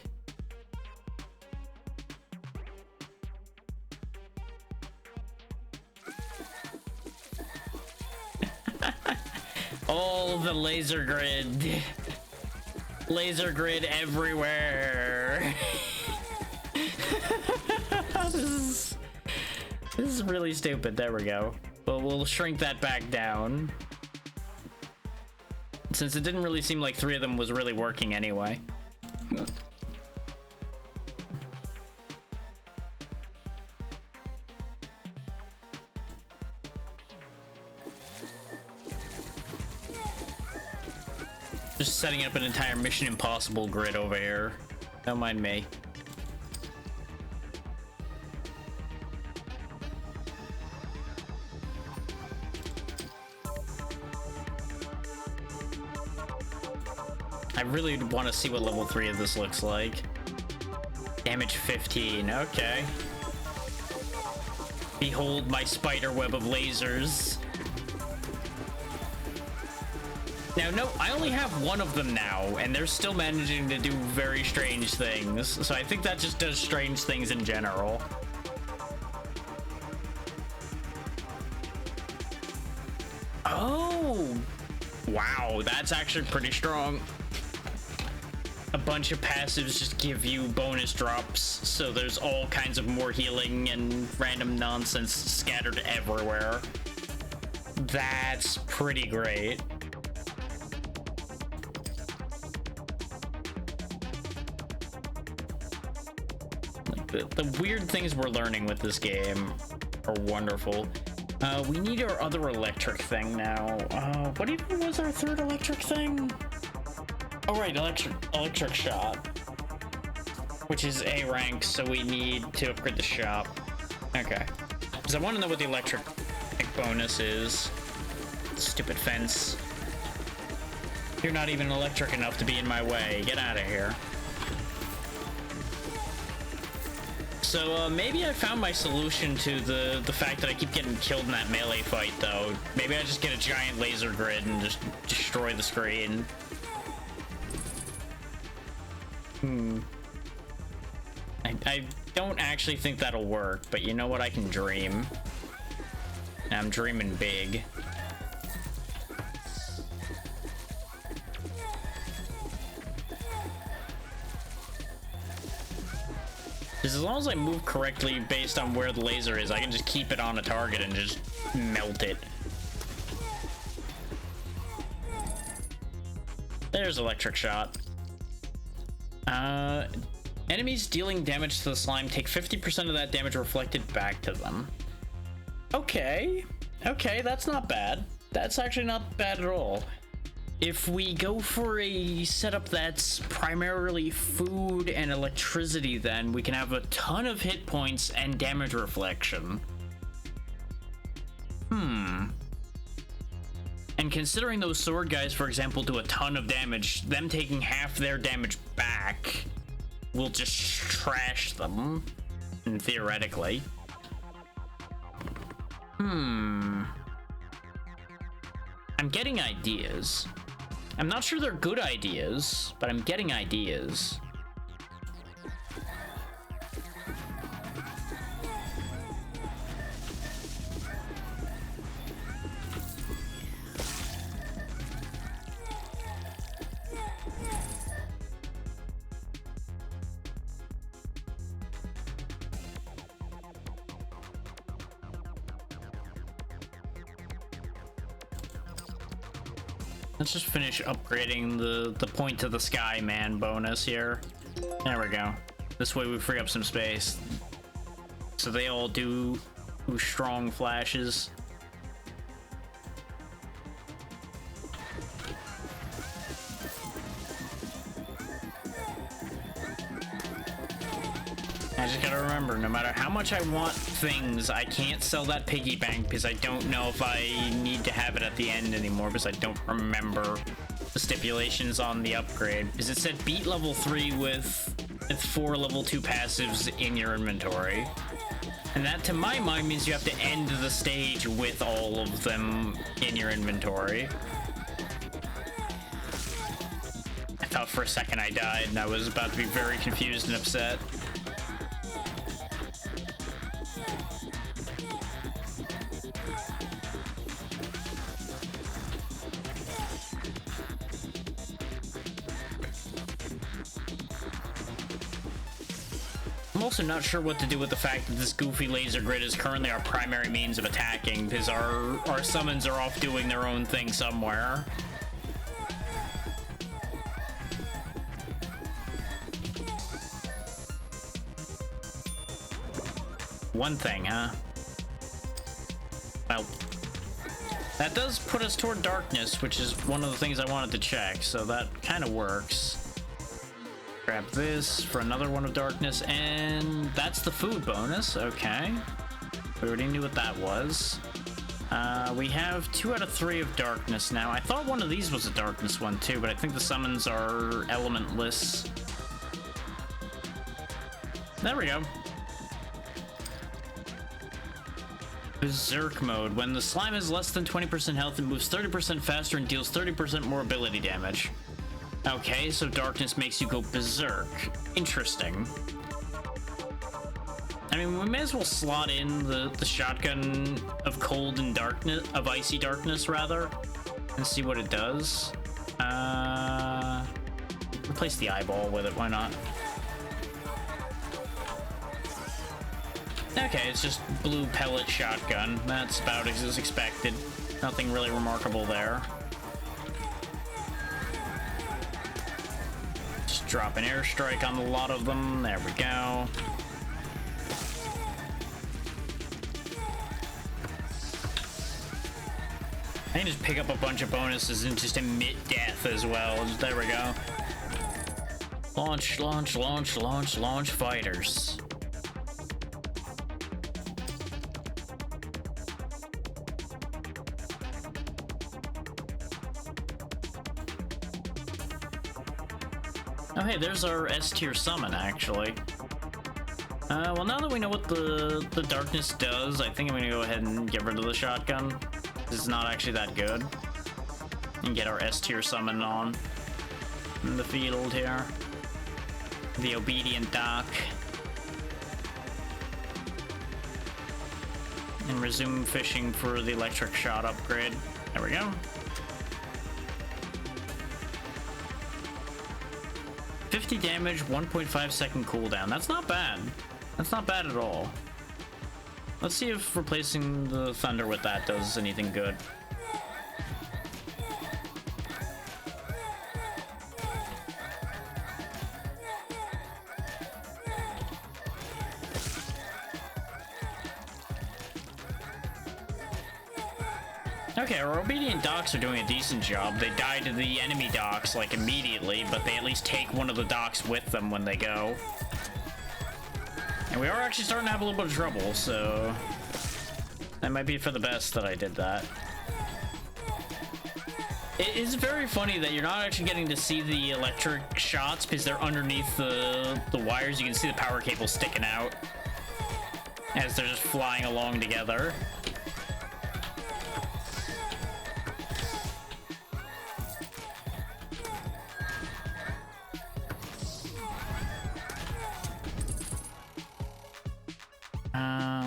Oh, the laser grid. Laser grid everywhere. This is really stupid. There we go. But we'll shrink that back down. Since it didn't really seem like 3 of them was really working anyway. Just setting up an entire Mission Impossible grid over here. Don't mind me. I really want to see what level 3 of this looks like. Damage 15, okay. Behold my spider web of lasers. Now, no, I only have 1 of them now, and they're still managing to do very strange things. So I think that just does strange things in general. Oh! Wow, that's actually pretty strong. A bunch of passives just give you bonus drops, so there's all kinds of more healing and random nonsense scattered everywhere. That's pretty great. The weird things we're learning with this game are wonderful. We need our other electric thing now. What even was our 3rd electric thing? Oh right, electric shot, which is A rank, so we need to upgrade the shop. Okay, because I want to know what the electric bonus is. Stupid fence. You're not even electric enough to be in my way. Get out of here. So maybe I found my solution to the fact that I keep getting killed in that melee fight, though. Maybe I just get a giant laser grid and just destroy the screen. I don't actually think that'll work, but you know what? I can dream. I'm dreaming big. Because as long as I move correctly based on where the laser is, I can just keep it on a target and just melt it. There's electric shot. Enemies dealing damage to the slime take 50% of that damage reflected back to them. Okay. Okay, that's not bad. That's actually not bad at all. If we go for a setup that's primarily food and electricity, then we can have a ton of hit points and damage reflection. And considering those sword guys, for example, do a ton of damage, them taking half their damage back will just trash them, theoretically. I'm getting ideas. I'm not sure they're good ideas, but I'm getting ideas. Let's just finish upgrading the point to the sky man bonus here. There we go. This way we free up some space. So they all do strong flashes. I just gotta remember, no matter how much I want things, I can't sell that piggy bank because I don't know if I need to have it at the end anymore because I don't remember the stipulations on the upgrade. Because it said beat level 3 with 4 level 2 passives in your inventory. And that, to my mind, means you have to end the stage with all of them in your inventory. I thought for a second I died and I was about to be very confused and upset. I'm also not sure what to do with the fact that this goofy laser grid is currently our primary means of attacking, because our summons are off doing their own thing somewhere. One thing, huh? Well, that does put us toward darkness, which is one of the things I wanted to check, so that kind of works. Grab this for another one of darkness, and that's the food bonus. Okay, we already knew what that was. We have 2 out of 3 of darkness now. I thought one of these was a darkness one too, but I think the summons are elementless. There we go. Berserk mode. When the slime has less than 20% health, it moves 30% faster and deals 30% more ability damage. Okay, so darkness makes you go berserk. Interesting. I mean, we may as well slot in the shotgun of cold and darkness, of icy darkness rather, and see what it does. Replace the eyeball with it, why not? Okay, it's just blue pellet shotgun. That's about as expected. Nothing really remarkable there. Just drop an airstrike on a lot of them. There we go. I can just pick up a bunch of bonuses and just emit death as well. There we go. Launch, launch, launch, launch, launch fighters. Oh hey, there's our S-tier summon, actually. Well, now that we know what the darkness does, I think I'm gonna go ahead and get rid of the shotgun. It's not actually that good. And get our S-tier summon on in the field here. The obedient doc. And resume fishing for the electric shot upgrade. There we go. $50 damage, 1.5 second cooldown. That's not bad. That's not bad at all. Let's see if replacing the thunder with that does anything good. Okay, our obedient docks are doing a decent job. They die to the enemy docks, like, immediately, but they at least take one of the docks with them when they go. And we are actually starting to have a little bit of trouble, so that might be for the best that I did that. It is very funny that you're not actually getting to see the electric shots because they're underneath the wires. You can see the power cable sticking out as they're just flying along together.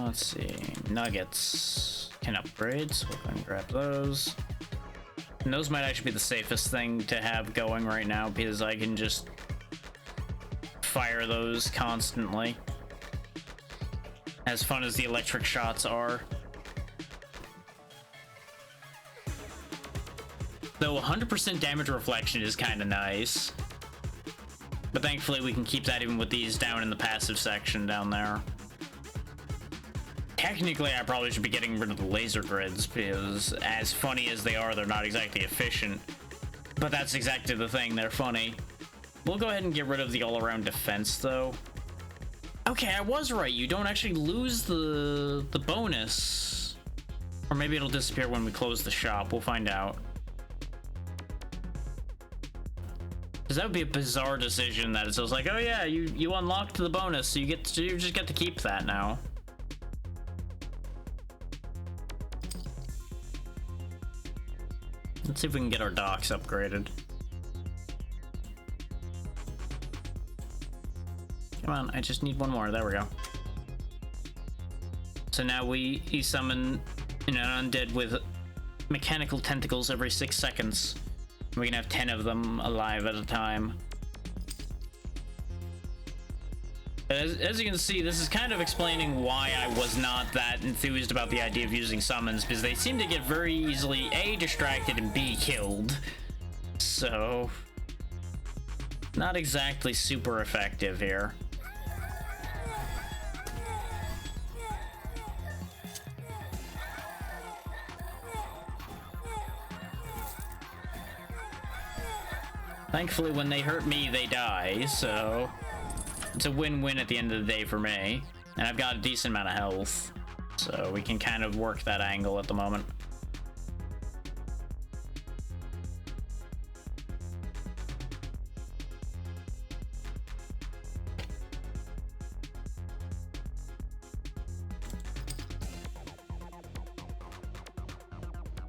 Let's see, nuggets can upgrade, so we're going to grab those. And those might actually be the safest thing to have going right now because I can just fire those constantly. As fun as the electric shots are. Though 100% damage reflection is kind of nice. But thankfully we can keep that even with these down in the passive section down there. Technically, I probably should be getting rid of the laser grids, because as funny as they are, they're not exactly efficient. But that's exactly the thing, they're funny. We'll go ahead and get rid of the all-around defense, though. Okay, I was right, you don't actually lose the bonus. Or maybe it'll disappear when we close the shop, we'll find out. Because that would be a bizarre decision that it's just like, oh yeah, you unlocked the bonus, so you just get to keep that now. Let's see if we can get our docks upgraded. Come on, I just need one more. There we go. So now we summon an undead with mechanical tentacles every 6 seconds. We can have 10 of them alive at a time. As you can see, this is kind of explaining why I was not that enthused about the idea of using summons, because they seem to get very easily A, distracted, and B, killed. So, not exactly super effective here. Thankfully, when they hurt me, they die, so it's a win-win at the end of the day for me. And I've got a decent amount of health, so we can kind of work that angle at the moment.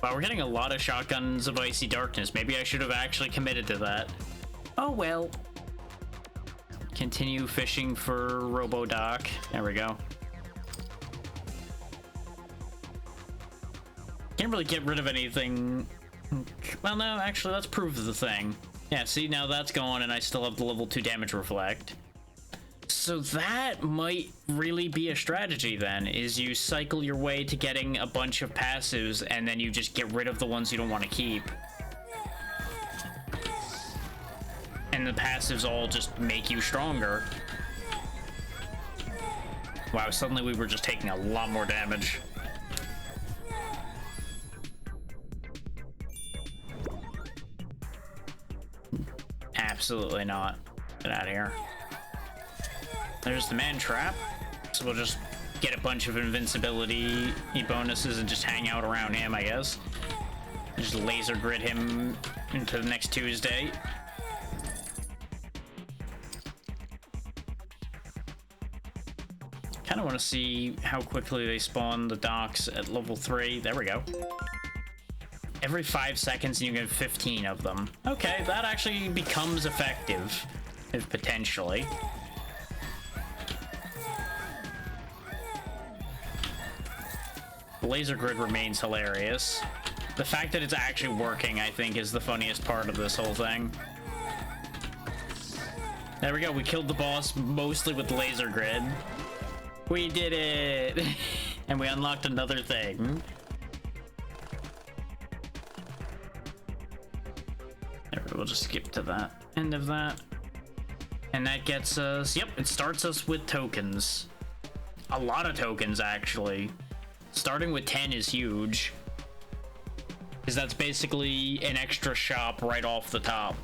Wow, we're getting a lot of shotguns of Icy Darkness. Maybe I should have actually committed to that. Oh well. Continue fishing for Robodoc. There we go. Can't really get rid of anything. Well, no, actually, let's prove the thing. Yeah, see, now that's gone, and I still have the level 2 damage reflect. So that might really be a strategy then, is you cycle your way to getting a bunch of passives, and then you just get rid of the ones you don't want to keep. And the passives all just make you stronger. Wow, suddenly we were just taking a lot more damage. Absolutely not. Get out of here. There's the man trap. So we'll just get a bunch of invincibility bonuses and just hang out around him, I guess. Just laser grid him into the next Tuesday. Kind of want to see how quickly they spawn the docks at level 3. There we go. Every 5 seconds you get 15 of them. Okay, that actually becomes effective, if potentially. The laser grid remains hilarious. The fact that it's actually working, I think, is the funniest part of this whole thing. There we go, we killed the boss mostly with laser grid. We did it! And we unlocked another thing. There, we'll just skip to that end of that. And that gets us, yep, it starts us with tokens. A lot of tokens, actually. Starting with 10 is huge. Because that's basically an extra shop right off the top.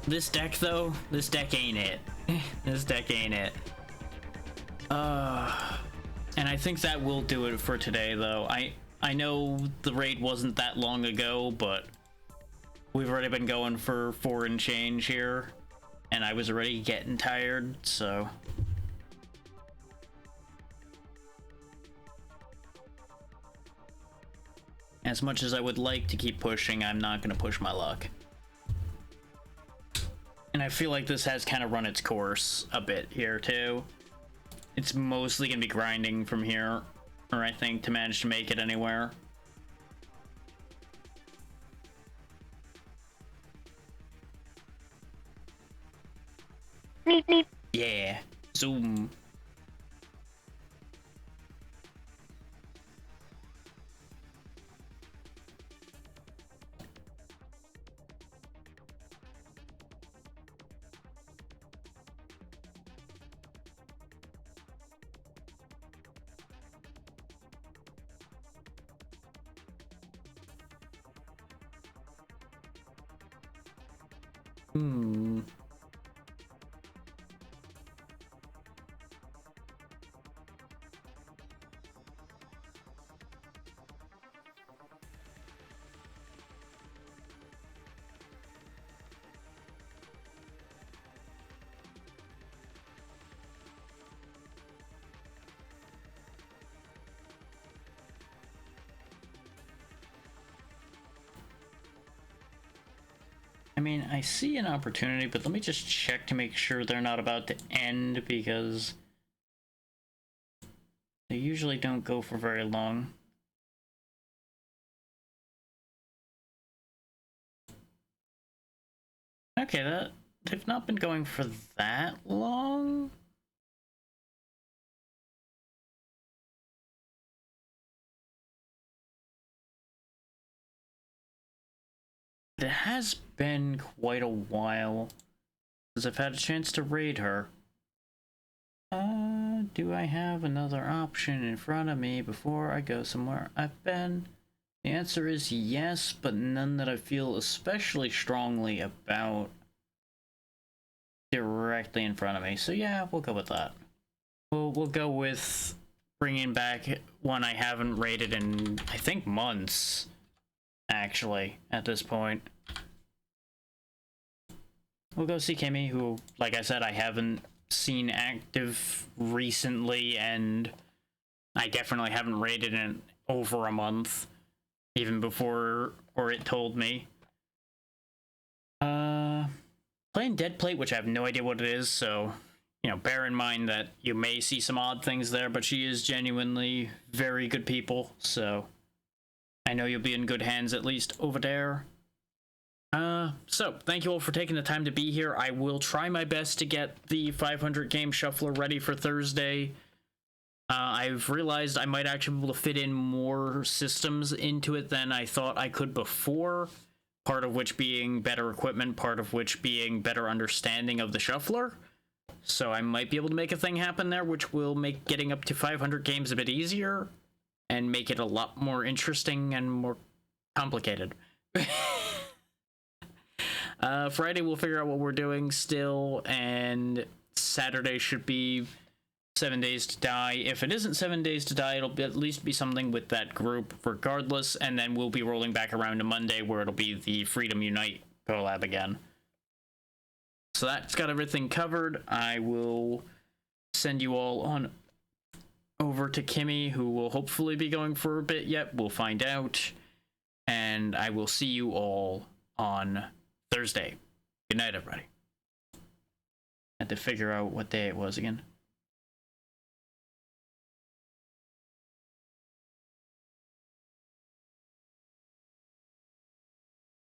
This deck, though, this deck ain't it. This deck ain't it. And I think that will do it for today, though. I know the raid wasn't that long ago, but we've already been going for 4 and change here. And I was already getting tired, so... As much as I would like to keep pushing, I'm not going to push my luck. And I feel like this has kind of run its course a bit here, too. It's mostly going to be grinding from here, or I think to manage to make it anywhere. Yeah, zoom. Hmm. I mean, I see an opportunity, but let me just check to make sure they're not about to end, because they usually don't go for very long. Okay, they've not been going for that long. It has been quite a while since I've had a chance to raid her. Do I have another option in front of me before I go somewhere I've been? The answer is yes, but none that I feel especially strongly about directly in front of me. So yeah, we'll go with that. We'll go with bringing back one I haven't raided in, I think, months, actually, at this point. We'll go see Kimmy, who, like I said, I haven't seen active recently, and I definitely haven't raided in over a month, even before or it told me. Playing Dead Plate, which I have no idea what it is, so, you know, bear in mind that you may see some odd things there, but she is genuinely very good people, so I know you'll be in good hands at least over there. So thank you all for taking the time to be here. I will try my best to get the 500 game shuffler ready for Thursday. I've realized I might actually be able to fit in more systems into it than I thought I could before, part of which being better equipment, part of which being better understanding of the shuffler. So I might be able to make a thing happen there, which will make getting up to 500 games a bit easier and make it a lot more interesting and more complicated. Friday we'll figure out what we're doing still, and Saturday should be 7 Days to Die. If it isn't 7 Days to Die, it'll at least be something with that group regardless, and then we'll be rolling back around to Monday where it'll be the Freedom Unite collab again. So that's got everything covered. I will send you all on over to Kimmy, who will hopefully be going for a bit yet. We'll find out. And I will see you all on Thursday. Good night, everybody. I had to figure out what day it was again.